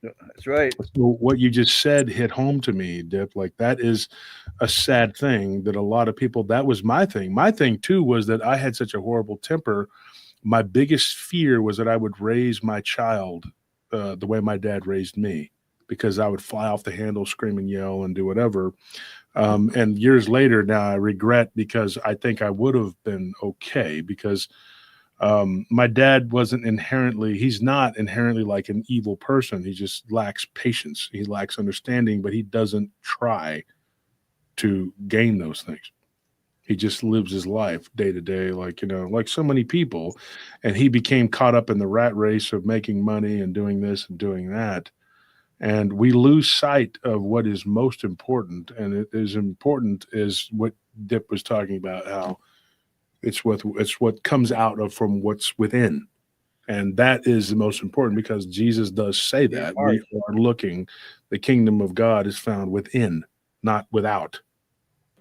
K: That's right.
C: So what you just said hit home to me, Dip. Like, that is a sad thing that a lot of people, that was my thing. My thing too was that I had such a horrible temper. My biggest fear was that I would raise my child the way my dad raised me, because I would fly off the handle, scream and yell and do whatever. And years later now I regret, because I think I would have been okay, because my dad he's not inherently like an evil person. He just lacks patience. He lacks understanding, but he doesn't try to gain those things. He just lives his life day to day, like so many people. And he became caught up in the rat race of making money and doing this and doing that. And we lose sight of what is most important. And it is important is what Dip was talking about, how it's what comes out from what's within. And that is the most important, because Jesus does say that we are looking, the kingdom of God is found within, not without.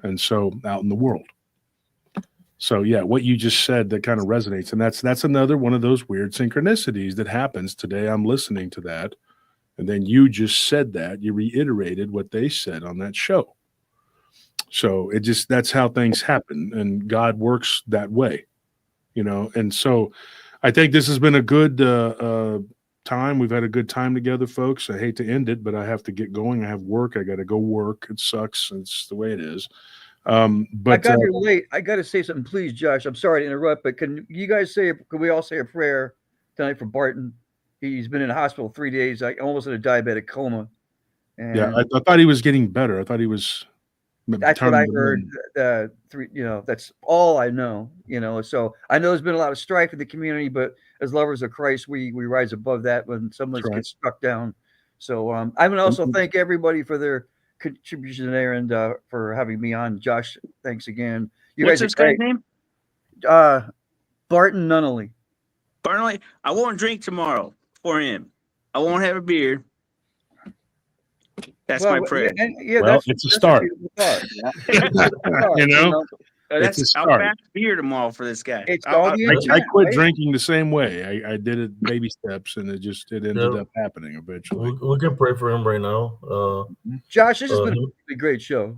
C: And so out in the world. So yeah, what you just said, that kind of resonates. And that's another one of those weird synchronicities that happens today. I'm listening to that. And then you just said that, you reiterated what they said on that show. So that's how things happen, and God works that way, And so I think this has been a good time. We've had a good time together, folks. I hate to end it, but I have to get going. I have work. I got to go work. It sucks. It's the way it is. But
K: I got here late. I got to say something, please, Josh. I'm sorry to interrupt, but can we all say a prayer tonight for Barton? He's been in the hospital 3 days, almost in a diabetic coma. And
C: yeah, I thought he was getting better. I thought he was.
K: That's what I heard. That's all I know. So I know there's been a lot of strife in the community, but as lovers of Christ, we rise above that when someone gets struck down. So I'm going to also thank everybody for their contribution there, and for having me on. Josh, thanks again.
J: What's this guy's name?
K: Barton Nunnally.
J: Barton, I won't drink tomorrow for him. I won't have a beer. That's my prayer.
C: It's a start. It's a start.
J: I'll back beer tomorrow for this guy.
C: I quit drinking the same way. I did it baby steps, and it ended up happening eventually.
E: We can pray for him right now.
K: Josh, this has been a great show.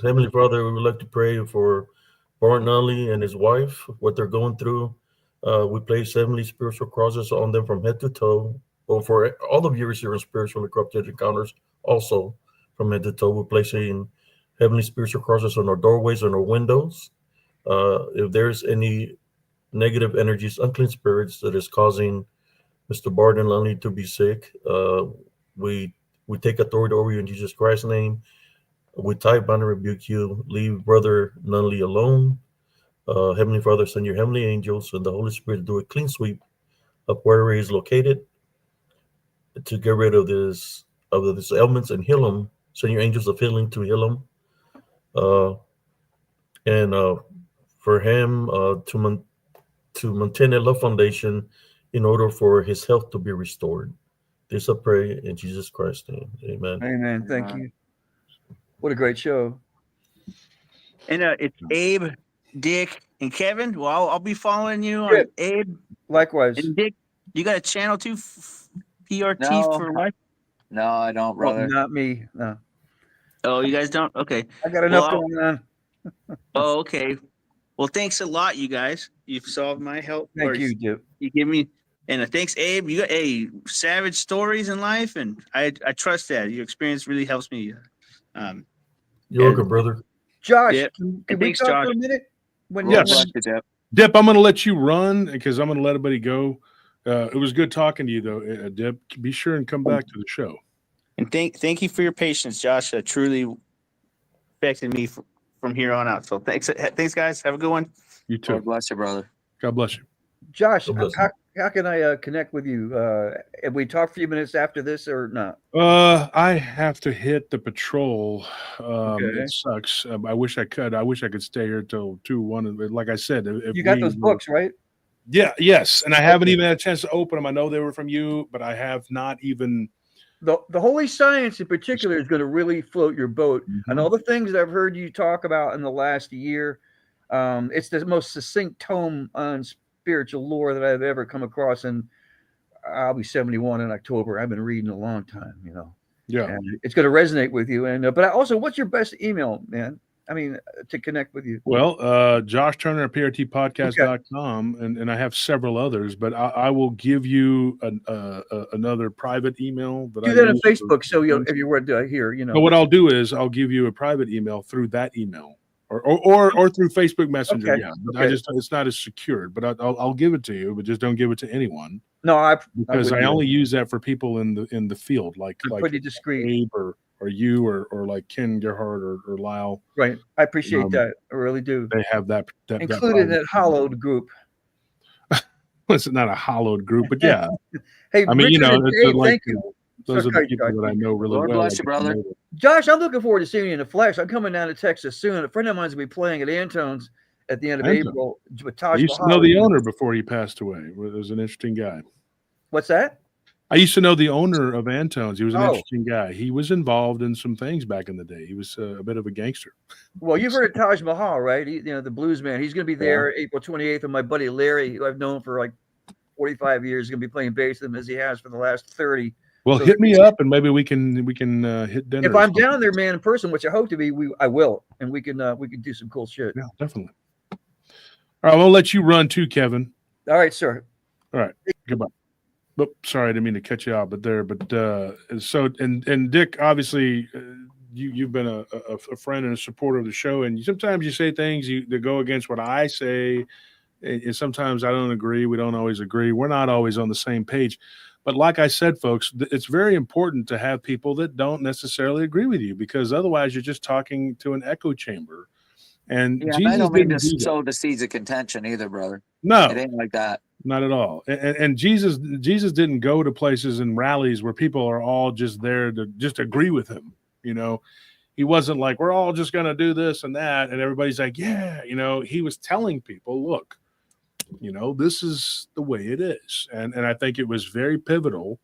E: Heavenly Father, we would like to pray for Barton Nunnally and his wife, what they're going through. We place heavenly spiritual crosses on them from head to toe. Well, for all the viewers here on Spiritual Corrupted Encounters, also from head to toe, we're placing heavenly spiritual crosses on our doorways and our windows. If there's any negative energies, unclean spirits that is causing Mr. Barton Nunnally to be sick, we take authority over you in Jesus Christ's name. We bind and rebuke you. Leave Brother Nunnally alone. Heavenly Father, send your heavenly angels and the Holy Spirit to do a clean sweep of wherever he is located. to get rid of these ailments and heal them. Send your angels of healing to heal them. And for him to maintain a love foundation in order for his health to be restored. This I pray in Jesus Christ's name. Amen.
K: Amen. Thank you. What a great show.
J: And it's Abe, Dick, and Kevin. Well, I'll be following you on
K: Yeah.
J: Abe.
K: Likewise.
J: And Dick, you got a channel too? PRT
I: No.
J: for life?
I: No, I don't,
K: Oh,
I: brother.
K: not me. No.
J: Oh, you guys don't? Okay.
K: I got enough
J: Well,
K: going on.
J: Oh, okay. Well, thanks a lot, you guys. You've solved my help.
K: Thank you, Dip.
J: You give me, and thanks, Abe. You got savage stories in life, and I trust that your experience really helps me.
E: You're welcome, brother.
K: Josh,
J: Yep.
K: can
J: And
K: we
J: thanks,
K: talk
J: Josh.
K: for a minute?
C: Yes. Dip, I'm going to let you run because I'm going to let everybody go. It was good talking to you, though, Dip. Be sure and come back to the show.
J: And thank you for your patience, Josh. Truly affected me from here on out. So thanks, guys. Have a good one.
C: You too.
I: God bless you, brother.
C: God bless you.
K: Josh,
E: God bless you.
K: how can I connect with you? Have we talked a few minutes after this or not?
C: I have to hit the patrol.
K: Okay.
C: It sucks. I wish I could. I wish I could stay here till 2-1. Like I said, if
K: You got
C: we
K: those
C: were-
K: books, right?
C: Yeah. Yes. And I haven't even had a chance to open them. I know they were from you, but I have not even.
K: The Holy Science in particular is going to really float your boat. And all the things that I've heard you talk about in the last year, it's the most succinct tome on spiritual lore that I've ever come across. And I'll be 71 in October. I've been reading a long time,
C: Yeah.
K: And it's going to resonate with you. And but also, what's your best email, man? I mean, to connect with you.
C: Well, Josh Turner at PRTpodcast.com, and I have several others, but I will give you another private email that
K: Do
C: I
K: that on
C: use
K: Facebook, so
C: for-
K: if you were to hear,
C: But what I'll do is I'll give you a private email through that email, or through Facebook Messenger.
K: Okay,
C: Yeah, but
K: okay.
C: it's not as secured, but I'll give it to you, but just don't give it to anyone.
K: No,
C: because I
K: wouldn't do
C: only
K: that.
C: use that for people in the field, like
K: I'm pretty discreet.
C: Abe or you or like Ken Gerhardt or Lyle.
K: Right. I appreciate that. I really do.
C: They have that
K: Included in that hollowed group.
C: It's not a hollowed group, but yeah.
K: Hey,
C: I mean,
K: Richard and
C: it's
K: Dave,
C: like,
K: thank you.
C: those are
K: Sorry,
C: the people
K: Josh.
C: that I know really
I: Lord
C: well.
I: bless
C: I
I: you,
C: get to
I: brother.
C: know them.
K: Josh, I'm looking forward to seeing you in the flesh. I'm coming down to Texas soon. A friend of mine's going to be playing at Antone's at the end of
C: Antone.
K: April with
C: I
K: Taj
C: used to
K: Mahal.
C: know the owner before he passed away. He was an interesting guy.
K: What's that?
C: I used to know the owner of Antone's. He was an
K: Oh.
C: interesting guy. He was involved in some things back in the day. He was a bit of a gangster.
K: Well, you've heard of Taj Mahal, right? The blues man. He's going to be there April 28th. And my buddy Larry, who I've known for like 45 years, is going to be playing bass with him as he has for the last 30.
C: Well,
K: So
C: hit me up and maybe we can hit dinner.
K: If
C: or
K: I'm
C: something.
K: down there, man, in person, which I hope to be, I will, and we can do some cool shit.
C: Yeah, definitely. All right, I'm gonna let you run too, Kevin.
K: All right, sir.
C: All right, goodbye. But sorry, I didn't mean to cut you out, but so and Dick, obviously, you've been a friend and a supporter of the show, and sometimes you say things that go against what I say, and sometimes I don't agree. We don't always agree. We're not always on the same page. But like I said, folks, it's very important to have people that don't necessarily agree with you, because otherwise you're just talking to an echo chamber. And
I: Yeah,
C: Jesus
I: I don't mean to
C: didn't do that.
I: sow the seeds of contention either, brother.
C: No,
I: It ain't like that.
C: not at all. And Jesus didn't go to places and rallies where people are all just there to just agree with him. He wasn't like, we're all just going to do this and that. And everybody's like, yeah, he was telling people, look, this is the way it is. And I think it was very pivotal.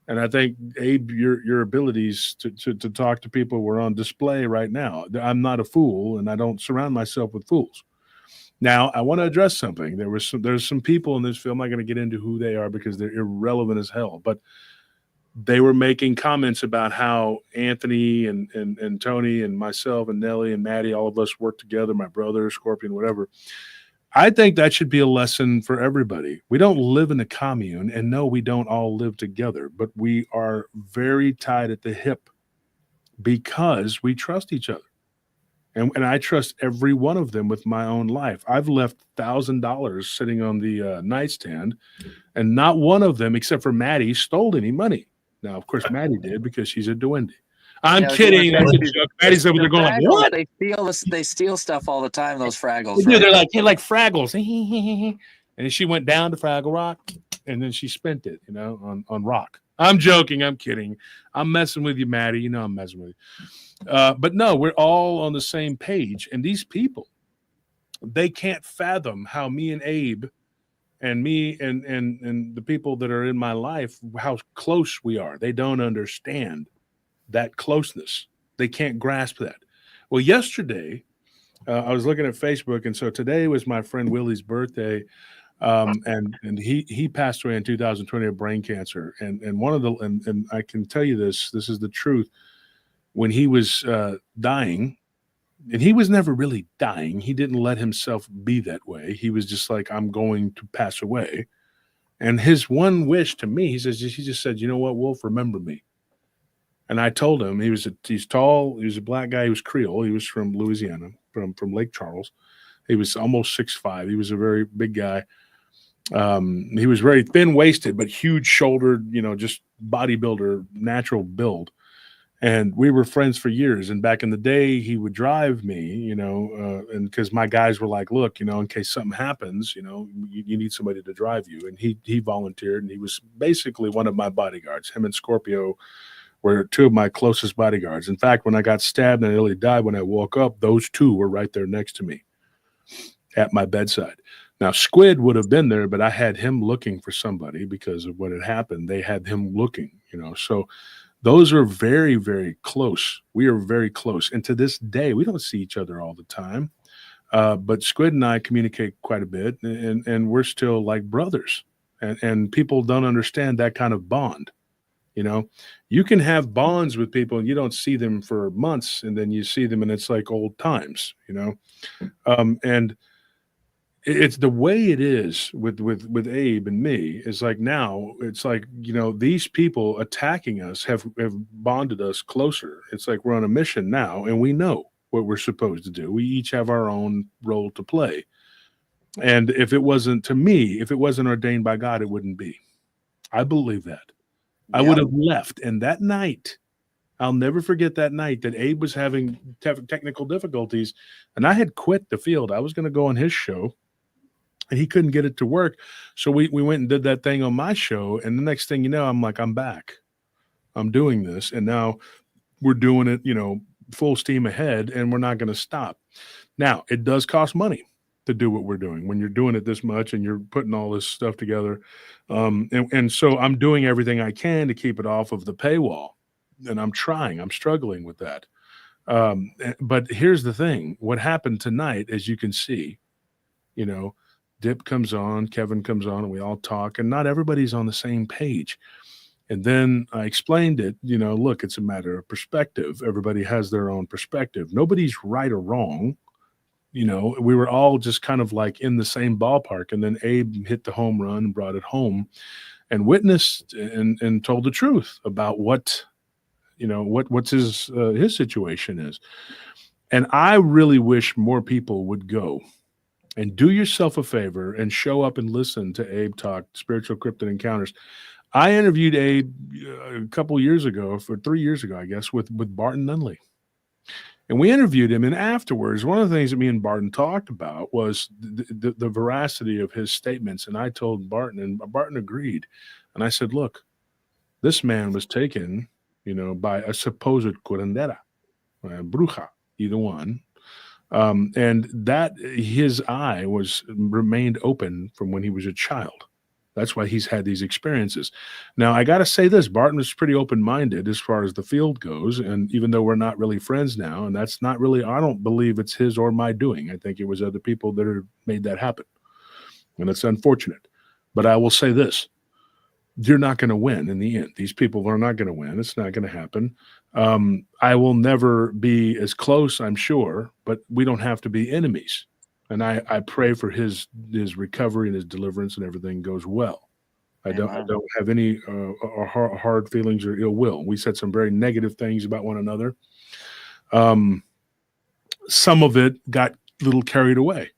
C: And I think, Abe, your abilities to talk to people were on display right now. I'm not a fool, and I don't surround myself with fools. Now, I want to address something. There's some people in this film. I'm not going to get into who they are because they're irrelevant as hell. But they were making comments about how Anthony and Tony and myself and Nellie and Maddie, all of us work together, my brother, Scorpion, whatever. I think that should be a lesson for everybody. We don't live in a commune, and no, we don't all live together, but we are very tied at the hip because we trust each other. And I trust every one of them with my own life. I've left $1,000 sitting on the nightstand, and not one of them, except for Maddie, stole any money. Now, of course, Maddie did because she's a duende. I'm kidding. That's a joke. Maddie's over there going like, what?
I: They steal stuff all the time, those Fraggles.
C: They do.
I: Right?
C: They're like Fraggles. And she went down to Fraggle Rock, and then she spent it, on rock. I'm joking. I'm kidding. I'm messing with you, Maddie. You know I'm messing with you. But no, we're all on the same page. And these people, they can't fathom how me and Abe and me and the people that are in my life, how close we are. They don't understand that closeness. They can't grasp that. Well, yesterday, I was looking at Facebook, and so today was my friend Willie's birthday. And he passed away in 2020 of brain cancer. And one of the and I can tell you this is the truth. When he was dying, and he was never really dying, he didn't let himself be that way. He was just like, I'm going to pass away. And his one wish to me, he just said, you know what, Wolf, remember me. And I told him he's tall, he was a black guy, he was Creole, he was from Louisiana, from Lake Charles. He was almost 6'5". He was a very big guy. He was very thin waisted, but huge shouldered, just bodybuilder, natural build. And we were friends for years. And back in the day, he would drive me, and because my guys were like, look, in case something happens, you need somebody to drive you. And he volunteered, and he was basically one of my bodyguards. Him and Scorpio were two of my closest bodyguards. In fact, when I got stabbed and I nearly died, when I woke up, those two were right there next to me at my bedside. Now, Squid would have been there, but I had him looking for somebody because of what had happened. They had him looking, so those are very, very close. We are very close. And to this day, we don't see each other all the time. But Squid and I communicate quite a bit, and we're still like brothers. And people don't understand that kind of bond. You can have bonds with people and you don't see them for months, and then you see them and it's like old times, and it's the way it is with Abe and me. Is like now it's like, these people attacking us have bonded us closer. It's like we're on a mission now and we know what we're supposed to do. We each have our own role to play. And if it wasn't ordained by God, it wouldn't be. I believe that. I would have left. And that night, I'll never forget that night that Abe was having technical difficulties and I had quit the field. I was going to go on his show. And he couldn't get it to work. So we went and did that thing on my show. And the next thing you know, I'm like, I'm back. I'm doing this. And now we're doing it, full steam ahead, and we're not going to stop. Now, it does cost money to do what we're doing when you're doing it this much and you're putting all this stuff together. And so I'm doing everything I can to keep it off of the paywall. And I'm struggling with that. But here's the thing. What happened tonight, as you can see, Dip comes on, Kevin comes on, and we all talk, and not everybody's on the same page. And then I explained it, look, it's a matter of perspective. Everybody has their own perspective. Nobody's right or wrong. We were all just kind of like in the same ballpark. And then Abe hit the home run and brought it home and witnessed and told the truth about what's his situation is. And I really wish more people would go. And do yourself a favor and show up and listen to Abe talk Spiritual Cryptid Encounters. I interviewed Abe a couple years ago, 3 years ago, I guess, with Barton Nunley. And we interviewed him. And afterwards, one of the things that me and Barton talked about was the veracity of his statements. And I told Barton, and Barton agreed. And I said, look, this man was taken, by a supposed curandera, bruja, either one. And that his eye remained open from when he was a child. That's why he's had these experiences. Now, I got to say this, Barton was pretty open-minded as far as the field goes. And even though we're not really friends now, and that's not really, I don't believe it's his or my doing. I think it was other people that have made that happen. And it's unfortunate. But I will say this, you're not going to win in the end. These people are not going to win. It's not going to happen. I will never be as close, I'm sure, but we don't have to be enemies. And I pray for his recovery and his deliverance and everything goes well. I don't have any hard feelings or ill will. We said some very negative things about one another. Some of it got a little carried away.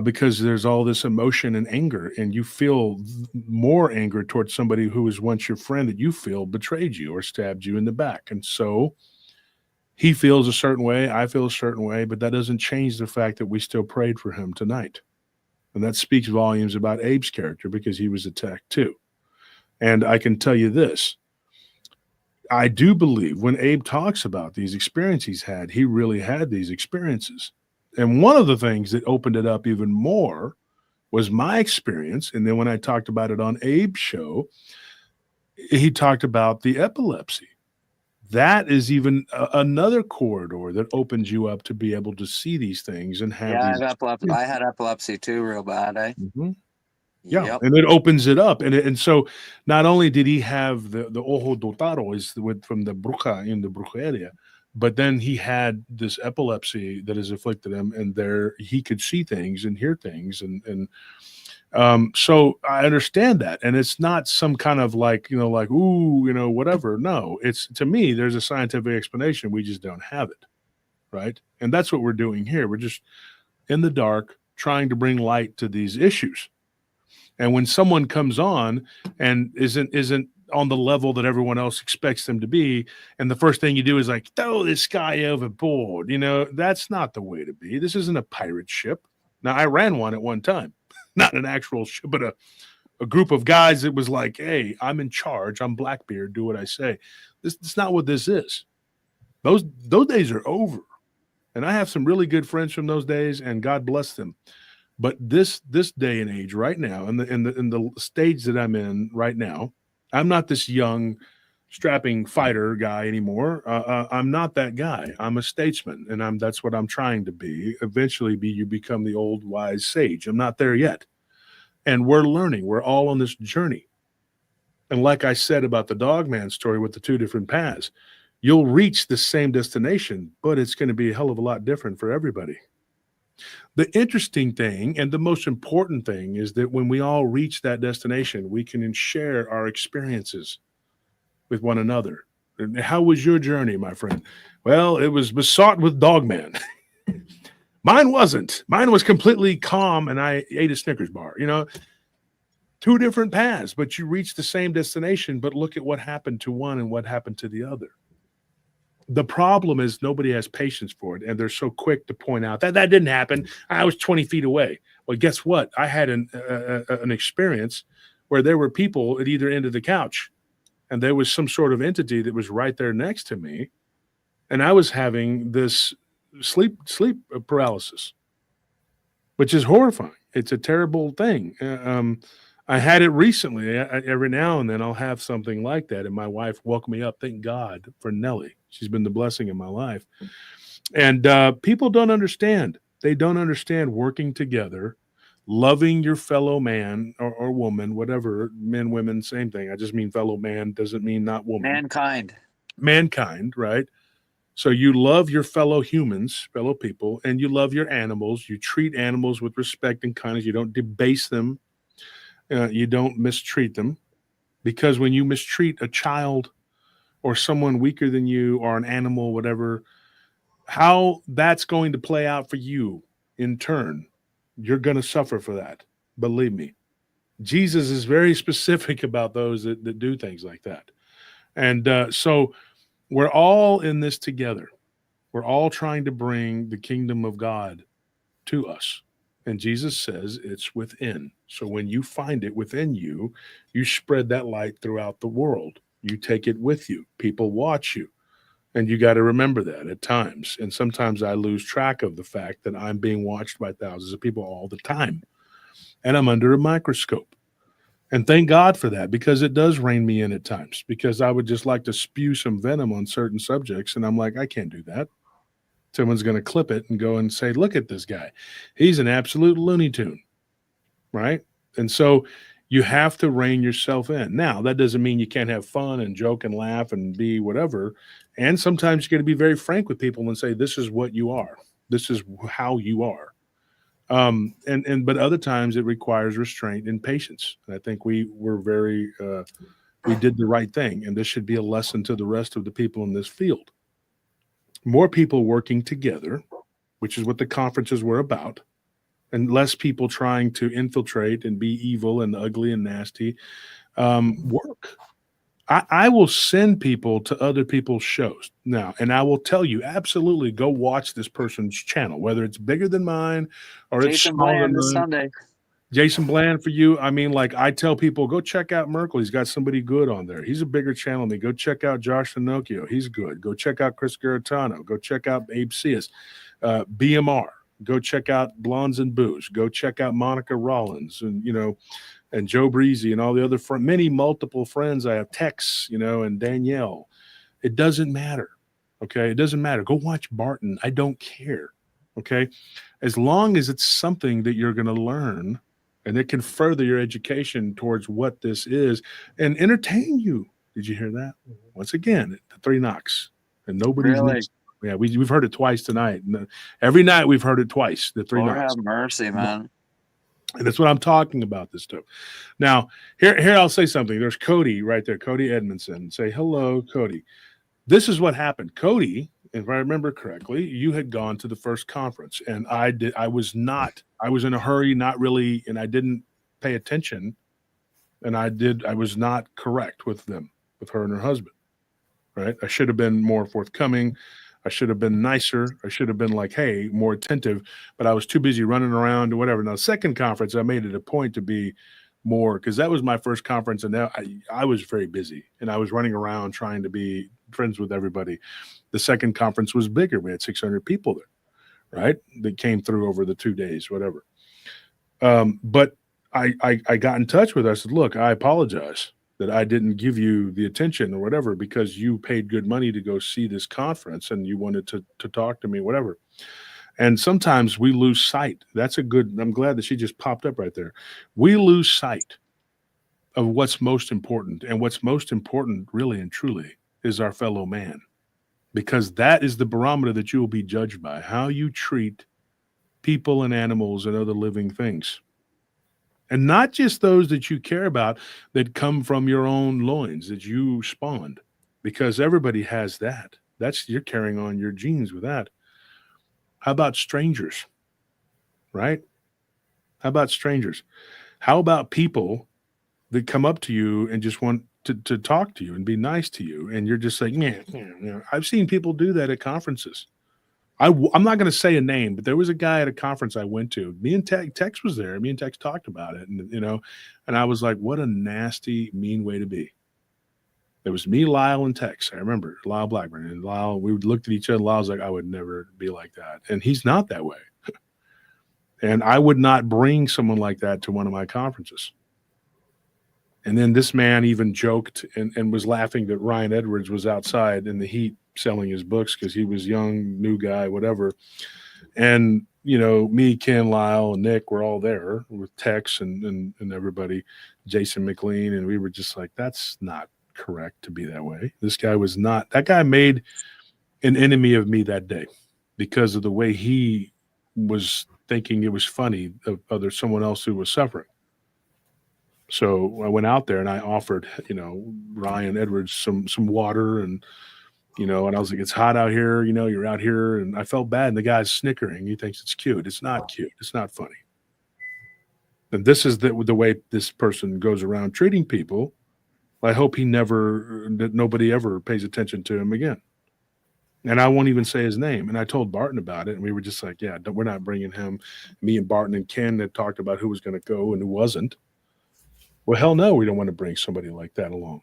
C: Because there's all this emotion and anger, and you feel more anger towards somebody who was once your friend that you feel betrayed you or stabbed you in the back. And so he feels a certain way, I feel a certain way, but that doesn't change the fact that we still prayed for him tonight. And that speaks volumes about Abe's character because he was attacked too. And I can tell you this. I do believe when Abe talks about these experiences he's had, he really had these experiences. And one of the things that opened it up even more was my experience. And then when I talked about it on Abe's show, he talked about the epilepsy. That is even another corridor that opens you up to be able to see these things and have
I: Yeah,
C: these.
I: I had epilepsy too, real bad.
C: Mhm. Yeah,
I: Yep.
C: and it opens it up, and so not only did he have the ojo dotado is from the bruja in the bruja area, but then he had this epilepsy that has afflicted him, and there he could see things and hear things, and so I understand that, and it's not some kind of like like ooh whatever. No, it's to me there's a scientific explanation. We just don't have it, right? And that's what we're doing here. We're just in the dark trying to bring light to these issues. And when someone comes on and isn't on the level that everyone else expects them to be, and the first thing you do is like throw this guy overboard, that's not the way to be. This isn't a pirate ship. Now I ran one at one time, not an actual ship, but a group of guys that was like, hey, I'm in charge. I'm Blackbeard. Do what I say. That's not what this is. Those days are over. And I have some really good friends from those days, and God bless them. But this day and age right now, in the stage that I'm in right now, I'm not this young, strapping fighter guy anymore. I'm not that guy. I'm a statesman, and that's what I'm trying to be. Eventually, you become the old wise sage. I'm not there yet, and we're learning. We're all on this journey. And like I said about the Dogman story with the two different paths, you'll reach the same destination, but it's going to be a hell of a lot different for everybody. The interesting thing and the most important thing is that when we all reach that destination, we can share our experiences with one another. And how was your journey, my friend? Well, it was besought with Dogman. Mine wasn't. Mine was completely calm, and I ate a Snickers bar. Two different paths, but you reach the same destination. But look at what happened to one and what happened to the other. The problem is nobody has patience for it, and they're so quick to point out that didn't happen. I was 20 feet away. Well, guess what? I had an experience where there were people at either end of the couch, and there was some sort of entity that was right there next to me, and I was having this sleep paralysis, which is horrifying. It's a terrible thing. I had it recently. Every now and then I'll have something like that, and my wife woke me up. Thank God for Nellie. She's been the blessing in my life. And people don't understand. They don't understand working together, loving your fellow man or woman, whatever, men, women, same thing. I just mean fellow man, doesn't mean not woman. Mankind, right? So you love your fellow humans, fellow people, and you love your animals. You treat animals with respect and kindness. You don't debase them. You don't mistreat them, because when you mistreat a child or someone weaker than you or an animal, whatever, how that's going to play out for you in turn, you're going to suffer for that. Believe me. Jesus is very specific about those that do things like that. And so we're all in this together. We're all trying to bring the kingdom of God to us. And Jesus says it's within. So when you find it within you, you spread that light throughout the world. You take it with you. People watch you. And you got to remember that at times. And sometimes I lose track of the fact that I'm being watched by thousands of people all the time. And I'm under a microscope. And thank God for that, because it does rein me in at times, because I would just like to spew some venom on certain subjects. And I'm like, I can't do that. Someone's going to clip it and go and say, look at this guy. He's an absolute Looney Tune, right? And so you have to rein yourself in. Now, that doesn't mean you can't have fun and joke and laugh and be whatever. And sometimes you got to be very frank with people and say, this is what you are. This is how you are. But other times it requires restraint and patience. And I think we did the right thing. And this should be a lesson to the rest of the people in this field. More people working together, which is what the conferences were about, and less people trying to infiltrate and be evil and ugly and nasty. Work. I will send people to other people's shows now, and I will tell you, absolutely go watch this person's channel, whether it's bigger than mine or it's
I: Jason
C: smaller
I: Bland
C: than
I: this
C: mine.
I: Sunday.
C: Jason Bland for you. I mean, like I tell people, go check out Merkel. He's got somebody good on there. He's a bigger channel than me. Go check out Josh Finocchio. He's good. Go check out Chris Garitano. Go check out Abe Cias. BMR. Go check out Blondes and Booze. Go check out Monica Rollins and, and Joe Breezy and all the other many multiple friends I have, Tex, and Danielle. It doesn't matter. Okay. It doesn't matter. Go watch Barton. I don't care. Okay. As long as it's something that you're going to learn and it can further your education towards what this is and entertain you. Did you hear that? Once again, the 3 knocks and nobody's
I: Really?
C: Yeah, we've heard it twice tonight. Every night we've heard it twice. The 3
I: Lord
C: knocks.
I: have mercy, man.
C: And that's what I'm talking about. This stuff. Now, here I'll say something. There's Cody right there. Cody Edmondson. Say hello, Cody. This is what happened. Cody, if I remember correctly, you had gone to the first conference, and I did. I was in a hurry, not really, and I didn't pay attention. And I was not correct with them, with her and her husband. Right? I should have been more forthcoming. I should have been nicer. I should have been like, hey, more attentive, but I was too busy running around or whatever. Now, second conference, I made it a point to be more, because that was my first conference, and now I was very busy, and I was running around trying to be friends with everybody. The second conference was bigger. We had 600 people there, right? That came through over the 2 days, whatever. But I got in touch with her. I said, look, I apologize that I didn't give you the attention or whatever, because you paid good money to go see this conference and you wanted to talk to me, whatever. And sometimes we lose sight. I'm glad that she just popped up right there. We lose sight of what's most important. And what's most important, really and truly, is our fellow man, because that is the barometer that you will be judged by, how you treat people and animals and other living things. And not just those that you care about that come from your own loins that you spawned, because everybody has that. You're carrying on your genes with that. How about strangers? Right? How about strangers? How about people that come up to you and just want to talk to you and be nice to you? And you're just like, yeah. I've seen people do that at conferences. I'm not going to say a name, but there was a guy at a conference I went to. Me and Tex was there. Me and Tex talked about it, and I was like, what a nasty, mean way to be. It was me, Lyle, and Tex. I remember Lyle Blackburn, and Lyle. We looked at each other. Lyle's like, I would never be like that, and he's not that way. And I would not bring someone like that to one of my conferences. And then this man even joked and was laughing that Ryan Edwards was outside in the heat selling his books because he was young, new guy, whatever. And, me, Ken, Lyle, and Nick were all there with Tex and everybody, Jason McLean. And we were just like, that's not correct to be that way. This guy was not. That guy made an enemy of me that day because of the way he was thinking it was funny of someone else who was suffering. So I went out there and I offered, Ryan Edwards some water and and I was like, it's hot out here, you're out here. And I felt bad. And the guy's snickering. He thinks it's cute. It's not cute. It's not funny. And this is the way this person goes around treating people. I hope that nobody ever pays attention to him again. And I won't even say his name. And I told Barton about it. And we were just like, yeah, we're not bringing him. Me and Barton and Ken had talked about who was going to go and who wasn't. Well, hell no, we don't want to bring somebody like that along,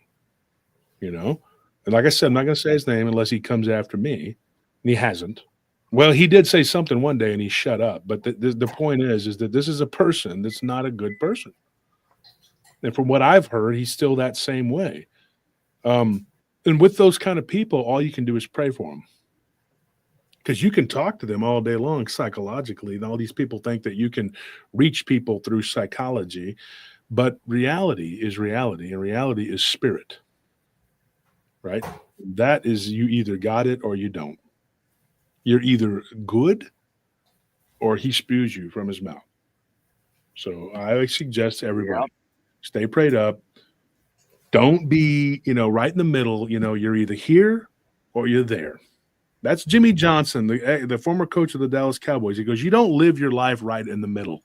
C: And like I said, I'm not going to say his name unless he comes after me, and he hasn't. Well, he did say something one day, and he shut up. But the point is that this is a person that's not a good person. And from what I've heard, he's still that same way. And with those kind of people, all you can do is pray for them. Because you can talk to them all day long psychologically. And all these people think that you can reach people through psychology. But reality is reality, and reality is spirit, right? That is, you either got it or you don't. You're either good or he spews you from his mouth. So I suggest to everybody, stay prayed up. Don't be, right in the middle. You're either here or you're there. That's Jimmy Johnson, the former coach of the Dallas Cowboys. He goes, you don't live your life right in the middle.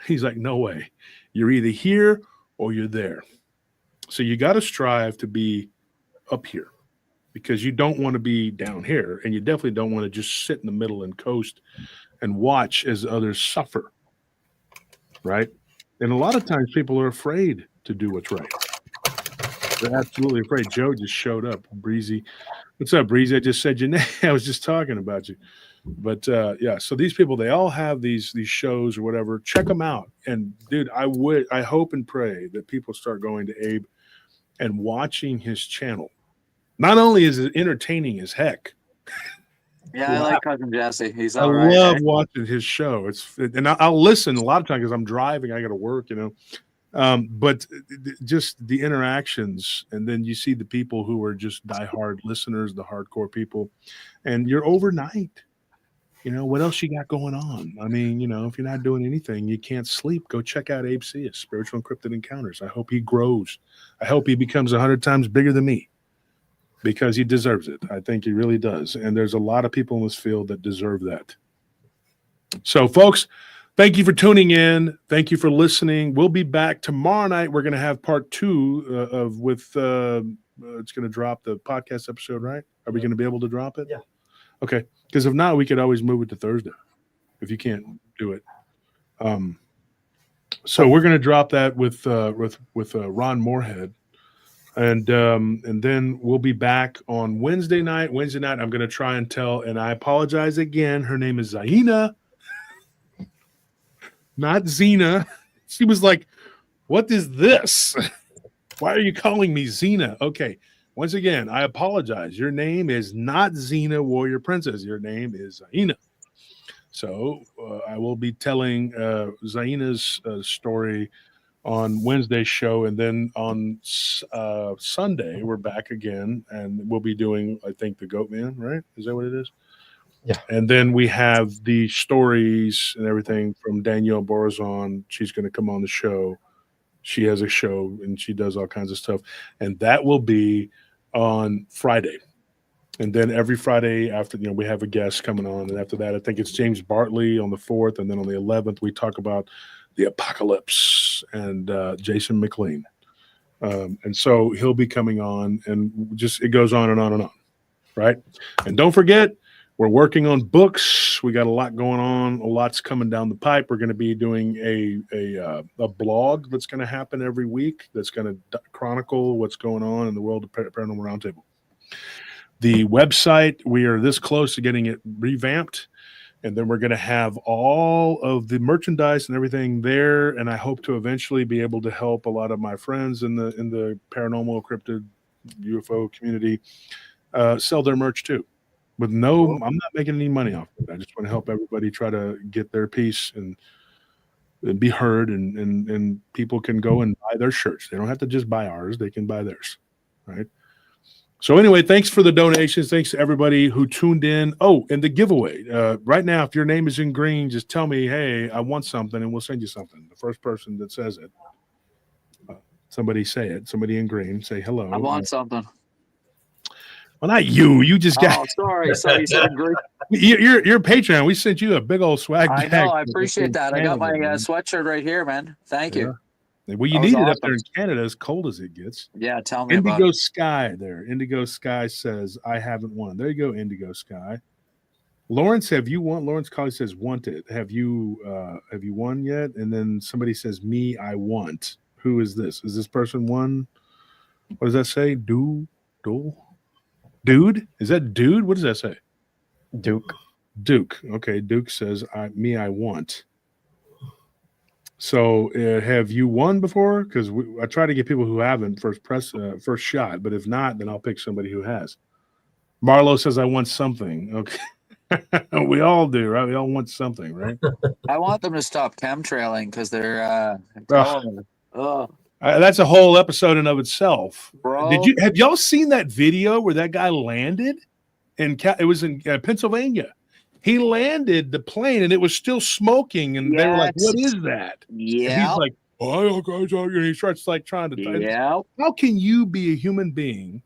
C: He's like, no way. You're either here or you're there. So you got to strive to be up here because you don't want to be down here. And you definitely don't want to just sit in the middle and coast and watch as others suffer. right? And a lot of times people are afraid to do what's right. They're absolutely afraid. Joe just showed up. Breezy. What's up, Breezy? I just said your name. I was just talking about you. But yeah, so these people, they all have these shows or whatever. Check them out. And dude, I hope and pray that people start going to Abe and watching his channel. Not only is it entertaining as heck.
I: Yeah, I like Cousin Jesse. He's
C: I
I: all right.
C: love watching his show. And I'll listen a lot of times because I'm driving. I got to work, but just the interactions, and then you see the people who are just diehard listeners, the hardcore people, and you're overnight. What else you got going on? I mean, if you're not doing anything, you can't sleep. Go check out Abe Cia, Spiritual Encrypted Encounters. I hope he grows. I hope he becomes 100 times bigger than me, because he deserves it. I think he really does. And there's a lot of people in this field that deserve that. So, folks, thank you for tuning in. Thank you for listening. We'll be back tomorrow night. We're going to have part 2 it's going to drop the podcast episode, right? Are we going to be able to drop it?
E: Yeah.
C: Okay. Because if not, we could always move it to Thursday if you can't do it. So we're going to drop that with Ron Moorhead. And then we'll be back on Wednesday night. Wednesday night, I'm going to try and tell, and I apologize again. Her name is Zaina, not Zena. She was like, what is this? Why are you calling me Zena? Okay. Once again, I apologize. Your name is not Xena Warrior Princess. Your name is Zaina. So I will be telling Zaina's story on Wednesday's show, and then on Sunday we're back again, and we'll be doing, I think, the Goat Man, right? Is that what it is?
D: Yeah.
C: And then we have the stories and everything from Danielle Borazon. She's going to come on the show. She has a show and she does all kinds of stuff, and that will be on Friday. And then every Friday after, we have a guest coming on, and after that, I think it's James Bartley on the 4th, and then on the 11th we talk about the apocalypse and Jason McLean. And so he'll be coming on, and just it goes on and on and on, right? And don't forget, we're working on books. We got a lot going on. A lot's coming down the pipe. We're going to be doing a blog that's going to happen every week that's going to chronicle what's going on in the world of Paranormal Roundtable. The website, we are this close to getting it revamped. And then we're going to have all of the merchandise and everything there. And I hope to eventually be able to help a lot of my friends in the paranormal, cryptid, UFO community sell their merch too. I'm not making any money off of it. I just want to help everybody try to get their piece and be heard. And people can go and buy their shirts. They don't have to just buy ours. They can buy theirs, right? So anyway, thanks for the donations. Thanks to everybody who tuned in. Oh, and the giveaway. Right now, if your name is in green, just tell me, hey, I want something, and we'll send you something. The first person that says it, somebody say it. Somebody in green, say hello.
I: I want something.
C: Well, not you. You just got.
I: Oh, sorry. So you said in green.
C: You're Patreon. We sent you a big old swag bag.
I: I know. I appreciate that. I got my sweatshirt right here, man. Thank you.
C: Well, you need it up there in Canada, as cold as it gets.
I: Yeah, tell me
C: Indigo
I: about it.
C: Sky there. Indigo Sky says, I haven't won. There you go, Indigo Sky. Lawrence, have you won? Lawrence Colley says, wanted. Have you won yet? And then somebody says, me, I want. Who is this? Is this person won? What does that say? Dude? Is that dude? What does that say?
D: Duke.
C: Okay, Duke says, I want. So have you won before? Because I try to get people who haven't first shot, but if not, then I'll pick somebody who has. Marlo says, I want something. Okay. We all do, right? We all want something, right?
I: I want them to stop chemtrailing because they're
C: that's a whole episode in of itself.
I: Bro.
C: Have y'all seen that video where that guy landed? It was in Pennsylvania. He landed the plane and it was still smoking, and they were like, "What is that?"
I: Yeah.
C: He's like, "Oh, guys," and he starts like trying to.
I: Yeah.
C: How can you be a human being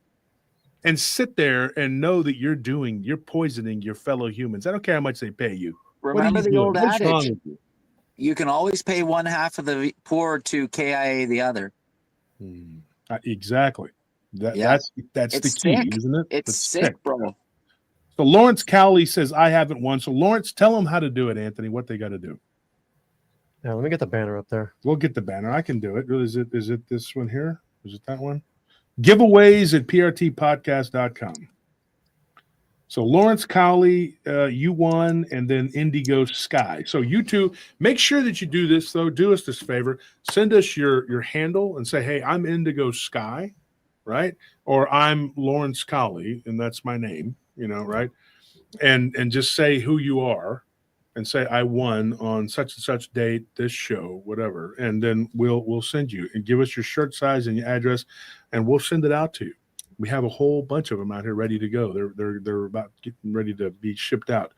C: and sit there and know that you're poisoning your fellow humans? I don't care how much they pay you.
I: Remember the old adage: you can always pay one half of the poor to KIA the other.
C: Exactly. That's the key, isn't it?
I: It's sick, bro.
C: So Lawrence Cowley says, I haven't won. So Lawrence, tell them how to do it, Anthony, what they got to do.
D: Yeah, let me get the banner up there.
C: We'll get the banner. I can do it. Is it this one here? Is it that one? Giveaways at prtpodcast.com. So Lawrence Cowley, you won, and then Indigo Sky. So you two, make sure that you do this, though. Do us this favor. Send us your handle and say, hey, I'm Indigo Sky, right? Or I'm Lawrence Cowley, and that's my name, right? And just say who you are and say, I won on such and such date, this show, whatever. And then we'll send you, and give us your shirt size and your address, and we'll send it out to you. We have a whole bunch of them out here ready to go. They're about getting ready to be shipped out.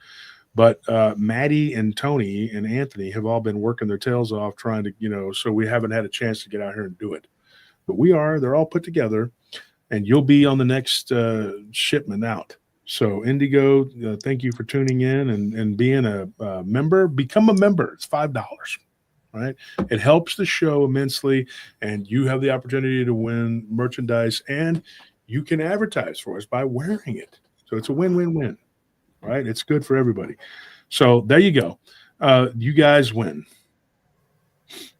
C: But Maddie and Tony and Anthony have all been working their tails off trying to, so we haven't had a chance to get out here and do it. But they're all put together, and you'll be on the next shipment out. So Indigo, thank you for tuning in and being a member. Become a member. It's $5. Right? It helps the show immensely, and you have the opportunity to win merchandise, and you can advertise for us by wearing it. So it's a win-win-win, right? It's good for everybody. So there you go. You guys win.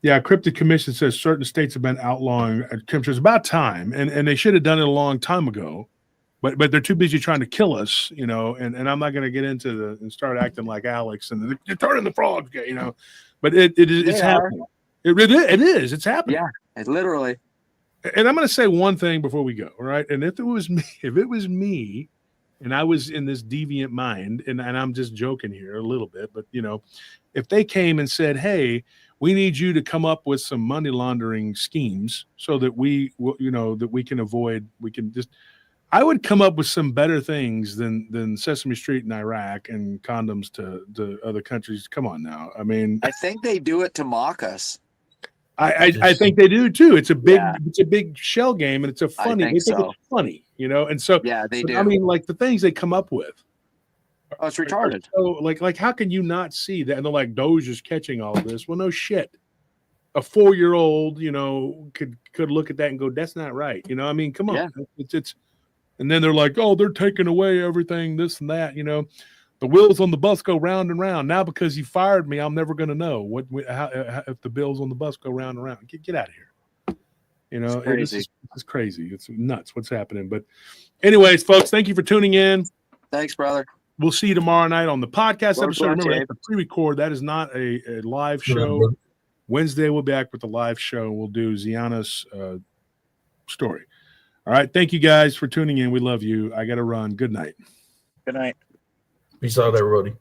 C: Yeah, Cryptid Commission says certain states have been outlawing chemtrails. It's about time, and they should have done it a long time ago, but they're too busy trying to kill us, and I'm not going to get into and start acting like Alex and they're turning the frogs, but it's happening. It is. It's happening.
I: Yeah, it literally.
C: And I'm going to say one thing before we go, all right? And if it was me, and I was in this deviant mind, and I'm just joking here a little bit, but if they came and said, "Hey, we need you to come up with some money laundering schemes so that we can avoid, I would come up with some better things than Sesame Street in Iraq and condoms to other countries. Come on now. I mean,
I: I think they do it to mock us.
C: I think they do too. It's a big shell game, and it's a funny.
I: They think
C: it's funny, and so
I: yeah, they do.
C: I mean, like the things they come up with.
I: Oh, it's retarded.
C: So, like, how can you not see that? And they're like, Doge is catching all this. Well, no shit. A 4-year-old, could look at that and go, "That's not right." I mean, come on.
I: Yeah.
C: It's, and then they're like, "Oh, they're taking away everything, this and that." The wheels on the bus go round and round. Now, because you fired me, I'm never going to know how if the wheels on the bus go round and round. Get out of here.
I: It's crazy.
C: It's crazy. It's nuts what's happening. But anyways, folks, thank you for tuning in.
I: Thanks, brother.
C: We'll see you tomorrow night on the podcast episode. Remember,
I: Jay.
C: that's a pre-record. That is not a live show. Wednesday, we'll be back with the live show. We'll do Ziana's story. All right. Thank you guys for tuning in. We love you. I got to run. Good night.
I: Good night.
E: Peace out, everybody.